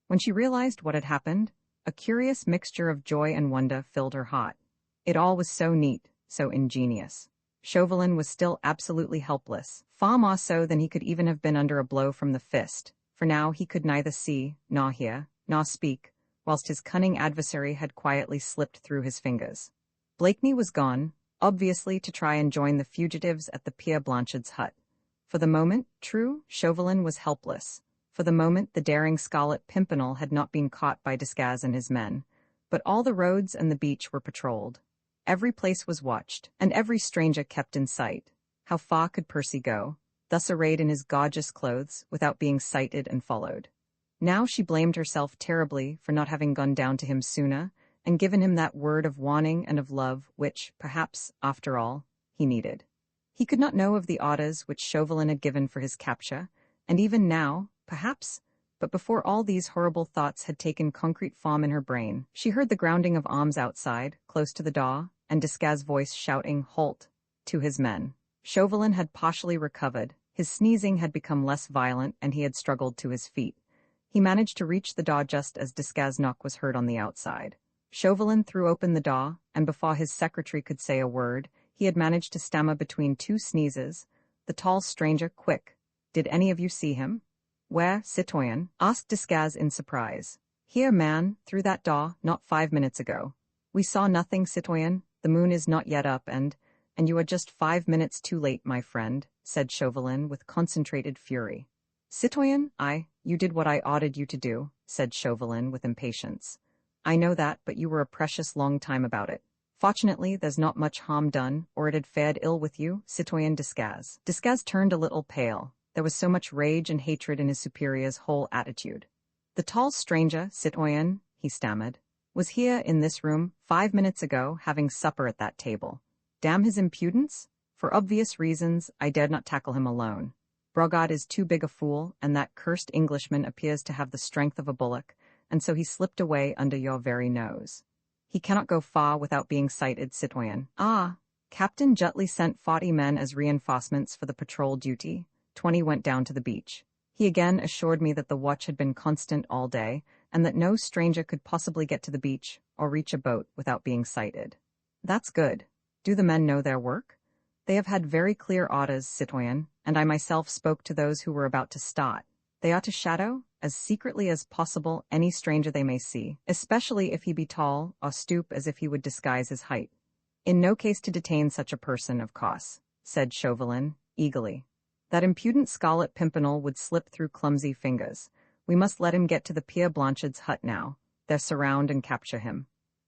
When she realized what had happened, a curious mixture of joy and wonder filled her heart. It all was so neat, so ingenious. Chauvelin was still absolutely helpless, far more so than he could even have been under a blow from the fist, for now he could neither see, nor hear, nor speak, whilst his cunning adversary had quietly slipped through his fingers. Blakeney was gone, obviously to try and join the fugitives at the Pierre Blanchard's hut. For the moment, true, Chauvelin was helpless. For the moment the daring Scarlet Pimpernel had not been caught by Desgas and his men, but all the roads and the beach were patrolled. Every place was watched, and every stranger kept in sight. How far could Percy go, thus arrayed in his gorgeous clothes, without being sighted and followed? Now she blamed herself terribly for not having gone down to him sooner, and given him that word of warning and of love which, perhaps, after all, he needed. He could not know of the orders which Chauvelin had given for his capture, and even now, perhaps, but before all these horrible thoughts had taken concrete form in her brain, she heard the grounding of arms outside, close to the door, and Desgas' voice shouting, "Halt!" to his men. Chauvelin had partially recovered, his sneezing had become less violent, and he had struggled to his feet. He managed to reach the door just as Desgas' knock was heard on the outside. Chauvelin threw open the door, and before his secretary could say a word, he had managed to stammer between two sneezes, "The tall stranger, quick. Did any of you see him?" "Where, citoyen?" asked Desgas in surprise. "Here, man, through that door, not 5 minutes ago." "We saw nothing, citoyen. The moon is not yet up, and you are just 5 minutes too late, my friend," said Chauvelin with concentrated fury. "Citoyen, you did what I ordered you to do," said Chauvelin with impatience. "I know that, but you were a precious long time about it. Fortunately, there's not much harm done, or it had fared ill with you, citoyen Desgas." Desgas turned a little pale. There was so much rage and hatred in his superior's whole attitude. "The tall stranger, citoyen," he stammered, "was here in this room 5 minutes ago, having supper at that table. Damn his impudence! For obvious reasons, I dared not tackle him alone. Brogard is too big a fool, and that cursed Englishman appears to have the strength of a bullock, and so he slipped away under your very nose. He cannot go far without being sighted, citoyen. Ah, Captain Jutley sent 40 men as reinforcements for the patrol duty. 20 went down to the beach. He again assured me that the watch had been constant all day, and that no stranger could possibly get to the beach or reach a boat without being sighted." "That's good. Do the men know their work?" "They have had very clear orders, citoyen, and I myself spoke to those who were about to start. They are to shadow, as secretly as possible, any stranger they may see, especially if he be tall, or stoop as if he would disguise his height. In no case to detain such a person, of course," said Chauvelin, eagerly. "That impudent Scarlet Pimpernel would slip through clumsy fingers. We must let him get to the Pierre Blanchard's hut now, there surround and capture him.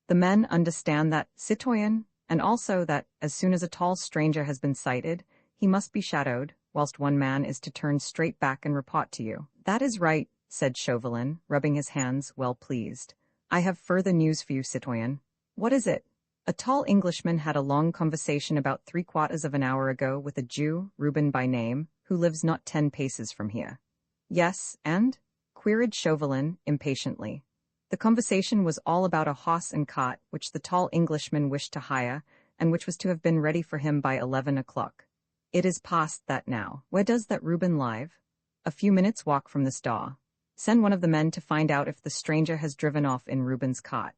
The men understand that, citoyen, and also that, as soon as a tall stranger has been sighted, he must be shadowed, whilst one man is to turn straight back and report to you." "That is right," said Chauvelin, rubbing his hands, well pleased. "I have further news for you, citoyen." "What is it?" "A tall Englishman had a long conversation about 3/4 of an hour ago with a Jew, Reuben by name, who lives not 10 paces from here." "Yes, and?" queried Chauvelin, impatiently. "The conversation was all about a horse and cart which the tall Englishman wished to hire, and which was to have been ready for him by 11 o'clock. It is past that now." "Where does that Reuben live?" "A few minutes' walk from this door." "Send one of the men to find out if the stranger has driven off in Reuben's cart."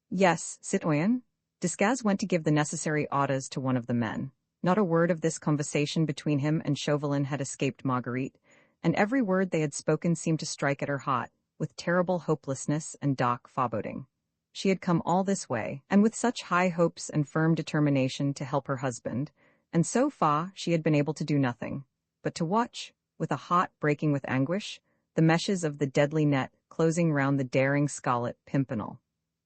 "Yes, citoyen." Desgas went to give the necessary orders to one of the men. Not a word of this conversation between him and Chauvelin had escaped Marguerite, and every word they had spoken seemed to strike at her heart, with terrible hopelessness and dark foreboding. She had come all this way, and with such high hopes and firm determination to help her husband, and so far she had been able to do nothing but to watch, with a heart breaking with anguish, the meshes of the deadly net closing round the daring Scarlet Pimpernel.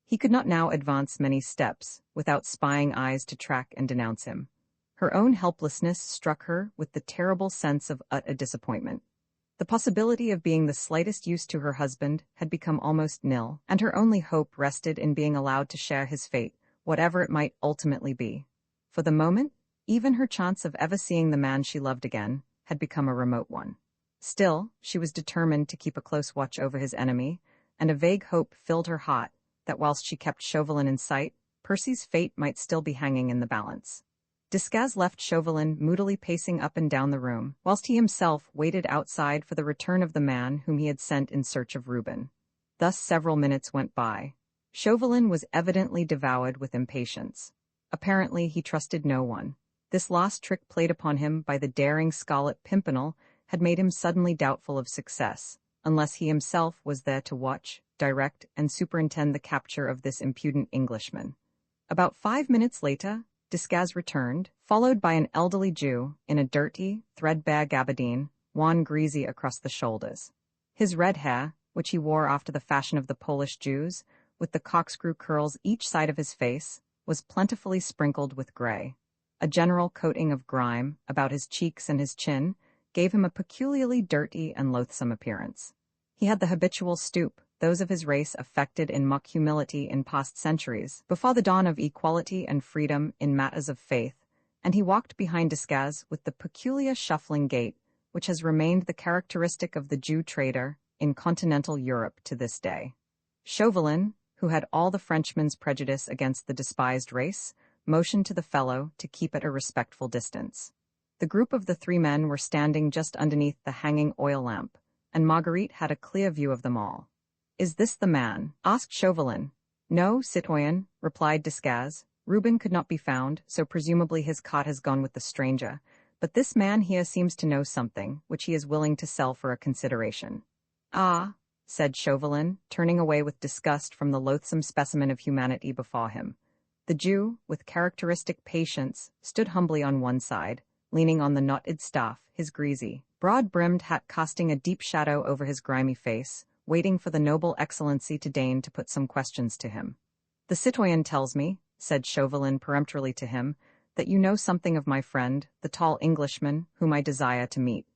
He could not now advance many steps without spying eyes to track and denounce him. Her own helplessness struck her with the terrible sense of utter disappointment. The possibility of being the slightest use to her husband had become almost nil, and her only hope rested in being allowed to share his fate, whatever it might ultimately be. For the moment, even her chance of ever seeing the man she loved again had become a remote one. Still, she was determined to keep a close watch over his enemy, and a vague hope filled her heart that whilst she kept Chauvelin in sight, Percy's fate might still be hanging in the balance. Descaz left Chauvelin moodily pacing up and down the room, whilst he himself waited outside for the return of the man whom he had sent in search of Reuben. Thus several minutes went by. Chauvelin was evidently devoured with impatience. Apparently he trusted no one. This last trick played upon him by the daring Scarlet Pimpernel had made him suddenly doubtful of success, unless he himself was there to watch, direct, and superintend the capture of this impudent Englishman. About 5 minutes later, Descaz returned, followed by an elderly Jew in a dirty, threadbare gabardine, wan greasy across the shoulders. His red hair, which he wore after the fashion of the Polish Jews, with the corkscrew curls each side of his face, was plentifully sprinkled with gray. A general coating of grime about his cheeks and his chin gave him a peculiarly dirty and loathsome appearance. He had the habitual stoop, those of his race affected in mock humility in past centuries, before the dawn of equality and freedom in matters of faith, and he walked behind Descaz with the peculiar shuffling gait which has remained the characteristic of the Jew trader in continental Europe to this day. Chauvelin, who had all the Frenchman's prejudice against the despised race, motioned to the fellow to keep at a respectful distance. The group of the three men were standing just underneath the hanging oil lamp, and Marguerite had a clear view of them all. "Is this the man?" asked Chauvelin. "No, citoyen," replied Descaz. "Reuben could not be found, so presumably his cot has gone with the stranger, but this man here seems to know something, which he is willing to sell for a consideration." "Ah," said Chauvelin, turning away with disgust from the loathsome specimen of humanity before him. The Jew, with characteristic patience, stood humbly on one side, leaning on the knotted staff, his greasy, broad-brimmed hat casting a deep shadow over his grimy face, waiting for the noble excellency to deign to put some questions to him. "The citoyen tells me," said Chauvelin peremptorily to him, "that you know something of my friend, the tall Englishman, whom I desire to meet.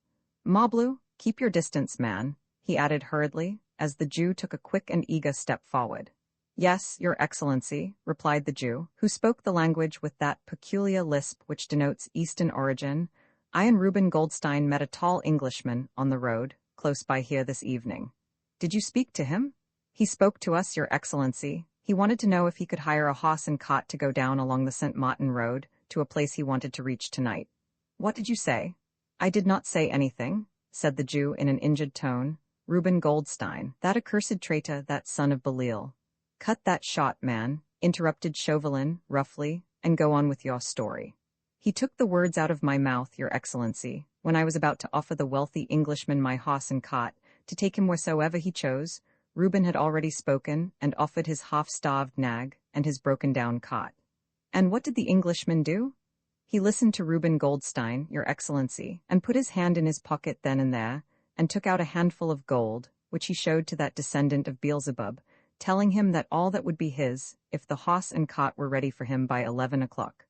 Morbleu, keep your distance, man," he added hurriedly, as the Jew took a quick and eager step forward. "Yes, your excellency," replied the Jew, who spoke the language with that peculiar lisp which denotes Eastern origin. "I and Reuben Goldstein met a tall Englishman on the road, close by here this evening." "Did you speak to him?" "He spoke to us, your excellency. He wanted to know if he could hire a horse and cart to go down along the St. Martin road to a place he wanted to reach tonight." "What did you say?" "I did not say anything," said the Jew in an injured tone. "Reuben Goldstein, that accursed traitor, that son of Belial." "Cut that short, man," interrupted Chauvelin roughly, "and go on with your story." "He took the words out of my mouth, your excellency, when I was about to offer the wealthy Englishman my horse and cart, to take him wheresoever he chose. Reuben had already spoken, and offered his half-starved nag, and his broken-down cot. And what did the Englishman do? He listened to Reuben Goldstein, your excellency, and put his hand in his pocket then and there, and took out a handful of gold, which he showed to that descendant of Beelzebub, telling him that all that would be his, if the horse and cot were ready for him by 11 o'clock.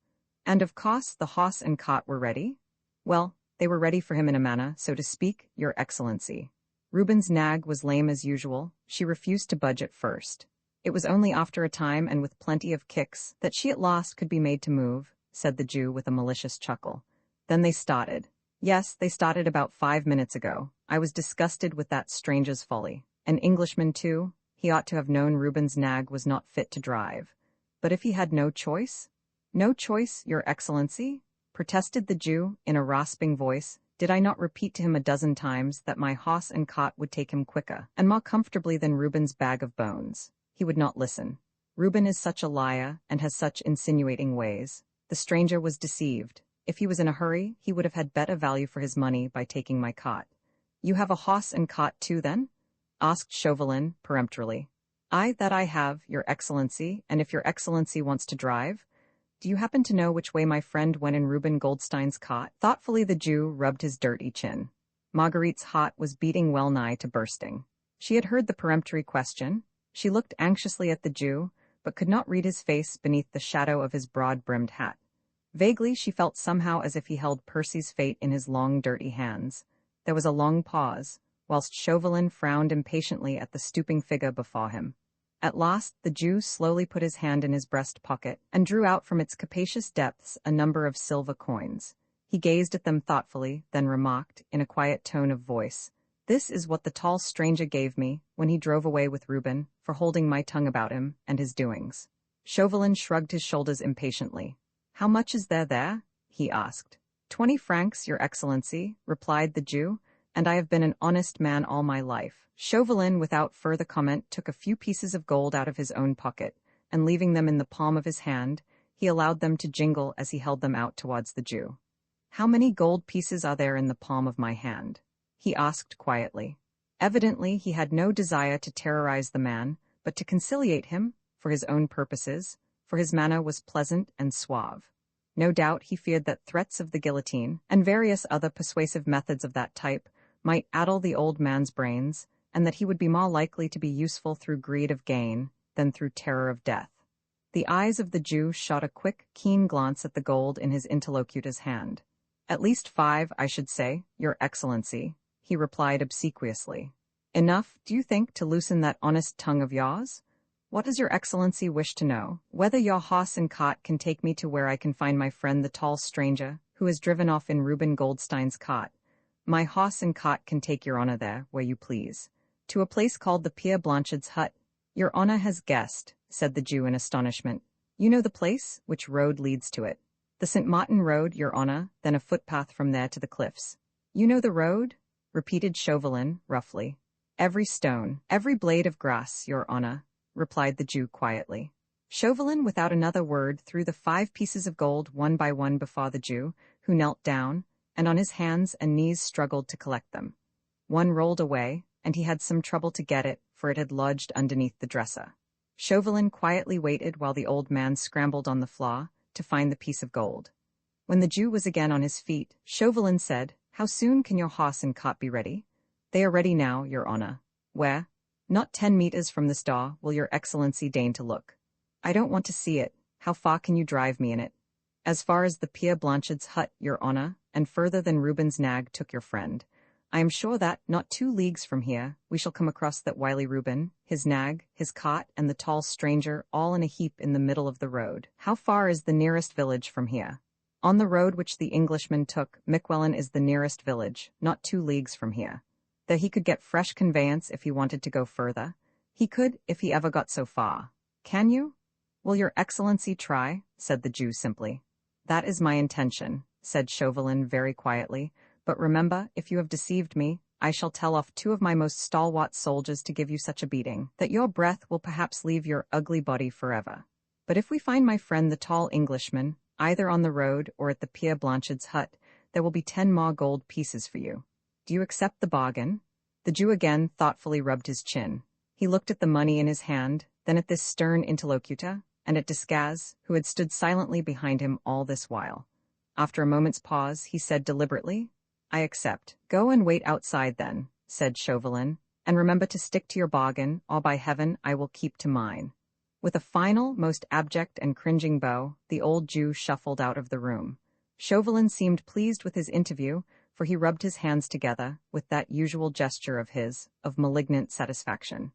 And of course the horse and cot were ready? Well, they were ready for him in a manner, so to speak, your excellency. Reuben's nag was lame as usual. She refused to budge at first. It was only after a time and with plenty of kicks that she at last could be made to move, said the Jew with a malicious chuckle. Then they started. Yes, they started about 5 minutes ago. I was disgusted with that stranger's folly. An Englishman, too. He ought to have known Reuben's nag was not fit to drive. But if he had no choice? No choice, your excellency? Protested the Jew in a rasping voice. Did I not repeat to him a dozen times that my horse and cot would take him quicker and more comfortably than Reuben's bag of bones? He would not listen. Reuben is such a liar and has such insinuating ways. The stranger was deceived. If he was in a hurry, he would have had better value for his money by taking my cot. You have a horse and cot too, then? Asked Chauvelin peremptorily. Aye, that I have, your excellency, and if your excellency wants to drive. Do you happen to know which way my friend went in Reuben Goldstein's cot? Thoughtfully the Jew rubbed his dirty chin. Marguerite's heart was beating well nigh to bursting. She had heard the peremptory question. She looked anxiously at the Jew, but could not read his face beneath the shadow of his broad-brimmed hat. Vaguely she felt somehow as if he held Percy's fate in his long, dirty hands. There was a long pause, whilst Chauvelin frowned impatiently at the stooping figure before him. At last, the Jew slowly put his hand in his breast pocket and drew out from its capacious depths a number of silver coins. He gazed at them thoughtfully, then remarked, in a quiet tone of voice, "This is what the tall stranger gave me when he drove away with Reuben, for holding my tongue about him and his doings." Chauvelin shrugged his shoulders impatiently. "How much is there?" he asked. 20 francs, Your Excellency," replied the Jew, "and I have been an honest man all my life." Chauvelin, without further comment, took a few pieces of gold out of his own pocket, and leaving them in the palm of his hand, he allowed them to jingle as he held them out towards the Jew. "How many gold pieces are there in the palm of my hand?" he asked quietly. Evidently, he had no desire to terrorize the man, but to conciliate him, for his own purposes, for his manner was pleasant and suave. No doubt he feared that threats of the guillotine, and various other persuasive methods of that type, might addle the old man's brains, and that he would be more likely to be useful through greed of gain than through terror of death. The eyes of the Jew shot a quick, keen glance at the gold in his interlocutor's hand. "At least 5, I should say, Your Excellency," he replied obsequiously. "Enough, do you think, to loosen that honest tongue of yours? What does Your Excellency wish to know? Whether your horse and cart can take me to where I can find my friend the tall stranger, who is driven off in Reuben Goldstein's cart? My horse and cart can take your honor there, where you please. To a place called the Pierre Blanchard's hut." "Your honor has guessed," said the Jew in astonishment. "You know the place? Which road leads to it?" "The St. Martin Road, Your honor, then a footpath from there to the cliffs." "You know the road?" repeated Chauvelin, roughly. "Every stone, every blade of grass, Your honor," replied the Jew quietly. Chauvelin, without another word, threw the 5 pieces of gold one by one before the Jew, who knelt down, and on his hands and knees struggled to collect them. One rolled away, and he had some trouble to get it, for it had lodged underneath the dresser. Chauvelin quietly waited while the old man scrambled on the floor to find the piece of gold. When the Jew was again on his feet, Chauvelin said, "How soon can your horse and cart be ready?" "They are ready now, Your honor." "Where?" "Not 10 meters from this door, will Your Excellency deign to look." "I don't want to see it. How far can you drive me in it?" "As far as the Pierre Blanchard's hut, Your honor, and further than Reuben's nag took your friend. I am sure that, not 2 leagues from here, we shall come across that wily Reuben, his nag, his cot, and the tall stranger all in a heap in the middle of the road." "How far is the nearest village from here?" "On the road which the Englishman took, Miquelon is the nearest village, not 2 leagues from here. There he could get fresh conveyance if he wanted to go further. He could, if he ever got so far." "Can you?" "Will Your Excellency try?" said the Jew simply. "That is my intention," said Chauvelin very quietly. "But remember, if you have deceived me, I shall tell off 2 of my most stalwart soldiers to give you such a beating, that your breath will perhaps leave your ugly body forever. But if we find my friend the tall Englishman, either on the road or at the Pierre Blanchard's hut, there will be 10 more gold pieces for you. Do you accept the bargain?" The Jew again thoughtfully rubbed his chin. He looked at the money in his hand, then at this stern interlocutor, and at Desgas, who had stood silently behind him all this while. After a moment's pause, he said deliberately, "I accept." "Go and wait outside then," said Chauvelin, "and remember to stick to your bargain, or by heaven I will keep to mine." With a final, most abject and cringing bow, the old Jew shuffled out of the room. Chauvelin seemed pleased with his interview, for he rubbed his hands together with that usual gesture of his, of malignant satisfaction.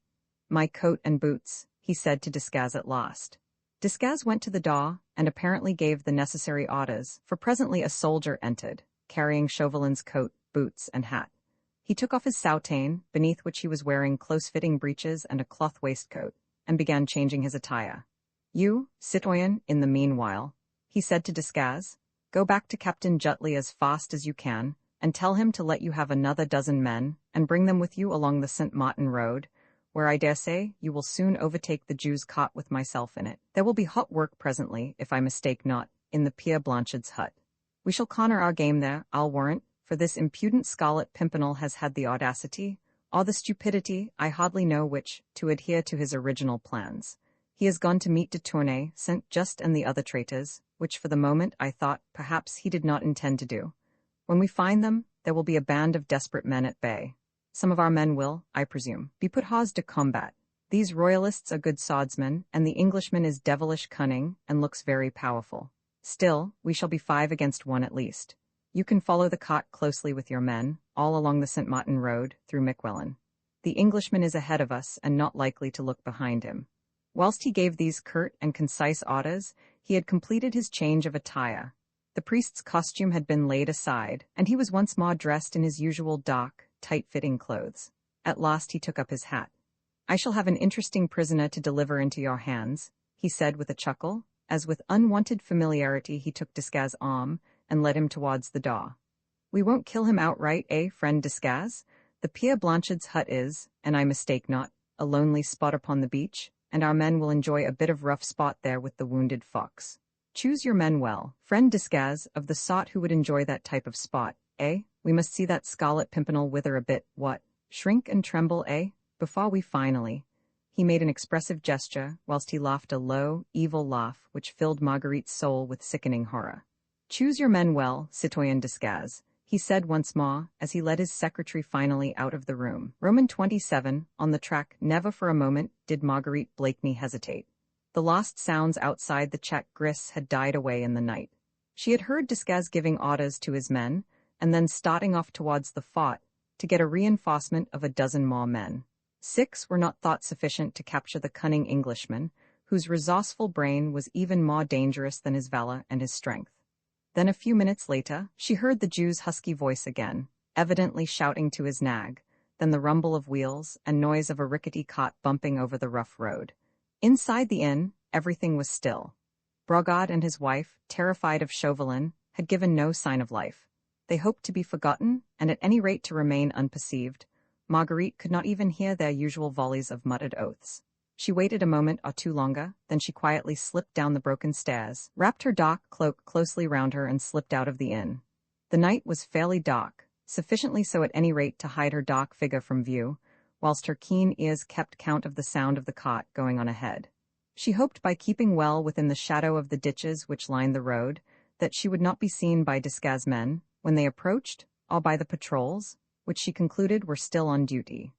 "My coat and boots," he said to Desgas at last. Desgas went to the door, and apparently gave the necessary orders, for presently a soldier entered, carrying Chauvelin's coat, boots, and hat. He took off his soutane, beneath which he was wearing close-fitting breeches and a cloth waistcoat, and began changing his attire. "You, citoyen, in the meanwhile," he said to Desgas, "go back to Captain Jutley as fast as you can, and tell him to let you have another 12 men, and bring them with you along the St. Martin Road, where I dare say you will soon overtake the Jew's cot with myself in it. There will be hot work presently, if I mistake not, in the Pierre Blanchard's hut. We shall corner our game there, I'll warrant, for this impudent Scarlet Pimpernel has had the audacity, or the stupidity, I hardly know which, to adhere to his original plans. He has gone to meet de Tournay, Saint Just and the other traitors, which for the moment I thought perhaps he did not intend to do. When we find them, there will be a band of desperate men at bay. Some of our men will, I presume, be put hors de combat. These royalists are good swordsmen, and the Englishman is devilish cunning and looks very powerful. Still, we shall be 5 against 1 at least. You can follow the cot closely with your men, all along the St. Martin Road, through Miquelon. The Englishman is ahead of us and not likely to look behind him. Whilst he gave these curt and concise orders, he had completed his change of attire. The priest's costume had been laid aside, and he was once more dressed in his usual dark, tight-fitting clothes. At last he took up his hat. "I shall have an interesting prisoner to deliver into your hands," he said with a chuckle, as with unwanted familiarity he took Desgas' arm and led him towards the door. "We won't kill him outright, friend Desgas? The Pierre Blanchard's hut is, and I mistake not, a lonely spot upon the beach, and our men will enjoy a bit of rough spot there with the wounded fox. Choose your men well, friend Desgas, of the sort who would enjoy that type of spot, We must see that Scarlet Pimpernel wither a bit, what? Shrink and tremble, before we finally—" He made an expressive gesture, whilst he laughed a low, evil laugh which filled Marguerite's soul with sickening horror. "Choose your men well, citoyen Desgas," he said once more, as he led his secretary finally out of the room. Roman 27, on the track. Never for a moment did Marguerite Blakeney hesitate. The lost sounds outside the check gris had died away in the night. She had heard Desgas giving orders to his men, and then starting off towards the fort, to get a reinforcement of a dozen more men. 6 were not thought sufficient to capture the cunning Englishman, whose resourceful brain was even more dangerous than his valor and his strength. Then a few minutes later, she heard the Jew's husky voice again, evidently shouting to his nag, then the rumble of wheels and noise of a rickety cot bumping over the rough road. Inside the inn, everything was still. Brogard and his wife, terrified of Chauvelin, had given no sign of life. They hoped to be forgotten, and at any rate to remain unperceived. Marguerite could not even hear their usual volleys of muttered oaths. She waited a moment or two longer, then she quietly slipped down the broken stairs, wrapped her dark cloak closely round her and slipped out of the inn. The night was fairly dark, sufficiently so at any rate to hide her dark figure from view, whilst her keen ears kept count of the sound of the cot going on ahead. She hoped by keeping well within the shadow of the ditches which lined the road, that she would not be seen by Desgas' men when they approached, or by the patrols, which she concluded were still on duty.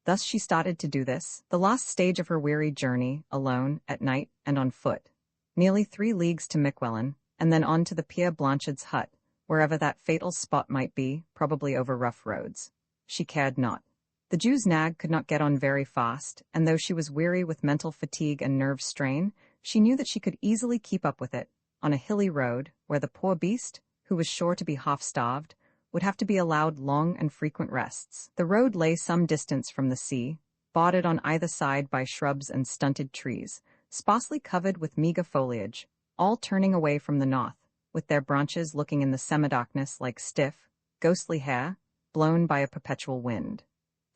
Thus she started to do this, the last stage of her weary journey, alone, at night, and on foot. Nearly 3 leagues to Miquelon, and then on to the Pierre Blanchard's hut, wherever that fatal spot might be, probably over rough roads. She cared not. The Jew's nag could not get on very fast, and though she was weary with mental fatigue and nerve strain, she knew that she could easily keep up with it, on a hilly road, where the poor beast, who was sure to be half-starved, would have to be allowed long and frequent rests. The road lay some distance from the sea, bordered on either side by shrubs and stunted trees, sparsely covered with meagre foliage, all turning away from the north, with their branches looking in the semi-darkness like stiff, ghostly hair, blown by a perpetual wind.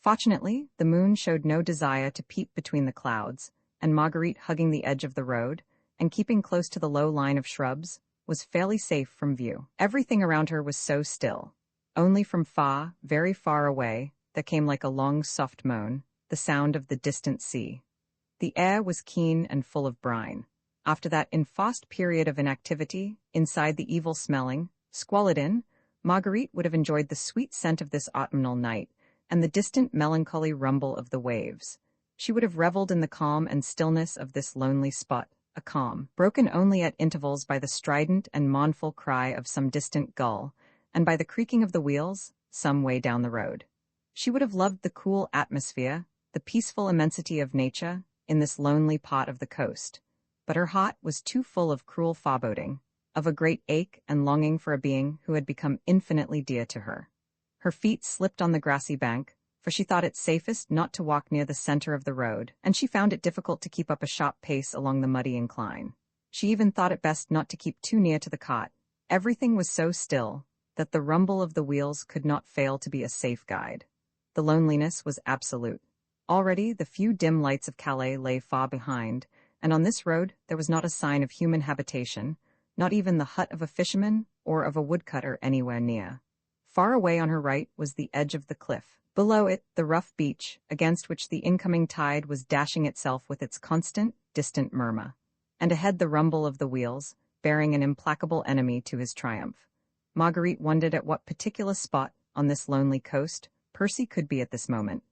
Fortunately, the moon showed no desire to peep between the clouds, and Marguerite, hugging the edge of the road, and keeping close to the low line of shrubs, was fairly safe from view. Everything around her was so still. Only from far, very far away, there came like a long soft moan, the sound of the distant sea. The air was keen and full of brine. After that enforced period of inactivity, inside the evil-smelling, squalid inn, Marguerite would have enjoyed the sweet scent of this autumnal night, and the distant melancholy rumble of the waves. She would have revelled in the calm and stillness of this lonely spot, a calm, broken only at intervals by the strident and mournful cry of some distant gull, and by the creaking of the wheels, some way down the road. She would have loved the cool atmosphere, the peaceful immensity of nature, in this lonely part of the coast. But her heart was too full of cruel foreboding, of a great ache and longing for a being who had become infinitely dear to her. Her feet slipped on the grassy bank, for she thought it safest not to walk near the center of the road, and she found it difficult to keep up a sharp pace along the muddy incline. She even thought it best not to keep too near to the cot. Everything was so still that the rumble of the wheels could not fail to be a safe guide. The loneliness was absolute. Already the few dim lights of Calais lay far behind, and on this road there was not a sign of human habitation, not even the hut of a fisherman or of a woodcutter anywhere near. Far away on her right was the edge of the cliff. Below it, the rough beach, against which the incoming tide was dashing itself with its constant, distant murmur. And ahead the rumble of the wheels, bearing an implacable enemy to his triumph. Marguerite wondered at what particular spot, on this lonely coast, Percy could be at this moment.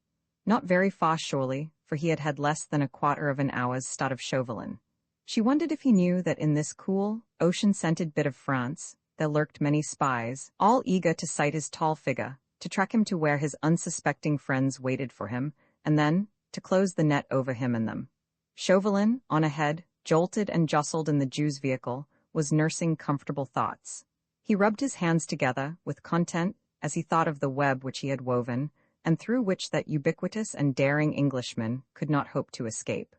Not very far, surely, for he had had less than a quarter of an hour's start of Chauvelin. She wondered if he knew that in this cool, ocean-scented bit of France, there lurked many spies, all eager to sight his tall figure, to track him to where his unsuspecting friends waited for him, and then to close the net over him and them. Chauvelin, on ahead, jolted and jostled in the Jew's vehicle, was nursing comfortable thoughts. He rubbed his hands together with content as he thought of the web which he had woven, and through which that ubiquitous and daring Englishman could not hope to escape.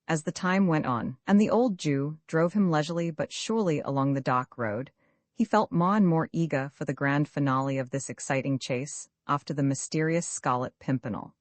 As the time went on, and the old Jew drove him leisurely but surely along the dock road, he felt more and more eager for the grand finale of this exciting chase after the mysterious Scarlet Pimpernel.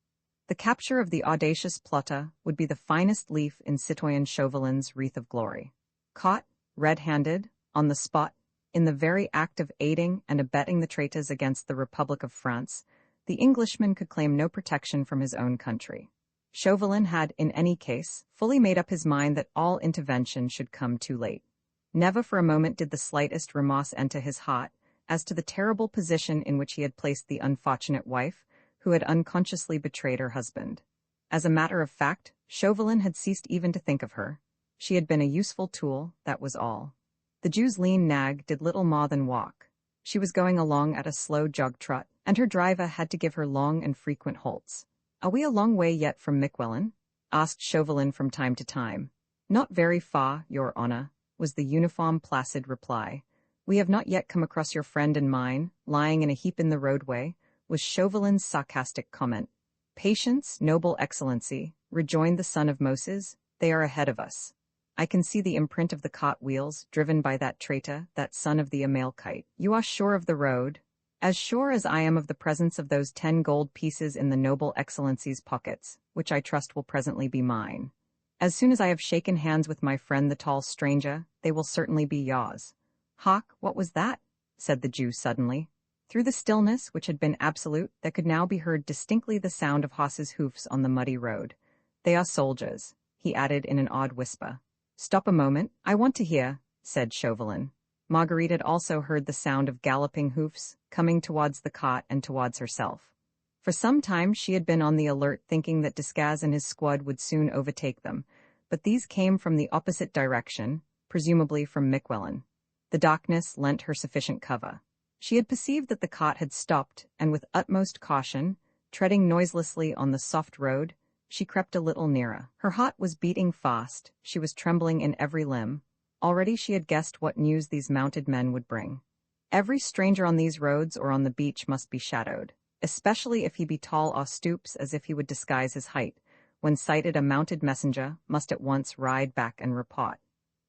The capture of the audacious plotter would be the finest leaf in Citoyen Chauvelin's wreath of glory. Caught, red-handed, on the spot, in the very act of aiding and abetting the traitors against the Republic of France, the Englishman could claim no protection from his own country. Chauvelin had, in any case, fully made up his mind that all intervention should come too late. Never for a moment did the slightest remorse enter his heart as to the terrible position in which he had placed the unfortunate wife, who had unconsciously betrayed her husband. As a matter of fact, Chauvelin had ceased even to think of her. She had been a useful tool, that was all. The Jew's lean nag did little more than walk. She was going along at a slow jog-trot, and her driver had to give her long and frequent halts. "Are we a long way yet from Miquelon?" asked Chauvelin from time to time. "Not very far, your honor," was the uniform placid reply. "We have not yet come across your friend and mine, lying in a heap in the roadway," was Chauvelin's sarcastic comment. "Patience, noble excellency," rejoined the son of Moses, "they are ahead of us. I can see the imprint of the cart wheels, driven by that traitor, that son of the Amalekite. You are sure of the road?" "As sure as I am of the presence of those 10 gold pieces in the noble excellency's pockets, which I trust will presently be mine. As soon as I have shaken hands with my friend the tall stranger, they will certainly be yours." "Hark, what was that?" said the Jew suddenly. Through the stillness, which had been absolute, there could now be heard distinctly the sound of horses' hoofs on the muddy road. "They are soldiers," he added in an odd whisper. "Stop a moment, I want to hear," said Chauvelin. Marguerite had also heard the sound of galloping hoofs, coming towards the cart and towards herself. For some time she had been on the alert, thinking that Desgas and his squad would soon overtake them, but these came from the opposite direction, presumably from Miquelon. The darkness lent her sufficient cover. She had perceived that the cart had stopped, and with utmost caution, treading noiselessly on the soft road, she crept a little nearer. Her heart was beating fast, she was trembling in every limb. Already she had guessed what news these mounted men would bring. Every stranger on these roads or on the beach must be shadowed, especially if he be tall or stoops as if he would disguise his height. When sighted, a mounted messenger must at once ride back and report.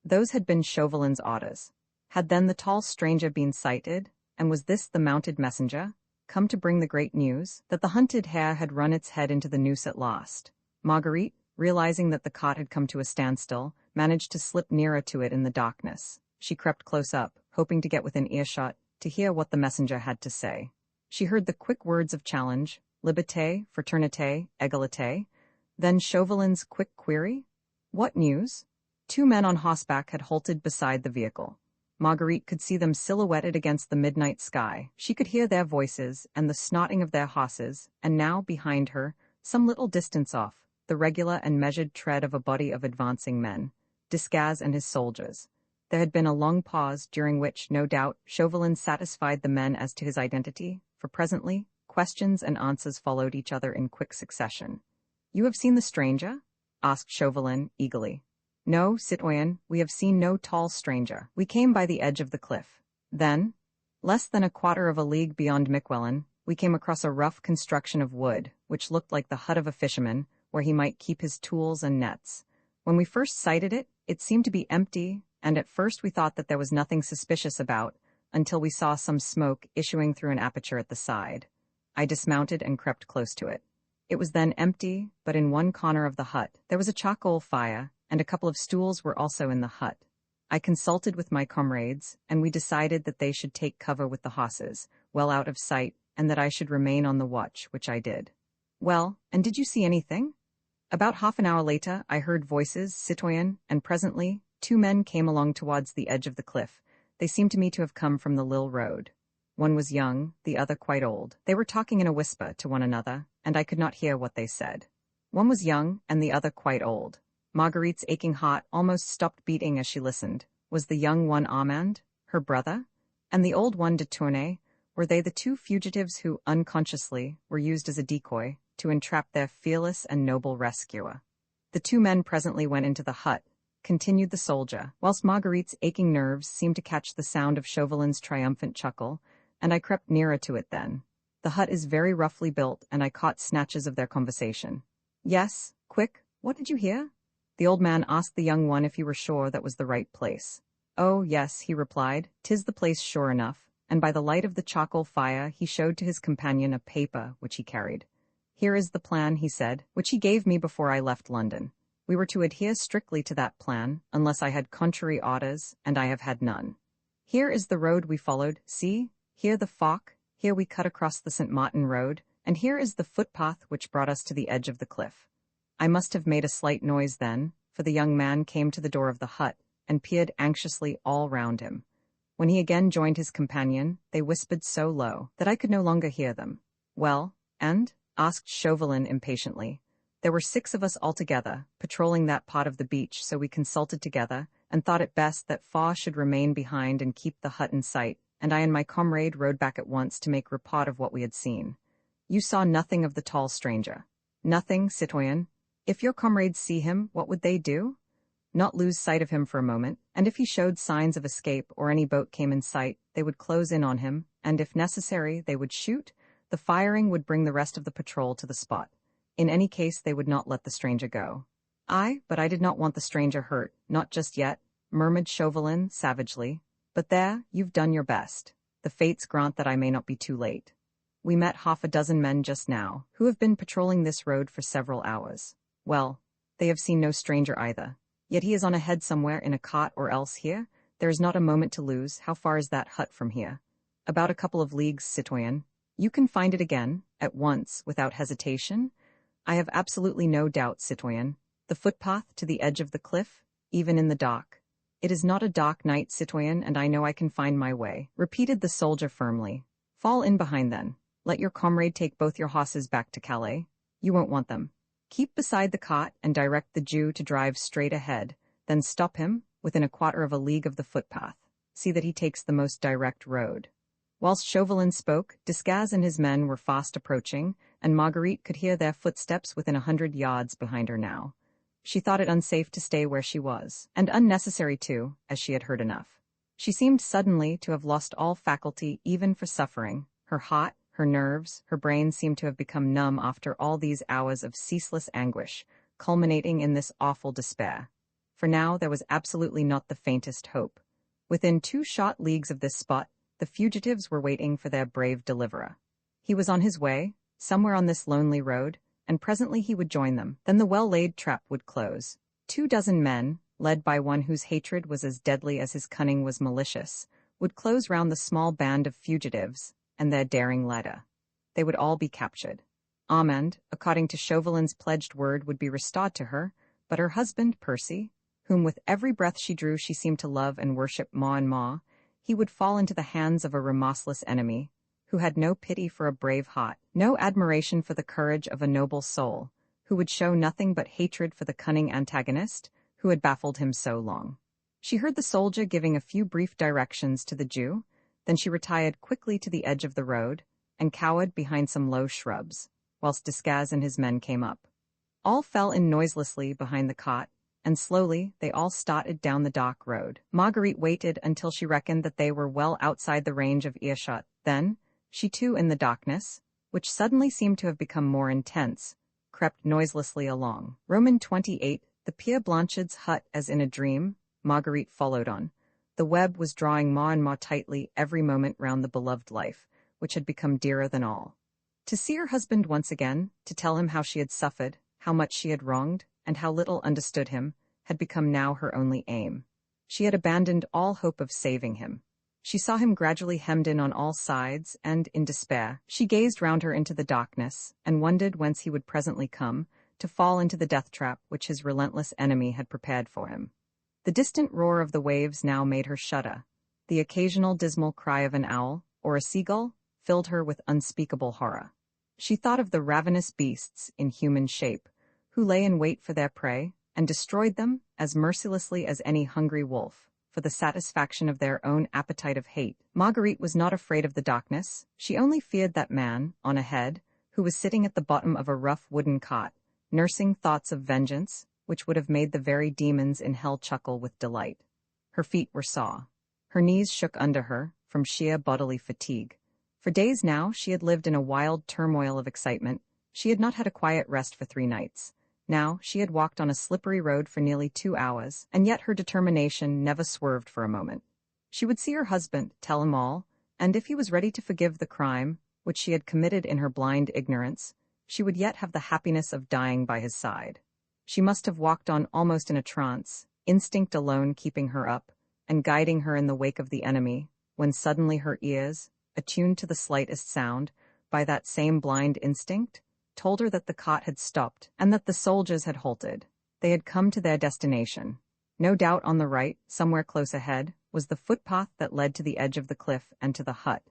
Those had been Chauvelin's orders. Had then the tall stranger been sighted, and was this the mounted messenger, come to bring the great news, that the hunted hare had run its head into the noose at last? Marguerite, realizing that the cart had come to a standstill, managed to slip nearer to it in the darkness. She crept close up, hoping to get within earshot, to hear what the messenger had to say. She heard the quick words of challenge, liberté, fraternité, égalité, then Chauvelin's quick query, "What news?" 2 men on horseback had halted beside the vehicle. Marguerite could see them silhouetted against the midnight sky. She could hear their voices and the snorting of their horses, and now, behind her, some little distance off, the regular and measured tread of a body of advancing men, Desgas and his soldiers. There had been a long pause, during which, no doubt, Chauvelin satisfied the men as to his identity, for presently, questions and answers followed each other in quick succession. "You have seen the stranger?" asked Chauvelin, eagerly. "No, citoyen, we have seen no tall stranger. We came by the edge of the cliff. Then, less than a quarter of a league beyond Miquelon, we came across a rough construction of wood, which looked like the hut of a fisherman, where he might keep his tools and nets. When we first sighted it, it seemed to be empty, and at first we thought that there was nothing suspicious about, until we saw some smoke issuing through an aperture at the side. I dismounted and crept close to it. It was then empty, but in one corner of the hut there was a charcoal fire, and a couple of stools were also in the hut. I consulted with my comrades, and we decided that they should take cover with the horses, well out of sight, and that I should remain on the watch, which I did." "Well, and did you see anything?" "About half an hour later, I heard voices, citoyen, and presently 2 men came along towards the edge of the cliff. They seemed to me to have come from the Lille road. One was young, the other quite old. They were talking in a whisper to one another, and I could not hear what they said. One was young, and the other quite old." Marguerite's aching heart almost stopped beating as she listened. Was the young one Armand, her brother? And the old one de Tournay, were they the two fugitives who, unconsciously, were used as a decoy to entrap their fearless and noble rescuer? The two men presently went into the hut, continued the soldier, whilst Marguerite's aching nerves seemed to catch the sound of Chauvelin's triumphant chuckle, and I crept nearer to it then. The hut is very roughly built, and I caught snatches of their conversation. Yes, quick, what did you hear? The old man asked the young one if he were sure that was the right place. Oh, yes, he replied, 'tis the place sure enough, and by the light of the charcoal fire he showed to his companion a paper which he carried. Here is the plan, he said, which he gave me before I left London. We were to adhere strictly to that plan, unless I had contrary orders, and I have had none. Here is the road we followed, see, here the Fock, here we cut across the St. Martin road, and here is the footpath which brought us to the edge of the cliff. I must have made a slight noise then, for the young man came to the door of the hut, and peered anxiously all round him. When he again joined his companion, they whispered so low that I could no longer hear them. Well, and? Asked Chauvelin impatiently. There were 6 of us altogether, patrolling that part of the beach, so we consulted together, and thought it best that Faw should remain behind and keep the hut in sight, and I and my comrade rode back at once to make report of what we had seen. You saw nothing of the tall stranger. Nothing, citoyen. If your comrades see him, what would they do? Not lose sight of him for a moment, and if he showed signs of escape or any boat came in sight, they would close in on him, and if necessary, they would shoot. The firing would bring the rest of the patrol to the spot. In any case, they would not let the stranger go. But I did not want the stranger hurt, not just yet, murmured Chauvelin savagely. But there, you've done your best. The fates grant that I may not be too late. We met 6 men just now, who have been patrolling this road for several hours. Well, they have seen no stranger either. Yet he is on ahead somewhere in a cot or else here. There is not a moment to lose. How far is that hut from here? About a couple of leagues, citoyen. You can find it again, at once, without hesitation? I have absolutely no doubt, citoyen. The footpath to the edge of the cliff, even in the dark. It is not a dark night, citoyen, and I know I can find my way, repeated the soldier firmly. Fall in behind then. Let your comrade take both your horses back to Calais. You won't want them. Keep beside the cot and direct the Jew to drive straight ahead, then stop him within a quarter of a league of the footpath. See that he takes the most direct road. Whilst Chauvelin spoke, Desgas and his men were fast approaching, and Marguerite could hear their footsteps within 100 yards behind her now. She thought it unsafe to stay where she was, and unnecessary too, as she had heard enough. She seemed suddenly to have lost all faculty even for suffering. Her heart, her nerves, her brain seemed to have become numb after all these hours of ceaseless anguish, culminating in this awful despair. For now there was absolutely not the faintest hope. Within 2 short leagues of this spot, the fugitives were waiting for their brave deliverer. He was on his way, somewhere on this lonely road, and presently he would join them. Then the well-laid trap would close. 24 men, led by one whose hatred was as deadly as his cunning was malicious, would close round the small band of fugitives and their daring leader. They would all be captured. Armand, according to Chauvelin's pledged word, would be restored to her, but her husband, Percy, whom with every breath she drew she seemed to love and worship more and more, he would fall into the hands of a remorseless enemy, who had no pity for a brave heart, no admiration for the courage of a noble soul, who would show nothing but hatred for the cunning antagonist who had baffled him so long. She heard the soldier giving a few brief directions to the Jew, then she retired quickly to the edge of the road, and cowered behind some low shrubs, whilst Desgas and his men came up. All fell in noiselessly behind the cot, and slowly they all started down the dock road. Marguerite waited until she reckoned that they were well outside the range of earshot. Then, she too in the darkness, which suddenly seemed to have become more intense, crept noiselessly along. Roman 28, the Pierre Blanchard's hut as in a dream, Marguerite followed on. The web was drawing more and more tightly every moment round the beloved life, which had become dearer than all. To see her husband once again, to tell him how she had suffered, how much she had wronged, and how little understood him, had become now her only aim. She had abandoned all hope of saving him. She saw him gradually hemmed in on all sides, and, in despair, she gazed round her into the darkness, and wondered whence he would presently come, to fall into the death trap which his relentless enemy had prepared for him. The distant roar of the waves now made her shudder. The occasional dismal cry of an owl, or a seagull, filled her with unspeakable horror. She thought of the ravenous beasts, in human shape, who lay in wait for their prey, and destroyed them as mercilessly as any hungry wolf, for the satisfaction of their own appetite of hate. Marguerite was not afraid of the darkness, she only feared that man, on ahead, who was sitting at the bottom of a rough wooden cot, nursing thoughts of vengeance, which would have made the very demons in hell chuckle with delight. Her feet were sore. Her knees shook under her, from sheer bodily fatigue. For days now she had lived in a wild turmoil of excitement. She had not had a quiet rest for 3 nights. Now she had walked on a slippery road for nearly 2 hours, and yet her determination never swerved for a moment. She would see her husband, tell him all, and if he was ready to forgive the crime, which she had committed in her blind ignorance, she would yet have the happiness of dying by his side. She must have walked on almost in a trance, instinct alone keeping her up, and guiding her in the wake of the enemy, when suddenly her ears, attuned to the slightest sound, by that same blind instinct, told her that the cot had stopped, and that the soldiers had halted. They had come to their destination. No doubt on the right, somewhere close ahead, was the footpath that led to the edge of the cliff and to the hut.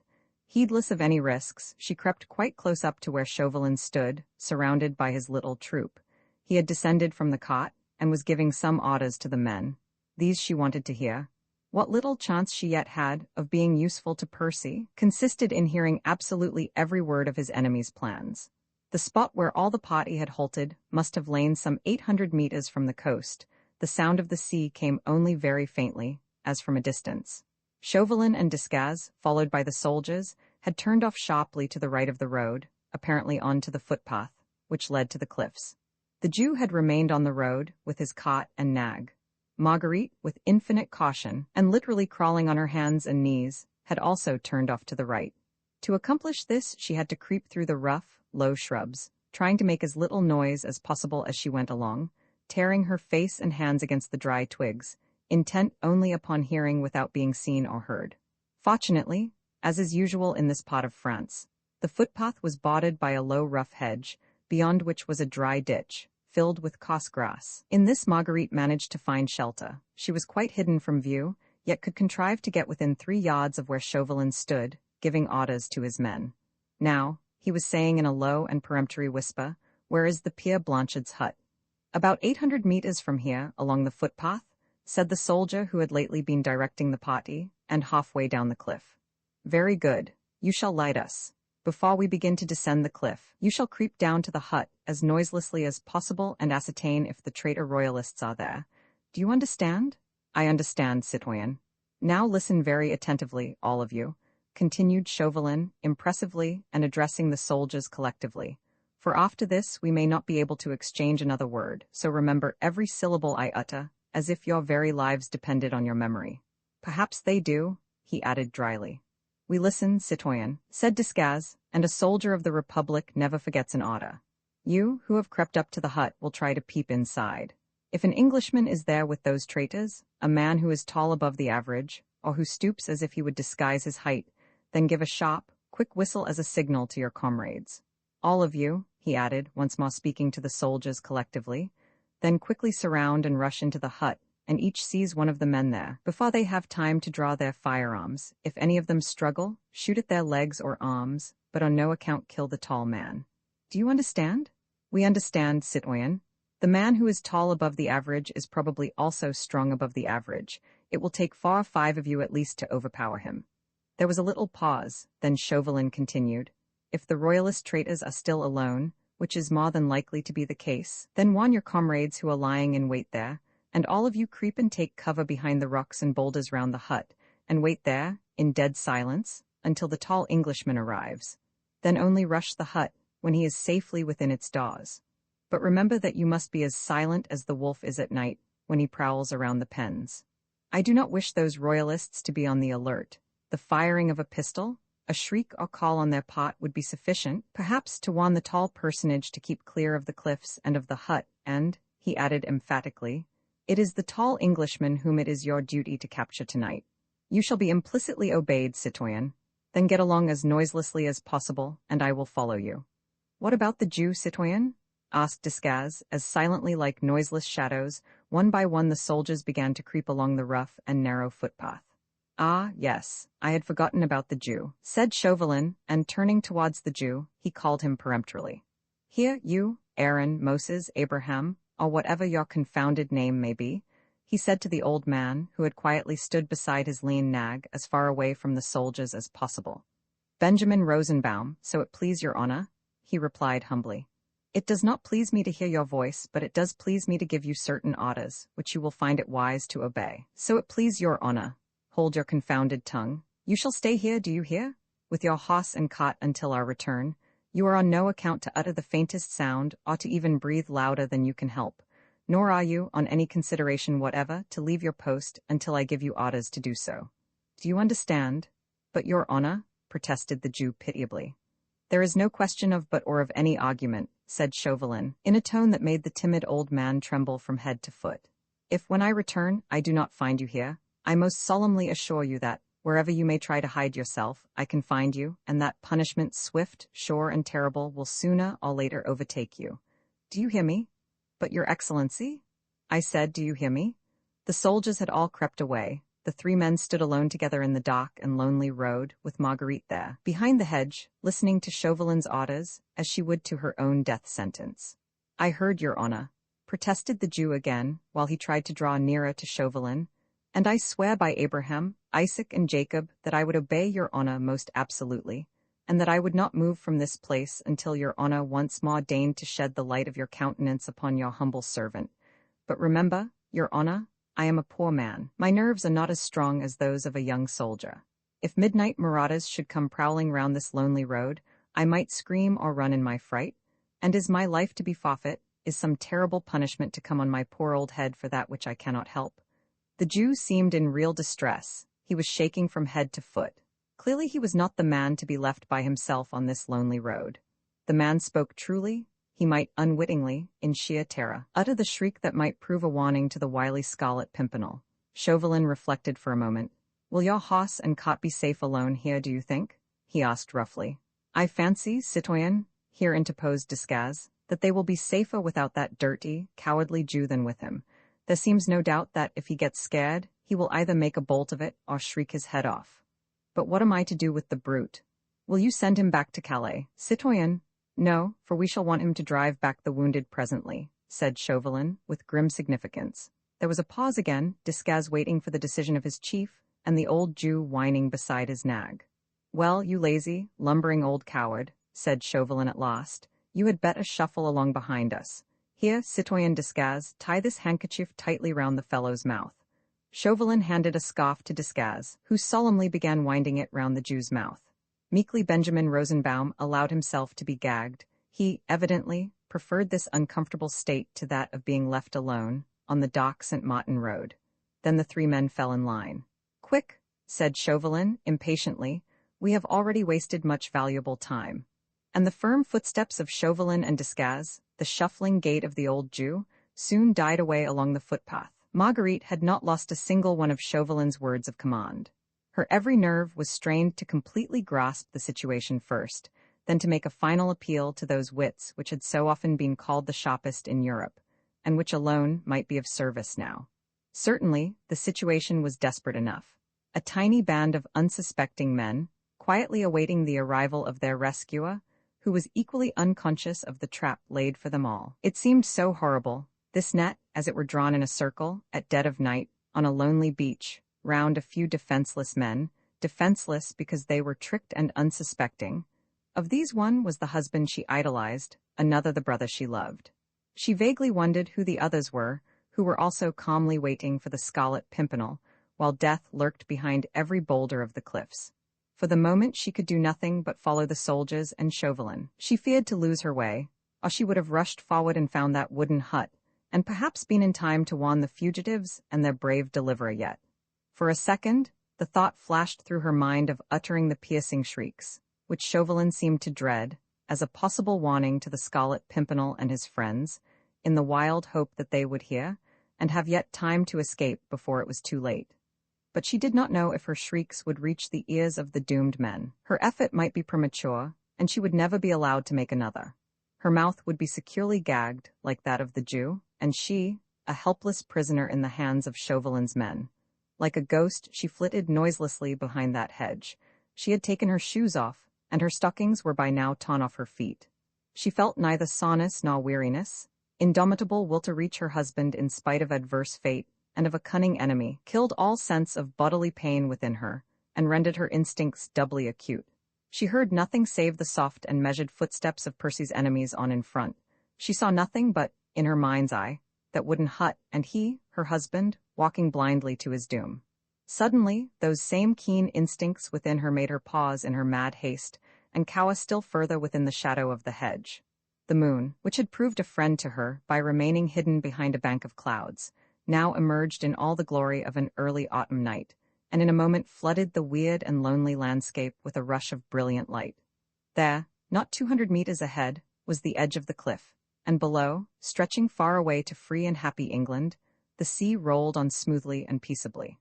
Heedless of any risks, she crept quite close up to where Chauvelin stood, surrounded by his little troop. He had descended from the cot, and was giving some orders to the men. These she wanted to hear. What little chance she yet had of being useful to Percy consisted in hearing absolutely every word of his enemy's plans. The spot where all the party had halted must have lain some 800 meters from the coast. The sound of the sea came only very faintly, as from a distance. Chauvelin and Desgas, followed by the soldiers, had turned off sharply to the right of the road, apparently onto the footpath, which led to the cliffs. The Jew had remained on the road, with his cot and nag. Marguerite, with infinite caution, and literally crawling on her hands and knees, had also turned off to the right. To accomplish this, she had to creep through the rough, low shrubs, trying to make as little noise as possible as she went along, tearing her face and hands against the dry twigs, intent only upon hearing without being seen or heard. Fortunately, as is usual in this part of France, the footpath was bordered by a low rough hedge, beyond which was a dry ditch, filled with coarse grass. In this Marguerite managed to find shelter. She was quite hidden from view, yet could contrive to get within 3 yards of where Chauvelin stood, giving orders to his men. Now, he was saying in a low and peremptory whisper, "Where is the Pierre Blanchard's hut?" "About 800 meters from here, along the footpath," said the soldier who had lately been directing the party, and halfway down the cliff. "Very good. You shall light us. Before we begin to descend the cliff, you shall creep down to the hut as noiselessly as possible and ascertain if the traitor royalists are there. Do you understand?" "I understand, citoyen." "Now listen very attentively, all of you," continued Chauvelin, impressively and addressing the soldiers collectively. "For after this we may not be able to exchange another word, so remember every syllable I utter, as if your very lives depended on your memory." "Perhaps they do," he added dryly. "We listen, citoyen," said Desgas, "and a soldier of the Republic never forgets an order. You, who have crept up to the hut, will try to peep inside. If an Englishman is there with those traitors, a man who is tall above the average, or who stoops as if he would disguise his height, then give a sharp, quick whistle as a signal to your comrades. All of you," he added, once more speaking to the soldiers collectively, "then quickly surround and rush into the hut, and each seize one of the men there, before they have time to draw their firearms. If any of them struggle, shoot at their legs or arms, but on no account kill the tall man. Do you understand?" "We understand, citoyen. The man who is tall above the average is probably also strong above the average. It will take 4 or 5 of you at least to overpower him." There was a little pause, then Chauvelin continued, "If the royalist traitors are still alone, which is more than likely to be the case, then warn your comrades who are lying in wait there, and all of you creep and take cover behind the rocks and boulders round the hut, and wait there, in dead silence, until the tall Englishman arrives. Then only rush the hut, when he is safely within its doors. But remember that you must be as silent as the wolf is at night, when he prowls around the pens. I do not wish those royalists to be on the alert. The firing of a pistol, a shriek or call on their part would be sufficient, perhaps, to warn the tall personage to keep clear of the cliffs and of the hut, and," he added emphatically, "it is the tall Englishman whom it is your duty to capture tonight. You shall be implicitly obeyed, citoyen. Then get along as noiselessly as possible, and I will follow you." "What about the Jew, citoyen?" asked Desgas, as silently like noiseless shadows, one by one the soldiers began to creep along the rough and narrow footpath. "Ah, yes, I had forgotten about the Jew," said Chauvelin, and turning towards the Jew, he called him peremptorily. "Here, you, Aaron, Moses, Abraham, or whatever your confounded name may be, he said to the old man, who had quietly stood beside his lean nag as far away from the soldiers as possible. Benjamin Rosenbaum, so it please your honor, he replied humbly. It does not please me to hear your voice, but it does please me to give you certain orders, which you will find it wise to obey. So it please your honor. Hold your confounded tongue. You shall stay here, do you hear? With your horse and cart until our return. You are on no account to utter the faintest sound, or to even breathe louder than you can help. Nor are you, on any consideration whatever, to leave your post until I give you orders to do so. Do you understand? But your honor, protested the Jew pitiably. There is no question of but or of any argument, said Chauvelin, in a tone that made the timid old man tremble from head to foot. If when I return I do not find you here, I most solemnly assure you that, wherever you may try to hide yourself, I can find you, and that punishment swift, sure, and terrible will sooner or later overtake you. Do you hear me? But your excellency? I said, do you hear me? The soldiers had all crept away. The three men stood alone together in the dark and lonely road, with Marguerite there, behind the hedge, listening to Chauvelin's orders, as she would to her own death sentence. I heard your honor, protested the Jew again, while he tried to draw nearer to Chauvelin, and I swear by Abraham, Isaac, and Jacob that I would obey your honor most absolutely, and that I would not move from this place until your honor once more deigned to shed the light of your countenance upon your humble servant. But remember, your honor, I am a poor man. My nerves are not as strong as those of a young soldier. If midnight marauders should come prowling round this lonely road, I might scream or run in my fright. And is my life to be forfeit? Is some terrible punishment to come on my poor old head for that which I cannot help? The Jew seemed in real distress. He was shaking from head to foot. Clearly he was not the man to be left by himself on this lonely road. The man spoke truly. He might unwittingly, in sheer terror, utter the shriek that might prove a warning to the wily Scarlet Pimpernel. Chauvelin reflected for a moment. Will your horse and cart be safe alone here, do you think? He asked roughly. I fancy, citoyen, here interposed Descaz, that they will be safer without that dirty, cowardly Jew than with him. There seems no doubt that, if he gets scared, he will either make a bolt of it or shriek his head off. But what am I to do with the brute? Will you send him back to Calais, citoyen? No, for we shall want him to drive back the wounded presently, said Chauvelin, with grim significance. There was a pause again, Descaz waiting for the decision of his chief, and the old Jew whining beside his nag. Well, you lazy, lumbering old coward, said Chauvelin at last, you had better shuffle along behind us. Here, citoyen Descaz, tie this handkerchief tightly round the fellow's mouth. Chauvelin handed a scarf to Descaz, who solemnly began winding it round the Jew's mouth. Meekly Benjamin Rosenbaum allowed himself to be gagged. He, evidently, preferred this uncomfortable state to that of being left alone, on the dark St. Martin road. Then the three men fell in line. Quick, said Chauvelin, impatiently, we have already wasted much valuable time. And the firm footsteps of Chauvelin and Descaz, the shuffling gait of the old Jew, soon died away along the footpath. Marguerite had not lost a single one of Chauvelin's words of command. Her every nerve was strained to completely grasp the situation first, then to make a final appeal to those wits which had so often been called the sharpest in Europe, and which alone might be of service now. Certainly, the situation was desperate enough. A tiny band of unsuspecting men, quietly awaiting the arrival of their rescuer, who was equally unconscious of the trap laid for them all. It seemed so horrible, this net, as it were drawn in a circle, at dead of night, on a lonely beach, round a few defenseless men, defenseless because they were tricked and unsuspecting. Of these one was the husband she idolized, another the brother she loved. She vaguely wondered who the others were, who were also calmly waiting for the Scarlet Pimpernel, while death lurked behind every boulder of the cliffs. For the moment she could do nothing but follow the soldiers and Chauvelin. She feared to lose her way, or she would have rushed forward and found that wooden hut, and perhaps been in time to warn the fugitives and their brave deliverer yet. For a second, the thought flashed through her mind of uttering the piercing shrieks, which Chauvelin seemed to dread, as a possible warning to the Scarlet Pimpernel and his friends, in the wild hope that they would hear, and have yet time to escape before it was too late. But she did not know if her shrieks would reach the ears of the doomed men. Her effort might be premature, and she would never be allowed to make another. Her mouth would be securely gagged, like that of the Jew, and she, a helpless prisoner in the hands of Chauvelin's men. Like a ghost, she flitted noiselessly behind that hedge. She had taken her shoes off, and her stockings were by now torn off her feet. She felt neither soreness nor weariness, indomitable will to reach her husband in spite of adverse fate, and of a cunning enemy, killed all sense of bodily pain within her, and rendered her instincts doubly acute. She heard nothing save the soft and measured footsteps of Percy's enemies on in front. She saw nothing but, in her mind's eye, that wooden hut, and he, her husband, walking blindly to his doom. Suddenly, those same keen instincts within her made her pause in her mad haste, and cower still further within the shadow of the hedge. The moon, which had proved a friend to her by remaining hidden behind a bank of clouds, now emerged in all the glory of an early autumn night, and in a moment flooded the weird and lonely landscape with a rush of brilliant light. There, not 200 meters ahead, was the edge of the cliff, and below, stretching far away to free and happy England, the sea rolled on smoothly and peaceably.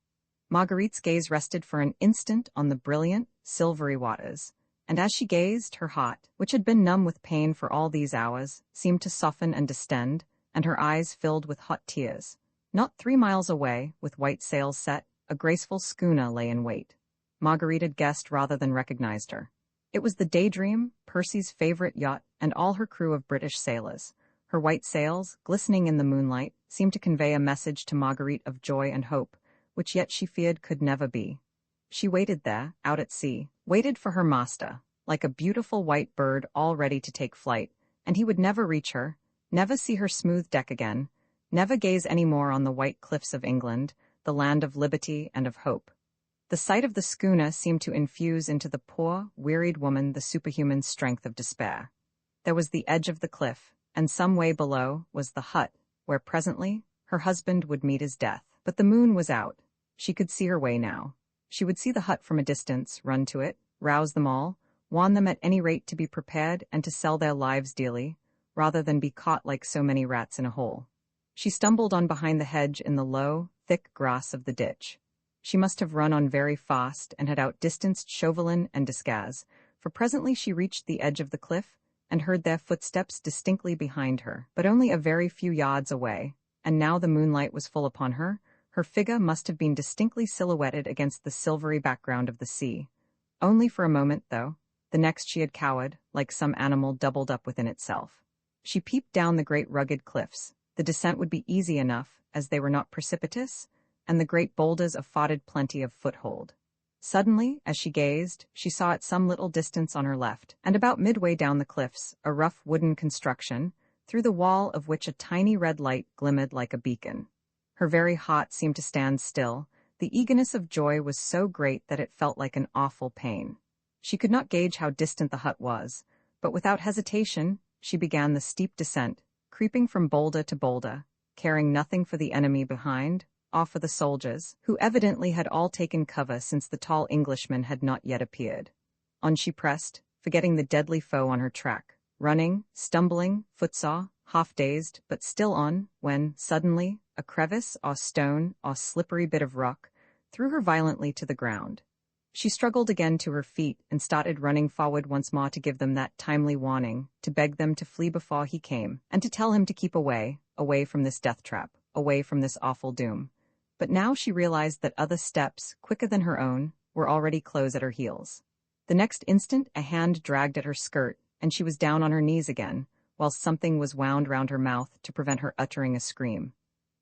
Marguerite's gaze rested for an instant on the brilliant, silvery waters, and as she gazed, her heart, which had been numb with pain for all these hours, seemed to soften and distend, and her eyes filled with hot tears. Not 3 miles away, with white sails set, a graceful schooner lay in wait. Marguerite had guessed rather than recognized her. It was the Daydream, Percy's favorite yacht, and all her crew of British sailors. Her white sails, glistening in the moonlight, seemed to convey a message to Marguerite of joy and hope, which yet she feared could never be. She waited there, out at sea, waited for her master, like a beautiful white bird all ready to take flight, and he would never reach her, never see her smooth deck again, never gaze any more on the white cliffs of England, the land of liberty and of hope. The sight of the schooner seemed to infuse into the poor, wearied woman the superhuman strength of despair. There was the edge of the cliff, and some way below was the hut, where presently her husband would meet his death. But the moon was out. She could see her way now. She would see the hut from a distance, run to it, rouse them all, warn them at any rate to be prepared and to sell their lives dearly, rather than be caught like so many rats in a hole. She stumbled on behind the hedge in the low, thick grass of the ditch. She must have run on very fast and had outdistanced Chauvelin and Descaz, for presently she reached the edge of the cliff and heard their footsteps distinctly behind her, but only a very few yards away, and now the moonlight was full upon her. Her figure must have been distinctly silhouetted against the silvery background of the sea. Only for a moment, though. The next she had cowered, like some animal doubled up within itself. She peeped down the great rugged cliffs. The descent would be easy enough, as they were not precipitous, and the great boulders afforded plenty of foothold. Suddenly, as she gazed, she saw at some little distance on her left, and about midway down the cliffs, a rough wooden construction, through the wall of which a tiny red light glimmered like a beacon. Her very heart seemed to stand still. The eagerness of joy was so great that it felt like an awful pain. She could not gauge how distant the hut was, but without hesitation, she began the steep descent, creeping from boulder to boulder, caring nothing for the enemy behind, or for the soldiers, who evidently had all taken cover since the tall Englishman had not yet appeared. On she pressed, forgetting the deadly foe on her track, running, stumbling, footsore, half-dazed, but still on, when, suddenly, a crevice or stone or slippery bit of rock threw her violently to the ground. She struggled again to her feet and started running forward once more to give them that timely warning, to beg them to flee before he came, and to tell him to keep away, away from this death trap, away from this awful doom. But now she realized that other steps, quicker than her own, were already close at her heels. The next instant a hand dragged at her skirt, and she was down on her knees again, whilst something was wound round her mouth to prevent her uttering a scream.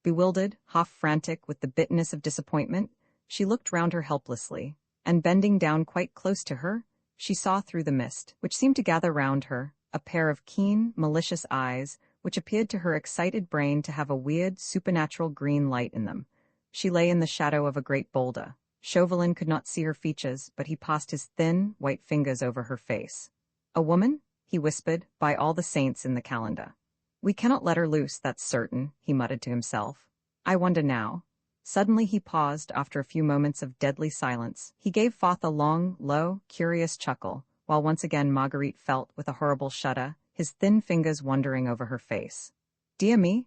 Bewildered, half frantic with the bitterness of disappointment, she looked round her helplessly, and bending down quite close to her, she saw through the mist, which seemed to gather round her, a pair of keen, malicious eyes, which appeared to her excited brain to have a weird, supernatural green light in them. She lay in the shadow of a great boulder. Chauvelin could not see her features, but he passed his thin, white fingers over her face. "A woman?" he whispered, "by all the saints in the calendar. We cannot let her loose, that's certain," he muttered to himself. "I wonder now." Suddenly he paused after a few moments of deadly silence. He gave forth a long, low, curious chuckle, while once again Marguerite felt, with a horrible shudder, his thin fingers wandering over her face. Dear me,"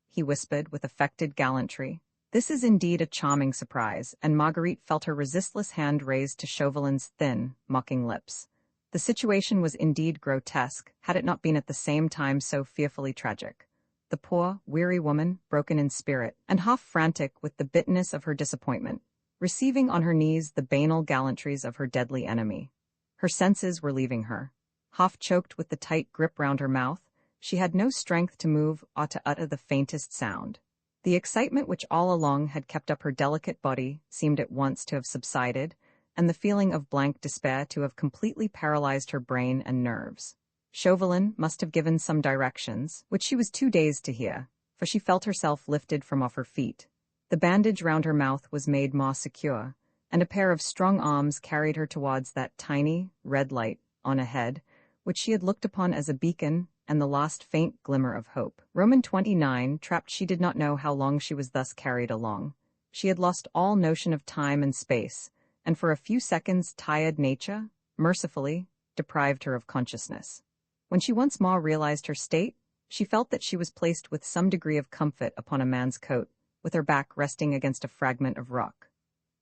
he whispered with affected gallantry. "This is indeed a charming surprise," and Marguerite felt her resistless hand raised to Chauvelin's thin, mocking lips. The situation was indeed grotesque, had it not been at the same time so fearfully tragic. The poor, weary woman, broken in spirit, and half frantic with the bitterness of her disappointment, receiving on her knees the banal gallantries of her deadly enemy. Her senses were leaving her. Half choked with the tight grip round her mouth, she had no strength to move or to utter the faintest sound. The excitement which all along had kept up her delicate body seemed at once to have subsided, and the feeling of blank despair to have completely paralyzed her brain and nerves. Chauvelin must have given some directions, which she was too dazed to hear, for she felt herself lifted from off her feet. The bandage round her mouth was made more secure, and a pair of strong arms carried her towards that tiny, red light on ahead, which she had looked upon as a beacon and the last faint glimmer of hope. Roman 29, trapped, she did not know how long she was thus carried along. She had lost all notion of time and space, and for a few seconds tired nature, mercifully, deprived her of consciousness. When she once more realized her state, she felt that she was placed with some degree of comfort upon a man's coat, with her back resting against a fragment of rock.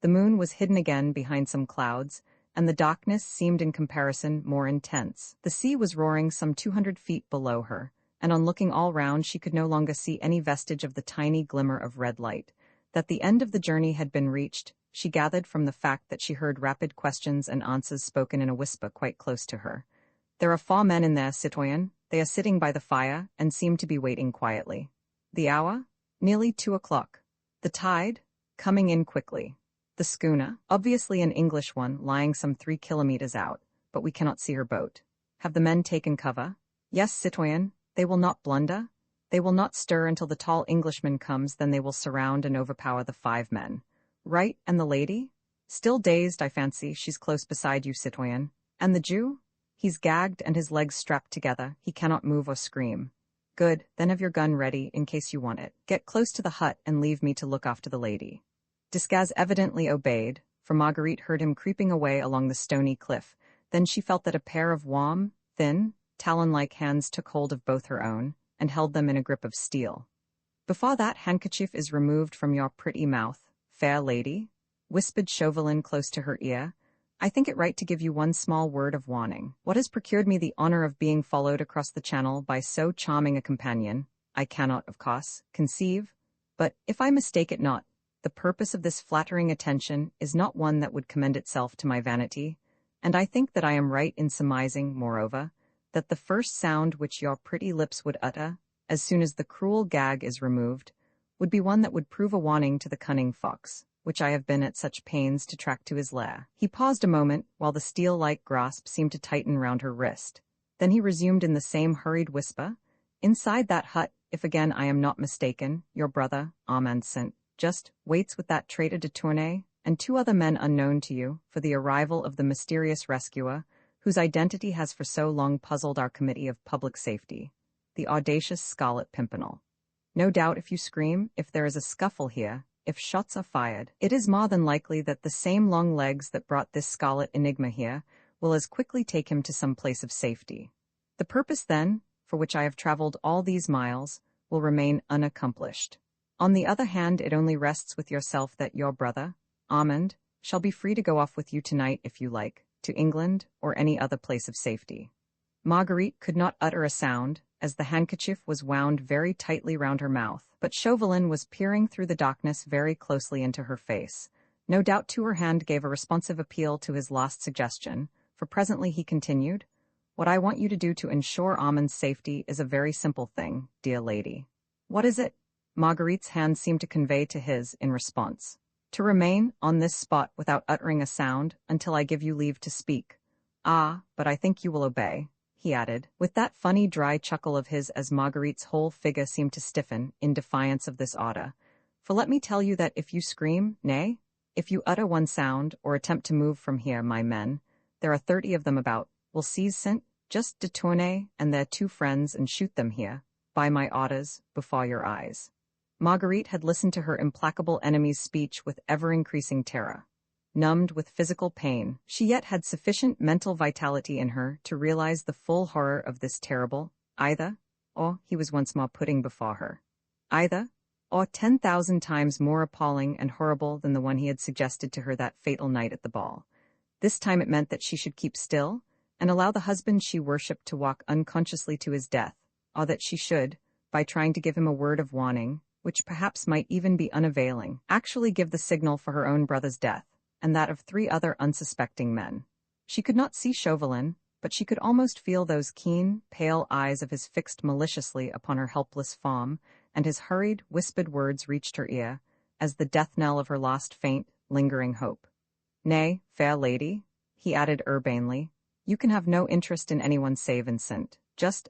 The moon was hidden again behind some clouds, and the darkness seemed in comparison more intense. The sea was roaring some 200 feet below her, and on looking all round she could no longer see any vestige of the tiny glimmer of red light. That the end of the journey had been reached, she gathered from the fact that she heard rapid questions and answers spoken in a whisper quite close to her. "There are 4 men in there, citoyen. They are sitting by the fire, and seem to be waiting quietly." The hour? Nearly 2 o'clock. The tide? Coming in quickly. The schooner, obviously an English one, lying some 3 kilometers out, but we cannot see her boat. Have the men taken cover? Yes, citoyen. They will not blunder. They will not stir until the tall Englishman comes, then they will surround and overpower the 5 men. Right, and the lady? Still dazed, I fancy. She's close beside you, citoyen. And the Jew? He's gagged and his legs strapped together. He cannot move or scream. Good, then have your gun ready in case you want it. Get close to the hut and leave me to look after the lady. Desgas evidently obeyed, for Marguerite heard him creeping away along the stony cliff. Then she felt that a pair of warm, thin, talon-like hands took hold of both her own, and held them in a grip of steel. "Before that handkerchief is removed from your pretty mouth, fair lady," whispered Chauvelin close to her ear, "I think it right to give you one small word of warning. What has procured me the honor of being followed across the channel by so charming a companion, I cannot, of course, conceive, but, if I mistake it not, the purpose of this flattering attention is not one that would commend itself to my vanity, and I think that I am right in surmising, moreover, that the first sound which your pretty lips would utter, as soon as the cruel gag is removed, would be one that would prove a warning to the cunning fox, which I have been at such pains to track to his lair." He paused a moment, while the steel-like grasp seemed to tighten round her wrist. Then he resumed in the same hurried whisper, "Inside that hut, if again I am not mistaken, your brother, Armand St. Just waits with that traitor de Tournay and 2 other men unknown to you for the arrival of the mysterious rescuer, whose identity has for so long puzzled our Committee of Public Safety, the audacious Scarlet Pimpernel. No doubt if you scream, if there is a scuffle here, if shots are fired, it is more than likely that the same long legs that brought this scarlet enigma here will as quickly take him to some place of safety. The purpose, then, for which I have traveled all these miles, will remain unaccomplished. On the other hand, it only rests with yourself that your brother, Armand, shall be free to go off with you tonight if you like, to England or any other place of safety." Marguerite could not utter a sound, as the handkerchief was wound very tightly round her mouth, but Chauvelin was peering through the darkness very closely into her face. No doubt too her hand gave a responsive appeal to his last suggestion, for presently he continued, "What I want you to do to ensure Armand's safety is a very simple thing, dear lady." "What is it?" Marguerite's hand seemed to convey to his in response. "To remain on this spot without uttering a sound until I give you leave to speak. Ah, but I think you will obey," he added, with that funny dry chuckle of his as Marguerite's whole figure seemed to stiffen in defiance of this order. "For let me tell you that if you scream, nay, if you utter one sound or attempt to move from here, my men, there are 30 of them about, will seize St. Just de Tournay and their 2 friends and shoot them here, by my orders, before your eyes." Marguerite had listened to her implacable enemy's speech with ever-increasing terror. Numbed with physical pain, she yet had sufficient mental vitality in her to realize the full horror of this terrible, either, or he was once more putting before her. Either, or 10,000 times more appalling and horrible than the one he had suggested to her that fatal night at the ball. This time it meant that she should keep still, and allow the husband she worshipped to walk unconsciously to his death, or that she should, by trying to give him a word of warning, which perhaps might even be unavailing, actually give the signal for her own brother's death, and that of 3 other unsuspecting men. She could not see Chauvelin, but she could almost feel those keen, pale eyes of his fixed maliciously upon her helpless form, and his hurried, whispered words reached her ear, as the death knell of her last faint, lingering hope. "Nay, fair lady," he added urbanely, "you can have no interest in anyone save Vincent.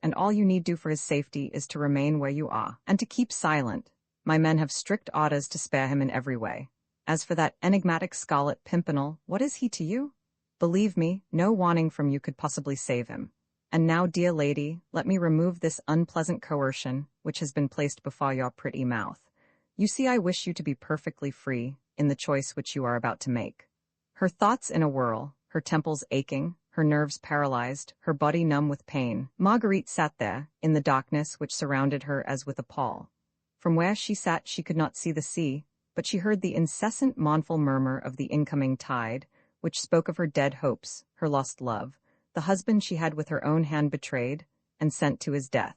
And all you need do for his safety is to remain where you are, and to keep silent. My men have strict orders to spare him in every way. As for that enigmatic Scarlet Pimpernel, what is he to you? Believe me, no warning from you could possibly save him. And now, dear lady, let me remove this unpleasant coercion, which has been placed before your pretty mouth. You see, I wish you to be perfectly free in the choice which you are about to make." Her thoughts in a whirl, her temples aching, her nerves paralyzed, her body numb with pain, Marguerite sat there, in the darkness which surrounded her as with a pall. From where she sat she could not see the sea, but she heard the incessant mournful murmur of the incoming tide, which spoke of her dead hopes, her lost love, the husband she had with her own hand betrayed, and sent to his death.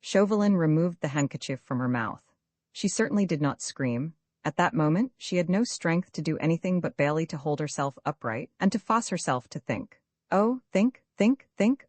Chauvelin removed the handkerchief from her mouth. She certainly did not scream. At that moment she had no strength to do anything but barely to hold herself upright, and to force herself to think. Oh, think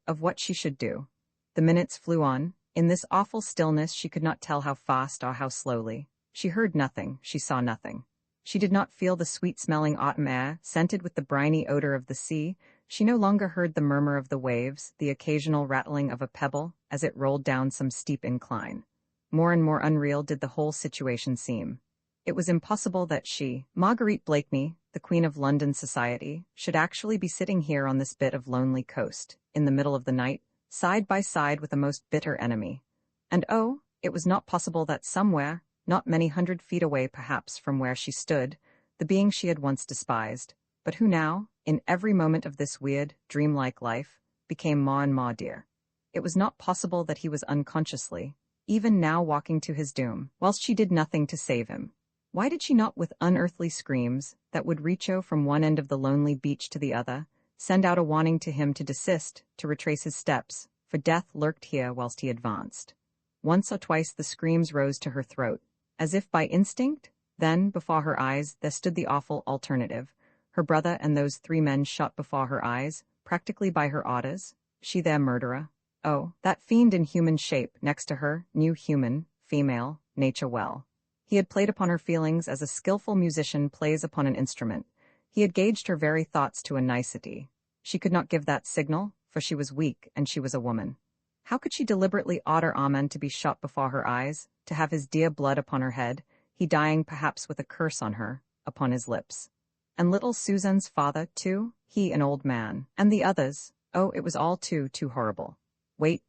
of what she should do. The minutes flew on. In this awful stillness she could not tell how fast or how slowly. She heard nothing, she saw nothing. She did not feel the sweet-smelling autumn air, scented with the briny odor of the sea. She no longer heard the murmur of the waves, the occasional rattling of a pebble, as it rolled down some steep incline. More and more unreal did the whole situation seem. It was impossible that she, Marguerite Blakeney, the Queen of London society, should actually be sitting here on this bit of lonely coast, in the middle of the night, side by side with a most bitter enemy. And oh, it was not possible that somewhere, not many 100 feet away perhaps from where she stood, the being she had once despised, but who now, in every moment of this weird, dreamlike life, became more and more dear. It was not possible that he was unconsciously, even now walking to his doom, whilst she did nothing to save him. Why did she not with unearthly screams, that would reach from one end of the lonely beach to the other, send out a warning to him to desist, to retrace his steps, for death lurked here whilst he advanced. Once or twice the screams rose to her throat, as if by instinct. Then, before her eyes, there stood the awful alternative, her brother and those 3 men shot before her eyes, practically by her orders, she their murderer. Oh, that fiend in human shape next to her, knew human, female, nature well. He had played upon her feelings as a skillful musician plays upon an instrument. He had gauged her very thoughts to a nicety. She could not give that signal, for she was weak and she was a woman. How could she deliberately order Amen to be shot before her eyes, to have his dear blood upon her head, he dying perhaps with a curse on her, upon his lips? And little Suzanne's father, too, he an old man, and the others, oh, it was all too horrible. Wait,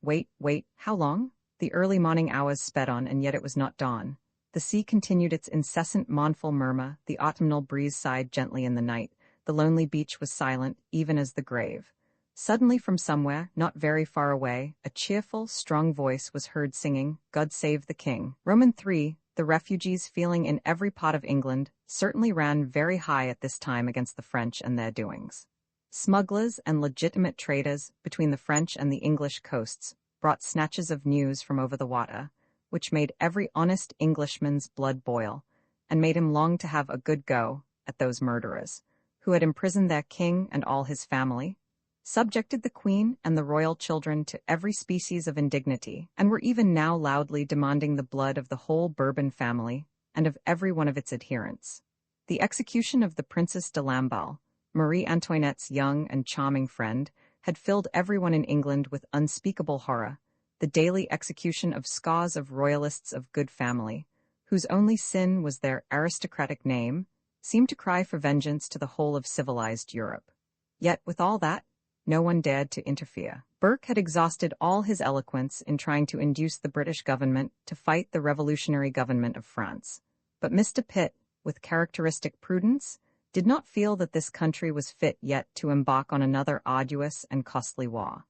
how long? The early morning hours sped on, and yet it was not dawn. The sea continued its incessant mournful murmur, the autumnal breeze sighed gently in the night, the lonely beach was silent, even as the grave. Suddenly from somewhere, not very far away, a cheerful, strong voice was heard singing, "God Save the King." Roman 3, the refugees feeling in every part of England, certainly ran very high at this time against the French and their doings. Smugglers and legitimate traders between the French and the English coasts brought snatches of news from over the water, which made every honest Englishman's blood boil, and made him long to have a good go at those murderers, who had imprisoned their king and all his family, subjected the Queen and the royal children to every species of indignity, and were even now loudly demanding the blood of the whole Bourbon family and of every one of its adherents. The execution of the Princess de Lamballe, Marie Antoinette's young and charming friend, had filled everyone in England with unspeakable horror. The daily execution of scores of royalists of good family, whose only sin was their aristocratic name, seemed to cry for vengeance to the whole of civilized Europe. Yet, with all that, no one dared to interfere. Burke had exhausted all his eloquence in trying to induce the British government to fight the revolutionary government of France. But Mr. Pitt, with characteristic prudence, did not feel that this country was fit yet to embark on another arduous and costly war.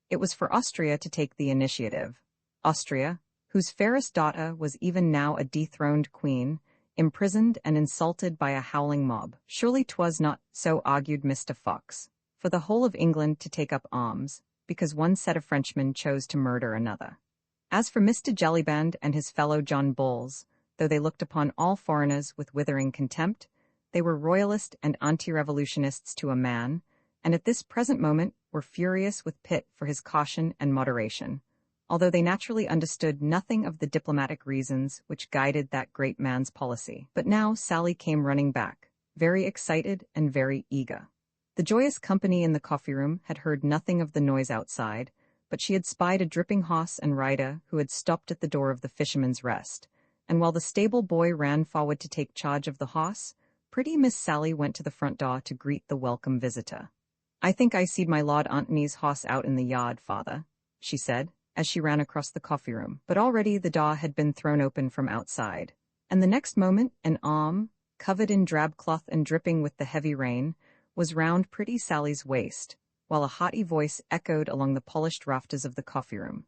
It was for Austria to take the initiative. Austria, whose fairest daughter was even now a dethroned queen, imprisoned and insulted by a howling mob. Surely 'twas not, so argued Mr. Fox, for the whole of England to take up arms, because one set of Frenchmen chose to murder another. As for Mr. Jellyband and his fellow John Bulls, though they looked upon all foreigners with withering contempt, they were royalist and anti-revolutionists to a man, and at this present moment were furious with Pitt for his caution and moderation. although they naturally understood nothing of the diplomatic reasons which guided that great man's policy. But now Sally came running back, very excited and very eager. The joyous company in the coffee-room had heard nothing of the noise outside, but she had spied a dripping horse and rider who had stopped at the door of the Fisherman's Rest, and while the stable boy ran forward to take charge of the horse, pretty Miss Sally went to the front door to greet the welcome visitor. "I think I seed my Lord Antony's horse out in the yard, father," she said, as she ran across the coffee-room. But already the door had been thrown open from outside, and the next moment an arm, covered in drab cloth and dripping with the heavy rain, was round pretty Sally's waist, while a hearty voice echoed along the polished rafters of the coffee-room.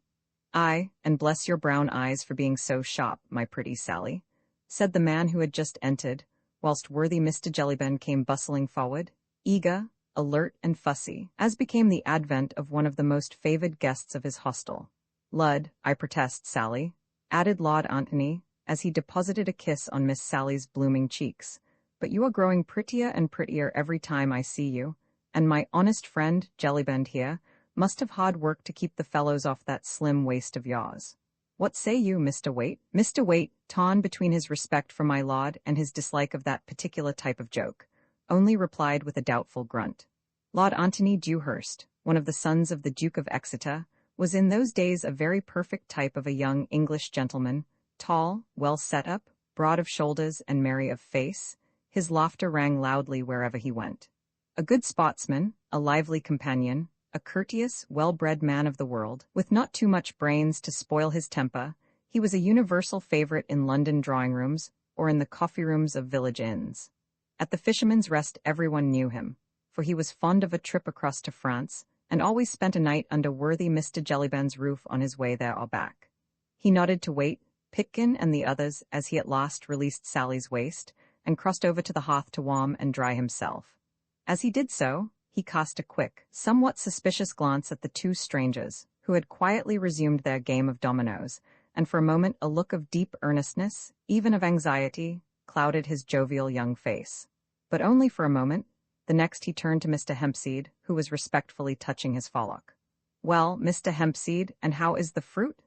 "Aye, and bless your brown eyes for being so sharp, my pretty Sally," said the man who had just entered, whilst worthy Mr. Jellybend came bustling forward, eager, alert and fussy, as became the advent of one of the most favoured guests of his hostel. "Lud, I protest, Sally," added Lord Antony, as he deposited a kiss on Miss Sally's blooming cheeks, "but you are growing prettier and prettier every time I see you, and my honest friend, Jellybend here, must have hard work to keep the fellows off that slim waist of yours. What say you, Mr. Waite?" Mr. Waite, torn between his respect for my lord and his dislike of that particular type of joke, only replied with a doubtful grunt. Lord Antony Dewhurst, one of the sons of the Duke of Exeter, was in those days a very perfect type of a young English gentleman, tall, well set up, broad of shoulders and merry of face. His laughter rang loudly wherever he went. A good sportsman, a lively companion, a courteous, well-bred man of the world, with not too much brains to spoil his temper, he was a universal favourite in London drawing-rooms or in the coffee-rooms of village inns. At the Fisherman's Rest everyone knew him, for he was fond of a trip across to France, and always spent a night under worthy Mr. Jellybend's roof on his way there or back. He nodded to Waite, Pitkin and the others as he at last released Sally's waist, and crossed over to the hearth to warm and dry himself. As he did so, he cast a quick, somewhat suspicious glance at the two strangers, who had quietly resumed their game of dominoes, and for a moment a look of deep earnestness, even of anxiety, clouded his jovial young face. But only for a moment. The next he turned to Mr. Hempseed, who was respectfully touching his forelock. "Well, Mr. Hempseed, and how is the fruit?"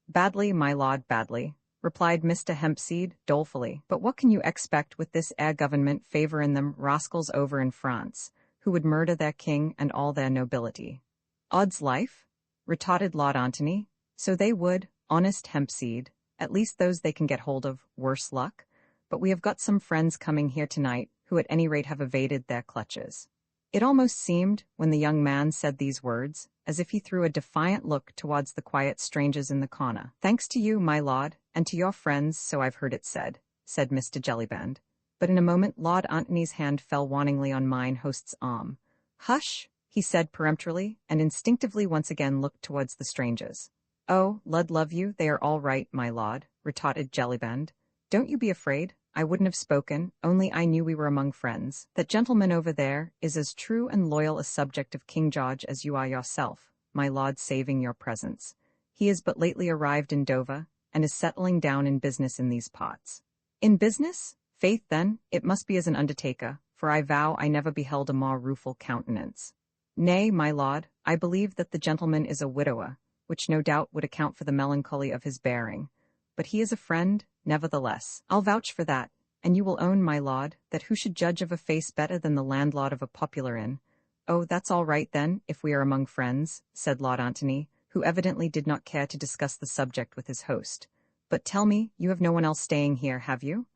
"Badly, my lord, badly," replied Mr. Hempseed dolefully. "But what can you expect with this air government favouring them rascals over in France, who would murder their king and all their nobility?" "Odds life," retorted Lord Antony, "so they would, honest Hempseed, at least those they can get hold of, worse luck. But we have got some friends coming here tonight who at any rate have evaded their clutches." It almost seemed, when the young man said these words, as if he threw a defiant look towards the quiet strangers in the corner. "Thanks to you, my lord, and to your friends, so I've heard it said," said Mr. Jellybend. But in a moment Lord Antony's hand fell warningly on mine host's arm. "Hush," he said peremptorily, and instinctively once again looked towards the strangers. "Oh, Lud love you, they are all right, my lord," retorted Jellybend. "Don't you be afraid. I wouldn't have spoken, only I knew we were among friends. That gentleman over there is as true and loyal a subject of King George as you are yourself, my lord, saving your presence. He is but lately arrived in Dover, and is settling down in business in these parts." "In business? Faith, then, it must be as an undertaker, for I vow I never beheld a more rueful countenance." "Nay, my lord, I believe that the gentleman is a widower, which no doubt would account for the melancholy of his bearing. But he is a friend, nevertheless. I'll vouch for that, and you will own, my lord, that who should judge of a face better than the landlord of a popular inn?" "Oh, that's all right, then, if we are among friends," said Lord Antony, who evidently did not care to discuss the subject with his host. "But tell me, you have no one else staying here, have you?"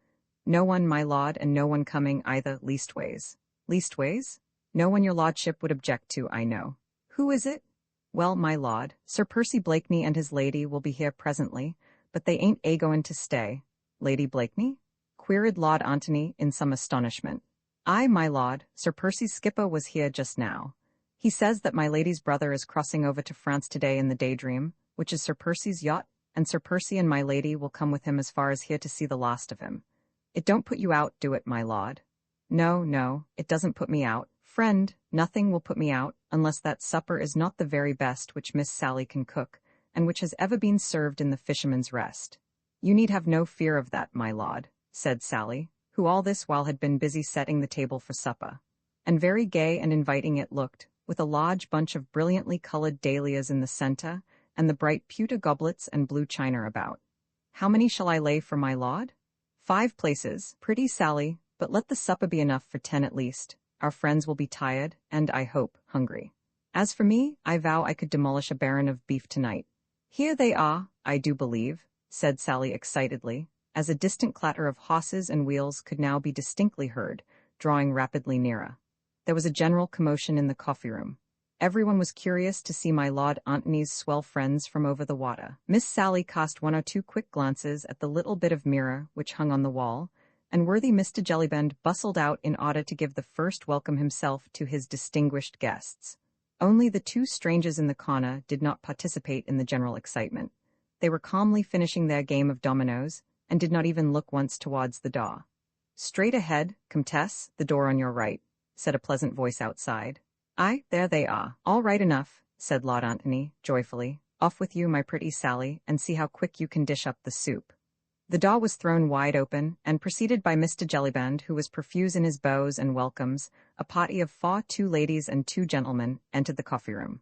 "No one, my lord, and no one coming either, leastways." "Leastways? No one your lordship would object to, I know." "Who is it?" "Well, my lord, Sir Percy Blakeney and his lady will be here presently, but they ain't a-goin' to stay." "Lady Blakeney?" queried Lord Antony in some astonishment. "Aye, my lord, Sir Percy's skipper was here just now. He says that my lady's brother is crossing over to France today in the Daydream, which is Sir Percy's yacht, and Sir Percy and my lady will come with him as far as here to see the last of him. It don't put you out, do it, my lord?" "No, no, it doesn't put me out, friend, nothing will put me out, unless that supper is not the very best which Miss Sally can cook, and which has ever been served in the Fisherman's Rest." "You need have no fear of that, my lord," said Sally, who all this while had been busy setting the table for supper. And very gay and inviting it looked, with a large bunch of brilliantly colored dahlias in the center, and the bright pewter goblets and blue china about. "How many shall I lay for my lord?" "5 places, pretty Sally, but let the supper be enough for 10 at least. Our friends will be tired, and, I hope, hungry. As for me, I vow I could demolish a baron of beef tonight." "Here they are, I do believe," said Sally excitedly, as a distant clatter of horses and wheels could now be distinctly heard, drawing rapidly nearer. There was a general commotion in the coffee-room. Everyone was curious to see my Lord Antony's swell friends from over the water. Miss Sally cast 1 or 2 quick glances at the little bit of mirror which hung on the wall, and worthy Mr. Jellybend bustled out in order to give the first welcome himself to his distinguished guests. Only the 2 strangers in the corner did not participate in the general excitement. They were calmly finishing their game of dominoes, and did not even look once towards the door. "Straight ahead, Comtesse, the door on your right," said a pleasant voice outside. "Aye, there they are. All right enough," said Lord Antony, joyfully. "Off with you, my pretty Sally, and see how quick you can dish up the soup." The door was thrown wide open, and preceded by Mr. Jellybend, who was profuse in his bows and welcomes, a party of 2 ladies and 2 gentlemen entered the coffee-room.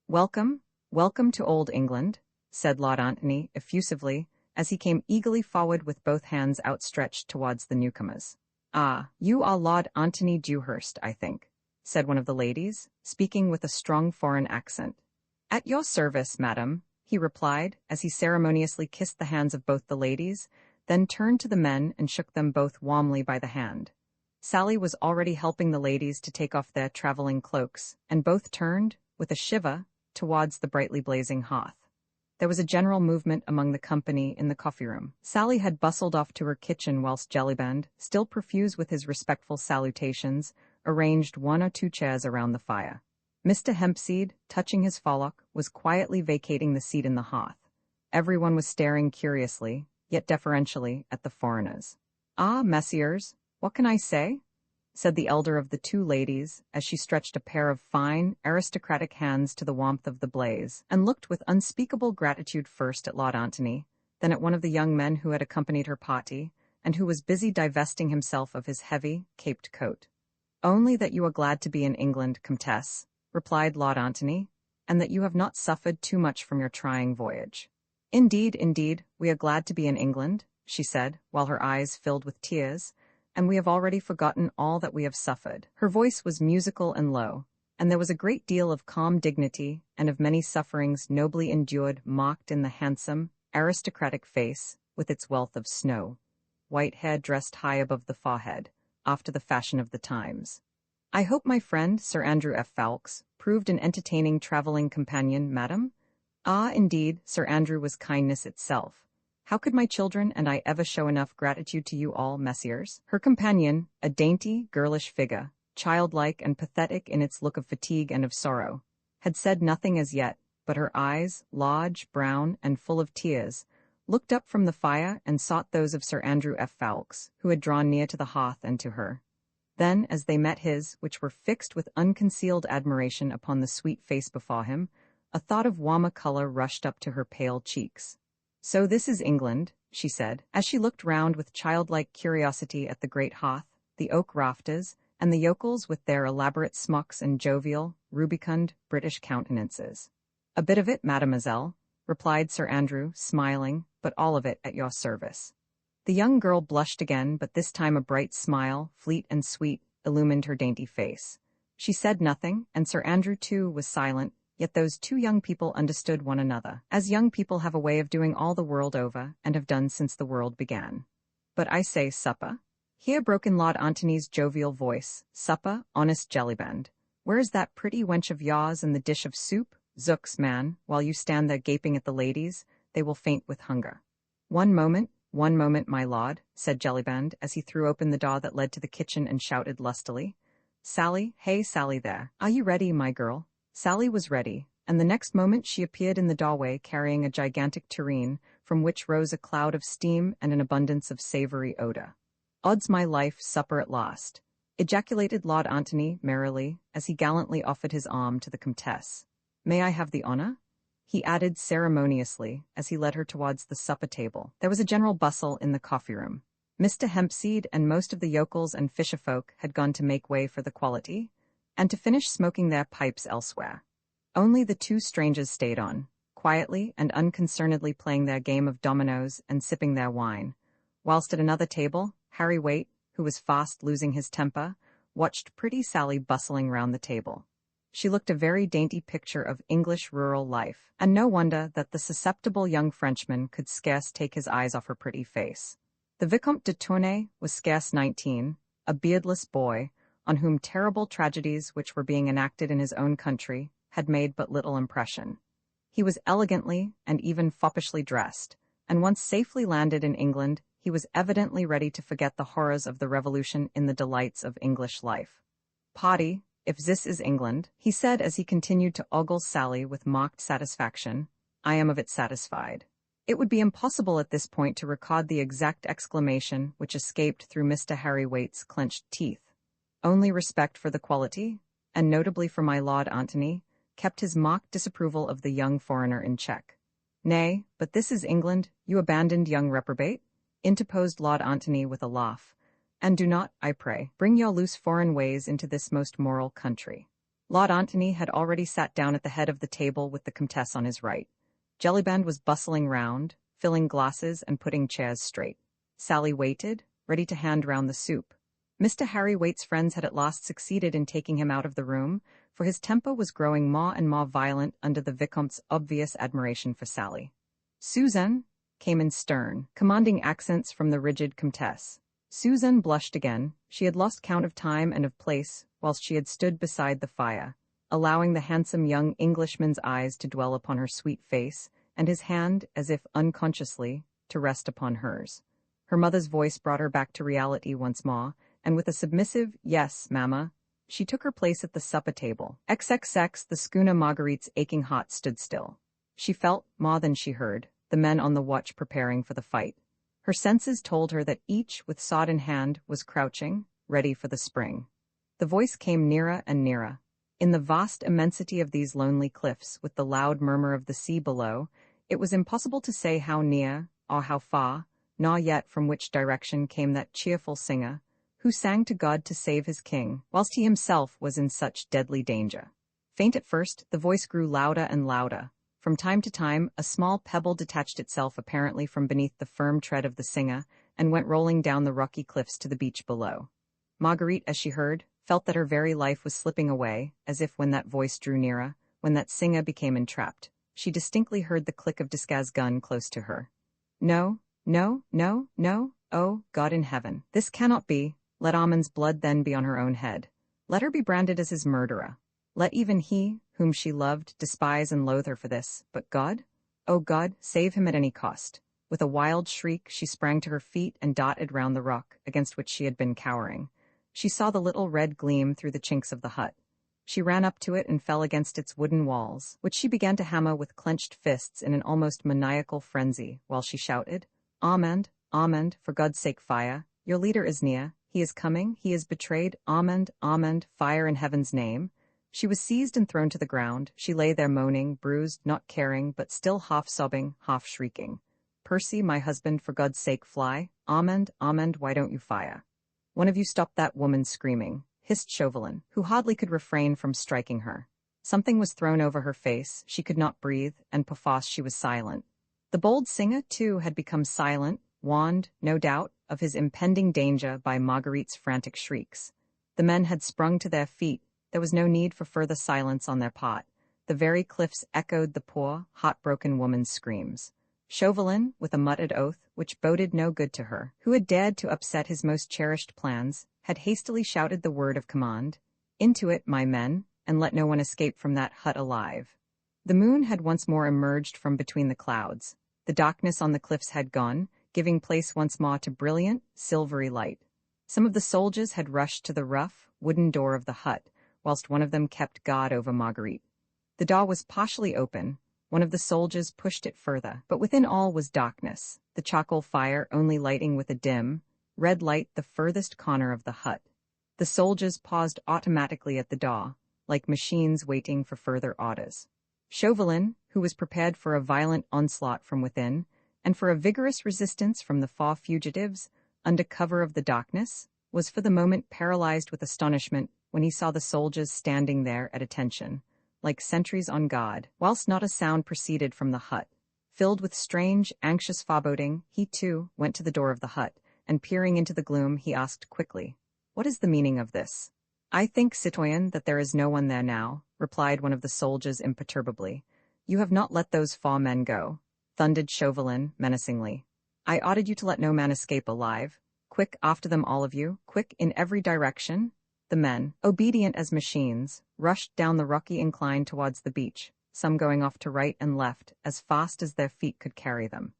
"Welcome, welcome to old England," said Lord Antony, effusively, as he came eagerly forward with both hands outstretched towards the newcomers. "Ah, you are Lord Antony Dewhurst, I think," said one of the ladies, speaking with a strong foreign accent. "At your service, madam," he replied, as he ceremoniously kissed the hands of both the ladies, then turned to the men and shook them both warmly by the hand. Sally was already helping the ladies to take off their traveling cloaks, and both turned, with a shiver, towards the brightly blazing hearth. There was a general movement among the company in the coffee-room. Sally had bustled off to her kitchen whilst Jellybend, still profuse with his respectful salutations, arranged 1 or 2 chairs around the fire. Mr. Hempseed, touching his fallock, was quietly vacating the seat in the hearth. Everyone was staring curiously, yet deferentially, at the foreigners. "Ah, messieurs, what can I say?" said the elder of the 2 ladies, as she stretched a pair of fine, aristocratic hands to the warmth of the blaze, and looked with unspeakable gratitude first at Lord Antony, then at one of the young men who had accompanied her party, and who was busy divesting himself of his heavy, caped coat. "Only that you are glad to be in England, Comtesse," replied Lord Antony, "and that you have not suffered too much from your trying voyage." Indeed, we are glad to be in England," she said, while her eyes filled with tears, "and we have already forgotten all that we have suffered." Her voice was musical and low, and there was a great deal of calm dignity and of many sufferings nobly endured marked in the handsome, aristocratic face, with its wealth of snow, white hair dressed high above the forehead, after the fashion of the times. "I hope my friend, Sir Andrew F. Ffoulkes, proved an entertaining travelling companion, madam?" "Ah, indeed, Sir Andrew was kindness itself. How could my children and I ever show enough gratitude to you all, messieurs?" Her companion, a dainty, girlish figure, childlike and pathetic in its look of fatigue and of sorrow, had said nothing as yet, but her eyes, large, brown, and full of tears, looked up from the fire and sought those of Sir Andrew F. Ffoulkes, who had drawn near to the hearth and to her. Then, as they met his, which were fixed with unconcealed admiration upon the sweet face before him, a thought of warmer color rushed up to her pale cheeks. "So this is England," she said, as she looked round with childlike curiosity at the great hearth, the oak rafters, and the yokels with their elaborate smocks and jovial, rubicund, British countenances. "A bit of it, mademoiselle," replied Sir Andrew, smiling, "but all of it at your service." The young girl blushed again, but this time a bright smile, fleet and sweet, illumined her dainty face. She said nothing, and Sir Andrew, too, was silent, yet those 2 young people understood one another, as young people have a way of doing all the world over, and have done since the world began. "But I say, supper?" Here broke in Lord Antony's jovial voice. "Supper, honest Jellybend. Where is that pretty wench of yours and the dish of soup? Zooks, man, while you stand there gaping at the ladies, they will faint with hunger." One moment, my lord," said Jellybend, as he threw open the door that led to the kitchen and shouted lustily. "Sally, hey Sally there, are you ready, my girl?" Sally was ready, and the next moment she appeared in the doorway carrying a gigantic tureen, from which rose a cloud of steam and an abundance of savory odor. "Odds my life, supper at last," ejaculated Lord Antony merrily, as he gallantly offered his arm to the Comtesse. "May I have the honor?" he added ceremoniously, as he led her towards the supper table. There was a general bustle in the coffee-room. Mr. Hempseed and most of the yokels and fisherfolk had gone to make way for the quality, and to finish smoking their pipes elsewhere. Only the 2 strangers stayed on, quietly and unconcernedly playing their game of dominoes and sipping their wine, whilst at another table, Harry Waite, who was fast losing his temper, watched pretty Sally bustling round the table. She looked a very dainty picture of English rural life, and no wonder that the susceptible young Frenchman could scarce take his eyes off her pretty face. The Vicomte de Tournay was scarce 19, a beardless boy, on whom terrible tragedies which were being enacted in his own country had made but little impression. He was elegantly and even foppishly dressed, and once safely landed in England, he was evidently ready to forget the horrors of the Revolution in the delights of English life. "Potty, if this is England," he said as he continued to ogle Sally with mocked satisfaction, "I am of it satisfied." It would be impossible at this point to record the exact exclamation which escaped through Mr. Harry Waite's clenched teeth. Only respect for the quality, and notably for my Lord Antony, kept his mock disapproval of the young foreigner in check. "Nay, but this is England, you abandoned young reprobate," interposed Lord Antony with a laugh, "and do not, I pray, bring your loose foreign ways into this most moral country." Lord Antony had already sat down at the head of the table with the Comtesse on his right. Jellyband was bustling round, filling glasses and putting chairs straight. Sally waited, ready to hand round the soup. Mr. Harry Waite's friends had at last succeeded in taking him out of the room, for his temper was growing more and more violent under the Vicomte's obvious admiration for Sally. "Suzanne," came in stern, commanding accents from the rigid Comtesse. Suzanne blushed again. She had lost count of time and of place whilst she had stood beside the fire, allowing the handsome young Englishman's eyes to dwell upon her sweet face, and his hand, as if unconsciously, to rest upon hers. Her mother's voice brought her back to reality once more, and with a submissive "Yes, mamma," she took her place at the supper table. XXX, the schooner Marguerite's aching heart stood still. She felt, more than she heard, the men on the watch preparing for the fight. Her senses told her that each, with sword in hand, was crouching, ready for the spring. The voice came nearer and nearer. In the vast immensity of these lonely cliffs, with the loud murmur of the sea below, it was impossible to say how near, or how far, nor yet from which direction came that cheerful singer, who sang to God to save his king, whilst he himself was in such deadly danger. Faint at first, the voice grew louder and louder. From time to time, a small pebble detached itself apparently from beneath the firm tread of the singer, and went rolling down the rocky cliffs to the beach below. Marguerite, as she heard, felt that her very life was slipping away, as if when that voice drew nearer, when that singer became entrapped, she distinctly heard the click of Desgas' gun close to her. "No, no, no, no, oh, God in heaven, this cannot be. Let Armand's blood then be on her own head. Let her be branded as his murderer. Let even he, whom she loved, despise and loathe her for this. But God? Oh God, save him at any cost." With a wild shriek, she sprang to her feet and darted round the rock, against which she had been cowering. She saw the little red gleam through the chinks of the hut. She ran up to it and fell against its wooden walls, which she began to hammer with clenched fists in an almost maniacal frenzy, while she shouted, "Armand, Armand, for God's sake fire. Your leader is near. He is coming. He is betrayed. Armand, Armand, fire in heaven's name." She was seized and thrown to the ground. She lay there moaning, bruised, not caring, but still half sobbing, half shrieking. "Percy, my husband, for God's sake fly. Armand, Armand, why don't you fire? One of you stop that woman screaming," hissed Chauvelin, who hardly could refrain from striking her. Something was thrown over her face, she could not breathe, and perforce she was silent. The bold singer, too, had become silent, warned, no doubt, of his impending danger by Marguerite's frantic shrieks. The men had sprung to their feet. There was no need for further silence on their part. The very cliffs echoed the poor, heartbroken woman's screams. Chauvelin, with a muttered oath, which boded no good to her, who had dared to upset his most cherished plans, had hastily shouted the word of command, "Into it, my men, and let no one escape from that hut alive." The moon had once more emerged from between the clouds. The darkness on the cliffs had gone, giving place once more to brilliant, silvery light. Some of the soldiers had rushed to the rough, wooden door of the hut, whilst one of them kept guard over Marguerite. The door was partially open. One of the soldiers pushed it further, but within all was darkness, the charcoal fire only lighting with a dim, red light the furthest corner of the hut. The soldiers paused automatically at the door, like machines waiting for further orders. Chauvelin, who was prepared for a violent onslaught from within, and for a vigorous resistance from the four fugitives, under cover of the darkness, was for the moment paralyzed with astonishment when he saw the soldiers standing there at attention, like sentries on guard, whilst not a sound proceeded from the hut. Filled with strange, anxious foreboding, he too went to the door of the hut, and peering into the gloom, he asked quickly, "What is the meaning of this?" "I think, citoyen, that there is no one there now," replied one of the soldiers imperturbably. "You have not let those four men go," thundered Chauvelin menacingly. "I ordered you to let no man escape alive. Quick, after them all of you, quick, in every direction." The men, obedient as machines, rushed down the rocky incline towards the beach, some going off to right and left, as fast as their feet could carry them.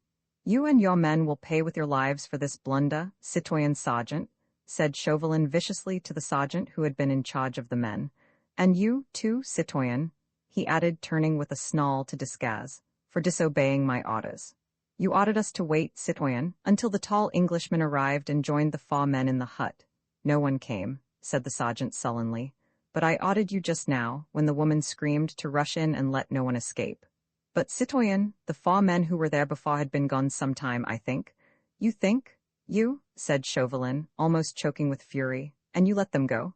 "You and your men will pay with your lives for this blunder, citoyen sergeant," said Chauvelin viciously to the sergeant who had been in charge of the men. "And you, too, citoyen," he added, turning with a snarl to Desgas, "for disobeying my orders. You ordered us to wait, citoyen, until the tall Englishman arrived and joined the four men in the hut. No one came," said the sergeant sullenly. "But I ordered you just now, when the woman screamed, to rush in and let no one escape." "But, citoyen, the four men who were there before had been gone some time, I think." "You think? You?" said Chauvelin, almost choking with fury. "And you let them go?"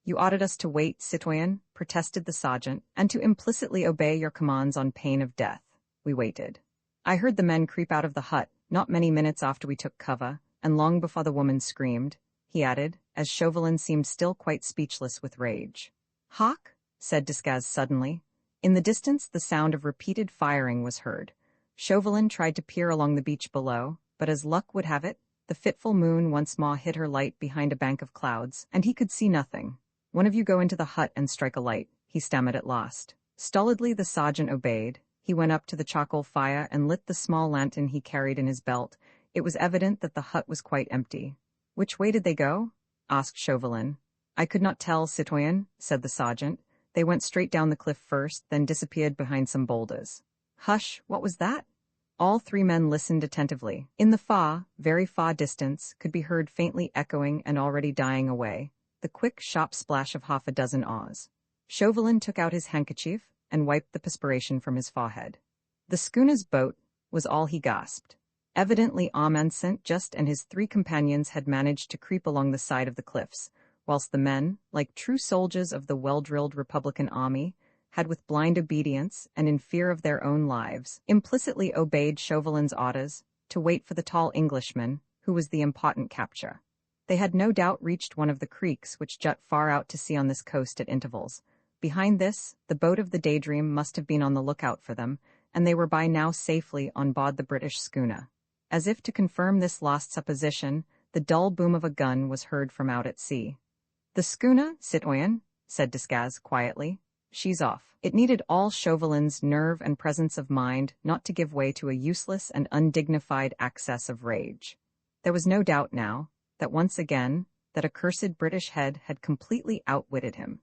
"You ordered us to wait, citoyen," protested the sergeant, "and to implicitly obey your commands on pain of death. We waited. I heard the men creep out of the hut, not many minutes after we took cover, and long before the woman screamed," he added, as Chauvelin seemed still quite speechless with rage. "Hark!" said Desgas suddenly. In the distance the sound of repeated firing was heard. Chauvelin tried to peer along the beach below, but as luck would have it, the fitful moon once more hid her light behind a bank of clouds, and he could see nothing. "One of you go into the hut and strike a light," he stammered at last. Stolidly the sergeant obeyed. He went up to the charcoal fire and lit the small lantern he carried in his belt. It was evident that the hut was quite empty. "Which way did they go?" asked Chauvelin. "I could not tell, citoyen," said the sergeant. "They went straight down the cliff first, then disappeared behind some boulders." "Hush, what was that?" All three men listened attentively. In the far, very far distance, could be heard faintly echoing and already dying away, the quick, sharp splash of half a dozen oars. Chauvelin took out his handkerchief and wiped the perspiration from his forehead. "The schooner's boat," was all he gasped. Evidently Armand just and his three companions had managed to creep along the side of the cliffs, whilst the men, like true soldiers of the well-drilled Republican army, had with blind obedience and in fear of their own lives, implicitly obeyed Chauvelin's orders to wait for the tall Englishman, who was the important capture. They had no doubt reached one of the creeks which jut far out to sea on this coast at intervals. Behind this, the boat of the Daydream must have been on the lookout for them, and they were by now safely on board the British schooner. As if to confirm this last supposition, the dull boom of a gun was heard from out at sea. "The schooner, citoyen," said Desgas quietly. "She's off." It needed all Chauvelin's nerve and presence of mind not to give way to a useless and undignified access of rage. There was no doubt now that once again that accursed British head had completely outwitted him.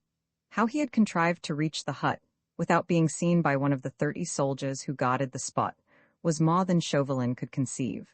How he had contrived to reach the hut, without being seen by one of the 30 soldiers who guarded the spot, was more than Chauvelin could conceive.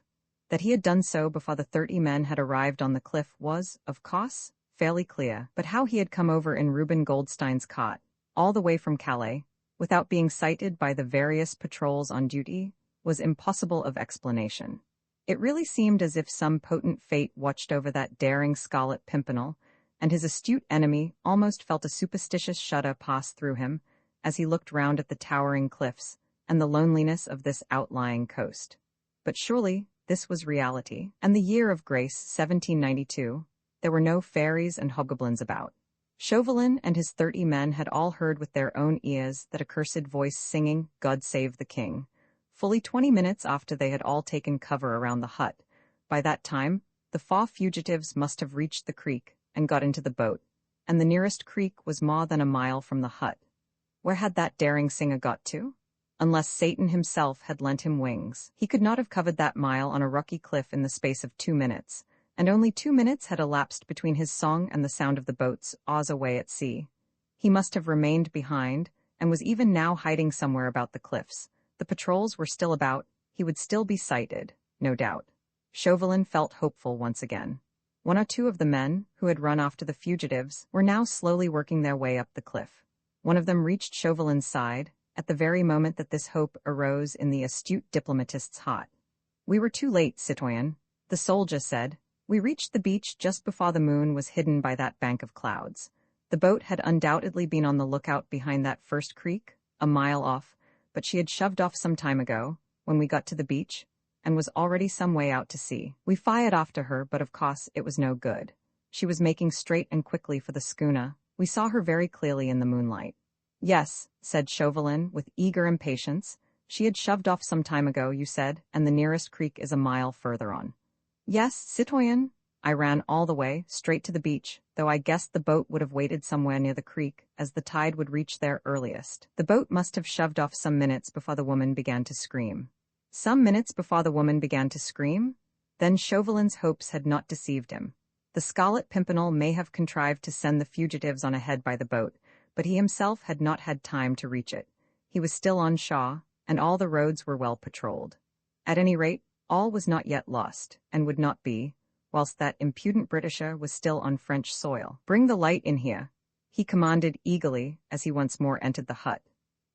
That he had done so before the 30 men had arrived on the cliff was, of course, fairly clear, but how he had come over in Reuben Goldstein's cot, all the way from Calais, without being sighted by the various patrols on duty, was impossible of explanation. It really seemed as if some potent fate watched over that daring Scarlet Pimpernel, and his astute enemy almost felt a superstitious shudder pass through him as he looked round at the towering cliffs and the loneliness of this outlying coast. But surely this was reality, and the year of grace 1792. There were no fairies and hobgoblins about. Chauvelin and his 30 men had all heard with their own ears that accursed voice singing, "God Save the King," fully 20 minutes after they had all taken cover around the hut. By that time, the 4 fugitives must have reached the creek and got into the boat, and the nearest creek was more than a mile from the hut. Where had that daring singer got to? Unless Satan himself had lent him wings, he could not have covered that mile on a rocky cliff in the space of 2 minutes, and only 2 minutes had elapsed between his song and the sound of the boats oars away at sea. He must have remained behind, and was even now hiding somewhere about the cliffs. The patrols were still about, he would still be sighted, no doubt. Chauvelin felt hopeful once again. 1 or 2 of the men, who had run after the fugitives, were now slowly working their way up the cliff. One of them reached Chauvelin's side, at the very moment that this hope arose in the astute diplomatist's heart. "We were too late, citoyen," the soldier said. "We reached the beach just before the moon was hidden by that bank of clouds. The boat had undoubtedly been on the lookout behind that first creek, a mile off, but she had shoved off some time ago, when we got to the beach, and was already some way out to sea. We fired after her, but of course it was no good. She was making straight and quickly for the schooner. We saw her very clearly in the moonlight. Yes, said Chauvelin with eager impatience. She had shoved off some time ago, you said, and the nearest creek is a mile further on. Yes, citoyen. I ran all the way, straight to the beach, though I guessed the boat would have waited somewhere near the creek, as the tide would reach there earliest. The boat must have shoved off some minutes before the woman began to scream. Some minutes before the woman began to scream? Then Chauvelin's hopes had not deceived him. The Scarlet Pimpernel may have contrived to send the fugitives on ahead by the boat, but he himself had not had time to reach it. He was still on shore, and all the roads were well patrolled. At any rate, all was not yet lost, and would not be, whilst that impudent Britisher was still on French soil. Bring the light in here, he commanded eagerly as he once more entered the hut.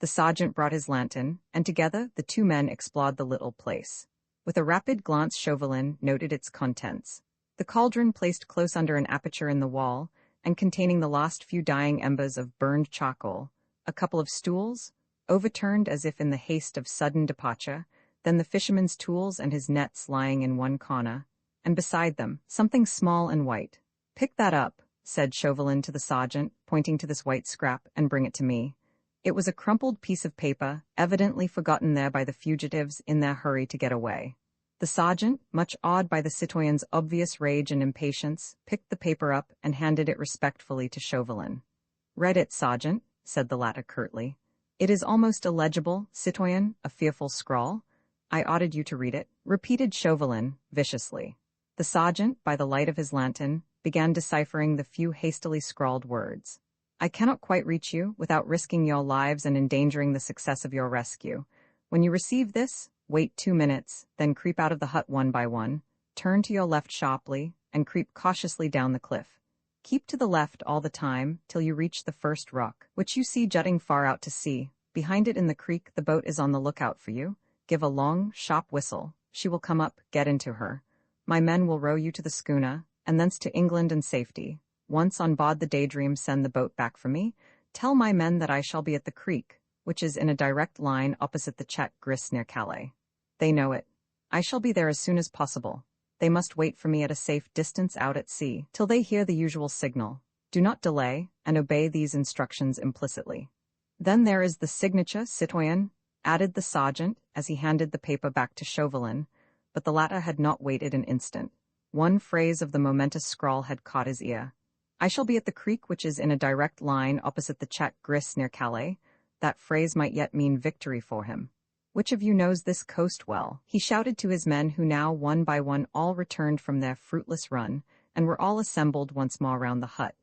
The sergeant brought his lantern, and together the two men explored the little place. With a rapid glance Chauvelin noted its contents. The cauldron placed close under an aperture in the wall, and containing the last few dying embers of burned charcoal, a couple of stools, overturned as if in the haste of sudden departure, then the fisherman's tools and his nets lying in one corner, and beside them, something small and white. Pick that up, said Chauvelin to the sergeant, pointing to this white scrap, and bring it to me. It was a crumpled piece of paper, evidently forgotten there by the fugitives in their hurry to get away. The sergeant, much awed by the citoyen's obvious rage and impatience, picked the paper up and handed it respectfully to Chauvelin. Read it, sergeant, said the latter curtly. It is almost illegible, citoyen, a fearful scrawl. I ordered you to read it, repeated Chauvelin, viciously. The sergeant, by the light of his lantern, began deciphering the few hastily scrawled words. I cannot quite reach you without risking your lives and endangering the success of your rescue. When you receive this, wait 2 minutes, then creep out of the hut one by one, turn to your left sharply, and creep cautiously down the cliff. Keep to the left all the time till you reach the first rock, which you see jutting far out to sea. Behind it in the creek the boat is on the lookout for you. Give a long, sharp whistle. She will come up, get into her. My men will row you to the schooner, and thence to England and safety. Once on board the Daydream send the boat back for me. Tell my men that I shall be at the creek, which is in a direct line opposite the Chet Gris near Calais. They know it. I shall be there as soon as possible. They must wait for me at a safe distance out at sea, till they hear the usual signal. Do not delay, and obey these instructions implicitly. Then there is the signature, citoyen, added the sergeant, as he handed the paper back to Chauvelin, but the latter had not waited an instant. One phrase of the momentous scrawl had caught his ear. I shall be at the creek which is in a direct line opposite the Chet Gris near Calais. That phrase might yet mean victory for him. Which of you knows this coast well? He shouted to his men, who now one by one all returned from their fruitless run, and were all assembled once more round the hut.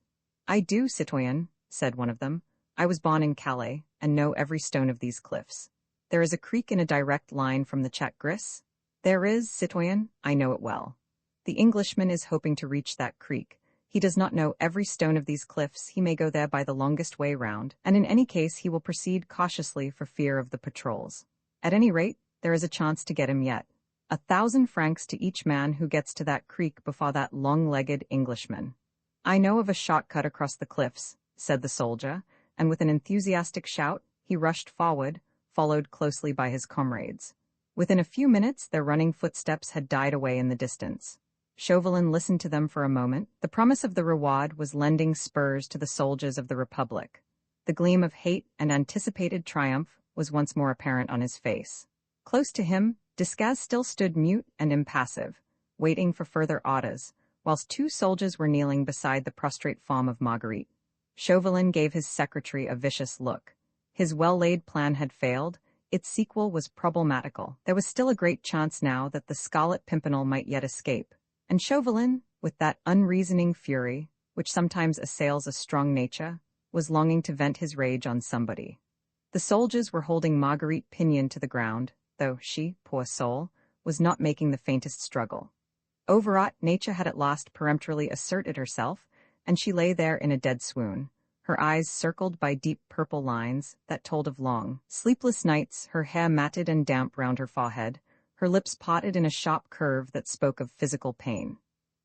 I do, citoyen, said one of them. I was born in Calais, and know every stone of these cliffs. There is a creek in a direct line from the Chet Gris? There is, citoyen, I know it well. The Englishman is hoping to reach that creek. He does not know every stone of these cliffs. He may go there by the longest way round, and in any case he will proceed cautiously for fear of the patrols. At any rate, there is a chance to get him yet. 1,000 francs to each man who gets to that creek before that long-legged Englishman. I know of a shortcut across the cliffs, said the soldier, and with an enthusiastic shout, he rushed forward, followed closely by his comrades. Within a few minutes, their running footsteps had died away in the distance. Chauvelin listened to them for a moment. The promise of the reward was lending spurs to the soldiers of the Republic. The gleam of hate and anticipated triumph was once more apparent on his face. Close to him, Desgas still stood mute and impassive, waiting for further orders, whilst 2 soldiers were kneeling beside the prostrate form of Marguerite. Chauvelin gave his secretary a vicious look. His well-laid plan had failed. Its sequel was problematical. There was still a great chance now that the Scarlet Pimpernel might yet escape, and Chauvelin, with that unreasoning fury which sometimes assails a strong nature, was longing to vent his rage on somebody. The soldiers were holding Marguerite pinioned to the ground, though she, poor soul, was not making the faintest struggle. Overwrought, nature had at last peremptorily asserted herself, and she lay there in a dead swoon, her eyes circled by deep purple lines that told of long, sleepless nights, her hair matted and damp round her forehead, her lips parted in a sharp curve that spoke of physical pain.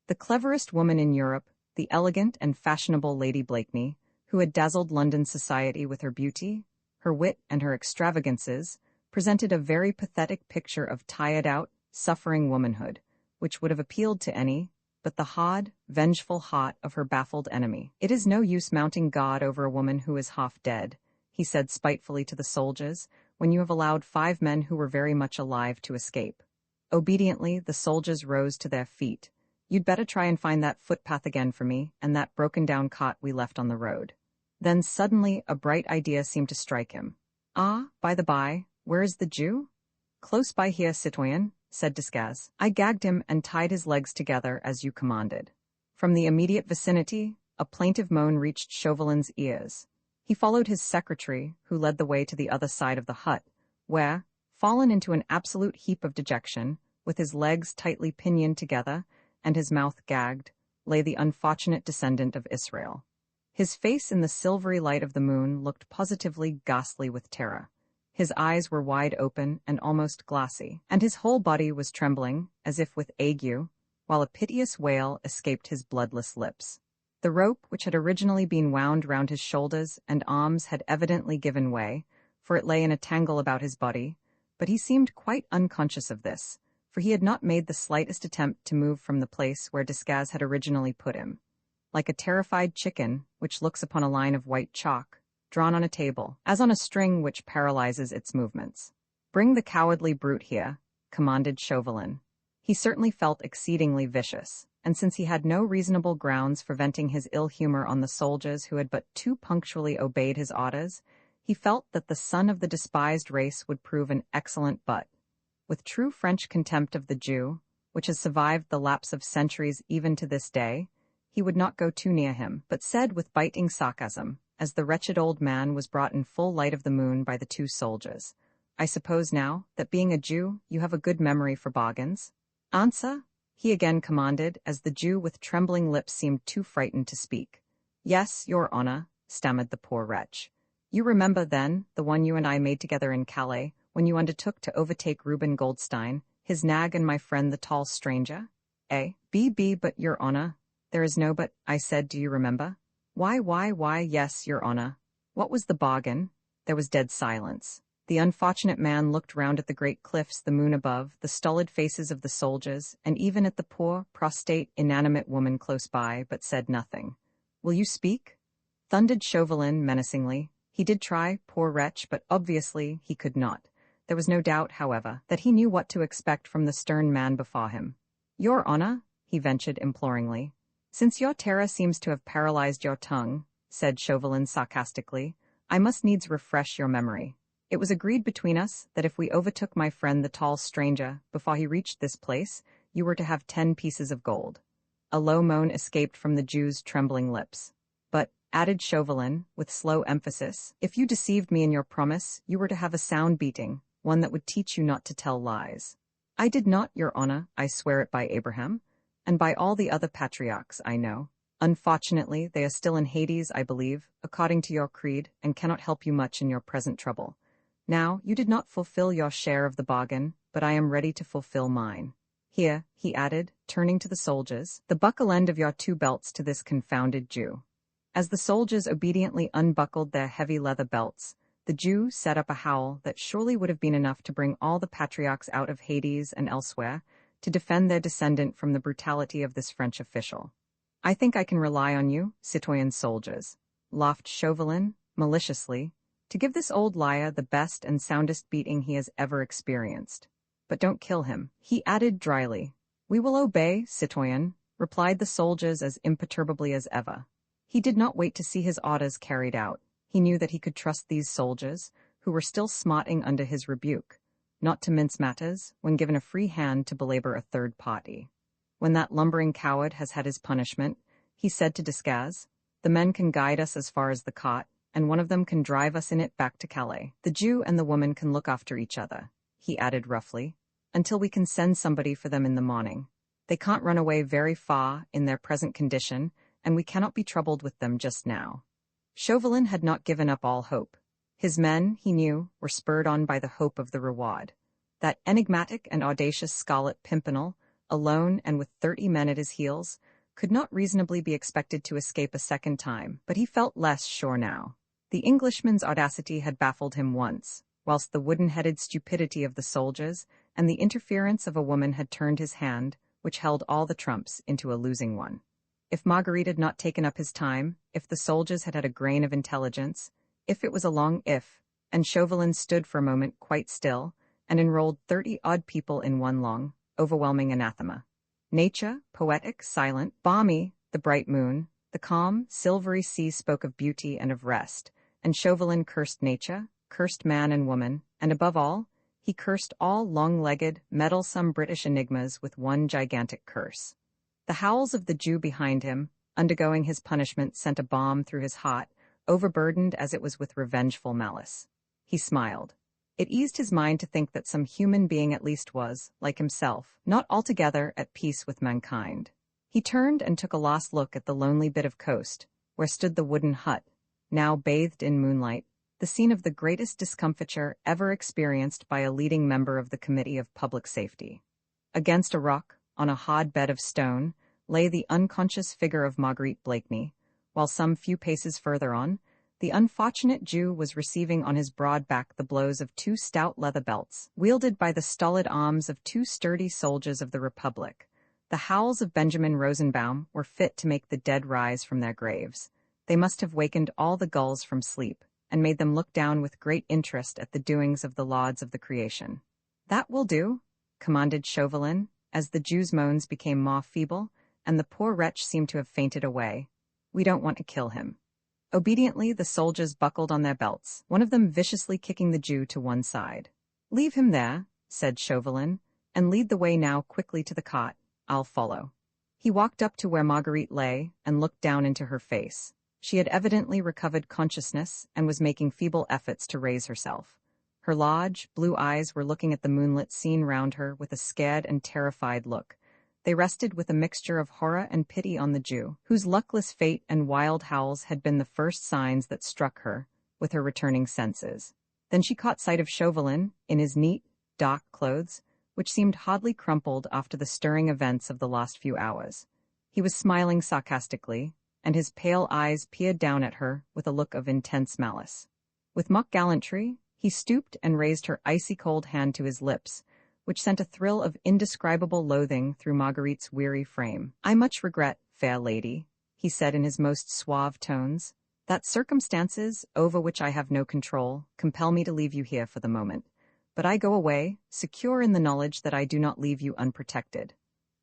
The cleverest woman in Europe, the elegant and fashionable Lady Blakeney, who had dazzled London society with her beauty, her wit, and her extravagances, presented a very pathetic picture of tired-out, suffering womanhood, which would have appealed to any but the hard, vengeful heart of her baffled enemy. "It is no use mounting guard over a woman who is half dead," he said spitefully to the soldiers, "when you have allowed 5 men who were very much alive to escape." Obediently, the soldiers rose to their feet. "You'd better try and find that footpath again for me, and that broken-down cot we left on the road." Then suddenly a bright idea seemed to strike him. "Ah, by the by, where is the Jew?" "Close by here, citoyen," said Desgas. "I gagged him and tied his legs together as you commanded." From the immediate vicinity, a plaintive moan reached Chauvelin's ears. He followed his secretary, who led the way to the other side of the hut, where, fallen into an absolute heap of dejection, with his legs tightly pinioned together and his mouth gagged, lay the unfortunate descendant of Israel. His face in the silvery light of the moon looked positively ghastly with terror. His eyes were wide open and almost glassy, and his whole body was trembling, as if with ague, while a piteous wail escaped his bloodless lips. The rope, which had originally been wound round his shoulders and arms, had evidently given way, for it lay in a tangle about his body, but he seemed quite unconscious of this, for he had not made the slightest attempt to move from the place where Desgas had originally put him. Like a terrified chicken, which looks upon a line of white chalk, drawn on a table, as on a string which paralyzes its movements. "Bring the cowardly brute here," commanded Chauvelin. He certainly felt exceedingly vicious, and since he had no reasonable grounds for venting his ill humor on the soldiers who had but too punctually obeyed his orders, he felt that the son of the despised race would prove an excellent butt. With true French contempt of the Jew, which has survived the lapse of centuries even to this day, he would not go too near him, but said with biting sarcasm, as the wretched old man was brought in full light of the moon by the 2 soldiers, "I suppose now, that being a Jew, you have a good memory for bargains?" "Answer," he again commanded, as the Jew with trembling lips seemed too frightened to speak. "Yes, your honor," stammered the poor wretch. "You remember, then, the one you and I made together in Calais, when you undertook to overtake Reuben Goldstein, his nag, and my friend the tall stranger? But, your honor, there is no but, I said, do you remember?" Why, yes, your honor." "What was the bargain?" There was dead silence. The unfortunate man looked round at the great cliffs, the moon above, the stolid faces of the soldiers, and even at the poor, prostrate, inanimate woman close by, but said nothing. "Will you speak?" thundered Chauvelin menacingly. He did try, poor wretch, but obviously he could not. There was no doubt, however, that he knew what to expect from the stern man before him. "Your honor," he ventured imploringly. "Since your terror seems to have paralyzed your tongue," said Chauvelin sarcastically, "I must needs refresh your memory. It was agreed between us that if we overtook my friend the tall stranger before he reached this place, you were to have 10 pieces of gold." A low moan escaped from the Jew's trembling lips. "But," added Chauvelin, with slow emphasis, "if you deceived me in your promise, you were to have a sound beating, one that would teach you not to tell lies." "I did not, your honor, I swear it by Abraham, and by all the other patriarchs I know. Unfortunately, they are still in Hades, I believe, according to your creed, and cannot help you much in your present trouble. Now, you did not fulfill your share of the bargain, but I am ready to fulfill mine. Here," he added, turning to the soldiers, "the buckle end of your 2 belts to this confounded Jew." As the soldiers obediently unbuckled their heavy leather belts, the Jew set up a howl that surely would have been enough to bring all the patriarchs out of Hades and elsewhere, to defend their descendant from the brutality of this French official. "I think I can rely on you, citoyen soldiers," laughed Chauvelin, maliciously, "to give this old liar the best and soundest beating he has ever experienced. But don't kill him," he added dryly. "We will obey, citoyen," replied the soldiers as imperturbably as ever. He did not wait to see his orders carried out. He knew that he could trust these soldiers, who were still smarting under his rebuke, not to mince matters when given a free hand to belabor a third party. "When that lumbering coward has had his punishment," he said to Desgas, "the men can guide us as far as the cot, and one of them can drive us in it back to Calais. The Jew and the woman can look after each other," he added roughly, "until we can send somebody for them in the morning. They can't run away very far in their present condition, and we cannot be troubled with them just now." Chauvelin had not given up all hope. His men, he knew, were spurred on by the hope of the reward. That enigmatic and audacious Scarlet Pimpernel, alone and with 30 men at his heels, could not reasonably be expected to escape a second time, but he felt less sure now. The Englishman's audacity had baffled him once, whilst the wooden-headed stupidity of the soldiers and the interference of a woman had turned his hand, which held all the trumps, into a losing one. If Marguerite had not taken up his time, if the soldiers had had a grain of intelligence, if it was a long if, and Chauvelin stood for a moment quite still, and enrolled 30-odd people in one long, overwhelming anathema. Nature, poetic, silent, balmy, the bright moon, the calm, silvery sea spoke of beauty and of rest, and Chauvelin cursed nature, cursed man and woman, and above all, he cursed all long-legged, meddlesome British enigmas with one gigantic curse. The howls of the Jew behind him, undergoing his punishment, sent a balm through his heart, overburdened as it was with revengeful malice. He smiled. It eased his mind to think that some human being at least was, like himself, not altogether at peace with mankind. He turned and took a last look at the lonely bit of coast, where stood the wooden hut, now bathed in moonlight, the scene of the greatest discomfiture ever experienced by a leading member of the Committee of Public Safety. Against a rock, on a hard bed of stone, lay the unconscious figure of Marguerite Blakeney, while some few paces further on, the unfortunate Jew was receiving on his broad back the blows of two stout leather belts, wielded by the stolid arms of two sturdy soldiers of the Republic. The howls of Benjamin Rosenbaum were fit to make the dead rise from their graves. They must have wakened all the gulls from sleep, and made them look down with great interest at the doings of the lords of the creation. "That will do," commanded Chauvelin, as the Jew's moans became more feeble, and the poor wretch seemed to have fainted away. "We don't want to kill him." Obediently, the soldiers buckled on their belts, one of them viciously kicking the Jew to one side. "Leave him there," said Chauvelin, "and lead the way now quickly to the cot. I'll follow." He walked up to where Marguerite lay and looked down into her face. She had evidently recovered consciousness and was making feeble efforts to raise herself. Her large, blue eyes were looking at the moonlit scene round her with a scared and terrified look. They rested with a mixture of horror and pity on the Jew, whose luckless fate and wild howls had been the first signs that struck her, with her returning senses. Then she caught sight of Chauvelin, in his neat, dark clothes, which seemed hardly crumpled after the stirring events of the last few hours. He was smiling sarcastically, and his pale eyes peered down at her with a look of intense malice. With mock gallantry, he stooped and raised her icy-cold hand to his lips, which sent a thrill of indescribable loathing through Marguerite's weary frame. "I much regret, fair lady," he said in his most suave tones, "that circumstances, over which I have no control, compel me to leave you here for the moment. But I go away, secure in the knowledge that I do not leave you unprotected.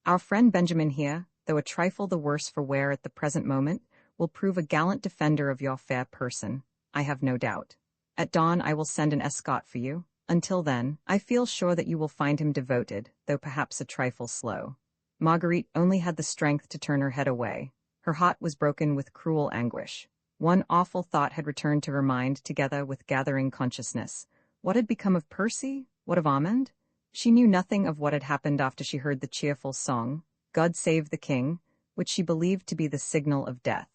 Our friend Benjamin here, though a trifle the worse for wear at the present moment, will prove a gallant defender of your fair person, I have no doubt. At dawn I will send an escort for you. Until then, I feel sure that you will find him devoted, though perhaps a trifle slow." Marguerite only had the strength to turn her head away. Her heart was broken with cruel anguish. One awful thought had returned to her mind together with gathering consciousness. What had become of Percy? What of Armand? She knew nothing of what had happened after she heard the cheerful song, "God Save the King," which she believed to be the signal of death.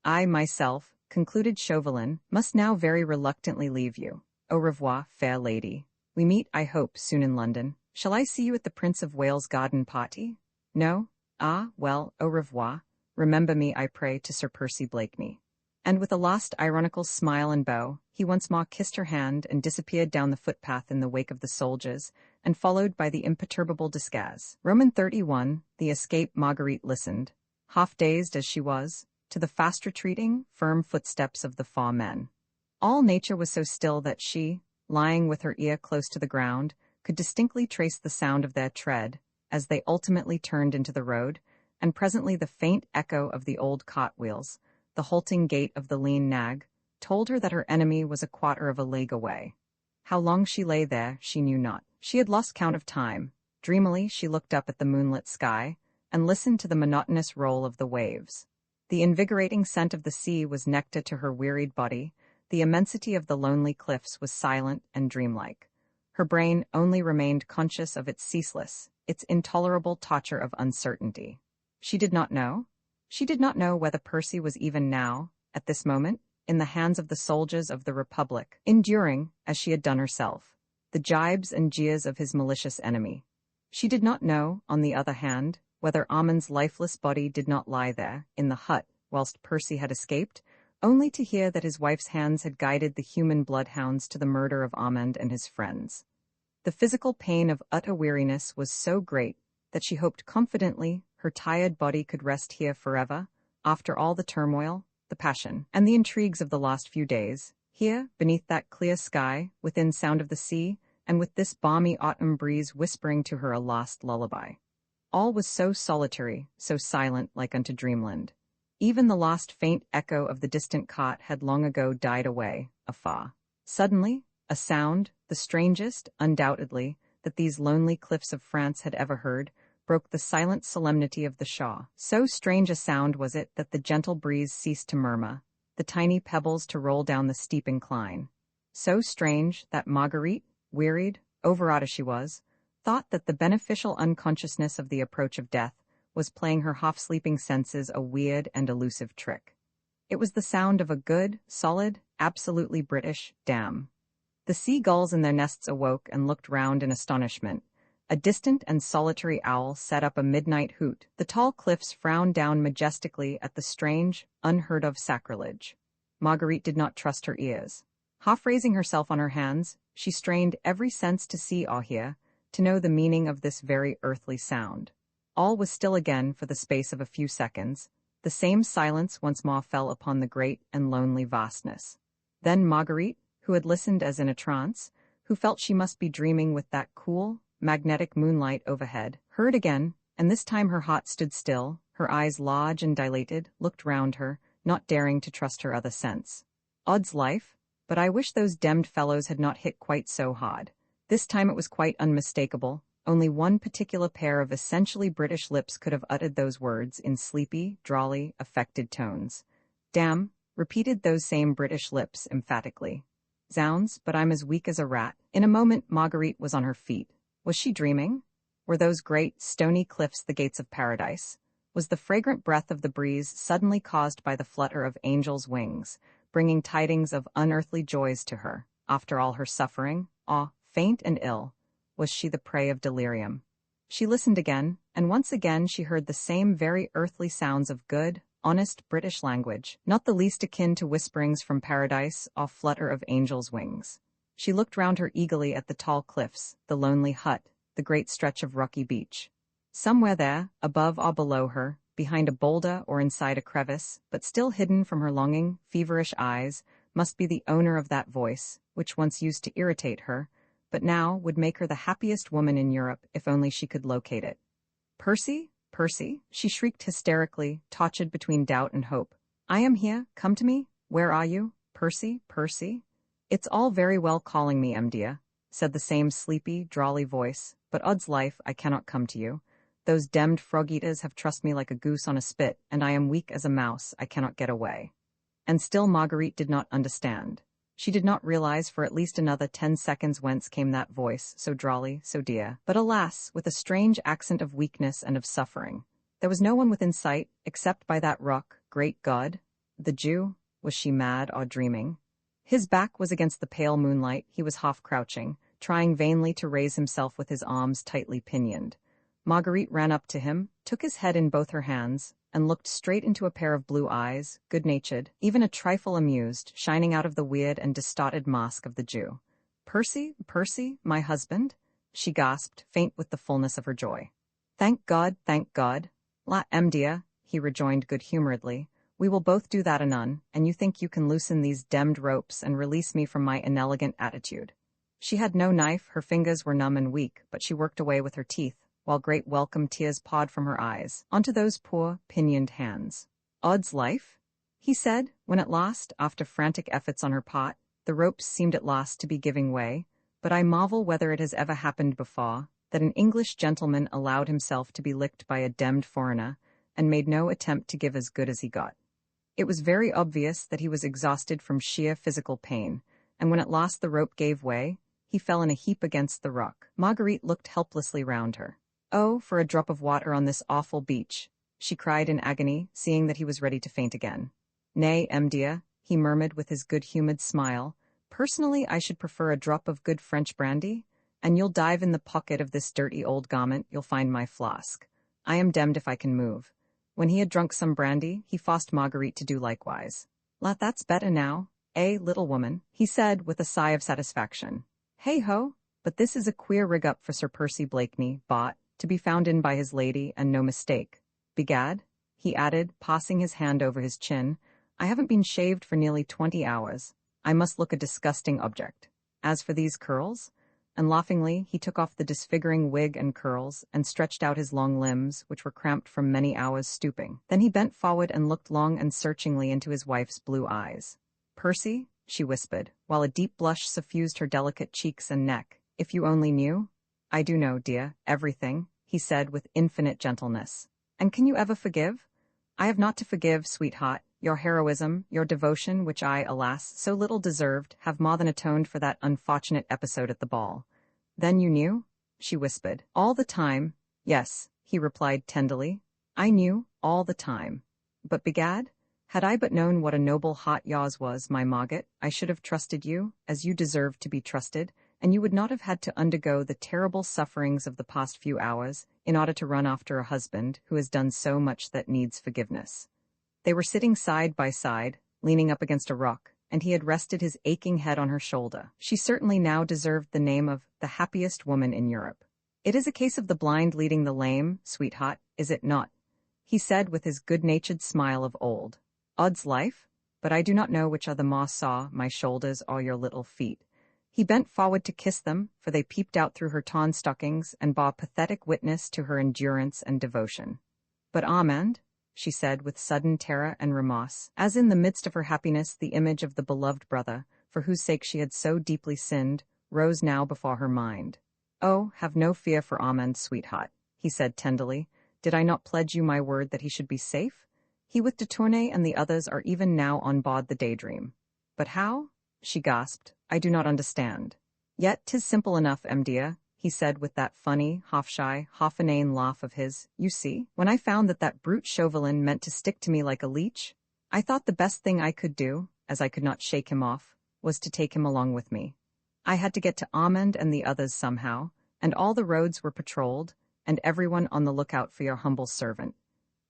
"I myself," concluded Chauvelin, "must now very reluctantly leave you. Au revoir, fair lady. We meet, I hope, soon in London. Shall I see you at the Prince of Wales' garden party? No? Ah, well, au revoir. Remember me, I pray, to Sir Percy Blakeney." And with a last ironical smile and bow, he once more kissed her hand and disappeared down the footpath in the wake of the soldiers, and followed by the imperturbable Desgas. Roman 31, the escape. Marguerite listened, half-dazed as she was, to the fast-retreating, firm footsteps of the four men. All nature was so still that she, lying with her ear close to the ground, could distinctly trace the sound of their tread, as they ultimately turned into the road, and presently the faint echo of the old cart wheels, the halting gait of the lean nag, told her that her enemy was a quarter of a league away. How long she lay there, she knew not. She had lost count of time. Dreamily she looked up at the moonlit sky, and listened to the monotonous roll of the waves. The invigorating scent of the sea was nectar to her wearied body. The immensity of the lonely cliffs was silent and dreamlike. Her brain only remained conscious of its ceaseless, its intolerable torture of uncertainty. She did not know. She did not know whether Percy was even now, at this moment, in the hands of the soldiers of the Republic, enduring, as she had done herself, the gibes and jeers of his malicious enemy. She did not know, on the other hand, whether Amon's lifeless body did not lie there, in the hut, whilst Percy had escaped, only to hear that his wife's hands had guided the human bloodhounds to the murder of Amon and his friends. The physical pain of utter weariness was so great that she hoped confidently her tired body could rest here forever, after all the turmoil, the passion, and the intrigues of the last few days, here, beneath that clear sky, within sound of the sea, and with this balmy autumn breeze whispering to her a last lullaby. All was so solitary, so silent like unto dreamland. Even the last faint echo of the distant cot had long ago died away, afar. Suddenly, a sound, the strangest, undoubtedly, that these lonely cliffs of France had ever heard, broke the silent solemnity of the shaw. So strange a sound was it that the gentle breeze ceased to murmur, the tiny pebbles to roll down the steep incline. So strange that Marguerite, wearied, overwrought as she was, thought that the beneficial unconsciousness of the approach of death was playing her half-sleeping senses a weird and elusive trick. It was the sound of a good, solid, absolutely British dam. The sea-gulls in their nests awoke and looked round in astonishment. A distant and solitary owl set up a midnight hoot. The tall cliffs frowned down majestically at the strange, unheard-of sacrilege. Marguerite did not trust her ears. Half-raising herself on her hands, she strained every sense to see or hear, to know the meaning of this very earthly sound. All was still again for the space of a few seconds. The same silence once more fell upon the great and lonely vastness. Then Marguerite, who had listened as in a trance, who felt she must be dreaming with that cool, magnetic moonlight overhead, heard again, and this time her heart stood still, her eyes large and dilated, looked round her, not daring to trust her other sense. Odds life, but I wish those demmed fellows had not hit quite so hard. This time it was quite unmistakable. Only one particular pair of essentially British lips could have uttered those words in sleepy, drawly, affected tones. Damn, repeated those same British lips emphatically. Zounds, but I'm as weak as a rat. In a moment Marguerite was on her feet. Was she dreaming? Were those great, stony cliffs the gates of paradise? Was the fragrant breath of the breeze suddenly caused by the flutter of angels' wings, bringing tidings of unearthly joys to her, after all her suffering, faint and ill? Was she the prey of delirium? She listened again, and once again she heard the same very earthly sounds of good, honest British language, not the least akin to whisperings from paradise or flutter of angels' wings. She looked round her eagerly at the tall cliffs, the lonely hut, the great stretch of rocky beach. Somewhere there, above or below her, behind a boulder or inside a crevice, but still hidden from her longing, feverish eyes, must be the owner of that voice, which once used to irritate her, but now would make her the happiest woman in Europe if only she could locate it. Percy, Percy, she shrieked hysterically, tortured between doubt and hope. I am here, come to me, where are you, Percy, Percy? It's all very well calling me, dear, said the same sleepy, drawly voice, but odds life, I cannot come to you. Those demmed frog-eaters have trussed me like a goose on a spit, and I am weak as a mouse, I cannot get away. And still Marguerite did not understand. She did not realize for at least another 10 seconds whence came that voice, so drawly, so dear, but alas, with a strange accent of weakness and of suffering. There was no one within sight, except by that rock, great God. The Jew, was she mad or dreaming? His back was against the pale moonlight, he was half-crouching, trying vainly to raise himself with his arms tightly pinioned. Marguerite ran up to him, took his head in both her hands, and looked straight into a pair of blue eyes, good-natured, even a trifle amused, shining out of the weird and distorted mask of the Jew. Percy, Percy, my husband? She gasped, faint with the fullness of her joy. Thank God, La dear, he rejoined good-humoredly. We will both do that anon, and you think you can loosen these demmed ropes and release me from my inelegant attitude. She had no knife, her fingers were numb and weak, but she worked away with her teeth, while great welcome tears poured from her eyes, onto those poor, pinioned hands. Odds life? He said, when at last, after frantic efforts on her part, the ropes seemed at last to be giving way, but I marvel whether it has ever happened before, that an English gentleman allowed himself to be licked by a demmed foreigner, and made no attempt to give as good as he got. It was very obvious that he was exhausted from sheer physical pain, and when at last the rope gave way, he fell in a heap against the rock. Marguerite looked helplessly round her. Oh, for a drop of water on this awful beach, she cried in agony, seeing that he was ready to faint again. Nay, dear, he murmured with his good-humored smile, personally I should prefer a drop of good French brandy, and you'll dive in the pocket of this dirty old garment, you'll find my flask. I am demned if I can move. When he had drunk some brandy, he forced Marguerite to do likewise. That's better now, eh, little woman, he said with a sigh of satisfaction. Hey-ho, but this is a queer rig-up for Sir Percy Blakeney, bought, to be found in by his lady, and no mistake. Begad, he added, passing his hand over his chin, I haven't been shaved for nearly 20 hours. I must look a disgusting object. As for these curls, and laughingly he took off the disfiguring wig and curls, and stretched out his long limbs, which were cramped from many hours stooping. Then he bent forward and looked long and searchingly into his wife's blue eyes. Percy, she whispered, while a deep blush suffused her delicate cheeks and neck, if you only knew? I do know, dear, everything, he said with infinite gentleness. And can you ever forgive? I have not to forgive, sweetheart. Your heroism, your devotion, which I, alas, so little deserved, have more than atoned for that unfortunate episode at the ball. Then you knew? She whispered. All the time. Yes, he replied tenderly. I knew, all the time. But begad, had I but known what a noble heart yours was, my Margaret, I should have trusted you, as you deserved to be trusted, and you would not have had to undergo the terrible sufferings of the past few hours in order to run after a husband who has done so much that needs forgiveness. They were sitting side by side, leaning up against a rock, and he had rested his aching head on her shoulder. She certainly now deserved the name of the happiest woman in Europe. It is a case of the blind leading the lame, sweetheart, is it not? He said with his good-natured smile of old. Odd's life, but I do not know which are the more sore, my shoulders or your little feet. He bent forward to kiss them, for they peeped out through her torn stockings and bore pathetic witness to her endurance and devotion. But Armand, she said with sudden terror and remorse, as in the midst of her happiness the image of the beloved brother, for whose sake she had so deeply sinned, rose now before her mind. Oh, have no fear for Armand, sweetheart, he said tenderly. Did I not pledge you my word that he should be safe? He with de Tournay and the others are even now on board the Daydream. But how? She gasped. I do not understand. Yet 'tis simple enough, dear, he said with that funny, half-shy, half-inane laugh of his. You see, when I found that brute Chauvelin meant to stick to me like a leech, I thought the best thing I could do, as I could not shake him off, was to take him along with me. I had to get to Armand and the others somehow, and all the roads were patrolled, and everyone on the lookout for your humble servant.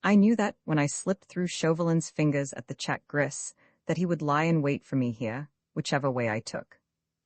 I knew that, when I slipped through Chauvelin's fingers at the check gris, that he would lie in wait for me here, whichever way I took.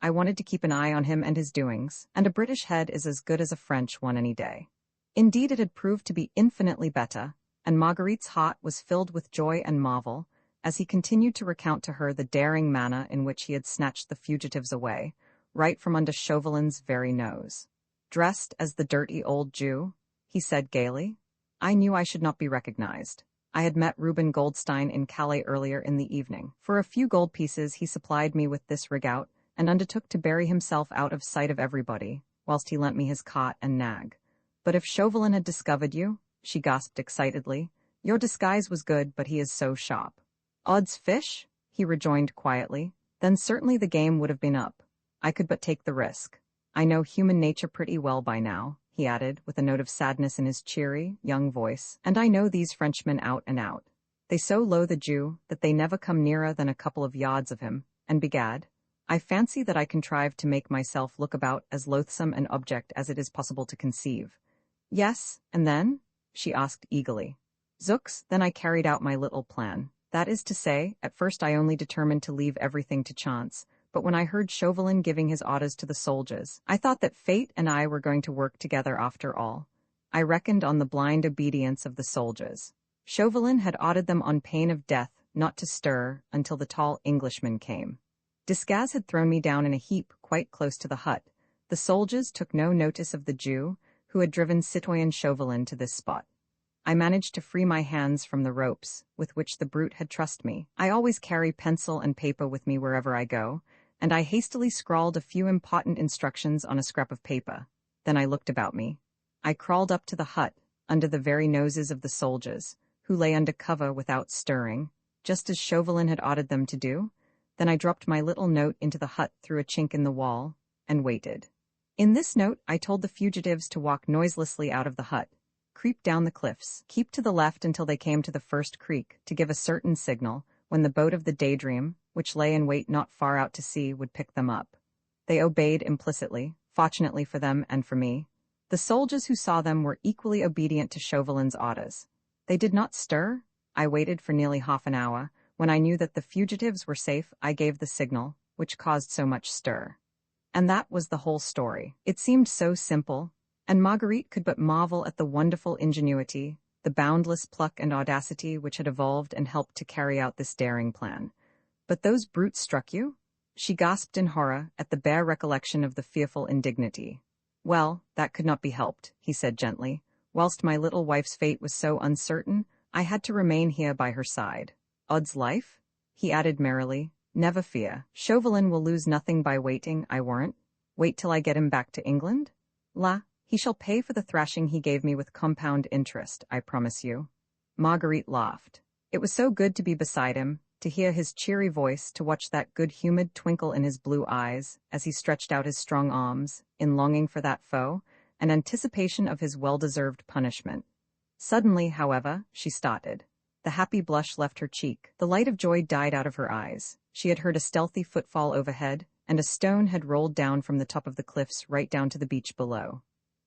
I wanted to keep an eye on him and his doings, and a British head is as good as a French one any day. Indeed, it had proved to be infinitely better, and Marguerite's heart was filled with joy and marvel, as he continued to recount to her the daring manner in which he had snatched the fugitives away, right from under Chauvelin's very nose. Dressed as the dirty old Jew, he said gaily, I knew I should not be recognized. I had met Reuben Goldstein in Calais earlier in the evening. For a few gold pieces he supplied me with this rig-out, and undertook to bury himself out of sight of everybody, whilst he lent me his cot and nag. But if Chauvelin had discovered you, she gasped excitedly, your disguise was good, but he is so sharp. Odds fish, he rejoined quietly, then certainly the game would have been up. I could but take the risk. I know human nature pretty well by now, he added, with a note of sadness in his cheery, young voice, and I know these Frenchmen out and out. They so loathe a Jew that they never come nearer than a couple of yards of him, and begad, I fancy that I contrived to make myself look about as loathsome an object as it is possible to conceive. Yes, and then? She asked eagerly. Zooks, then I carried out my little plan. That is to say, at first I only determined to leave everything to chance, but when I heard Chauvelin giving his orders to the soldiers, I thought that fate and I were going to work together after all. I reckoned on the blind obedience of the soldiers. Chauvelin had ordered them on pain of death not to stir until the tall Englishman came. Desgas had thrown me down in a heap quite close to the hut. The soldiers took no notice of the Jew, who had driven Citoyen Chauvelin to this spot. I managed to free my hands from the ropes with which the brute had trussed me. I always carry pencil and paper with me wherever I go, and I hastily scrawled a few important instructions on a scrap of paper. Then I looked about me. I crawled up to the hut, under the very noses of the soldiers, who lay under cover without stirring, just as Chauvelin had ordered them to do. Then I dropped my little note into the hut through a chink in the wall, and waited. In this note I told the fugitives to walk noiselessly out of the hut, creep down the cliffs, keep to the left until they came to the first creek, to give a certain signal, when the boat of the Daydream, which lay in wait not far out to sea, would pick them up. They obeyed implicitly, fortunately for them and for me. The soldiers who saw them were equally obedient to Chauvelin's orders. They did not stir. I waited for nearly half an hour. When I knew that the fugitives were safe, I gave the signal, which caused so much stir. And that was the whole story. It seemed so simple, and Marguerite could but marvel at the wonderful ingenuity, the boundless pluck and audacity which had evolved and helped to carry out this daring plan. But those brutes struck you? She gasped in horror at the bare recollection of the fearful indignity. Well, that could not be helped, he said gently. Whilst my little wife's fate was so uncertain, I had to remain here by her side. Odds life? He added merrily. Never fear. Chauvelin will lose nothing by waiting, I warrant. Wait till I get him back to England? La, he shall pay for the thrashing he gave me with compound interest, I promise you. Marguerite laughed. It was so good to be beside him, to hear his cheery voice, to watch that good-humored twinkle in his blue eyes as he stretched out his strong arms, in longing for that foe, and anticipation of his well-deserved punishment. Suddenly, however, she started. The happy blush left her cheek. The light of joy died out of her eyes. She had heard a stealthy footfall overhead, and a stone had rolled down from the top of the cliffs right down to the beach below.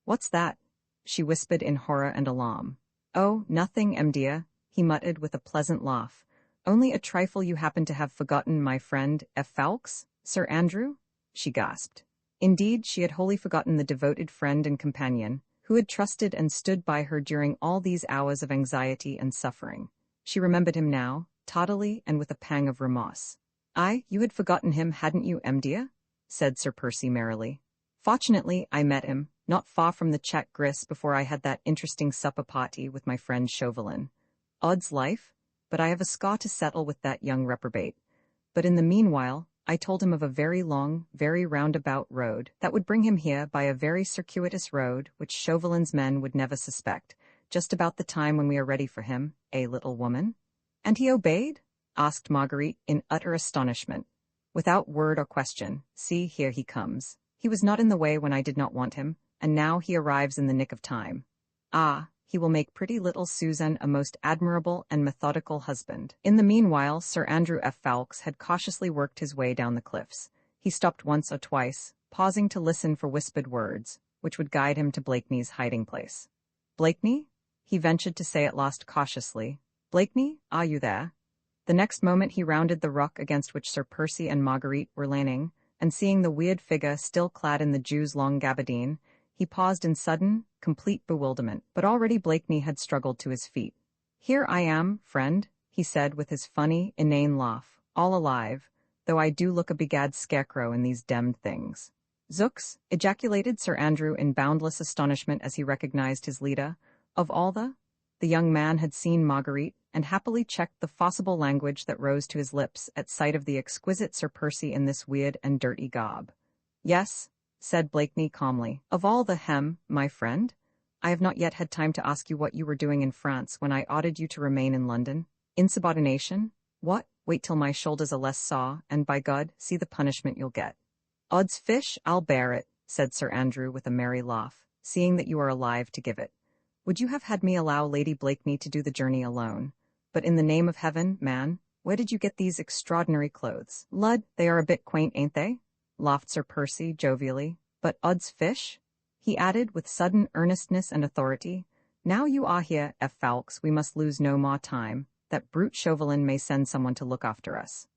"What's that?" she whispered in horror and alarm. "Oh, nothing, dear," he muttered with a pleasant laugh. "Only a trifle. You happen to have forgotten my friend, F. Fawkes, Sir Andrew?" she gasped. Indeed, she had wholly forgotten the devoted friend and companion, who had trusted and stood by her during all these hours of anxiety and suffering. She remembered him now, tardily and with a pang of remorse. "Aye, you had forgotten him, hadn't you, dear?" said Sir Percy merrily. "Fortunately, I met him, not far from the Chat Gris, before I had that interesting supper party with my friend Chauvelin. Odds life, but I have a score to settle with that young reprobate. But in the meanwhile, I told him of a very long, very roundabout road that would bring him here by a very circuitous road which Chauvelin's men would never suspect, just about the time when we are ready for him, little woman." "And he obeyed?" asked Marguerite in utter astonishment. "Without word or question. See, here he comes. He was not in the way when I did not want him, and now he arrives in the nick of time. Ah, he will make pretty little Susan a most admirable and methodical husband." In the meanwhile, Sir Andrew F. Fawkes had cautiously worked his way down the cliffs. He stopped once or twice, pausing to listen for whispered words, which would guide him to Blakeney's hiding place. "Blakeney?" he ventured to say at last cautiously. "Blakeney, are you there?" The next moment he rounded the rock against which Sir Percy and Marguerite were leaning, and seeing the weird figure still clad in the Jew's long gabardine, he paused in sudden, complete bewilderment, but already Blakeney had struggled to his feet. "Here I am, friend," he said with his funny, inane laugh, "all alive, though I do look a begad scarecrow in these demmed things." "Zooks!" ejaculated Sir Andrew in boundless astonishment as he recognized his leader. Of all the young man had seen Marguerite, and happily checked the forcible language that rose to his lips at sight of the exquisite Sir Percy in this weird and dirty garb. "Yes," said Blakeney calmly. "Of all my friend, I have not yet had time to ask you what you were doing in France when I ordered you to remain in London. Insubordination? What? Wait till my shoulders are less sore, and by God, see the punishment you'll get." "Odds fish, I'll bear it," said Sir Andrew with a merry laugh, "seeing that you are alive to give it. Would you have had me allow Lady Blakeney to do the journey alone? But in the name of heaven, man, where did you get these extraordinary clothes?" "Lud, they are a bit quaint, ain't they?" laughed Sir Percy jovially. "But odds fish," he added with sudden earnestness and authority, "now you are here, F. Fawkes, we must lose no more time. That brute Chauvelin may send someone to look after us."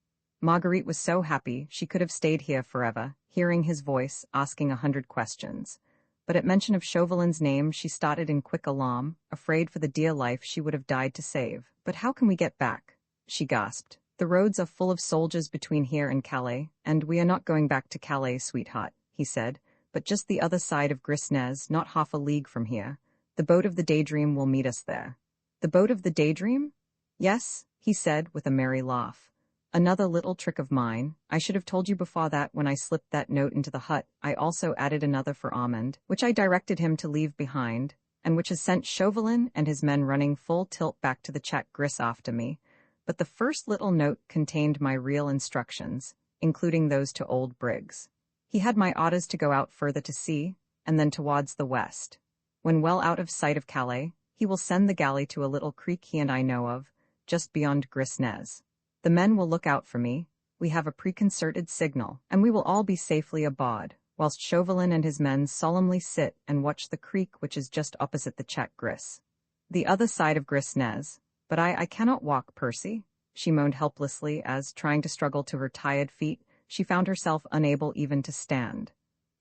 Marguerite was so happy she could have stayed here forever, hearing his voice, asking 100 questions. But at mention of Chauvelin's name she started in quick alarm, afraid for the dear life she would have died to save. "But how can we get back?" she gasped. "The roads are full of soldiers between here and Calais, and we are not going back to Calais, sweetheart," he said, "but just the other side of Grisnez, not half a league from here. The boat of the Daydream will meet us there." "The boat of the Daydream?" "Yes," he said with a merry laugh. "Another little trick of mine. I should have told you before that when I slipped that note into the hut. I also added another for Armand, which I directed him to leave behind, and which has sent Chauvelin and his men running full tilt back to the Chat Gris after me. But the first little note contained my real instructions, including those to old Briggs. He had my orders to go out further to sea, and then towards the west. When well out of sight of Calais, he will send the galley to a little creek he and I know of, just beyond Grisnez. The men will look out for me. We have a preconcerted signal, and we will all be safely aboard. whilst Chauvelin and his men solemnly sit and watch the creek which is just opposite the check Gris. The other side of Gris Nez. But I cannot walk, Percy, she moaned helplessly as, trying to struggle to her tired feet, she found herself unable even to stand.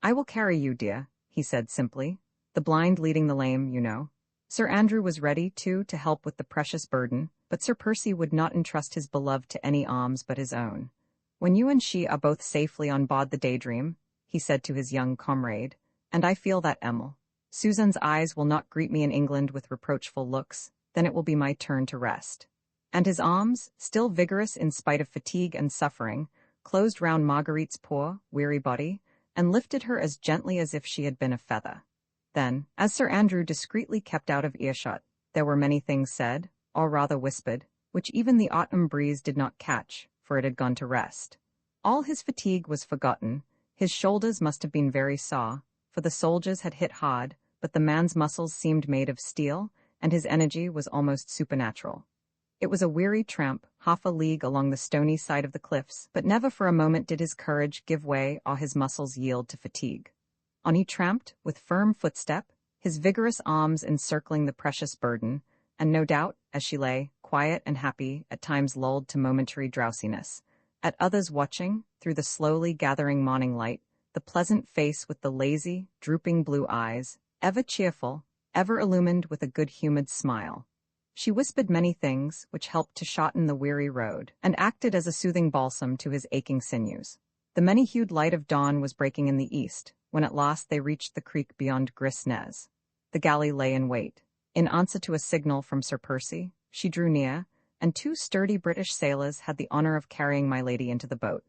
I will carry you, dear, he said simply. The blind leading the lame, you know. Sir Andrew was ready, too, to help with the precious burden, but Sir Percy would not entrust his beloved to any alms but his own. When you and she are both safely on board the Daydream, he said to his young comrade, and I feel that, Emil, Susan's eyes will not greet me in England with reproachful looks, then it will be my turn to rest. And his arms, still vigorous in spite of fatigue and suffering, closed round Marguerite's poor, weary body, and lifted her as gently as if she had been a feather. Then, as Sir Andrew discreetly kept out of earshot, there were many things said, or rather whispered, which even the autumn breeze did not catch, for it had gone to rest. All his fatigue was forgotten. His shoulders must have been very sore, for the soldiers had hit hard, but the man's muscles seemed made of steel, and his energy was almost supernatural. It was a weary tramp, half a league along the stony side of the cliffs, but never for a moment did his courage give way or his muscles yield to fatigue. On he tramped, with firm footstep, his vigorous arms encircling the precious burden, and no doubt, as she lay, quiet and happy, at times lulled to momentary drowsiness, at others watching, through the slowly gathering morning light, the pleasant face with the lazy, drooping blue eyes, ever cheerful, ever illumined with a good-humored smile. She whispered many things which helped to shorten the weary road, and acted as a soothing balsam to his aching sinews. The many-hued light of dawn was breaking in the east, when at last they reached the creek beyond Gris Nez. The galley lay in wait. In answer to a signal from Sir Percy, she drew near, and 2 sturdy British sailors had the honor of carrying my lady into the boat.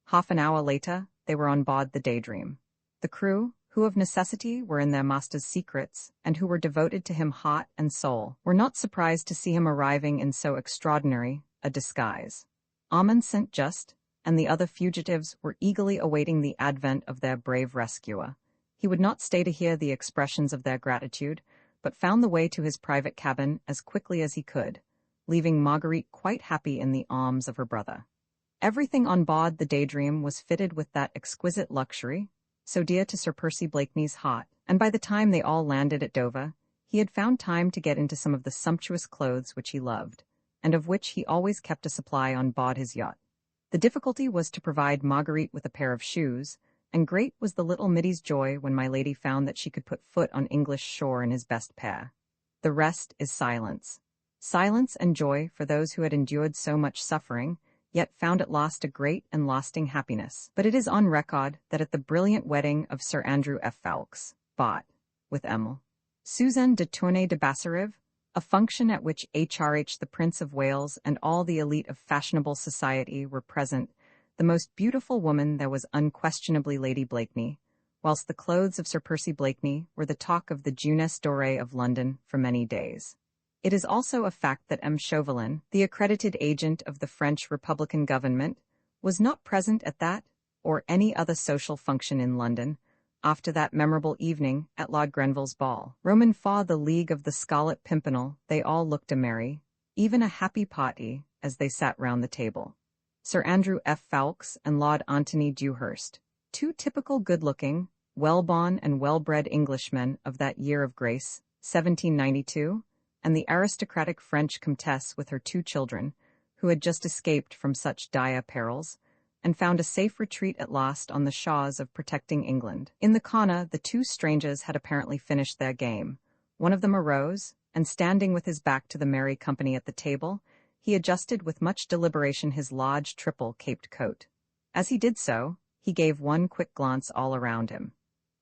Half an hour later, they were on board the Daydream. The crew, who of necessity were in their master's secrets, and who were devoted to him heart and soul, were not surprised to see him arriving in so extraordinary a disguise. Armand St. Just and the other fugitives were eagerly awaiting the advent of their brave rescuer. He would not stay to hear the expressions of their gratitude, but found the way to his private cabin as quickly as he could, leaving Marguerite quite happy in the arms of her brother. Everything on board the Daydream was fitted with that exquisite luxury, so dear to Sir Percy Blakeney's heart, and by the time they all landed at Dover, he had found time to get into some of the sumptuous clothes which he loved, and of which he always kept a supply on board his yacht. The difficulty was to provide Marguerite with a pair of shoes, and great was the little middy's joy when my lady found that she could put foot on English shore in his best pair. The rest is silence. Silence and joy for those who had endured so much suffering, yet found at last a great and lasting happiness. But it is on record that at the brilliant wedding of Sir Andrew F. Ffoulkes, bought, with Emil, Suzanne de Tournay de Basserive, a function at which HRH the Prince of Wales and all the elite of fashionable society were present, the most beautiful woman there was unquestionably Lady Blakeney, whilst the clothes of Sir Percy Blakeney were the talk of the Jeunesse dorée of London for many days. It is also a fact that M. Chauvelin, the accredited agent of the French Republican government, was not present at that, or any other social function in London, after that memorable evening at Lord Grenville's ball. Roman for the League of the Scarlet Pimpernel, they all looked a merry, even a happy party, as they sat round the table. Sir Andrew F. Ffoulkes and Lord Antony Dewhurst, 2 typical good-looking, well-born and well-bred Englishmen of that year of grace, 1792, and the aristocratic French Comtesse with her 2 children, who had just escaped from such dire perils, and found a safe retreat at last on the shores of protecting England. In the corner, the 2 strangers had apparently finished their game. One of them arose, and standing with his back to the merry company at the table, he adjusted with much deliberation his large triple-caped coat. As he did so, he gave one quick glance all around him.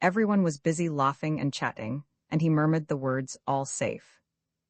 Everyone was busy laughing and chatting, and he murmured the words, "All safe."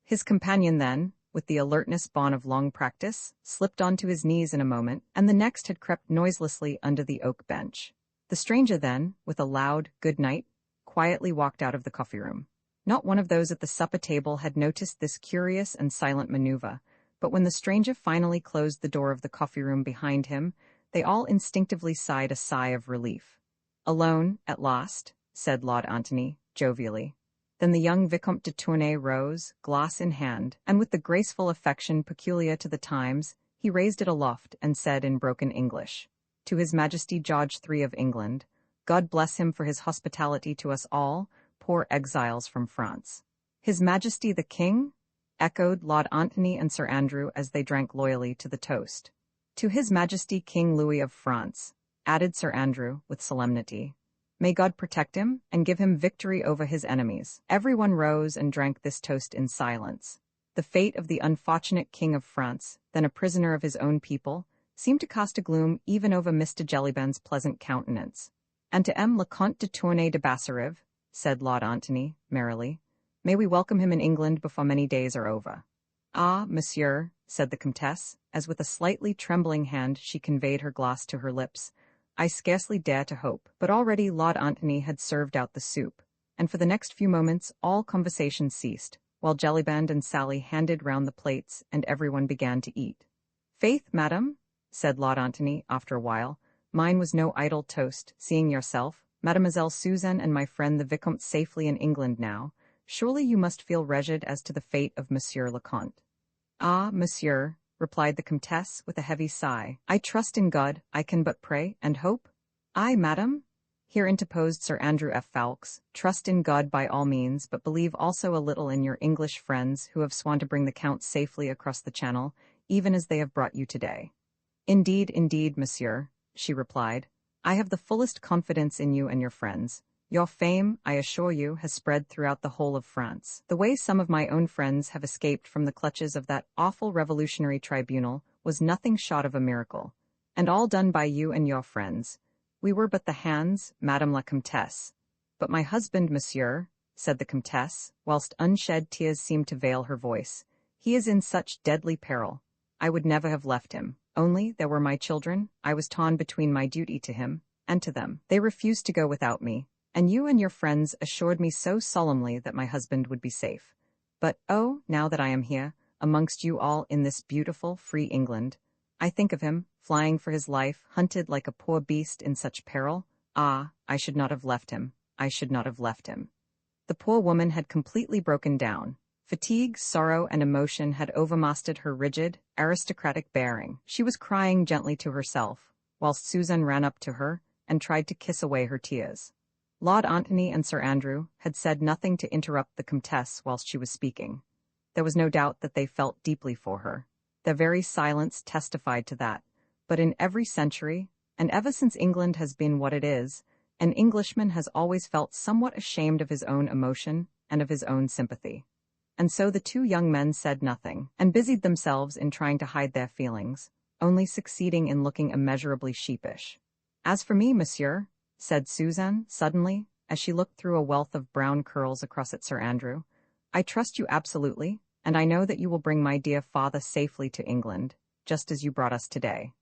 His companion then, with the alertness born of long practice, slipped onto his knees in a moment, and the next had crept noiselessly under the oak bench. The stranger then, with a loud "good night," quietly walked out of the coffee-room. Not one of those at the supper table had noticed this curious and silent maneuver, but when the stranger finally closed the door of the coffee-room behind him, they all instinctively sighed a sigh of relief. "Alone, at last," said Lord Antony, jovially. Then the young Vicomte de Tournay rose, glass in hand, and with the graceful affection peculiar to the times, he raised it aloft and said in broken English, "To His Majesty George III of England, God bless him for his hospitality to us all, poor exiles from France. His Majesty the King? Echoed Lord Antony and Sir Andrew as they drank loyally to the toast. To His Majesty King Louis of France, added Sir Andrew with solemnity. May God protect him and give him victory over his enemies. Everyone rose and drank this toast in silence. The fate of the unfortunate King of France, then a prisoner of his own people, seemed to cast a gloom even over Mr. Jellyband's pleasant countenance. And to M. le Comte de Tournay de Basserive, said Lord Antony, merrily, may we welcome him in England before many days are over. Ah, monsieur, said the Comtesse, as with a slightly trembling hand she conveyed her glass to her lips, I scarcely dare to hope. But already Lord Antony had served out the soup, and for the next few moments all conversation ceased, while Jellyband and Sally handed round the plates and everyone began to eat. Faith, madam, said Lord Antony after a while, mine was no idle toast, seeing yourself, Mademoiselle Suzanne and my friend the Vicomte safely in England now, surely you must feel wretched as to the fate of Monsieur le Comte. Ah, monsieur, replied the Comtesse with a heavy sigh, I trust in God, I can but pray and hope. Ay, madam, here interposed Sir Andrew F. Ffoulkes, trust in God by all means, but believe also a little in your English friends who have sworn to bring the Count safely across the Channel, even as they have brought you today. Indeed, monsieur, she replied, I have the fullest confidence in you and your friends. Your fame, I assure you, has spread throughout the whole of France. The way some of my own friends have escaped from the clutches of that awful revolutionary tribunal was nothing short of a miracle, and all done by you and your friends. We were but the hands, Madame la Comtesse. But my husband, monsieur, said the Comtesse, whilst unshed tears seemed to veil her voice, he is in such deadly peril. I would never have left him. Only, there were my children, I was torn between my duty to him, and to them. They refused to go without me, and you and your friends assured me so solemnly that my husband would be safe. But, oh, now that I am here, amongst you all in this beautiful, free England, I think of him, flying for his life, hunted like a poor beast in such peril. Ah, I should not have left him. I should not have left him. The poor woman had completely broken down. Fatigue, sorrow, and emotion had overmastered her rigid, aristocratic bearing. She was crying gently to herself, whilst Susan ran up to her and tried to kiss away her tears. Lord Antony and Sir Andrew had said nothing to interrupt the Comtesse whilst she was speaking. There was no doubt that they felt deeply for her. Their very silence testified to that. But in every century, and ever since England has been what it is, an Englishman has always felt somewhat ashamed of his own emotion and of his own sympathy. And so the two young men said nothing, and busied themselves in trying to hide their feelings, only succeeding in looking immeasurably sheepish. As for me, monsieur, said Suzanne, suddenly, as she looked through a wealth of brown curls across at Sir Andrew, I trust you absolutely, and I know that you will bring my dear father safely to England, just as you brought us today.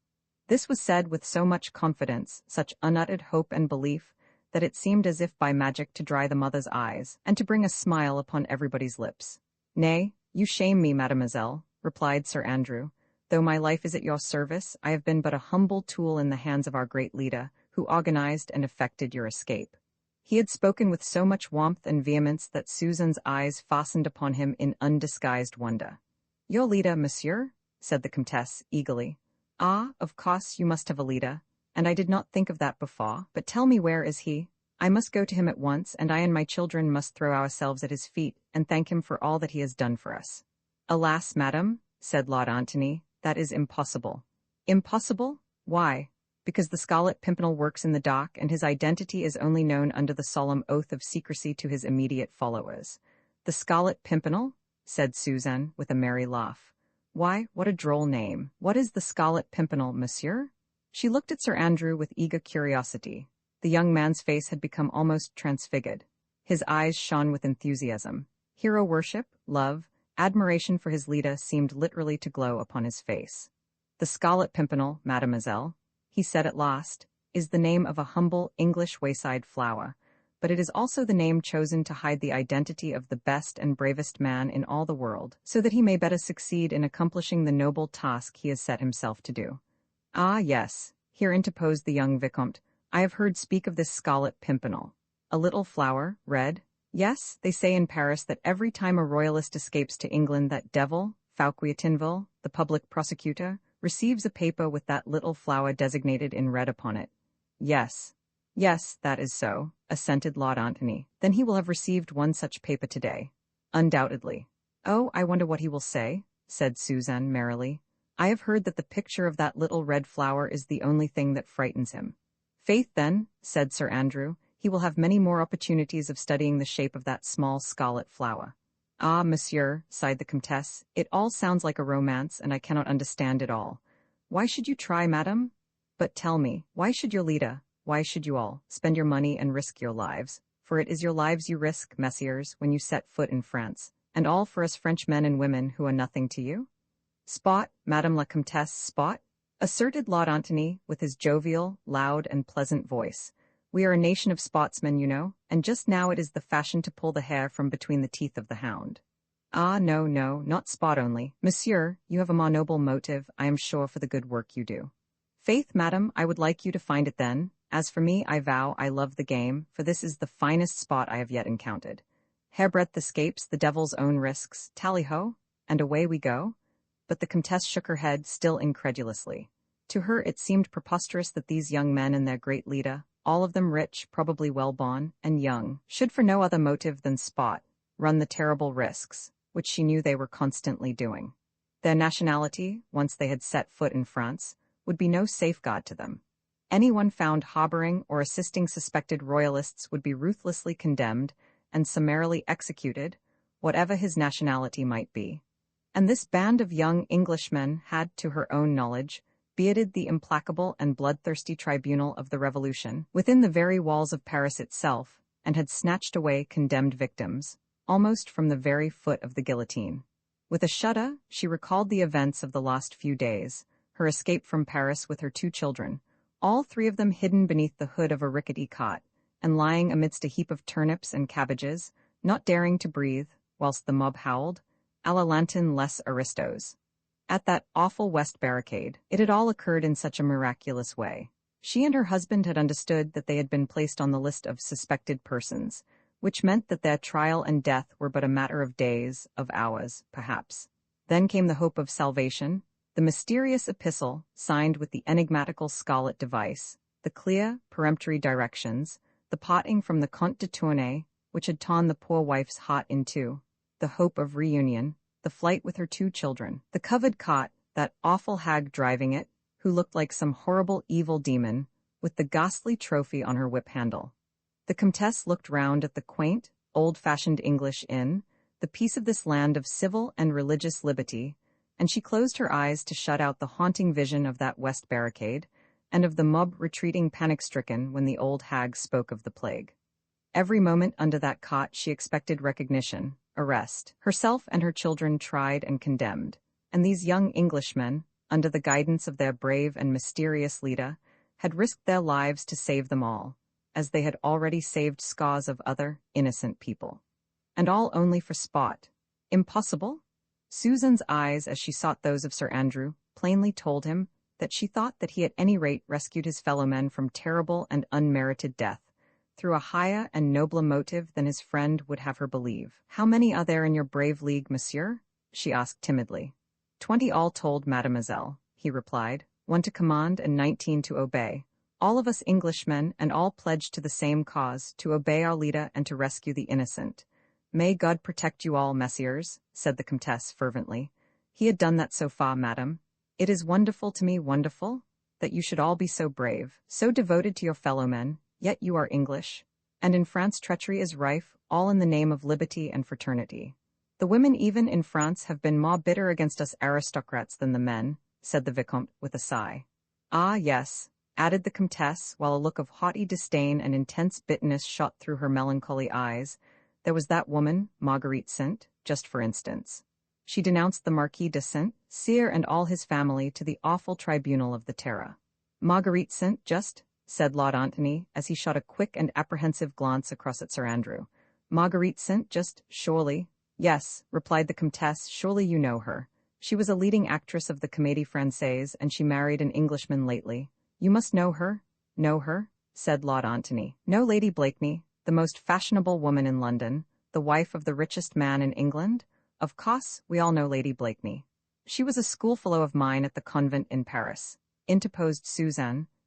This was said with so much confidence, such unuttered hope and belief, that it seemed as if by magic to dry the mother's eyes, and to bring a smile upon everybody's lips. Nay, you shame me, mademoiselle, replied Sir Andrew. Though my life is at your service, I have been but a humble tool in the hands of our great leader, who organized and effected your escape. He had spoken with so much warmth and vehemence that Susan's eyes fastened upon him in undisguised wonder. Your leader, monsieur? Said the Comtesse, eagerly. Ah, of course you must have a leader, and I did not think of that before, but tell me, where is he? I must go to him at once, and I and my children must throw ourselves at his feet and thank him for all that he has done for us. Alas, madam, said Lord Antony, that is impossible. Impossible? Why? Because the Scarlet Pimpernel works in the dark, and his identity is only known under the solemn oath of secrecy to his immediate followers. The Scarlet Pimpernel? Said Suzanne, with a merry laugh. Why, what a droll name. What is the Scarlet Pimpernel, monsieur? She looked at Sir Andrew with eager curiosity. The young man's face had become almost transfigured. His eyes shone with enthusiasm. Hero worship, love, admiration for his leader seemed literally to glow upon his face. The Scarlet Pimpernel, mademoiselle, he said at last, is the name of a humble English wayside flower, but it is also the name chosen to hide the identity of the best and bravest man in all the world, so that he may better succeed in accomplishing the noble task he has set himself to do. Ah, yes, here interposed the young Vicomte, I have heard speak of this Scarlet Pimpernel. A little flower, red? Yes, they say in Paris that every time a royalist escapes to England that devil, Fouquier-Tinville, the public prosecutor, receives a paper with that little flower designated in red upon it. Yes, Yes, that is so, assented Lord Antony. Then he will have received one such paper today. Undoubtedly. Oh, I wonder what he will say, said Suzanne merrily. I have heard that the picture of that little red flower is the only thing that frightens him. Faith, then, said Sir Andrew, he will have many more opportunities of studying the shape of that small scarlet flower. Ah, monsieur, sighed the Comtesse, it all sounds like a romance, and I cannot understand it all. Why should you try, madame? But tell me, why should your leader, why should you all, spend your money and risk your lives? For it is your lives you risk, messieurs, when you set foot in France, and all for us French men and women who are nothing to you? Spot, Madame la Comtesse, spot, asserted Lord Antony with his jovial, loud, and pleasant voice. We are a nation of sportsmen, you know, and just now it is the fashion to pull the hair from between the teeth of the hound. Ah, no, no, not spot only. Monsieur, you have a more noble motive, I am sure, for the good work you do. Faith, madam, I would like you to find it then. As for me, I vow I love the game, for this is the finest spot I have yet encountered. Hairbreadth escapes, the devil's own risks, tally-ho, and away we go. But the Comtesse shook her head, still incredulously. To her it seemed preposterous that these young men and their great leader, all of them rich, probably well-born, and young, should for no other motive than spot, run the terrible risks, which she knew they were constantly doing. Their nationality, once they had set foot in France, would be no safeguard to them. Anyone found harboring or assisting suspected royalists would be ruthlessly condemned and summarily executed, whatever his nationality might be. And this band of young Englishmen had, to her own knowledge, bearded the implacable and bloodthirsty tribunal of the Revolution within the very walls of Paris itself, and had snatched away condemned victims, almost from the very foot of the guillotine. With a shudder, she recalled the events of the last few days, her escape from Paris with her 2 children, all 3 of them hidden beneath the hood of a rickety cot, and lying amidst a heap of turnips and cabbages, not daring to breathe, whilst the mob howled, a la Lantin les aristos. At that awful West Barricade, it had all occurred in such a miraculous way. She and her husband had understood that they had been placed on the list of suspected persons, which meant that their trial and death were but a matter of days, of hours, perhaps. Then came the hope of salvation, the mysterious epistle, signed with the enigmatical Scarlet device, the clear, peremptory directions, the parting from the Comte de Tournay, which had torn the poor wife's heart in 2, the hope of reunion, the flight with her 2 children, the covered cot, that awful hag driving it, who looked like some horrible evil demon, with the ghastly trophy on her whip-handle. The Comtesse looked round at the quaint, old-fashioned English inn, the peace of this land of civil and religious liberty, and she closed her eyes to shut out the haunting vision of that West Barricade, and of the mob retreating panic-stricken when the old hag spoke of the plague. Every moment under that cot she expected recognition, arrest, herself and her children tried and condemned, and these young Englishmen, under the guidance of their brave and mysterious leader, had risked their lives to save them all, as they had already saved scores of other, innocent people. And all only for spot. Impossible? Susan's eyes, as she sought those of Sir Andrew, plainly told him that she thought that he at any rate rescued his fellow-men from terrible and unmerited death, through a higher and nobler motive than his friend would have her believe. "How many are there in your brave league, monsieur?" she asked timidly. 20 all told, mademoiselle, he replied, 1 to command and 19 to obey. All of us Englishmen, and all pledged to the same cause, to obey our leader and to rescue the innocent. May God protect you all, messieurs, said the Comtesse fervently. He had done that so far, madam. It is wonderful to me, wonderful, that you should all be so brave, so devoted to your fellow-men, yet you are English. And in France treachery is rife, all in the name of liberty and fraternity. The women even in France have been more bitter against us aristocrats than the men, said the Vicomte with a sigh. Ah, yes, added the Comtesse, while a look of haughty disdain and intense bitterness shot through her melancholy eyes. There was that woman, Marguerite St., just for instance. She denounced the Marquis de Saint-Cyr and all his family to the awful tribunal of the Terror. Marguerite St. just, said Lord Antony, as he shot a quick and apprehensive glance across at Sir Andrew. Marguerite St. just, surely. Yes, replied the Comtesse, surely you know her. She was a leading actress of the Comédie Française, and she married an Englishman lately. You must know her? Know her? Said Lord Antony. No, Lady Blakeney, the most fashionable woman in London, the wife of the richest man in England? Of course, we all know Lady Blakeney. She was a schoolfellow of mine at the convent in Paris, interposed Suzanne,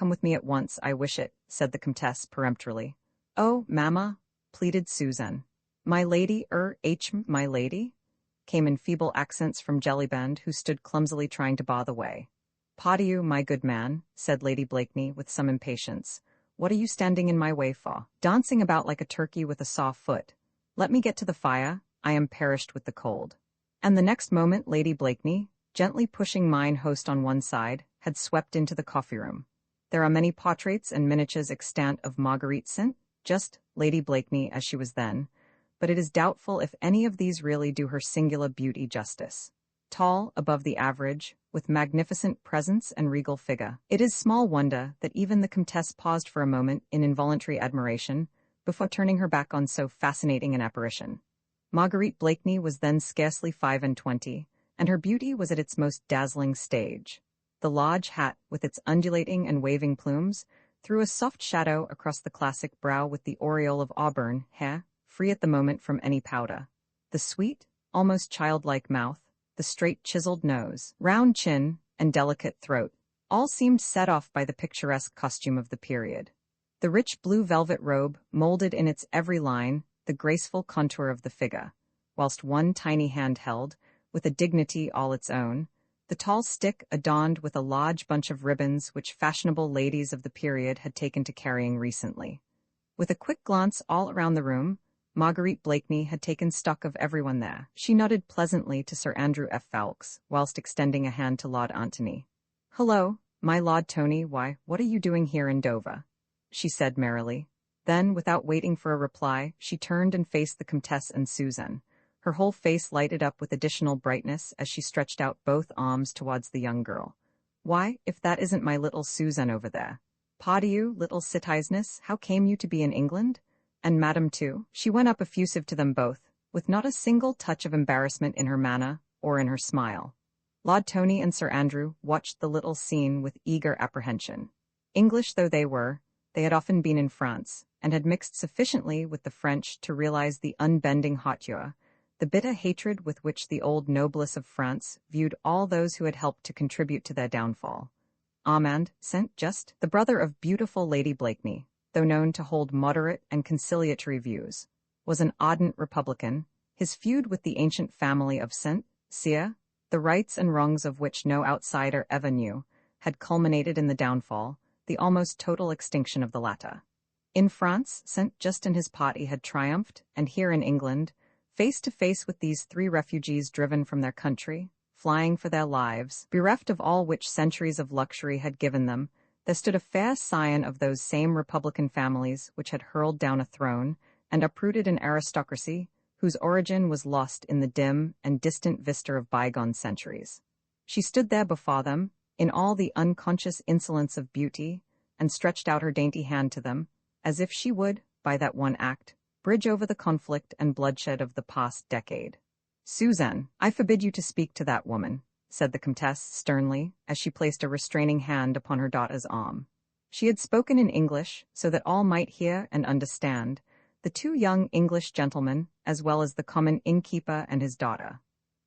come with me at once, I wish it, said the Comtesse peremptorily. Oh, mamma, pleaded Susan. My lady, my lady? Came in feeble accents from Jellyband, who stood clumsily trying to bar the way. Pardieu, my good man, said Lady Blakeney with some impatience. What are you standing in my way for? Dancing about like a turkey with a sore foot. Let me get to the fire, I am perished with the cold. And the next moment Lady Blakeney, gently pushing mine host on one side, had swept into the coffee-room. There are many portraits and miniatures extant of Marguerite St. Just Lady Blakeney as she was then, but it is doubtful if any of these really do her singular beauty justice. Tall, above the average, with magnificent presence and regal figure, it is small wonder that even the Comtesse paused for a moment in involuntary admiration before turning her back on so fascinating an apparition. Marguerite Blakeney was then scarcely 25, and her beauty was at its most dazzling stage. The large hat, with its undulating and waving plumes, threw a soft shadow across the classic brow with the aureole of auburn hair, free at the moment from any powder. The sweet, almost childlike mouth, the straight chiseled nose, round chin, and delicate throat, all seemed set off by the picturesque costume of the period. The rich blue velvet robe molded in its every line the graceful contour of the figure, whilst one tiny hand held, with a dignity all its own, the tall stick adorned with a large bunch of ribbons which fashionable ladies of the period had taken to carrying recently. With a quick glance all around the room, Marguerite Blakeney had taken stock of everyone there. She nodded pleasantly to Sir Andrew F. Ffoulkes, whilst extending a hand to Lord Antony. "Hello, my Lord Tony, why, what are you doing here in Dover?" she said merrily. Then, without waiting for a reply, she turned and faced the Comtesse and Suzanne. Her whole face lighted up with additional brightness as she stretched out both arms towards the young girl. "Why, if that isn't my little Suzanne over there. Pardon you, little citizeness, how came you to be in England? And madam too?" She went up effusive to them both, with not a single touch of embarrassment in her manner or in her smile. Lord Tony and Sir Andrew watched the little scene with eager apprehension. English though they were, they had often been in France, and had mixed sufficiently with the French to realize the unbending hauteur, the bitter hatred with which the old noblesse of France viewed all those who had helped to contribute to their downfall. Armand St. Just, the brother of beautiful Lady Blakeney, though known to hold moderate and conciliatory views, was an ardent Republican. His feud with the ancient family of St. Cyr, the rights and wrongs of which no outsider ever knew, had culminated in the downfall, the almost total extinction of the latter. In France, St. Just and his party had triumphed, and here in England, face to face with these three refugees driven from their country, flying for their lives, bereft of all which centuries of luxury had given them, there stood a fair scion of those same Republican families which had hurled down a throne and uprooted an aristocracy whose origin was lost in the dim and distant vista of bygone centuries. She stood there before them, in all the unconscious insolence of beauty, and stretched out her dainty hand to them, as if she would, by that one act, bridge over the conflict and bloodshed of the past decade. "Suzanne, I forbid you to speak to that woman," said the Comtesse sternly, as she placed a restraining hand upon her daughter's arm. She had spoken in English, so that all might hear and understand, the two young English gentlemen, as well as the common innkeeper and his daughter.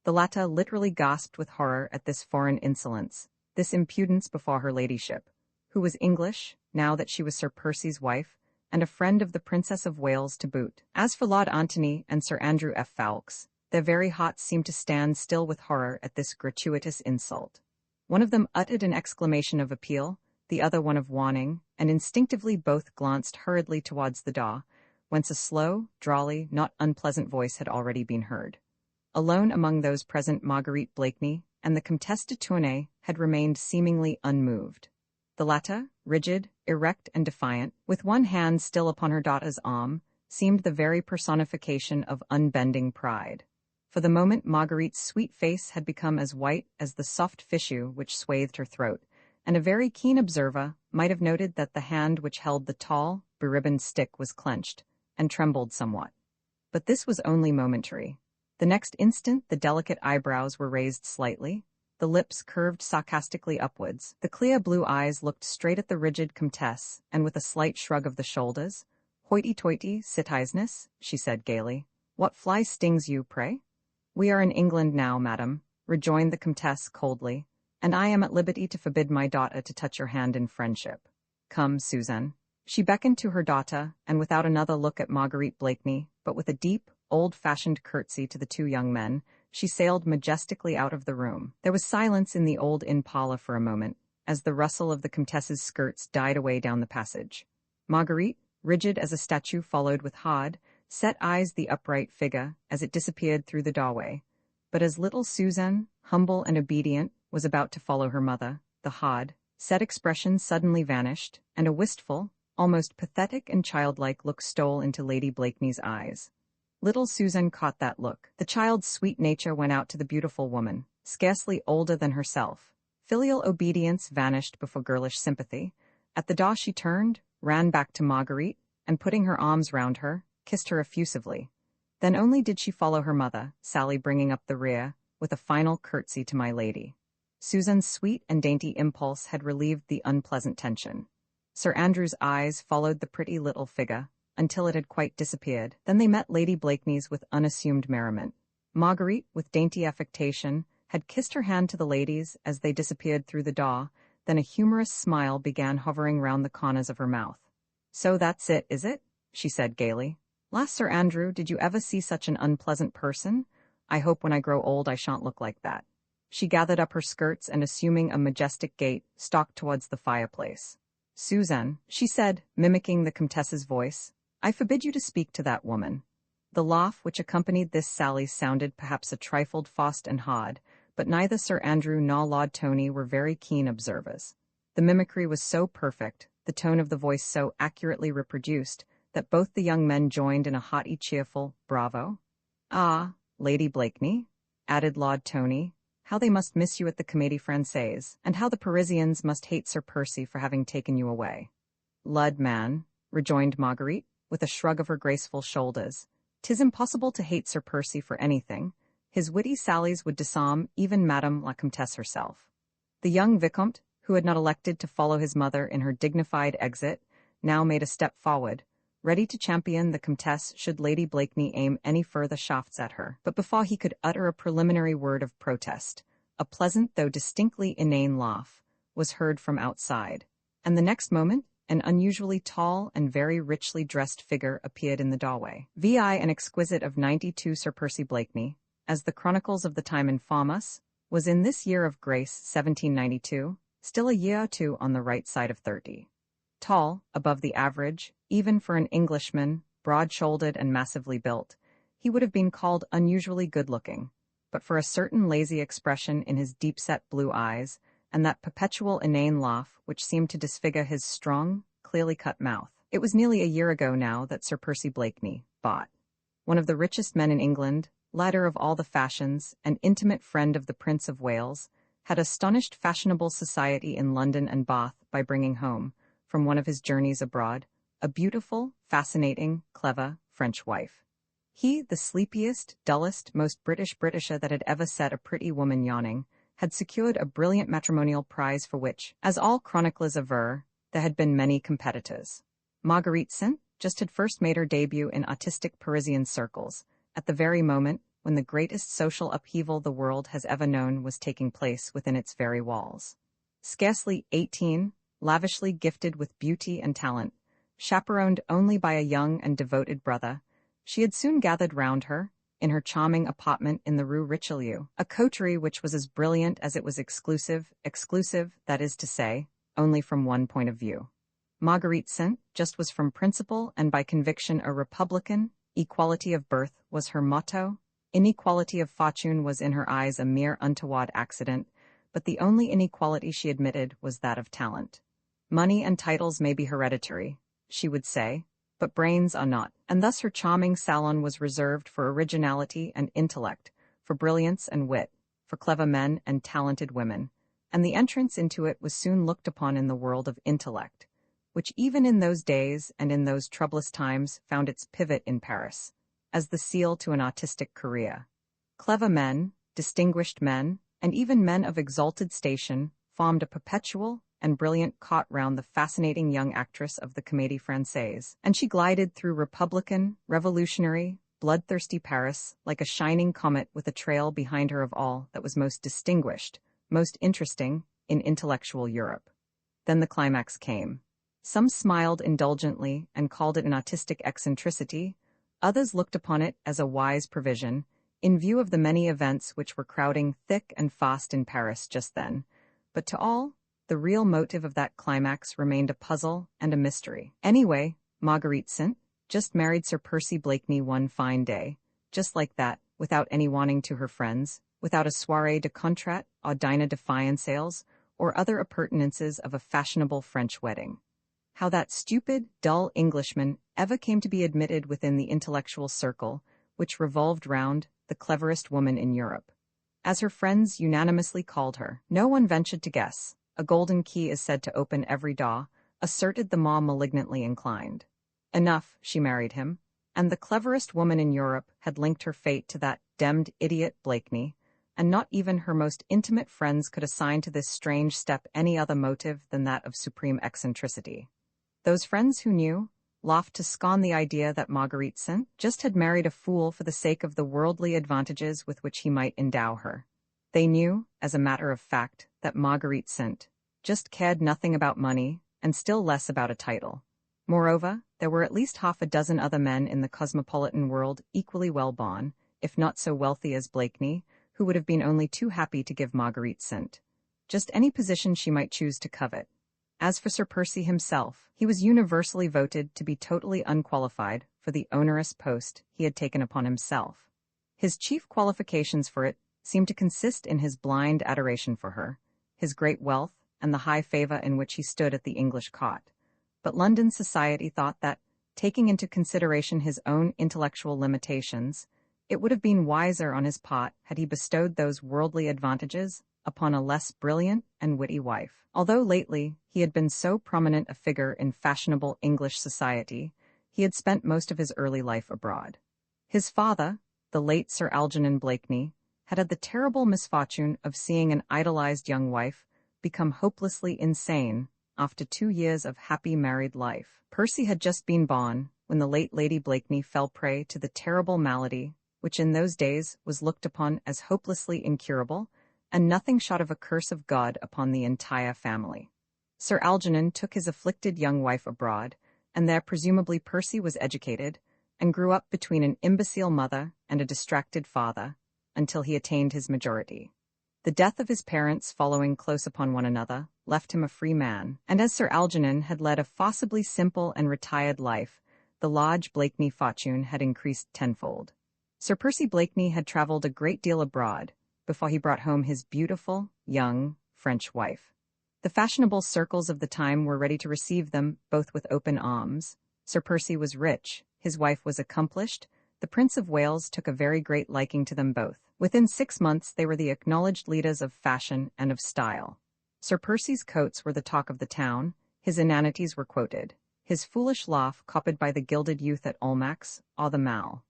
The latter literally gasped with horror at this foreign insolence, this impudence before her ladyship, who was English, now that she was Sir Percy's wife, and a friend of the Princess of Wales to boot. As for Lord Antony and Sir Andrew F. Ffoulkes, their very hearts seemed to stand still with horror at this gratuitous insult. One of them uttered an exclamation of appeal, the other one of warning, and instinctively both glanced hurriedly towards the door, whence a slow, drawly, not unpleasant voice had already been heard. Alone among those present, Marguerite Blakeney and the Comtesse de Tournay had remained seemingly unmoved. The latter, rigid, erect, and defiant, with one hand still upon her daughter's arm, seemed the very personification of unbending pride. For the moment Marguerite's sweet face had become as white as the soft tissue which swathed her throat, and a very keen observer might have noted that the hand which held the tall, beribboned stick was clenched, and trembled somewhat. But this was only momentary. The next instant the delicate eyebrows were raised slightly, the lips curved sarcastically upwards, the clear blue eyes looked straight at the rigid Comtesse, and with a slight shrug of the shoulders, "Hoity-toity, citizeness," she said gaily. "What fly stings you, pray?" "We are in England now, madam," rejoined the Comtesse coldly, "and I am at liberty to forbid my daughter to touch your hand in friendship. Come, Suzanne." She beckoned to her daughter, and without another look at Marguerite Blakeney, but with a deep, old-fashioned curtsy to the two young men, she sailed majestically out of the room. There was silence in the old inn parlor for a moment, as the rustle of the Comtesse's skirts died away down the passage. Marguerite, rigid as a statue, followed with hard, set eyes the upright figure as it disappeared through the doorway. But as little Suzanne, humble and obedient, was about to follow her mother, the hard, Said expression suddenly vanished, and a wistful, almost pathetic and childlike look stole into Lady Blakeney's eyes. Little Susan caught that look. The child's sweet nature went out to the beautiful woman, scarcely older than herself. Filial obedience vanished before girlish sympathy. At the door she turned, ran back to Marguerite, and putting her arms round her, kissed her effusively. Then only did she follow her mother, Sally bringing up the rear, with a final curtsy to my lady. Susan's sweet and dainty impulse had relieved the unpleasant tension. Sir Andrew's eyes followed the pretty little figure, until it had quite disappeared. Then they met Lady Blakeney's with unassumed merriment. Marguerite, with dainty affectation, had kissed her hand to the ladies as they disappeared through the door, then a humorous smile began hovering round the corners of her mouth. "So that's it, is it?" she said gaily. "Last Sir Andrew, did you ever see such an unpleasant person? I hope when I grow old I shan't look like that." She gathered up her skirts and, assuming a majestic gait, stalked towards the fireplace. "Suzanne," she said, mimicking the Comtesse's voice, "I forbid you to speak to that woman." The laugh which accompanied this sally sounded perhaps a trifle forced and hard, but neither Sir Andrew nor Lord Tony were very keen observers. The mimicry was so perfect, the tone of the voice so accurately reproduced, that both the young men joined in a hearty cheerful "Bravo." "Ah, Lady Blakeney," added Lord Tony, "how they must miss you at the Comédie Française, and how the Parisians must hate Sir Percy for having taken you away." "Lud, man," rejoined Marguerite, with a shrug of her graceful shoulders, "'tis impossible to hate Sir Percy for anything. His witty sallies would disarm even Madame la Comtesse herself." The young Vicomte, who had not elected to follow his mother in her dignified exit, now made a step forward, ready to champion the Comtesse should Lady Blakeney aim any further shafts at her. But before he could utter a preliminary word of protest, a pleasant though distinctly inane laugh was heard from outside, and the next moment an unusually tall and very richly dressed figure appeared in the doorway. Vi an exquisite of 92 Sir Percy Blakeney, as the chronicles of the time inform us, was in this year of grace 1792, still a year or two on the right side of 30. Tall, above the average, even for an Englishman, broad-shouldered and massively built, he would have been called unusually good-looking, but for a certain lazy expression in his deep-set blue eyes, and that perpetual inane laugh which seemed to disfigure his strong, clearly cut mouth. It was nearly a year ago now that Sir Percy Blakeney, bought, one of the richest men in England, ladder of all the fashions, and intimate friend of the Prince of Wales, had astonished fashionable society in London and Bath by bringing home, from one of his journeys abroad, a beautiful, fascinating, clever French wife. He, the sleepiest, dullest, most Britisher that had ever set a pretty woman yawning, had secured a brilliant matrimonial prize for which, as all chroniclers aver, there had been many competitors. Marguerite St. just had first made her debut in artistic Parisian circles, at the very moment when the greatest social upheaval the world has ever known was taking place within its very walls. Scarcely 18, lavishly gifted with beauty and talent, chaperoned only by a young and devoted brother, she had soon gathered round her, in her charming apartment in the Rue Richelieu, a coterie which was as brilliant as it was exclusive, that is to say, only from one point of view. Marguerite St. just was from principle and by conviction a Republican. Equality of birth was her motto. Inequality of fortune was in her eyes a mere untoward accident, but the only inequality she admitted was that of talent. Money and titles may be hereditary, she would say, but brains are not, and thus her charming salon was reserved for originality and intellect, for brilliance and wit, for clever men and talented women, and the entrance into it was soon looked upon in the world of intellect, which even in those days and in those troublous times found its pivot in Paris, as the seal to an artistic career. Clever men, distinguished men, and even men of exalted station formed a perpetual and brilliant court round the fascinating young actress of the Comédie Française, and she glided through Republican, revolutionary, bloodthirsty Paris like a shining comet with a trail behind her of all that was most distinguished, most interesting, in intellectual Europe. Then the climax came. Some smiled indulgently and called it an artistic eccentricity, others looked upon it as a wise provision, in view of the many events which were crowding thick and fast in Paris just then, but to all, the real motive of that climax remained a puzzle and a mystery. Anyway, Marguerite St. just married Sir Percy Blakeney one fine day, just like that, without any warning to her friends, without a soirée de contrat or dîner de fiançailles, or other appurtenances of a fashionable French wedding. How that stupid, dull Englishman ever came to be admitted within the intellectual circle, which revolved round the cleverest woman in Europe. As her friends unanimously called her, no one ventured to guess. A golden key is said to open every door, asserted the more malignantly inclined. Enough, she married him, and the cleverest woman in Europe had linked her fate to that demmed idiot Blakeney, and not even her most intimate friends could assign to this strange step any other motive than that of supreme eccentricity. Those friends who knew laughed to scorn the idea that Marguerite St. just had married a fool for the sake of the worldly advantages with which he might endow her. They knew, as a matter of fact, that Marguerite St. just cared nothing about money, and still less about a title. Moreover, there were at least half a dozen other men in the cosmopolitan world equally well-born, if not so wealthy as Blakeney, who would have been only too happy to give Marguerite St. just any position she might choose to covet. As for Sir Percy himself, he was universally voted to be totally unqualified for the onerous post he had taken upon himself. His chief qualifications for it seemed to consist in his blind adoration for her, his great wealth, and the high favor in which he stood at the English court. But London society thought that, taking into consideration his own intellectual limitations, it would have been wiser on his part had he bestowed those worldly advantages upon a less brilliant and witty wife. Although lately he had been so prominent a figure in fashionable English society, he had spent most of his early life abroad. His father, the late Sir Algernon Blakeney, had the terrible misfortune of seeing an idolized young wife become hopelessly insane after 2 years of happy married life. Percy had just been born when the late Lady Blakeney fell prey to the terrible malady which in those days was looked upon as hopelessly incurable, and nothing short of a curse of God upon the entire family. Sir Algernon took his afflicted young wife abroad, and there presumably Percy was educated, and grew up between an imbecile mother and a distracted father, until he attained his majority. The death of his parents following close upon one another left him a free man, and as Sir Algernon had led a forcibly simple and retired life, the large Blakeney fortune had increased tenfold. Sir Percy Blakeney had travelled a great deal abroad before he brought home his beautiful, young, French wife. The fashionable circles of the time were ready to receive them both with open arms. Sir Percy was rich, his wife was accomplished, the Prince of Wales took a very great liking to them both. Within 6 months they were the acknowledged leaders of fashion and of style. Sir Percy's coats were the talk of the town, his inanities were quoted, his foolish laugh copied by the gilded youth at Almack's, or the Mall.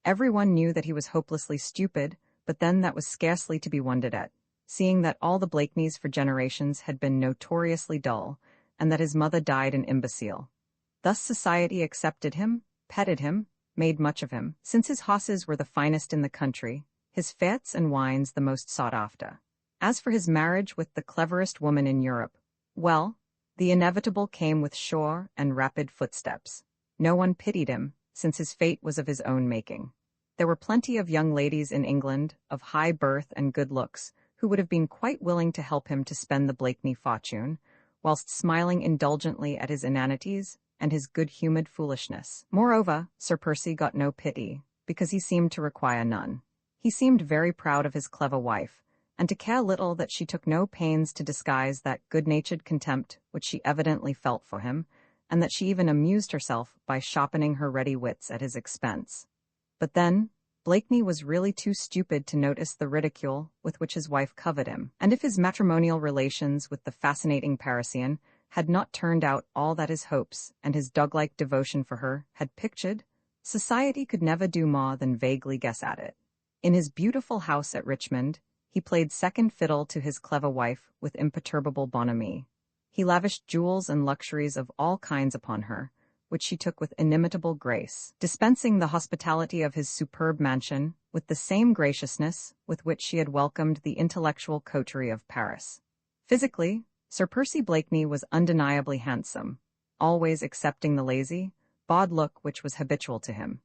Everyone knew that he was hopelessly stupid, but then that was scarcely to be wondered at, seeing that all the Blakeneys for generations had been notoriously dull, and that his mother died an imbecile. Thus society accepted him, petted him, made much of him, since his horses were the finest in the country, his fetes and wines the most sought after. As for his marriage with the cleverest woman in Europe, well, the inevitable came with sure and rapid footsteps. No one pitied him, since his fate was of his own making. There were plenty of young ladies in England, of high birth and good looks, who would have been quite willing to help him to spend the Blakeney fortune, whilst smiling indulgently at his inanities and his good-humoured foolishness. Moreover, Sir Percy got no pity, because he seemed to require none. He seemed very proud of his clever wife, and to care little that she took no pains to disguise that good-natured contempt which she evidently felt for him, and that she even amused herself by sharpening her ready wits at his expense. But then, Blakeney was really too stupid to notice the ridicule with which his wife covered him, and if his matrimonial relations with the fascinating Parisian had not turned out all that his hopes and his dog-like devotion for her had pictured, society could never do more than vaguely guess at it. In his beautiful house at Richmond, he played second fiddle to his clever wife with imperturbable bonhomie. He lavished jewels and luxuries of all kinds upon her, which she took with inimitable grace, dispensing the hospitality of his superb mansion with the same graciousness with which she had welcomed the intellectual coterie of Paris. Physically, Sir Percy Blakeney was undeniably handsome, always excepting the lazy, bawd look which was habitual to him.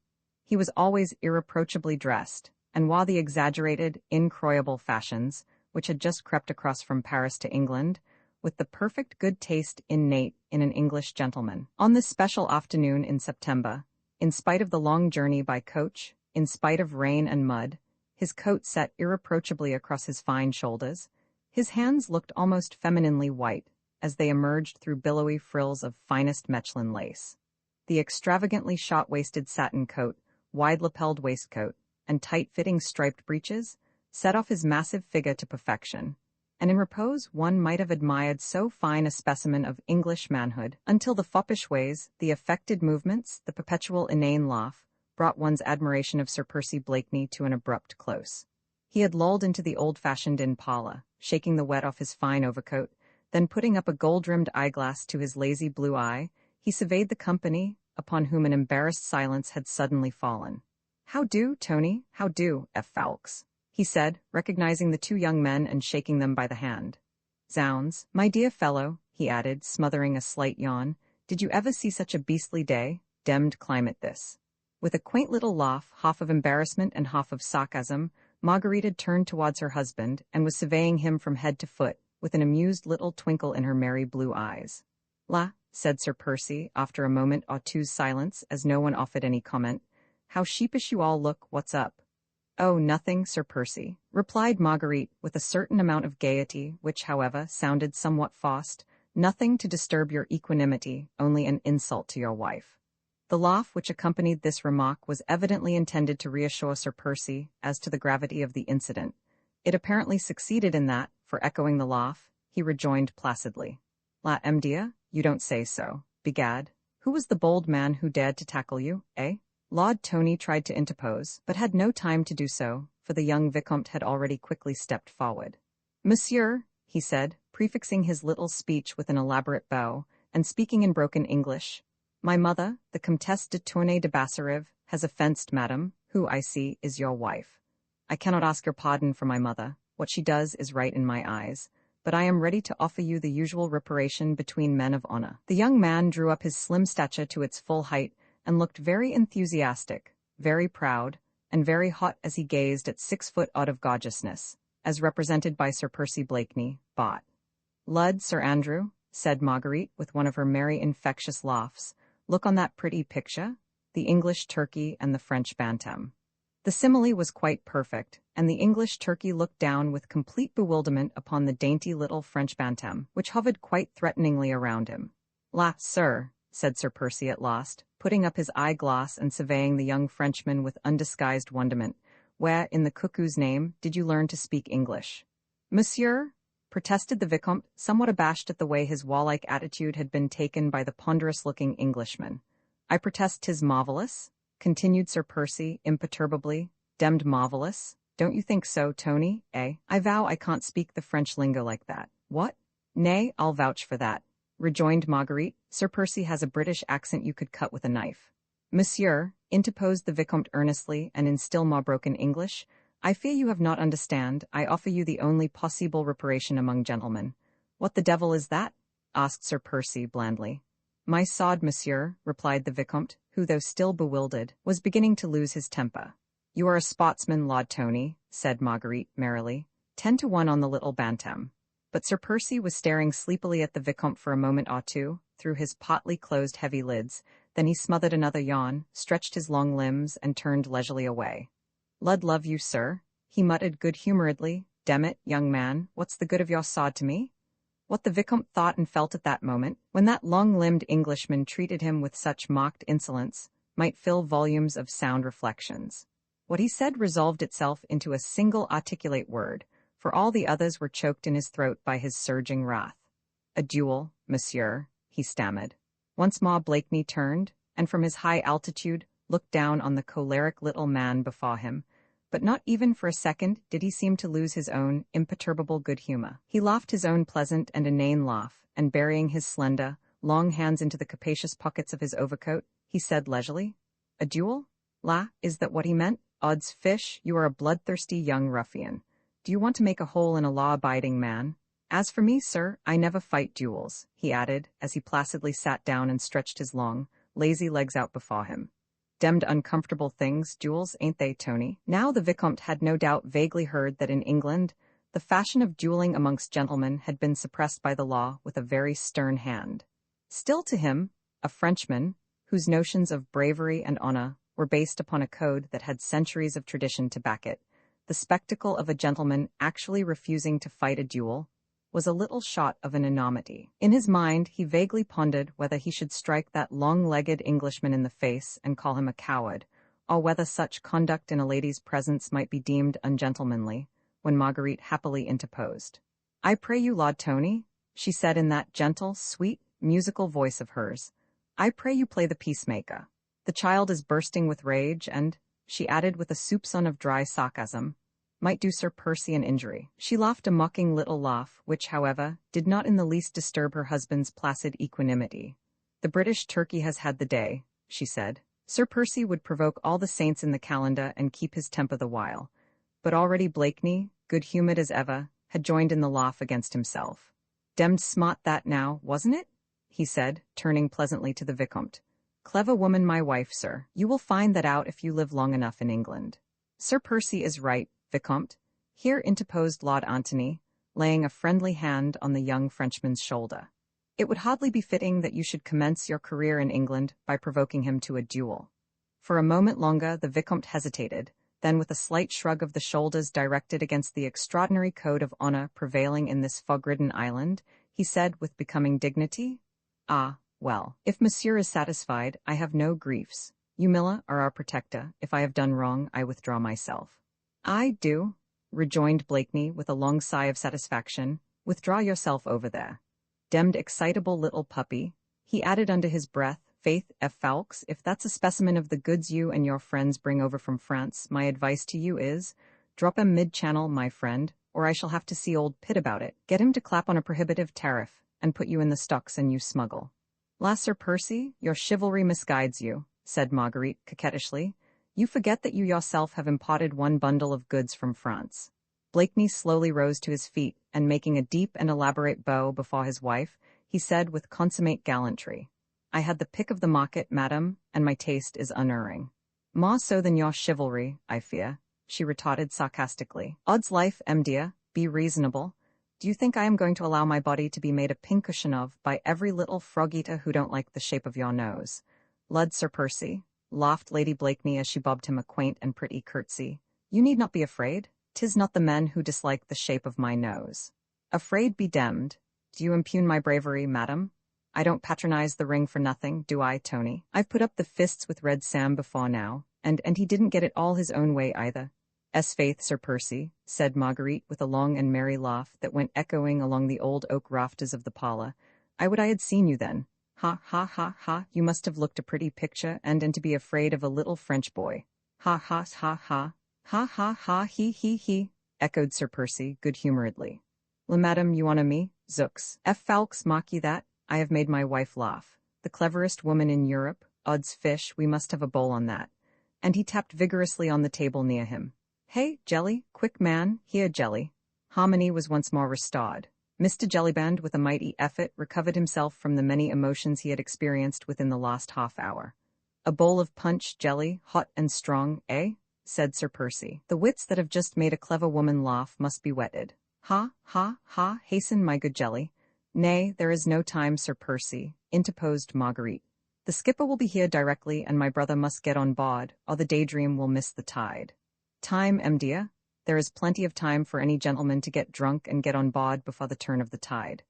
He was always irreproachably dressed, and while the exaggerated, incroyable fashions, which had just crept across from Paris to England, with the perfect good taste innate in an English gentleman. On this special afternoon in September, in spite of the long journey by coach, in spite of rain and mud, his coat set irreproachably across his fine shoulders, His hands looked almost femininely white as they emerged through billowy frills of finest Mechlin lace. The extravagantly shot-waisted satin coat, wide-lapelled waistcoat, and tight-fitting striped breeches set off his massive figure to perfection, and in repose one might have admired so fine a specimen of English manhood until the foppish ways, the affected movements, the perpetual inane laugh, brought one's admiration of Sir Percy Blakeney to an abrupt close. He had lolled into the old-fashioned inn parlor, shaking the wet off his fine overcoat, then putting up a gold-rimmed eyeglass to his lazy blue eye, he surveyed the company, upon whom an embarrassed silence had suddenly fallen. "How do, Tony? How do, F. Fowkes?" he said, recognizing the two young men and shaking them by the hand. "Zounds, my dear fellow," he added, smothering a slight yawn, "did you ever see such a beastly day? Demmed climate this." With a quaint little laugh, half of embarrassment and half of sarcasm, Marguerite had turned towards her husband and was surveying him from head to foot, with an amused little twinkle in her merry blue eyes. "La," said Sir Percy, after a moment or two's silence, as no one offered any comment, "how sheepish you all look, what's up?" "Oh, nothing, Sir Percy," replied Marguerite, with a certain amount of gaiety, which, however, sounded somewhat forced, "nothing to disturb your equanimity, only an insult to your wife." The laugh which accompanied this remark was evidently intended to reassure Sir Percy as to the gravity of the incident. It apparently succeeded in that, for echoing the laugh, he rejoined placidly, "La m'dear, you don't say so. Begad, who was the bold man who dared to tackle you, eh?" Lord Tony tried to interpose, but had no time to do so, for the young Vicomte had already quickly stepped forward. "Monsieur," he said, prefixing his little speech with an elaborate bow, and speaking in broken English, "my mother, the Comtesse de Tournay de Basserive, has offensed madam, who, I see, is your wife. I cannot ask your pardon for my mother. What she does is right in my eyes, but I am ready to offer you the usual reparation between men of honor." The young man drew up his slim stature to its full height and looked very enthusiastic, very proud, and very hot as he gazed at 6 foot odd of gorgeousness, as represented by Sir Percy Blakeney, bought. "Lud, Sir Andrew," said Marguerite, with one of her merry infectious laughs, "look on that pretty picture, the English turkey and the French bantam." The simile was quite perfect, and the English turkey looked down with complete bewilderment upon the dainty little French bantam, which hovered quite threateningly around him. "La, sir," said Sir Percy at last, putting up his eyeglass and surveying the young Frenchman with undisguised wonderment, "where, in the cuckoo's name, did you learn to speak English?" "Monsieur," protested the Vicomte, somewhat abashed at the way his warlike attitude had been taken by the ponderous-looking Englishman. "I protest 'tis marvelous," continued Sir Percy imperturbably, "demmed marvelous. Don't you think so, Tony, eh? I vow I can't speak the French lingo like that." "What? Nay, I'll vouch for that," rejoined Marguerite. "Sir Percy has a British accent you could cut with a knife." "Monsieur," interposed the Vicomte earnestly and in still more broken English, "I fear you have not understand. I offer you the only possible reparation among gentlemen." "What the devil is that?" asked Sir Percy blandly. "My sod, monsieur," replied the Vicomte, who, though still bewildered, was beginning to lose his temper. "You are a sportsman, Lord Tony," said Marguerite merrily. 10 to 1 on the little bantam. But Sir Percy was staring sleepily at the Vicomte for a moment or two, through his partly closed heavy lids, then he smothered another yawn, stretched his long limbs, and turned leisurely away. "Lud love you, sir," he muttered good-humoredly, "Demmit, young man, what's the good of your sod to me?" What the Vicomte thought and felt at that moment, when that long-limbed Englishman treated him with such mocked insolence, might fill volumes of sound reflections. What he said resolved itself into a single articulate word, for all the others were choked in his throat by his surging wrath. "A duel, monsieur," he stammered. Once more Blakeney turned, and from his high altitude looked down on the choleric little man before him, but not even for a second did he seem to lose his own imperturbable good humor. He laughed his own pleasant and inane laugh, and burying his slender, long hands into the capacious pockets of his overcoat, he said leisurely, "A duel? La, is that what he meant? Odds fish, you are a bloodthirsty young ruffian. Do you want to make a hole in a law-abiding man? As for me, sir, I never fight duels," he added, as he placidly sat down and stretched his long, lazy legs out before him. "Demmed uncomfortable things, duels, ain't they, Tony?" Now the Vicomte had no doubt vaguely heard that in England, the fashion of dueling amongst gentlemen had been suppressed by the law with a very stern hand. Still to him, a Frenchman, whose notions of bravery and honor were based upon a code that had centuries of tradition to back it, The spectacle of a gentleman actually refusing to fight a duel was a little shot of an enormity. In his mind, he vaguely pondered whether he should strike that long-legged Englishman in the face and call him a coward, or whether such conduct in a lady's presence might be deemed ungentlemanly, when Marguerite happily interposed. "I pray you, Lord Tony," she said in that gentle, sweet, musical voice of hers, "I pray you play the peacemaker. The child is bursting with rage and," she added with a soupçon of dry sarcasm, "might do Sir Percy an injury." She laughed a mocking little laugh, which, however, did not in the least disturb her husband's placid equanimity. "The British turkey has had the day," she said. Sir Percy would provoke all the saints in the calendar and keep his temper the while. But already Blakeney, good-humoured as ever, had joined in the laugh against himself. "Demmed smart that now, wasn't it?" he said, turning pleasantly to the Vicomte. "Clever woman, my wife, sir. You will find that out if you live long enough in England." "Sir Percy is right, Vicomte," here interposed Lord Antony, laying a friendly hand on the young Frenchman's shoulder. "It would hardly be fitting that you should commence your career in England by provoking him to a duel." For a moment longer the Vicomte hesitated, then with a slight shrug of the shoulders directed against the extraordinary code of honor prevailing in this fog-ridden island, he said with becoming dignity, "Ah, well, if monsieur is satisfied, I have no griefs. You, Miller, are our protector. If I have done wrong, I withdraw myself." "I do," rejoined Blakeney with a long sigh of satisfaction. "Withdraw yourself over there. Demmed excitable little puppy," he added under his breath. "Faith, F. Fawkes, if that's a specimen of the goods you and your friends bring over from France, my advice to you is, drop 'em mid-channel, my friend, or I shall have to see old Pitt about it. Get him to clap on a prohibitive tariff, and put you in the stocks and you smuggle." "La, Sir Percy, your chivalry misguides you," said Marguerite coquettishly. "You forget that you yourself have imported one bundle of goods from France." Blakeney slowly rose to his feet, and making a deep and elaborate bow before his wife, he said with consummate gallantry, "I had the pick of the market, madam, and my taste is unerring." "More so than your chivalry, I fear," she retorted sarcastically. "Odds life, dear, be reasonable. Do you think I am going to allow my body to be made a pincushion of by every little frog-eater who don't like the shape of your nose?" "Lud, Sir Percy," laughed Lady Blakeney as she bobbed him a quaint and pretty curtsy, "you need not be afraid. 'Tis not the men who dislike the shape of my nose." "Afraid be demmed. Do you impugn my bravery, madam? I don't patronize the ring for nothing, do I, Tony? I've put up the fists with Red Sam before now, and he didn't get it all his own way either." "'S faith, Sir Percy," said Marguerite with a long and merry laugh that went echoing along the old oak rafters of the parlor. "I would I had seen you then. Ha, ha, ha, ha, you must have looked a pretty picture, and to be afraid of a little French boy. Ha, ha, ha, ha, ha, ha, ha, he, echoed Sir Percy good-humoredly. "La, madam, you honour me? Zooks. F. Fawkes, mock ye that? I have made my wife laugh. The cleverest woman in Europe. Odds fish, we must have a bowl on that." And he tapped vigorously on the table near him. "Hey, Jelly, quick man, here, Jelly." Harmony was once more restored. Mr. Jellyband, with a mighty effort, recovered himself from the many emotions he had experienced within the last half-hour. "A bowl of punch, Jelly, hot and strong, eh?" said Sir Percy. "The wits that have just made a clever woman laugh must be whetted. Ha, ha, ha, hasten, my good Jelly." "Nay, there is no time, Sir Percy," interposed Marguerite. "The skipper will be here directly, and my brother must get on board, or the Daydream will miss the tide." "Time, dear? There is plenty of time for any gentleman to get drunk and get on board before the turn of the tide."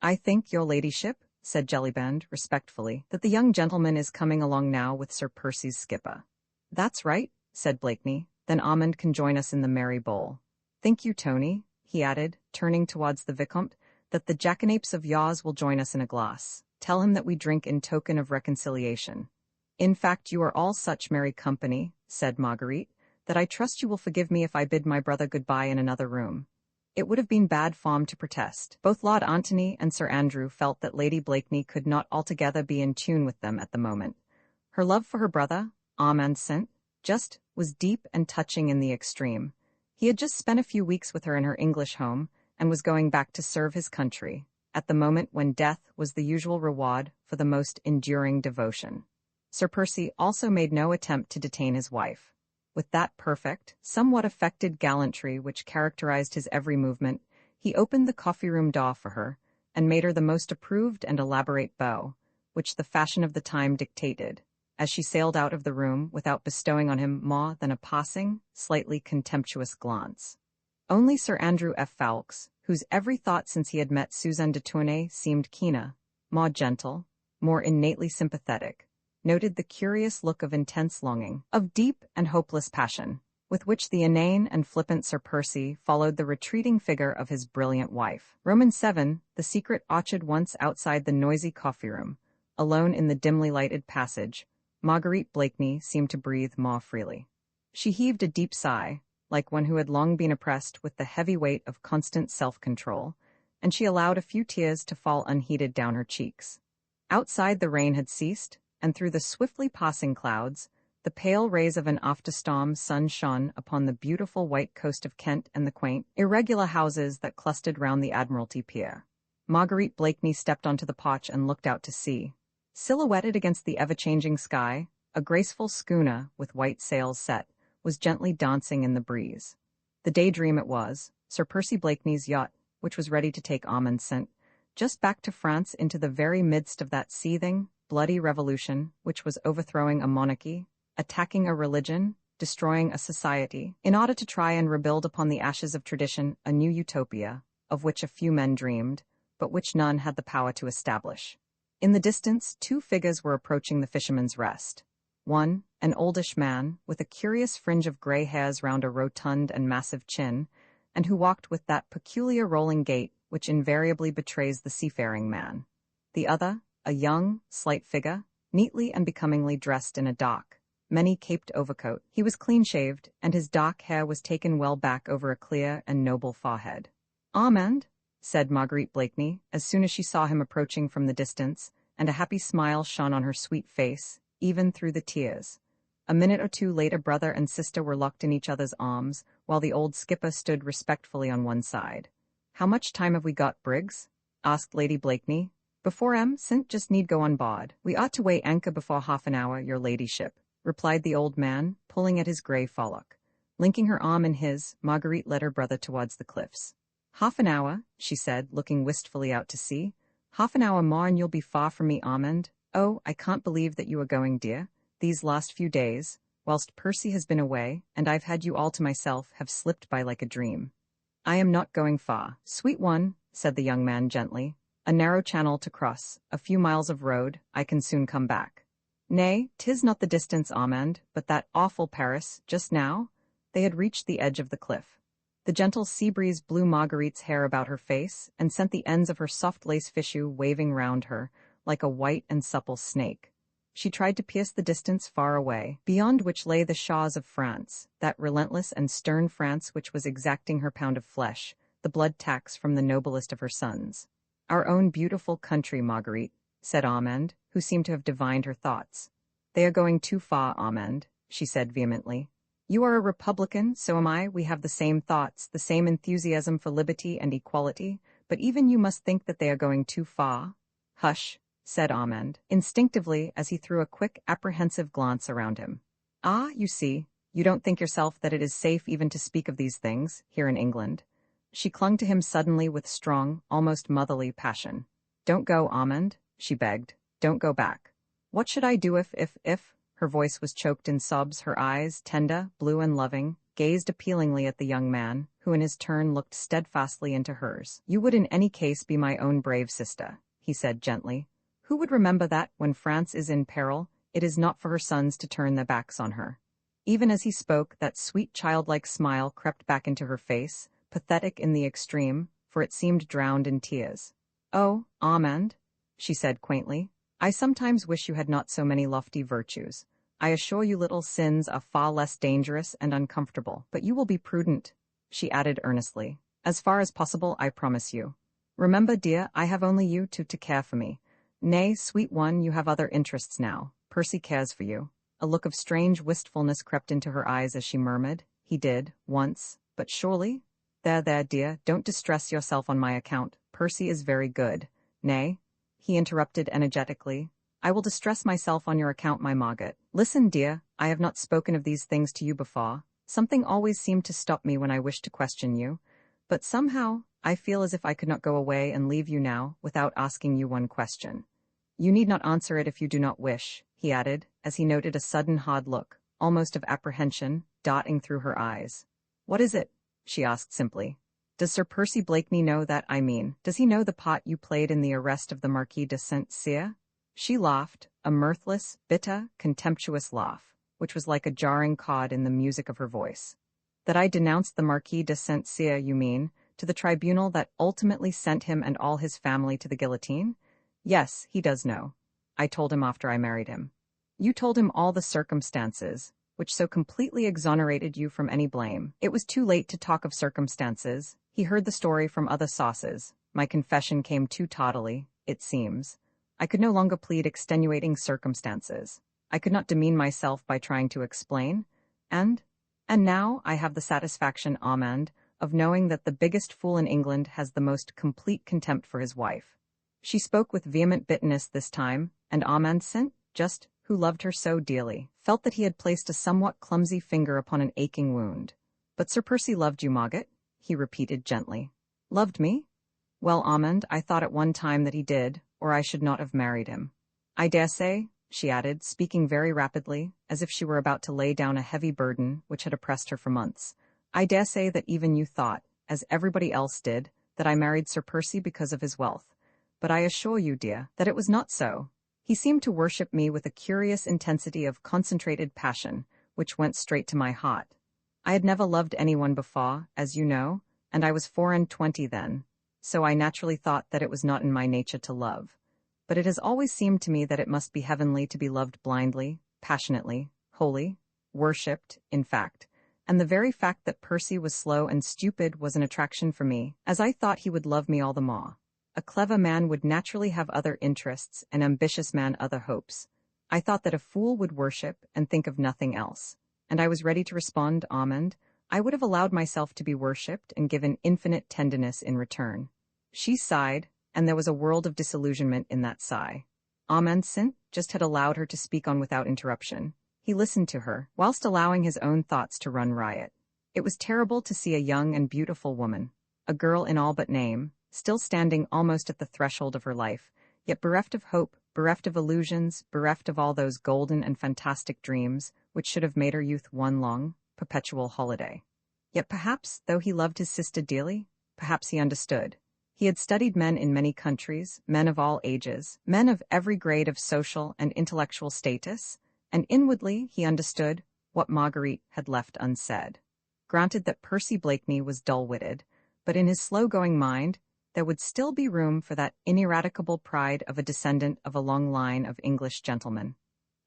"I think, your ladyship," said Jellyband, respectfully, "that the young gentleman is coming along now with Sir Percy's skipper." "That's right," said Blakeney. "Then Armand can join us in the merry bowl. Think you, Tony," he added, turning towards the Vicomte, "that the jackanapes of yours will join us in a glass? Tell him that we drink in token of reconciliation." "In fact, you are all such merry company," said Marguerite, "that I trust you will forgive me if I bid my brother goodbye in another room." It would have been bad form to protest. Both Lord Antony and Sir Andrew felt that Lady Blakeney could not altogether be in tune with them at the moment. Her love for her brother, Armand St. Just, was deep and touching in the extreme. He had just spent a few weeks with her in her English home, and was going back to serve his country, at the moment when death was the usual reward for the most enduring devotion. Sir Percy also made no attempt to detain his wife. With that perfect, somewhat affected gallantry which characterized his every movement, he opened the coffee-room door for her, and made her the most approved and elaborate bow, which the fashion of the time dictated, as she sailed out of the room without bestowing on him more than a passing, slightly contemptuous glance. Only Sir Andrew F. Ffoulkes, whose every thought since he had met Suzanne de Tournay seemed keener, more gentle, more innately sympathetic, noted the curious look of intense longing, of deep and hopeless passion, with which the inane and flippant Sir Percy followed the retreating figure of his brilliant wife. Roman 7, the secret orchard once outside the noisy coffee-room, alone in the dimly lighted passage, Marguerite Blakeney seemed to breathe more freely. She heaved a deep sigh, like one who had long been oppressed with the heavy weight of constant self-control, and she allowed a few tears to fall unheeded down her cheeks. Outside the rain had ceased, and through the swiftly passing clouds, the pale rays of an after-storm sun shone upon the beautiful white coast of Kent and the quaint, irregular houses that clustered round the Admiralty Pier. Marguerite Blakeney stepped onto the porch and looked out to sea. Silhouetted against the ever-changing sky, a graceful schooner with white sails set was gently dancing in the breeze. The Daydream it was, Sir Percy Blakeney's yacht, which was ready to take Armand sent just back to France into the very midst of that seething, bloody revolution which was overthrowing a monarchy, attacking a religion, destroying a society, in order to try and rebuild upon the ashes of tradition a new utopia, of which a few men dreamed, but which none had the power to establish. In the distance, two figures were approaching the Fisherman's Rest. One, an oldish man, with a curious fringe of grey hairs round a rotund and massive chin, and who walked with that peculiar rolling gait which invariably betrays the seafaring man. The other, a young, slight figure, neatly and becomingly dressed in a dark, many-caped overcoat. He was clean-shaved, and his dark hair was taken well back over a clear and noble forehead. "Armand," said Marguerite Blakeney, as soon as she saw him approaching from the distance, and a happy smile shone on her sweet face, even through the tears. A minute or two later brother and sister were locked in each other's arms, while the old skipper stood respectfully on one side. "How much time have we got, Briggs?" asked Lady Blakeney. "Before St. just need go on board. We ought to weigh anchor before half an hour, your ladyship," replied the old man, pulling at his grey fallock. Linking her arm in his, Marguerite led her brother towards the cliffs. "Half an hour," she said, looking wistfully out to sea. "Half an hour more and you'll be far from me, Armand. Oh, I can't believe that you are going, dear. These last few days, whilst Percy has been away, and I've had you all to myself, have slipped by like a dream." "I am not going far, sweet one," said the young man gently. "A narrow channel to cross, a few miles of road, I can soon come back." "Nay, 'tis not the distance, Armand, but that awful Paris, just now." They had reached the edge of the cliff. The gentle sea breeze blew Marguerite's hair about her face, and sent the ends of her soft lace fichu waving round her, like a white and supple snake. She tried to pierce the distance far away, beyond which lay the shores of France, that relentless and stern France which was exacting her pound of flesh, the blood tax from the noblest of her sons. "Our own beautiful country, Marguerite," said Armand, who seemed to have divined her thoughts. "They are going too far, Armand," she said vehemently. "You are a Republican, so am I. We have the same thoughts, the same enthusiasm for liberty and equality, but even you must think that they are going too far." "Hush," said Armand, instinctively, as he threw a quick, apprehensive glance around him. "Ah, you see, you don't think yourself that it is safe even to speak of these things, here in England." She clung to him suddenly with strong, almost motherly passion. "Don't go, Armand," she begged. "Don't go back." "What should I do if... Her voice was choked in sobs, her eyes, tender, blue and loving, gazed appealingly at the young man, who in his turn looked steadfastly into hers. "You would in any case be my own brave sister," he said gently. "Who would remember that, when France is in peril, it is not for her sons to turn their backs on her?" Even as he spoke, that sweet childlike smile crept back into her face, pathetic in the extreme, for it seemed drowned in tears. "Oh, Armand," she said quaintly, "I sometimes wish you had not so many lofty virtues. I assure you little sins are far less dangerous and uncomfortable. But you will be prudent," she added earnestly. "As far as possible, I promise you. Remember, dear, I have only you to care for me. Nay, sweet one, you have other interests now. Percy cares for you." A look of strange wistfulness crept into her eyes as she murmured, "He did, once, but surely—" There, dear, don't distress yourself on my account. Percy is very good." "Nay," he interrupted energetically, "I will distress myself on your account, my Margaret. Listen, dear, I have not spoken of these things to you before. Something always seemed to stop me when I wished to question you. But somehow, I feel as if I could not go away and leave you now without asking you one question. You need not answer it if you do not wish," he added, as he noted a sudden hard look, almost of apprehension, darting through her eyes. "What is it?" she asked simply. "Does Sir Percy Blakeney know that, I mean, does he know the part you played in the arrest of the Marquis de St. Cyr?" She laughed, a mirthless, bitter, contemptuous laugh, which was like a jarring chord in the music of her voice. "That I denounced the Marquis de St. Cyr, you mean, to the tribunal that ultimately sent him and all his family to the guillotine? Yes, he does know. I told him after I married him." "You told him all the circumstances, which so completely exonerated you from any blame." "It was too late to talk of circumstances. He heard the story from other sources. My confession came too tardily, it seems. I could no longer plead extenuating circumstances. I could not demean myself by trying to explain. And now I have the satisfaction, Armand, of knowing that the biggest fool in England has the most complete contempt for his wife." She spoke with vehement bitterness this time, and Armand St. who loved her so dearly, felt that he had placed a somewhat clumsy finger upon an aching wound. "But Sir Percy loved you, Margaret?" he repeated gently. "Loved me? Well, Armand, I thought at one time that he did, or I should not have married him. I dare say," she added, speaking very rapidly, as if she were about to lay down a heavy burden which had oppressed her for months, "I dare say that even you thought, as everybody else did, that I married Sir Percy because of his wealth. But I assure you, dear, that it was not so. He seemed to worship me with a curious intensity of concentrated passion, which went straight to my heart. I had never loved anyone before, as you know, and I was 24 then, so I naturally thought that it was not in my nature to love. But it has always seemed to me that it must be heavenly to be loved blindly, passionately, wholly, worshipped, in fact. And the very fact that Percy was slow and stupid was an attraction for me, as I thought he would love me all the more. A clever man would naturally have other interests, an ambitious man other hopes. I thought that a fool would worship and think of nothing else. And I was ready to respond, Armand. I would have allowed myself to be worshipped and given infinite tenderness in return." She sighed, and there was a world of disillusionment in that sigh. Armand St. had allowed her to speak on without interruption. He listened to her, whilst allowing his own thoughts to run riot. It was terrible to see a young and beautiful woman, a girl in all but name, still standing almost at the threshold of her life, yet bereft of hope, bereft of illusions, bereft of all those golden and fantastic dreams which should have made her youth one long, perpetual holiday. Yet perhaps, though he loved his sister dearly, perhaps he understood. He had studied men in many countries, men of all ages, men of every grade of social and intellectual status, and inwardly he understood what Marguerite had left unsaid. Granted that Percy Blakeney was dull-witted, but in his slow-going mind, there would still be room for that ineradicable pride of a descendant of a long line of English gentlemen.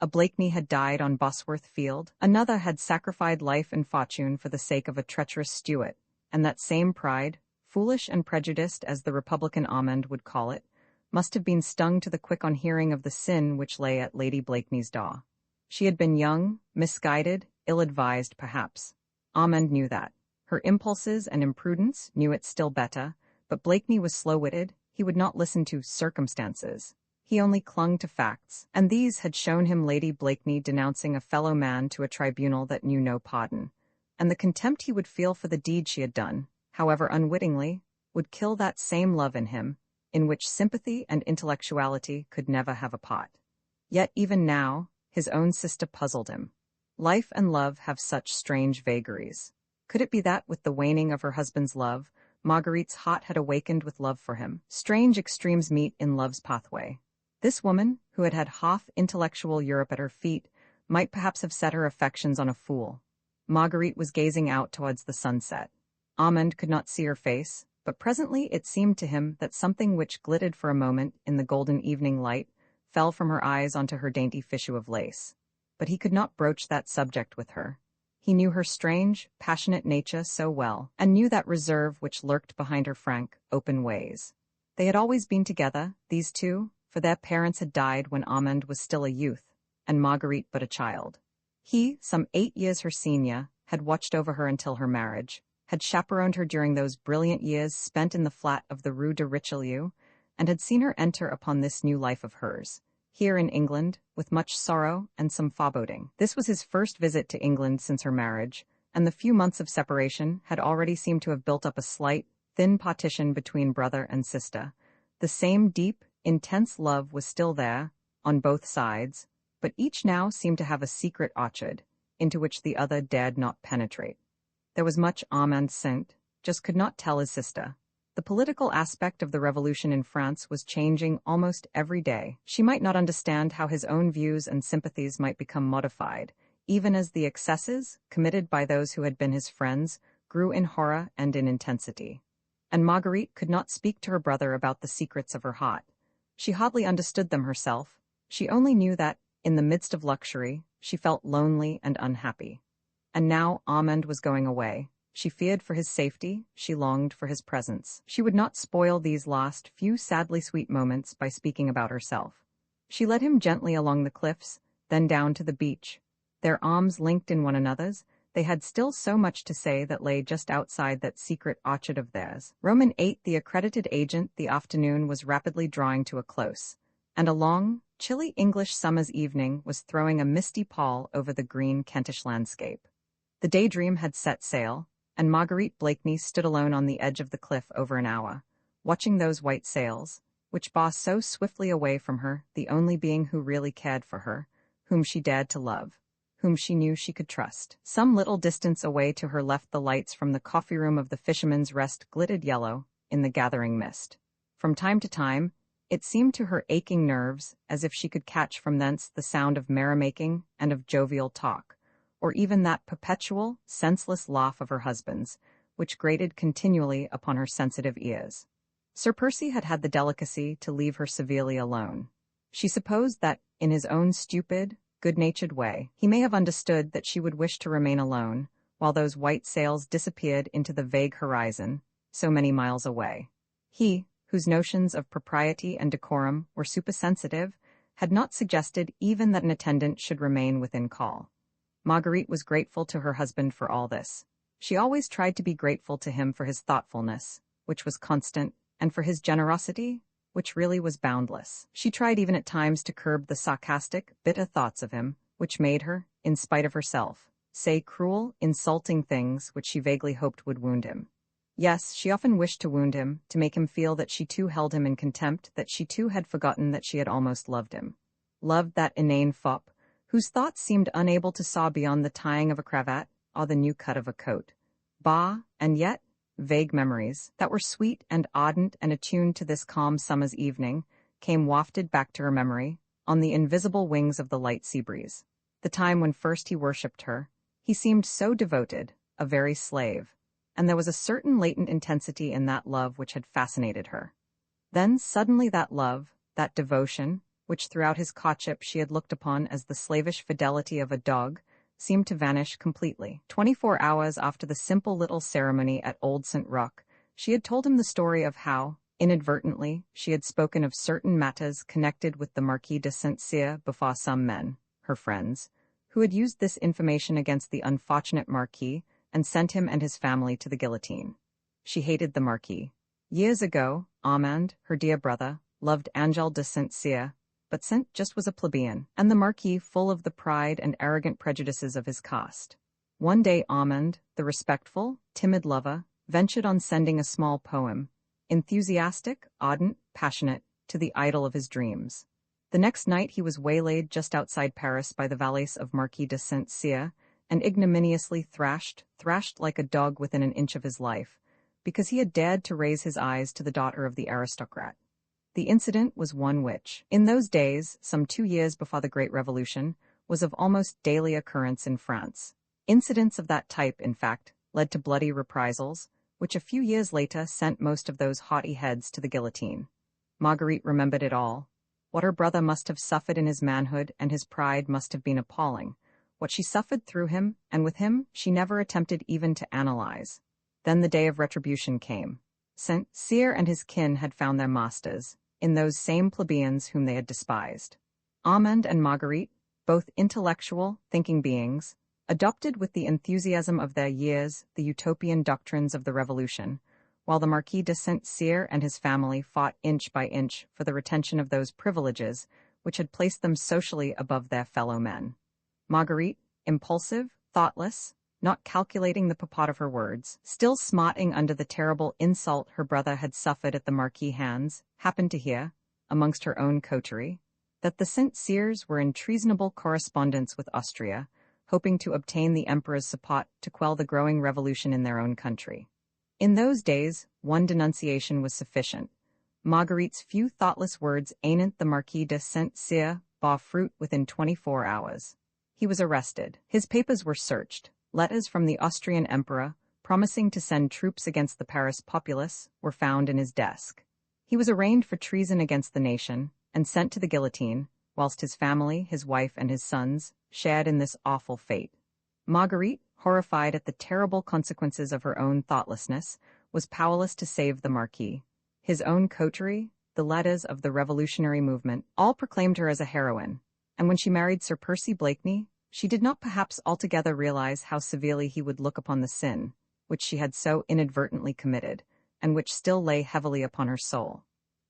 A Blakeney had died on Bosworth Field, another had sacrificed life and fortune for the sake of a treacherous Stuart, and that same pride, foolish and prejudiced as the Republican Armand would call it, must have been stung to the quick on hearing of the sin which lay at Lady Blakeney's door. She had been young, misguided, ill-advised perhaps. Armand knew that. Her impulses and imprudence knew it still better, but Blakeney was slow-witted. He would not listen to circumstances. He only clung to facts, and these had shown him Lady Blakeney denouncing a fellow man to a tribunal that knew no pardon, and the contempt he would feel for the deed she had done, however unwittingly, would kill that same love in him, in which sympathy and intellectuality could never have a part. Yet even now, his own sister puzzled him. Life and love have such strange vagaries. Could it be that, with the waning of her husband's love, Marguerite's heart had awakened with love for him? Strange extremes meet in love's pathway. This woman, who had had half intellectual Europe at her feet, might perhaps have set her affections on a fool. Marguerite was gazing out towards the sunset. Armand could not see her face, but presently it seemed to him that something which glittered for a moment in the golden evening light fell from her eyes onto her dainty fichu of lace. But he could not broach that subject with her. He knew her strange, passionate nature so well, and knew that reserve which lurked behind her frank, open ways. They had always been together, these two, for their parents had died when Armand was still a youth, and Marguerite but a child. He, some 8 years her senior, had watched over her until her marriage, had chaperoned her during those brilliant years spent in the flat of the Rue de Richelieu, and had seen her enter upon this new life of hers, here in England, with much sorrow and some foreboding. This was his first visit to England since her marriage, and the few months of separation had already seemed to have built up a slight, thin partition between brother and sister. The same deep, intense love was still there, on both sides, but each now seemed to have a secret orchard, into which the other dared not penetrate. There was much Armand Saint, just could not tell his sister. The political aspect of the revolution in France was changing almost every day. She might not understand how his own views and sympathies might become modified, even as the excesses, committed by those who had been his friends, grew in horror and in intensity. And Marguerite could not speak to her brother about the secrets of her heart. She hardly understood them herself. She only knew that, in the midst of luxury, she felt lonely and unhappy. And now Armand was going away. She feared for his safety, she longed for his presence. She would not spoil these last few sadly sweet moments by speaking about herself. She led him gently along the cliffs, then down to the beach. Their arms linked in one another's, they had still so much to say that lay just outside that secret orchard of theirs. Roman 8, the accredited agent, the afternoon was rapidly drawing to a close, and a long, chilly English summer's evening was throwing a misty pall over the green Kentish landscape. The Daydream had set sail, and Marguerite Blakeney stood alone on the edge of the cliff over an hour, watching those white sails, which bore so swiftly away from her the only being who really cared for her, whom she dared to love, whom she knew she could trust. Some little distance away to her left the lights from the coffee room of the Fisherman's Rest glittered yellow in the gathering mist. From time to time, it seemed to her aching nerves as if she could catch from thence the sound of merrymaking and of jovial talk, or even that perpetual, senseless laugh of her husband's, which grated continually upon her sensitive ears. Sir Percy had had the delicacy to leave her severely alone. She supposed that, in his own stupid, good-natured way, he may have understood that she would wish to remain alone, while those white sails disappeared into the vague horizon, so many miles away. He, whose notions of propriety and decorum were supersensitive, had not suggested even that an attendant should remain within call. Marguerite was grateful to her husband for all this. She always tried to be grateful to him for his thoughtfulness, which was constant, and for his generosity, which really was boundless. She tried even at times to curb the sarcastic, bitter thoughts of him, which made her, in spite of herself, say cruel, insulting things which she vaguely hoped would wound him. Yes, she often wished to wound him, to make him feel that she too held him in contempt, that she too had forgotten that she had almost loved him. Loved that inane fop, whose thoughts seemed unable to saw beyond the tying of a cravat or the new cut of a coat. Bah, and yet, vague memories, that were sweet and ardent and attuned to this calm summer's evening, came wafted back to her memory, on the invisible wings of the light sea breeze. The time when first he worshipped her, he seemed so devoted, a very slave, and there was a certain latent intensity in that love which had fascinated her. Then suddenly that love, that devotion, which throughout his courtship she had looked upon as the slavish fidelity of a dog, seemed to vanish completely. 24 hours after the simple little ceremony at Old St. Roch, she had told him the story of how, inadvertently, she had spoken of certain matters connected with the Marquis de Saint-Cyr before some men, her friends, who had used this information against the unfortunate Marquis and sent him and his family to the guillotine. She hated the Marquis. Years ago, Armand, her dear brother, loved Angèle de Saint-Cyr, but Saint just was a plebeian, and the Marquis full of the pride and arrogant prejudices of his caste. One day Armand, the respectful, timid lover, ventured on sending a small poem, enthusiastic, ardent, passionate, to the idol of his dreams. The next night he was waylaid just outside Paris by the valets of Marquis de Saint-Cyr, and ignominiously thrashed like a dog within an inch of his life, because he had dared to raise his eyes to the daughter of the aristocrat. The incident was one which, in those days, some 2 years before the Great Revolution, was of almost daily occurrence in France. Incidents of that type, in fact, led to bloody reprisals, which a few years later sent most of those haughty heads to the guillotine. Marguerite remembered it all. What her brother must have suffered in his manhood and his pride must have been appalling. What she suffered through him, and with him, she never attempted even to analyze. Then the day of retribution came. Saint-Cyr and his kin had found their masters, in those same plebeians whom they had despised. Armand and Marguerite, both intellectual, thinking beings, adopted with the enthusiasm of their years the utopian doctrines of the Revolution, while the Marquis de Saint-Cyr and his family fought inch by inch for the retention of those privileges which had placed them socially above their fellow men. Marguerite, impulsive, thoughtless, not calculating the purport of her words, still smarting under the terrible insult her brother had suffered at the Marquis' hands, happened to hear, amongst her own coterie, that the St. Cyrs were in treasonable correspondence with Austria, hoping to obtain the emperor's support to quell the growing revolution in their own country. In those days, one denunciation was sufficient. Marguerite's few thoughtless words anent the Marquis de St. Cyr bore fruit within 24 hours. He was arrested. His papers were searched. Letters from the Austrian emperor, promising to send troops against the Paris populace, were found in his desk. He was arraigned for treason against the nation and sent to the guillotine, whilst his family, his wife, and his sons shared in this awful fate. Marguerite, horrified at the terrible consequences of her own thoughtlessness, was powerless to save the Marquis. His own coterie, the leaders of the revolutionary movement, all proclaimed her as a heroine, and when she married Sir Percy Blakeney, she did not perhaps altogether realize how severely he would look upon the sin which she had so inadvertently committed, and which still lay heavily upon her soul.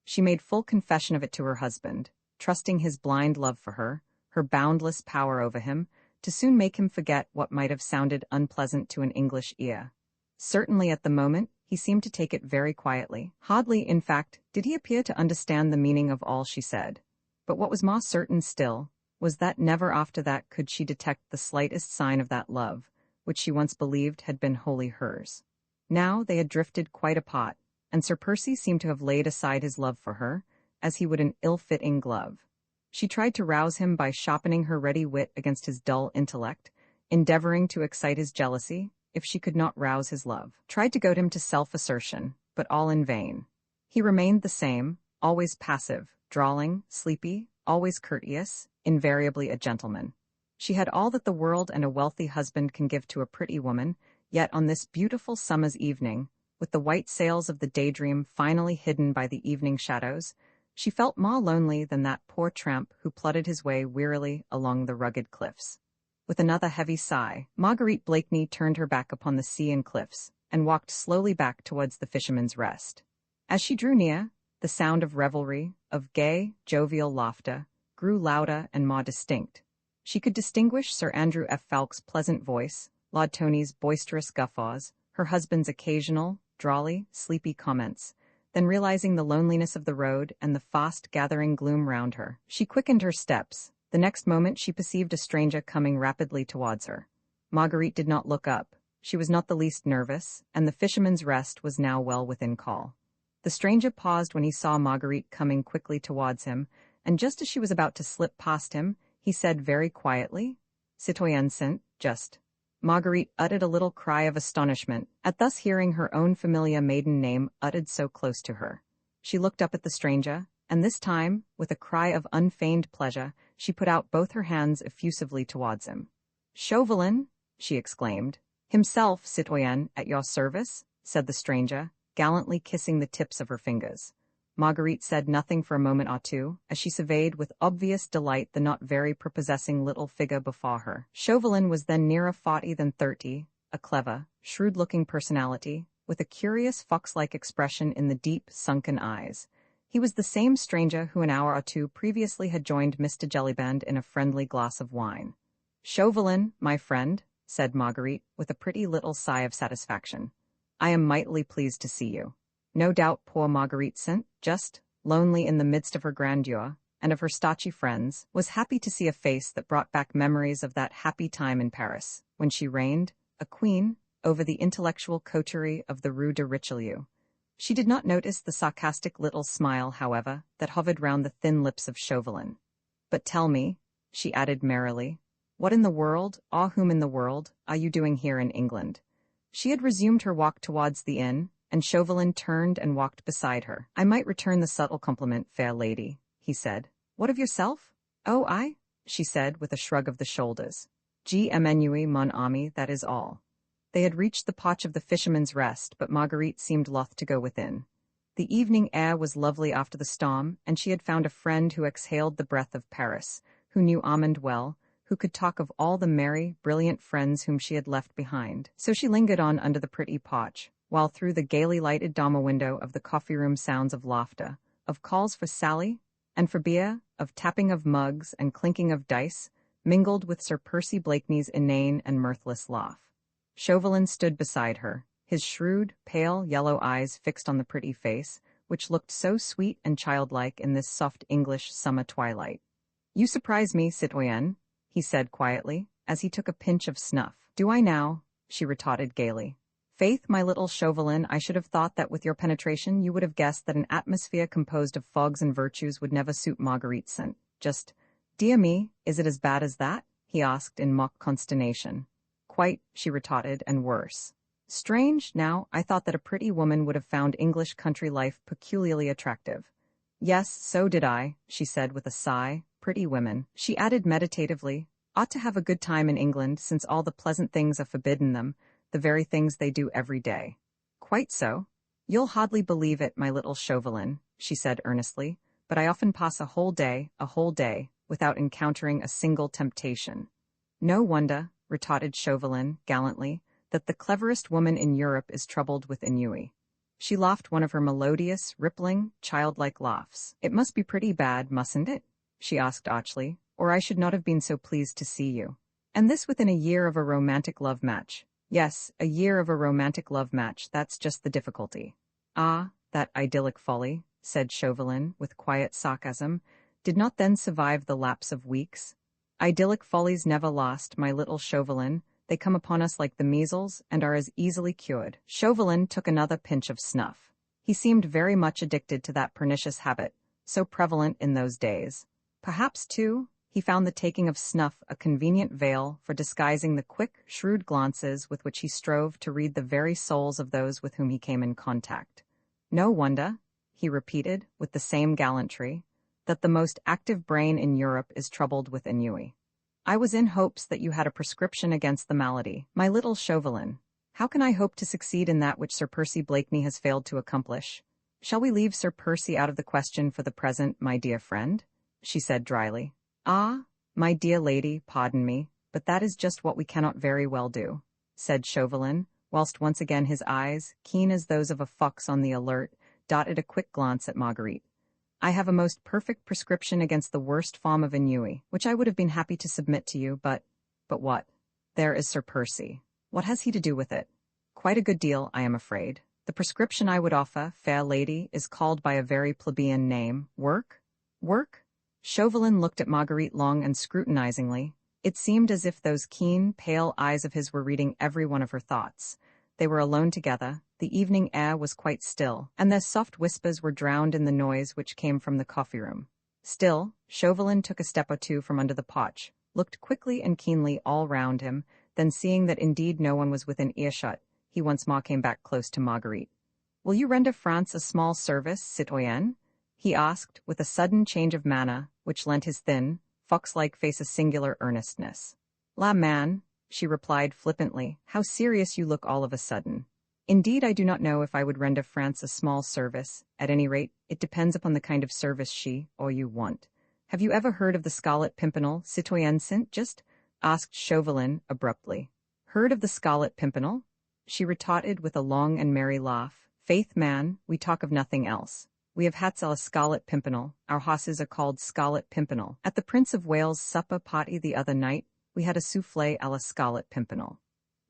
She made full confession of it to her husband, trusting his blind love for her, her boundless power over him, to soon make him forget what might have sounded unpleasant to an English ear. Certainly at the moment, he seemed to take it very quietly. Hardly, in fact, did he appear to understand the meaning of all she said. But what was more certain still, was that never after that could she detect the slightest sign of that love, which she once believed had been wholly hers. Now they had drifted quite apart, and Sir Percy seemed to have laid aside his love for her, as he would an ill-fitting glove. She tried to rouse him by sharpening her ready wit against his dull intellect, endeavoring to excite his jealousy, if she could not rouse his love. Tried to goad him to self-assertion, but all in vain. He remained the same, always passive, drawling, sleepy, always courteous, invariably a gentleman. She had all that the world and a wealthy husband can give to a pretty woman, yet on this beautiful summer's evening, with the white sails of the daydream finally hidden by the evening shadows, she felt more lonely than that poor tramp who plodded his way wearily along the rugged cliffs. With another heavy sigh, Marguerite Blakeney turned her back upon the sea and cliffs, and walked slowly back towards the Fisherman's Rest. As she drew near, the sound of revelry, of gay, jovial laughter, grew louder and more distinct. She could distinguish Sir Andrew F. Falk's pleasant voice, Lord Tony's boisterous guffaws, her husband's occasional, drawly, sleepy comments. Then realizing the loneliness of the road and the fast-gathering gloom round her, she quickened her steps. The next moment she perceived a stranger coming rapidly towards her. Marguerite did not look up. She was not the least nervous, and the Fisherman's Rest was now well within call. The stranger paused when he saw Marguerite coming quickly towards him, and just as she was about to slip past him, he said very quietly, "Citoyenne Saint, just." Marguerite uttered a little cry of astonishment at thus hearing her own familiar maiden name uttered so close to her. She looked up at the stranger, and this time, with a cry of unfeigned pleasure, she put out both her hands effusively towards him. "Chauvelin!" she exclaimed. "Himself, citoyenne, at your service," said the stranger, gallantly kissing the tips of her fingers. Marguerite said nothing for a moment or two, as she surveyed with obvious delight the not very prepossessing little figure before her. Chauvelin was then nearer 40 than 30, a clever, shrewd-looking personality, with a curious fox-like expression in the deep, sunken eyes. He was the same stranger who an hour or two previously had joined Mr. Jellyband in a friendly glass of wine. "Chauvelin, my friend," said Marguerite, with a pretty little sigh of satisfaction. "I am mightily pleased to see you." No doubt poor Marguerite Saint, just, lonely in the midst of her grandeur, and of her staunchy friends, was happy to see a face that brought back memories of that happy time in Paris, when she reigned, a queen, over the intellectual coterie of the Rue de Richelieu. She did not notice the sarcastic little smile, however, that hovered round the thin lips of Chauvelin. "But tell me," she added merrily, "what in the world, or whom in the world, are you doing here in England?" She had resumed her walk towards the inn, and Chauvelin turned and walked beside her. "I might return the subtle compliment, fair lady," he said. "What of yourself?" "Oh, I," she said, with a shrug of the shoulders. "M'ennui, mon ami, that is all." They had reached the porch of the Fisherman's Rest, but Marguerite seemed loth to go within. The evening air was lovely after the storm, and she had found a friend who exhaled the breath of Paris, who knew Armand well, who could talk of all the merry, brilliant friends whom she had left behind. So she lingered on under the pretty porch, while through the gaily lighted dormer window of the coffee-room sounds of laughter, of calls for Sally, and for beer, of tapping of mugs and clinking of dice, mingled with Sir Percy Blakeney's inane and mirthless laugh. Chauvelin stood beside her, his shrewd, pale yellow eyes fixed on the pretty face, which looked so sweet and childlike in this soft English summer twilight. You surprise me, citoyenne, he said quietly, as he took a pinch of snuff. Do I now? She retorted gaily. Faith, my little Chauvelin, I should have thought that with your penetration you would have guessed that an atmosphere composed of fogs and virtues would never suit Marguerite's scent. Just, dear me, is it as bad as that? He asked in mock consternation. Quite, she retorted, and worse. Strange, now, I thought that a pretty woman would have found English country life peculiarly attractive. Yes, so did I, she said with a sigh. Pretty women, she added meditatively, ought to have a good time in England since all the pleasant things are forbidden them, the very things they do every day. Quite so. You'll hardly believe it, my little Chauvelin, she said earnestly, but I often pass a whole day, without encountering a single temptation. No wonder, retorted Chauvelin gallantly, that the cleverest woman in Europe is troubled with ennui. She laughed one of her melodious, rippling, childlike laughs. It must be pretty bad, mustn't it? She asked archly, or I should not have been so pleased to see you. And this within a year of a romantic love match. Yes, a year of a romantic love match, that's just the difficulty. Ah, that idyllic folly, said Chauvelin with quiet sarcasm, did not then survive the lapse of weeks. Idyllic follies never last, my little Chauvelin. They come upon us like the measles and are as easily cured. Chauvelin took another pinch of snuff. He seemed very much addicted to that pernicious habit, so prevalent in those days. Perhaps, too, he found the taking of snuff a convenient veil for disguising the quick, shrewd glances with which he strove to read the very souls of those with whom he came in contact. No wonder, he repeated with the same gallantry, that the most active brain in Europe is troubled with ennui. I was in hopes that you had a prescription against the malady, my little Chauvelin. How can I hope to succeed in that which Sir Percy Blakeney has failed to accomplish? Shall we leave Sir Percy out of the question for the present, my dear friend? She said dryly. Ah, my dear lady, pardon me, but that is just what we cannot very well do, said Chauvelin, whilst once again his eyes, keen as those of a fox on the alert, darted a quick glance at Marguerite. I have a most perfect prescription against the worst form of ennui, which I would have been happy to submit to you, but what? There is Sir Percy. What has he to do with it? Quite a good deal, I am afraid. The prescription I would offer, fair lady, is called by a very plebeian name. Work? Work? Chauvelin looked at Marguerite long and scrutinizingly. It seemed as if those keen, pale eyes of his were reading every one of her thoughts. They were alone together, the evening air was quite still, and their soft whispers were drowned in the noise which came from the coffee-room. Still, Chauvelin took a step or two from under the porch, looked quickly and keenly all round him, then seeing that indeed no one was within earshot, he once more came back close to Marguerite. Will you render France a small service, citoyenne? He asked, with a sudden change of manner, which lent his thin, fox-like face a singular earnestness. La man, she replied flippantly, how serious you look all of a sudden. Indeed, I do not know if I would render France a small service. At any rate, it depends upon the kind of service she, or you, want. Have you ever heard of the Scarlet Pimpernel, citoyenne Saint-Just? Asked Chauvelin, abruptly. Heard of the Scarlet Pimpernel? She retorted with a long and merry laugh. Faith, man, we talk of nothing else. We have hats a la Scarlet Pimpernel. Our horses are called Scarlet Pimpernel. At the Prince of Wales' supper party the other night, we had a soufflé a la Scarlet Pimpernel.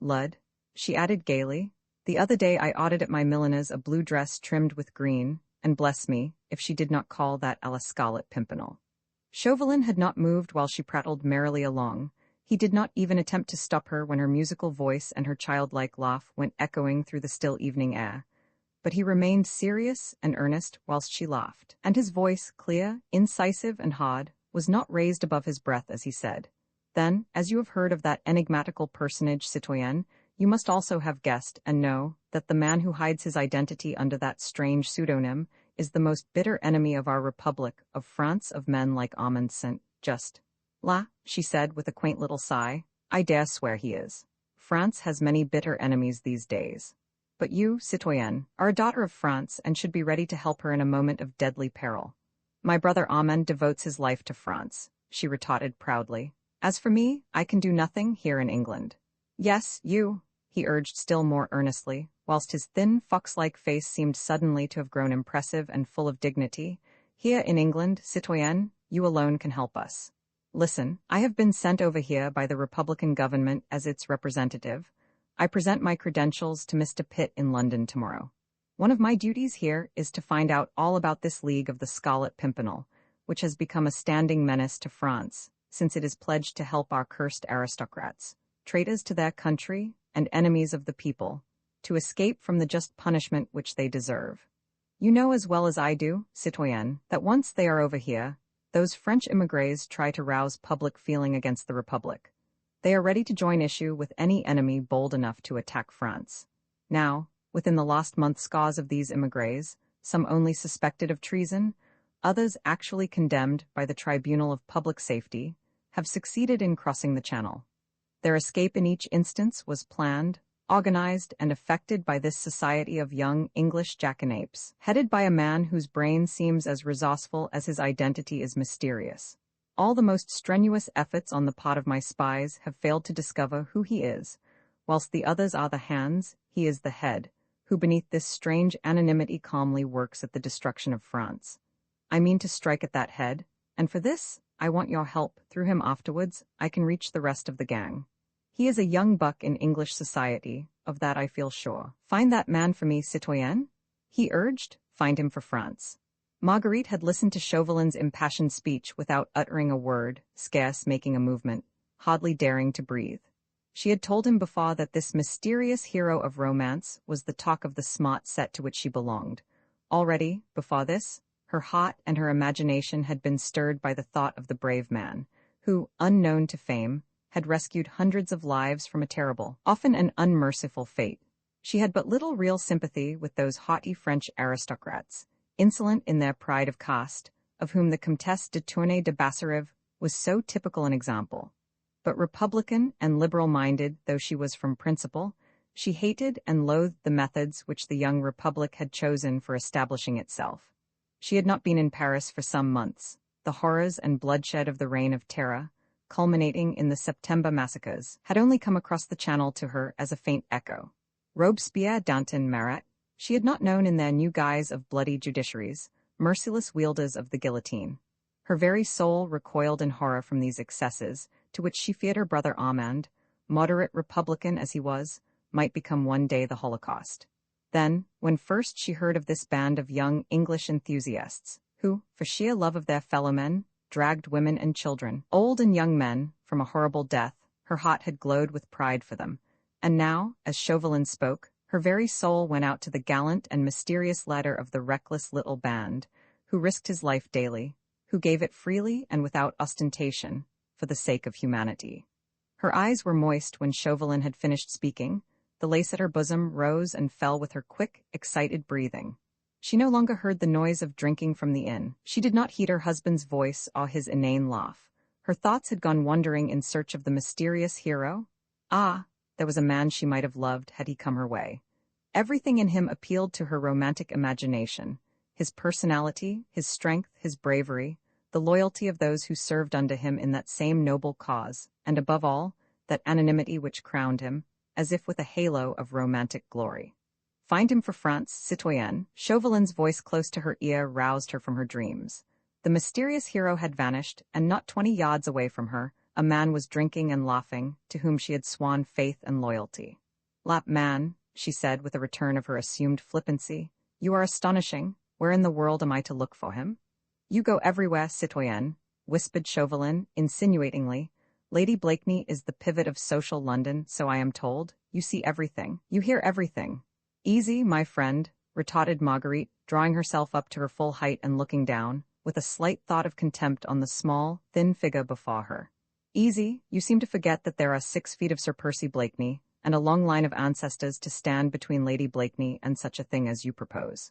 Lud, she added gaily, the other day I ordered at my milliner's a blue dress trimmed with green, and bless me, if she did not call that a la Scarlet Pimpernel. Chauvelin had not moved while she prattled merrily along. He did not even attempt to stop her when her musical voice and her childlike laugh went echoing through the still evening air. But he remained serious and earnest whilst she laughed, and his voice, clear, incisive, and hard, was not raised above his breath as he said, Then, as you have heard of that enigmatical personage, citoyenne, you must also have guessed and know that the man who hides his identity under that strange pseudonym is the most bitter enemy of our republic, of France, of men like Armand Saint-Just. La, she said with a quaint little sigh, I dare swear he is. France has many bitter enemies these days. But you, citoyenne, are a daughter of France and should be ready to help her in a moment of deadly peril. My brother Armand devotes his life to France, she retorted proudly. As for me, I can do nothing here in England. Yes, you, he urged still more earnestly, whilst his thin, fox-like face seemed suddenly to have grown impressive and full of dignity. Here in England, citoyenne, you alone can help us. Listen, I have been sent over here by the Republican government as its representative. I present my credentials to Mr. Pitt in London tomorrow. One of my duties here is to find out all about this League of the Scarlet Pimpernel, which has become a standing menace to France, since it is pledged to help our cursed aristocrats, traitors to their country and enemies of the people, to escape from the just punishment which they deserve. You know as well as I do, citoyenne, that once they are over here, those French émigrés try to rouse public feeling against the Republic. They are ready to join issue with any enemy bold enough to attack France. Now, within the last month, scores of these émigrés, some only suspected of treason, others actually condemned by the Tribunal of Public Safety, have succeeded in crossing the Channel. Their escape in each instance was planned, organized, and effected by this society of young English jackanapes, headed by a man whose brain seems as resourceful as his identity is mysterious. All the most strenuous efforts on the part of my spies have failed to discover who he is, whilst the others are the hands, he is the head, who beneath this strange anonymity calmly works at the destruction of France. I mean to strike at that head, and for this, I want your help. Through him afterwards, I can reach the rest of the gang. He is a young buck in English society, of that I feel sure. Find that man for me, citoyenne? He urged. Find him for France. Marguerite had listened to Chauvelin's impassioned speech without uttering a word, scarce making a movement, hardly daring to breathe. She had told him before that this mysterious hero of romance was the talk of the smart set to which she belonged. Already, before this, her heart and her imagination had been stirred by the thought of the brave man, who, unknown to fame, had rescued hundreds of lives from a terrible, often an unmerciful fate. She had but little real sympathy with those haughty French aristocrats, insolent in their pride of caste, of whom the Comtesse de Tournay de Basserive was so typical an example. But republican and liberal-minded though she was from principle, she hated and loathed the methods which the young republic had chosen for establishing itself. She had not been in Paris for some months. The horrors and bloodshed of the Reign of Terror, culminating in the September massacres, had only come across the Channel to her as a faint echo. Robespierre, Danton, Marat, she had not known in their new guise of bloody judiciaries, merciless wielders of the guillotine. Her very soul recoiled in horror from these excesses, to which she feared her brother Armand, moderate republican as he was, might become one day the Holocaust. Then, when first she heard of this band of young English enthusiasts, who, for sheer love of their fellowmen, dragged women and children, old and young men, from a horrible death, her heart had glowed with pride for them. And now, as Chauvelin spoke, her very soul went out to the gallant and mysterious leader of the reckless little band, who risked his life daily, who gave it freely and without ostentation, for the sake of humanity. Her eyes were moist when Chauvelin had finished speaking. The lace at her bosom rose and fell with her quick, excited breathing. She no longer heard the noise of drinking from the inn. She did not heed her husband's voice or his inane laugh. Her thoughts had gone wandering in search of the mysterious hero. Ah, there was a man she might have loved had he come her way. Everything in him appealed to her romantic imagination. His personality, his strength, his bravery, the loyalty of those who served under him in that same noble cause, and above all, that anonymity which crowned him, as if with a halo of romantic glory. Find him for France, citoyenne. Chauvelin's voice close to her ear roused her from her dreams. The mysterious hero had vanished, and not 20 yards away from her, a man was drinking and laughing, to whom she had sworn faith and loyalty. "Lap man," she said with a return of her assumed flippancy, "you are astonishing. Where in the world am I to look for him?" "You go everywhere, citoyenne," whispered Chauvelin, insinuatingly. "Lady Blakeney is the pivot of social London, so I am told. You see everything. You hear everything." "Easy, my friend," retorted Marguerite, drawing herself up to her full height and looking down, with a slight thought of contempt on the small, thin figure before her. "Easy, you seem to forget that there are 6 feet of Sir Percy Blakeney, and a long line of ancestors to stand between Lady Blakeney and such a thing as you propose."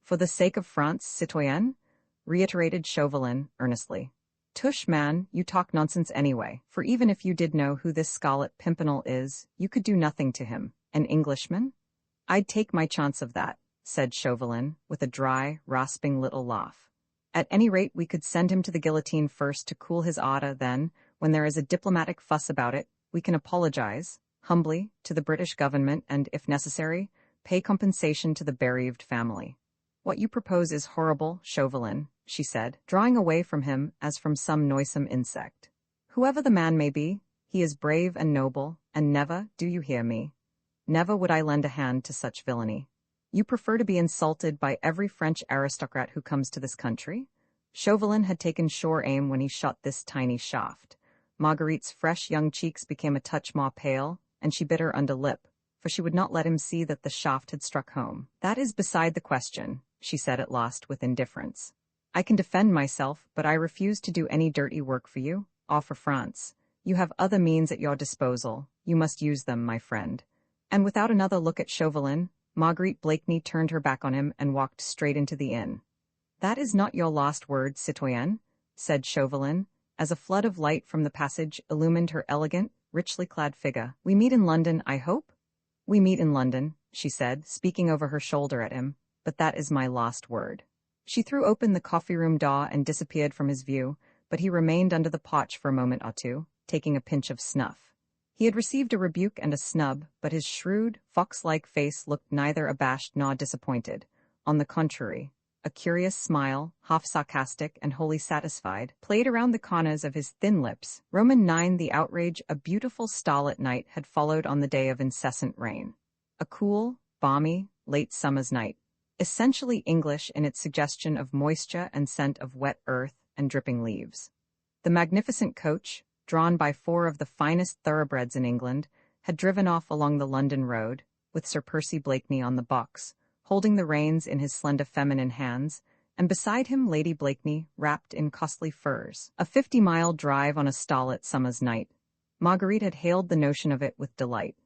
"For the sake of France, citoyenne?" reiterated Chauvelin, earnestly. "Tush, man, you talk nonsense anyway, for even if you did know who this Scarlet Pimpernel is, you could do nothing to him. An Englishman?" "I'd take my chance of that," said Chauvelin, with a dry, rasping little laugh. "At any rate, we could send him to the guillotine first to cool his ardor, then, when there is a diplomatic fuss about it, we can apologize, humbly, to the British government and, if necessary, pay compensation to the bereaved family." "What you propose is horrible, Chauvelin," she said, drawing away from him as from some noisome insect. "Whoever the man may be, he is brave and noble, and never, do you hear me? Never would I lend a hand to such villainy. You prefer to be insulted by every French aristocrat who comes to this country? Chauvelin had taken sure aim when he shot this tiny shaft. Marguerite's fresh young cheeks became a touch more pale, and she bit her under lip, for she would not let him see that the shaft had struck home. "That is beside the question," she said at last with indifference. "I can defend myself, but I refuse to do any dirty work for you, or for France. You have other means at your disposal. You must use them, my friend." And without another look at Chauvelin, Marguerite Blakeney turned her back on him and walked straight into the inn. "That is not your last word, citoyenne," said Chauvelin, as a flood of light from the passage illumined her elegant, richly clad figure. "We meet in London, I hope?" "We meet in London," she said, speaking over her shoulder at him, "but that is my last word." She threw open the coffee-room door and disappeared from his view, but he remained under the porch for a moment or two, taking a pinch of snuff. He had received a rebuke and a snub, but his shrewd, fox-like face looked neither abashed nor disappointed. On the contrary, a curious smile, half sarcastic and wholly satisfied, played around the corners of his thin lips. Roman 9. The outrage, a beautiful starlit night, had followed on the day of incessant rain. A cool, balmy, late summer's night, essentially English in its suggestion of moisture and scent of wet earth and dripping leaves. The magnificent coach, drawn by 4 of the finest thoroughbreds in England, had driven off along the London road, with Sir Percy Blakeney on the box, holding the reins in his slender feminine hands, and beside him Lady Blakeney, wrapped in costly furs. A 50-mile drive on a starlit summer's night. Marguerite had hailed the notion of it with delight.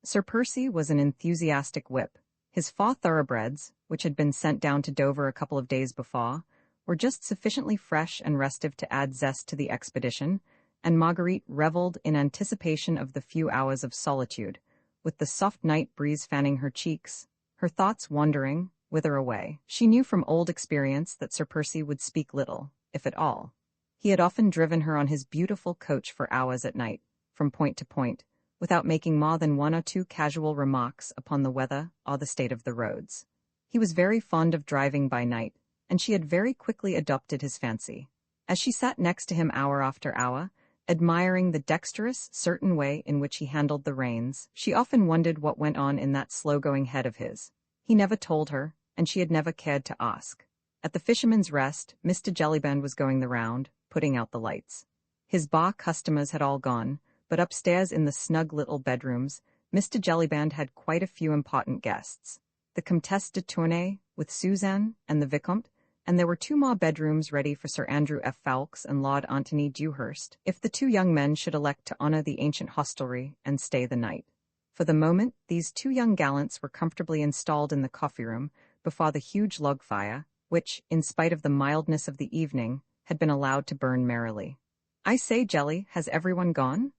Sir Percy was an enthusiastic whip. His 4 thoroughbreds, which had been sent down to Dover a couple of days before, were just sufficiently fresh and restive to add zest to the expedition, and Marguerite reveled in anticipation of the few hours of solitude, with the soft night breeze fanning her cheeks, her thoughts wandering, whither away. She knew from old experience that Sir Percy would speak little, if at all. He had often driven her on his beautiful coach for hours at night, from point to point, without making more than 1 or 2 casual remarks upon the weather or the state of the roads. He was very fond of driving by night, and she had very quickly adopted his fancy. As she sat next to him hour after hour, admiring the dexterous, certain way in which he handled the reins, she often wondered what went on in that slow-going head of his. He never told her, and she had never cared to ask. At the Fisherman's Rest, Mr. Jellyband was going the round, putting out the lights. His bar customers had all gone, but upstairs in the snug little bedrooms, Mr. Jellyband had quite a few important guests. The Comtesse de Tournay, with Suzanne, and the Vicomte, and there were 2 more bedrooms ready for Sir Andrew F. Ffoulkes and Lord Antony Dewhurst, if the 2 young men should elect to honor the ancient hostelry and stay the night. For the moment, these 2 young gallants were comfortably installed in the coffee-room before the huge log fire, which, in spite of the mildness of the evening, had been allowed to burn merrily. "I say, Jelly, has everyone gone?"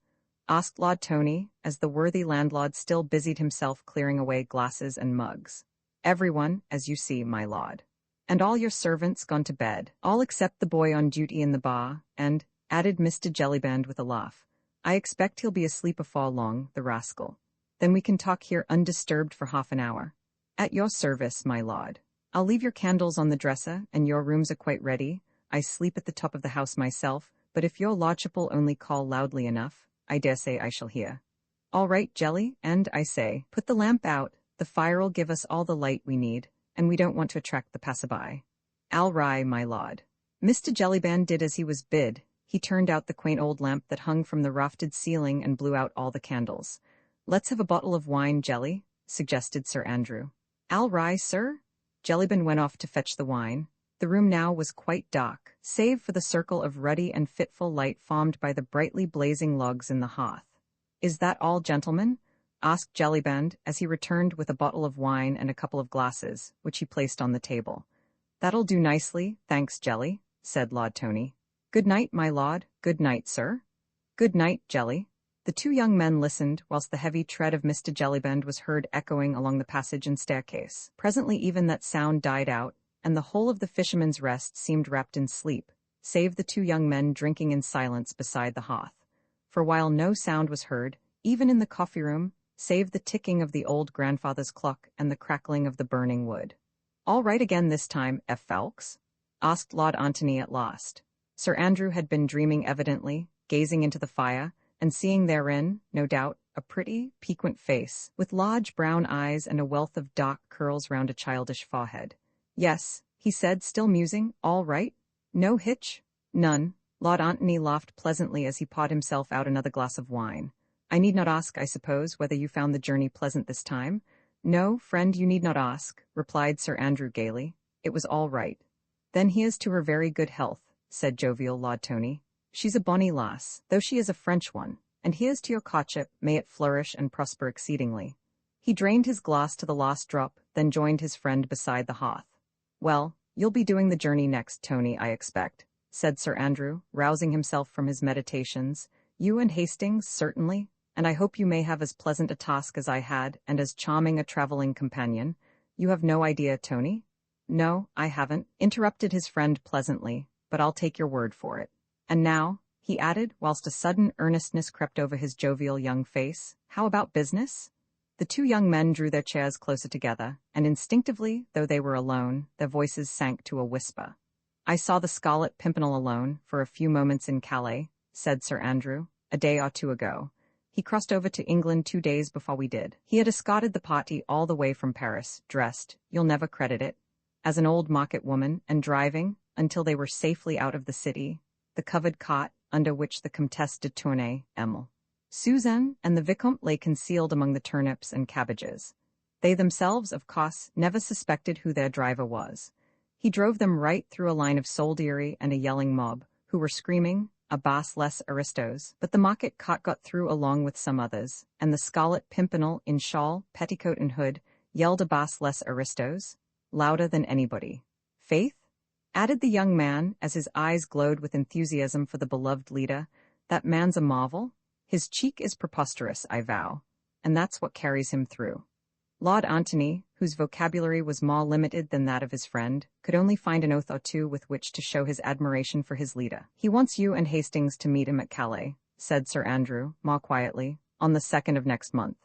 asked Lord Tony, as the worthy landlord still busied himself clearing away glasses and mugs. "Everyone, as you see, my lord. And all your servants gone to bed, all except the boy on duty in the bar, and," added Mr. Jellyband with a laugh, "I expect he'll be asleep afore long, the rascal. Then we can talk here undisturbed for half an hour." "At your service, my lord. I'll leave your candles on the dresser, and your rooms are quite ready. I sleep at the top of the house myself, but if your lordship'll only call loudly enough, I dare say I shall hear." "All right, Jelly, and, I say, put the lamp out. The fire'll give us all the light we need, and we don't want to attract the passer-by." "Al rye, my lord." Mr. Jellyband did as he was bid. He turned out the quaint old lamp that hung from the rafted ceiling and blew out all the candles. "Let's have a bottle of wine, Jelly," suggested Sir Andrew. "Al rye, sir?" Jellyband went off to fetch the wine. The room now was quite dark, save for the circle of ruddy and fitful light formed by the brightly blazing logs in the hearth. "Is that all, gentlemen?" asked Jellyband, as he returned with a bottle of wine and a couple of glasses, which he placed on the table. "That'll do nicely, thanks, Jelly," said Lord Tony. "Good night, my lord. Good night, sir." "Good night, Jelly." The 2 young men listened, whilst the heavy tread of Mr. Jellyband was heard echoing along the passage and staircase. Presently even that sound died out, and the whole of the Fisherman's Rest seemed wrapped in sleep, save the 2 young men drinking in silence beside the hearth. For while no sound was heard, even in the coffee-room, save the ticking of the old grandfather's clock and the crackling of the burning wood. "All right again this time, F. Ffoulkes?" asked Lord Antony at last. Sir Andrew had been dreaming evidently, gazing into the fire, and seeing therein, no doubt, a pretty, piquant face, with large brown eyes and a wealth of dark curls round a childish forehead. "Yes," he said, still musing, "all right. No hitch? None. Lord Antony laughed pleasantly as he poured himself out another glass of wine. I need not ask, I suppose, whether you found the journey pleasant this time? No, friend, you need not ask, replied Sir Andrew gaily. It was all right. Then here's to her very good health, said jovial Lord Tony. She's a bonny lass, though she is a French one, and here's to your courtship, may it flourish and prosper exceedingly. He drained his glass to the last drop, then joined his friend beside the hearth. Well, you'll be doing the journey next, Tony, I expect, said Sir Andrew, rousing himself from his meditations. You and Hastings, certainly, and I hope you may have as pleasant a task as I had, and as charming a travelling companion. You have no idea, Tony? No, I haven't, interrupted his friend pleasantly, but I'll take your word for it. And now, he added, whilst a sudden earnestness crept over his jovial young face, how about business? The two young men drew their chairs closer together, and instinctively, though they were alone, their voices sank to a whisper. I saw the Scarlet Pimpernel alone, for a few moments in Calais, said Sir Andrew, a day or two ago. He crossed over to England 2 days before we did. He had escorted the party all the way from Paris, dressed, you'll never credit it, as an old market woman, and driving, until they were safely out of the city, the covered cart under which the Comtesse de Tournay, Emile, Suzanne, and the Vicomte lay concealed among the turnips and cabbages. They themselves, of course, never suspected who their driver was. He drove them right through a line of soldiery and a yelling mob, who were screaming, a bas les aristos, but the market cart got through along with some others, and the Scarlet Pimpernel, in shawl, petticoat, and hood, yelled a bas les aristos, louder than anybody. Faith? Added the young man, as his eyes glowed with enthusiasm for the beloved leader, that man's a marvel. His cheek is preposterous, I vow, and that's what carries him through. Lord Antony, whose vocabulary was more limited than that of his friend, could only find an oath or two with which to show his admiration for his leader. He wants you and Hastings to meet him at Calais, said Sir Andrew, more quietly, on the 2nd of next month.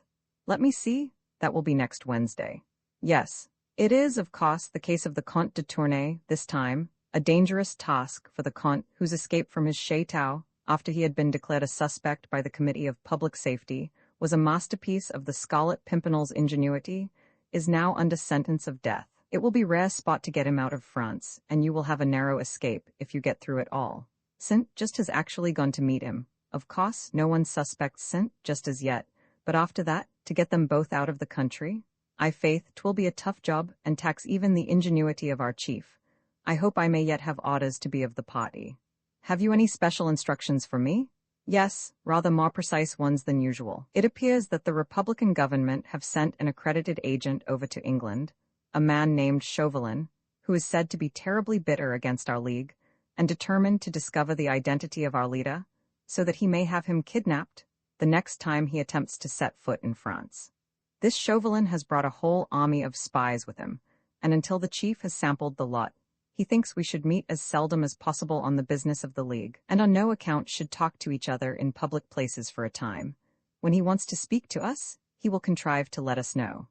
Let me see, that will be next Wednesday. Yes. It is, of course, the case of the Comte de Tournay, this time, a dangerous task for the Comte, whose escape from his chateau, after he had been declared a suspect by the Committee of Public Safety, was a masterpiece of the Scarlet Pimpernel's ingenuity, is now under sentence of death. It will be rare spot to get him out of France, and you will have a narrow escape if you get through it all. Saint just has actually gone to meet him. Of course, no one suspects Saint just as yet, but after that, to get them both out of the country, I faith 'twill be a tough job and tax even the ingenuity of our chief. I hope I may yet have orders to be of the party. Have you any special instructions for me? Yes, rather more precise ones than usual. It appears that the Republican government have sent an accredited agent over to England, a man named Chauvelin, who is said to be terribly bitter against our league, and determined to discover the identity of our leader, so that he may have him kidnapped the next time he attempts to set foot in France. This Chauvelin has brought a whole army of spies with him, and until the chief has sampled the lot, he thinks we should meet as seldom as possible on the business of the league, and on no account should talk to each other in public places for a time. When he wants to speak to us, he will contrive to let us know.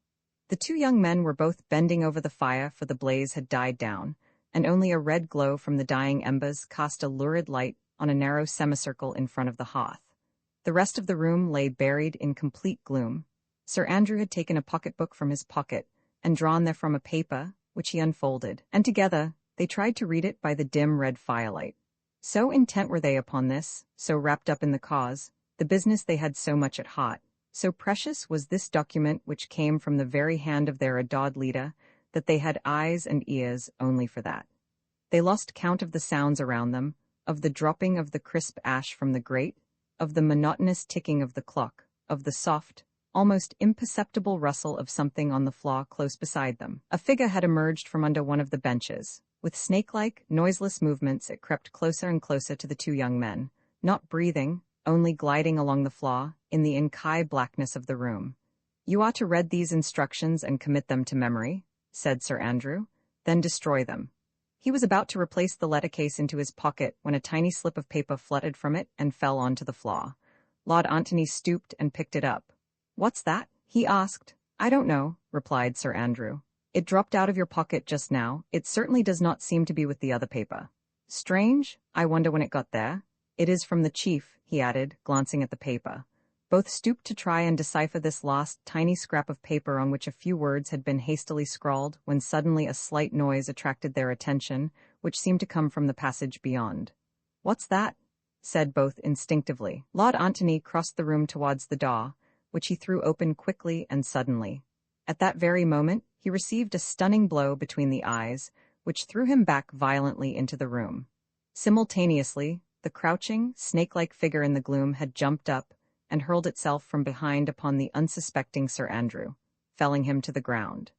The two young men were both bending over the fire, for the blaze had died down, and only a red glow from the dying embers cast a lurid light on a narrow semicircle in front of the hearth. The rest of the room lay buried in complete gloom. Sir Andrew had taken a pocketbook from his pocket and drawn therefrom a paper, which he unfolded, and together they tried to read it by the dim red firelight. So intent were they upon this, so wrapped up in the cause, the business they had so much at heart, so precious was this document which came from the very hand of their adored leader, that they had eyes and ears only for that. They lost count of the sounds around them, of the dropping of the crisp ash from the grate, of the monotonous ticking of the clock, of the soft, almost imperceptible rustle of something on the floor close beside them. A figure had emerged from under one of the benches. With snake-like, noiseless movements it crept closer and closer to the two young men, not breathing, only gliding along the floor, in the inky blackness of the room. You ought to read these instructions and commit them to memory, said Sir Andrew, then destroy them. He was about to replace the letter case into his pocket when a tiny slip of paper fluttered from it and fell onto the floor. Lord Antony stooped and picked it up. What's that? He asked. I don't know, replied Sir Andrew. It dropped out of your pocket just now. It certainly does not seem to be with the other paper. Strange. I wonder when it got there. It is from the chief, he added, glancing at the paper. Both stooped to try and decipher this last, tiny scrap of paper on which a few words had been hastily scrawled, when suddenly a slight noise attracted their attention, which seemed to come from the passage beyond. "What's that?" said both instinctively. Lord Antony crossed the room towards the door, which he threw open quickly and suddenly. At that very moment, he received a stunning blow between the eyes, which threw him back violently into the room. Simultaneously, the crouching, snake-like figure in the gloom had jumped up and hurled itself from behind upon the unsuspecting Sir Andrew, felling him to the ground.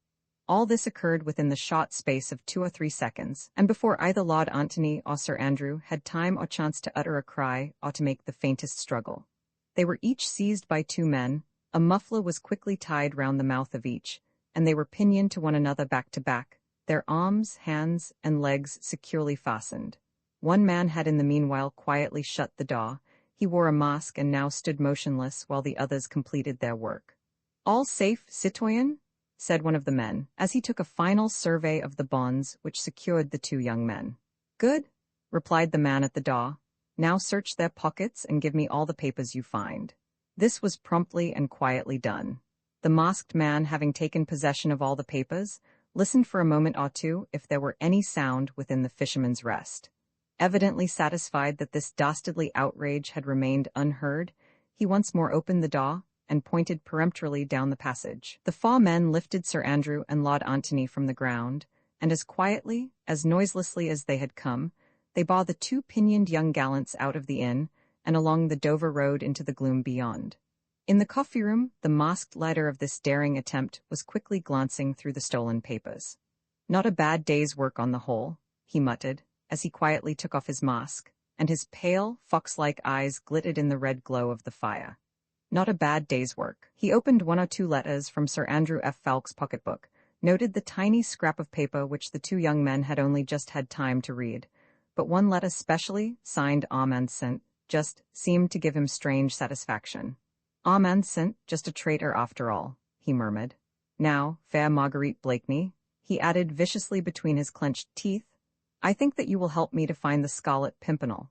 All this occurred within the short space of 2 or 3 seconds, and before either Lord Antony or Sir Andrew had time or chance to utter a cry or to make the faintest struggle. They were each seized by 2 men, a muffler was quickly tied round the mouth of each, and they were pinioned to one another back to back, their arms, hands, and legs securely fastened. One man had in the meanwhile quietly shut the door. He wore a mask and now stood motionless while the others completed their work. "All safe, citoyen?" said one of the men, as he took a final survey of the bonds which secured the 2 young men. "Good," replied the man at the door. "Now search their pockets and give me all the papers you find." This was promptly and quietly done. The masked man, having taken possession of all the papers, listened for a moment or two if there were any sound within the Fisherman's Rest. Evidently satisfied that this dastardly outrage had remained unheard, he once more opened the door and pointed peremptorily down the passage. The 4 men lifted Sir Andrew and Lord Antony from the ground, and as quietly, as noiselessly as they had come, they bore the 2 pinioned young gallants out of the inn and along the Dover road into the gloom beyond. In the coffee-room, the masked leader of this daring attempt was quickly glancing through the stolen papers. "Not a bad day's work on the whole," he muttered, as he quietly took off his mask, and his pale, fox-like eyes glittered in the red glow of the fire. "Not a bad day's work." He opened 1 or 2 letters from Sir Andrew F. Falk's pocketbook, noted the tiny scrap of paper which the 2 young men had only just had time to read, but one letter specially, signed Armand, just seemed to give him strange satisfaction. "Armand, just a traitor after all," he murmured. "Now, fair Marguerite Blakeney," he added viciously between his clenched teeth, "I think that you will help me to find the Scarlet Pimpernel."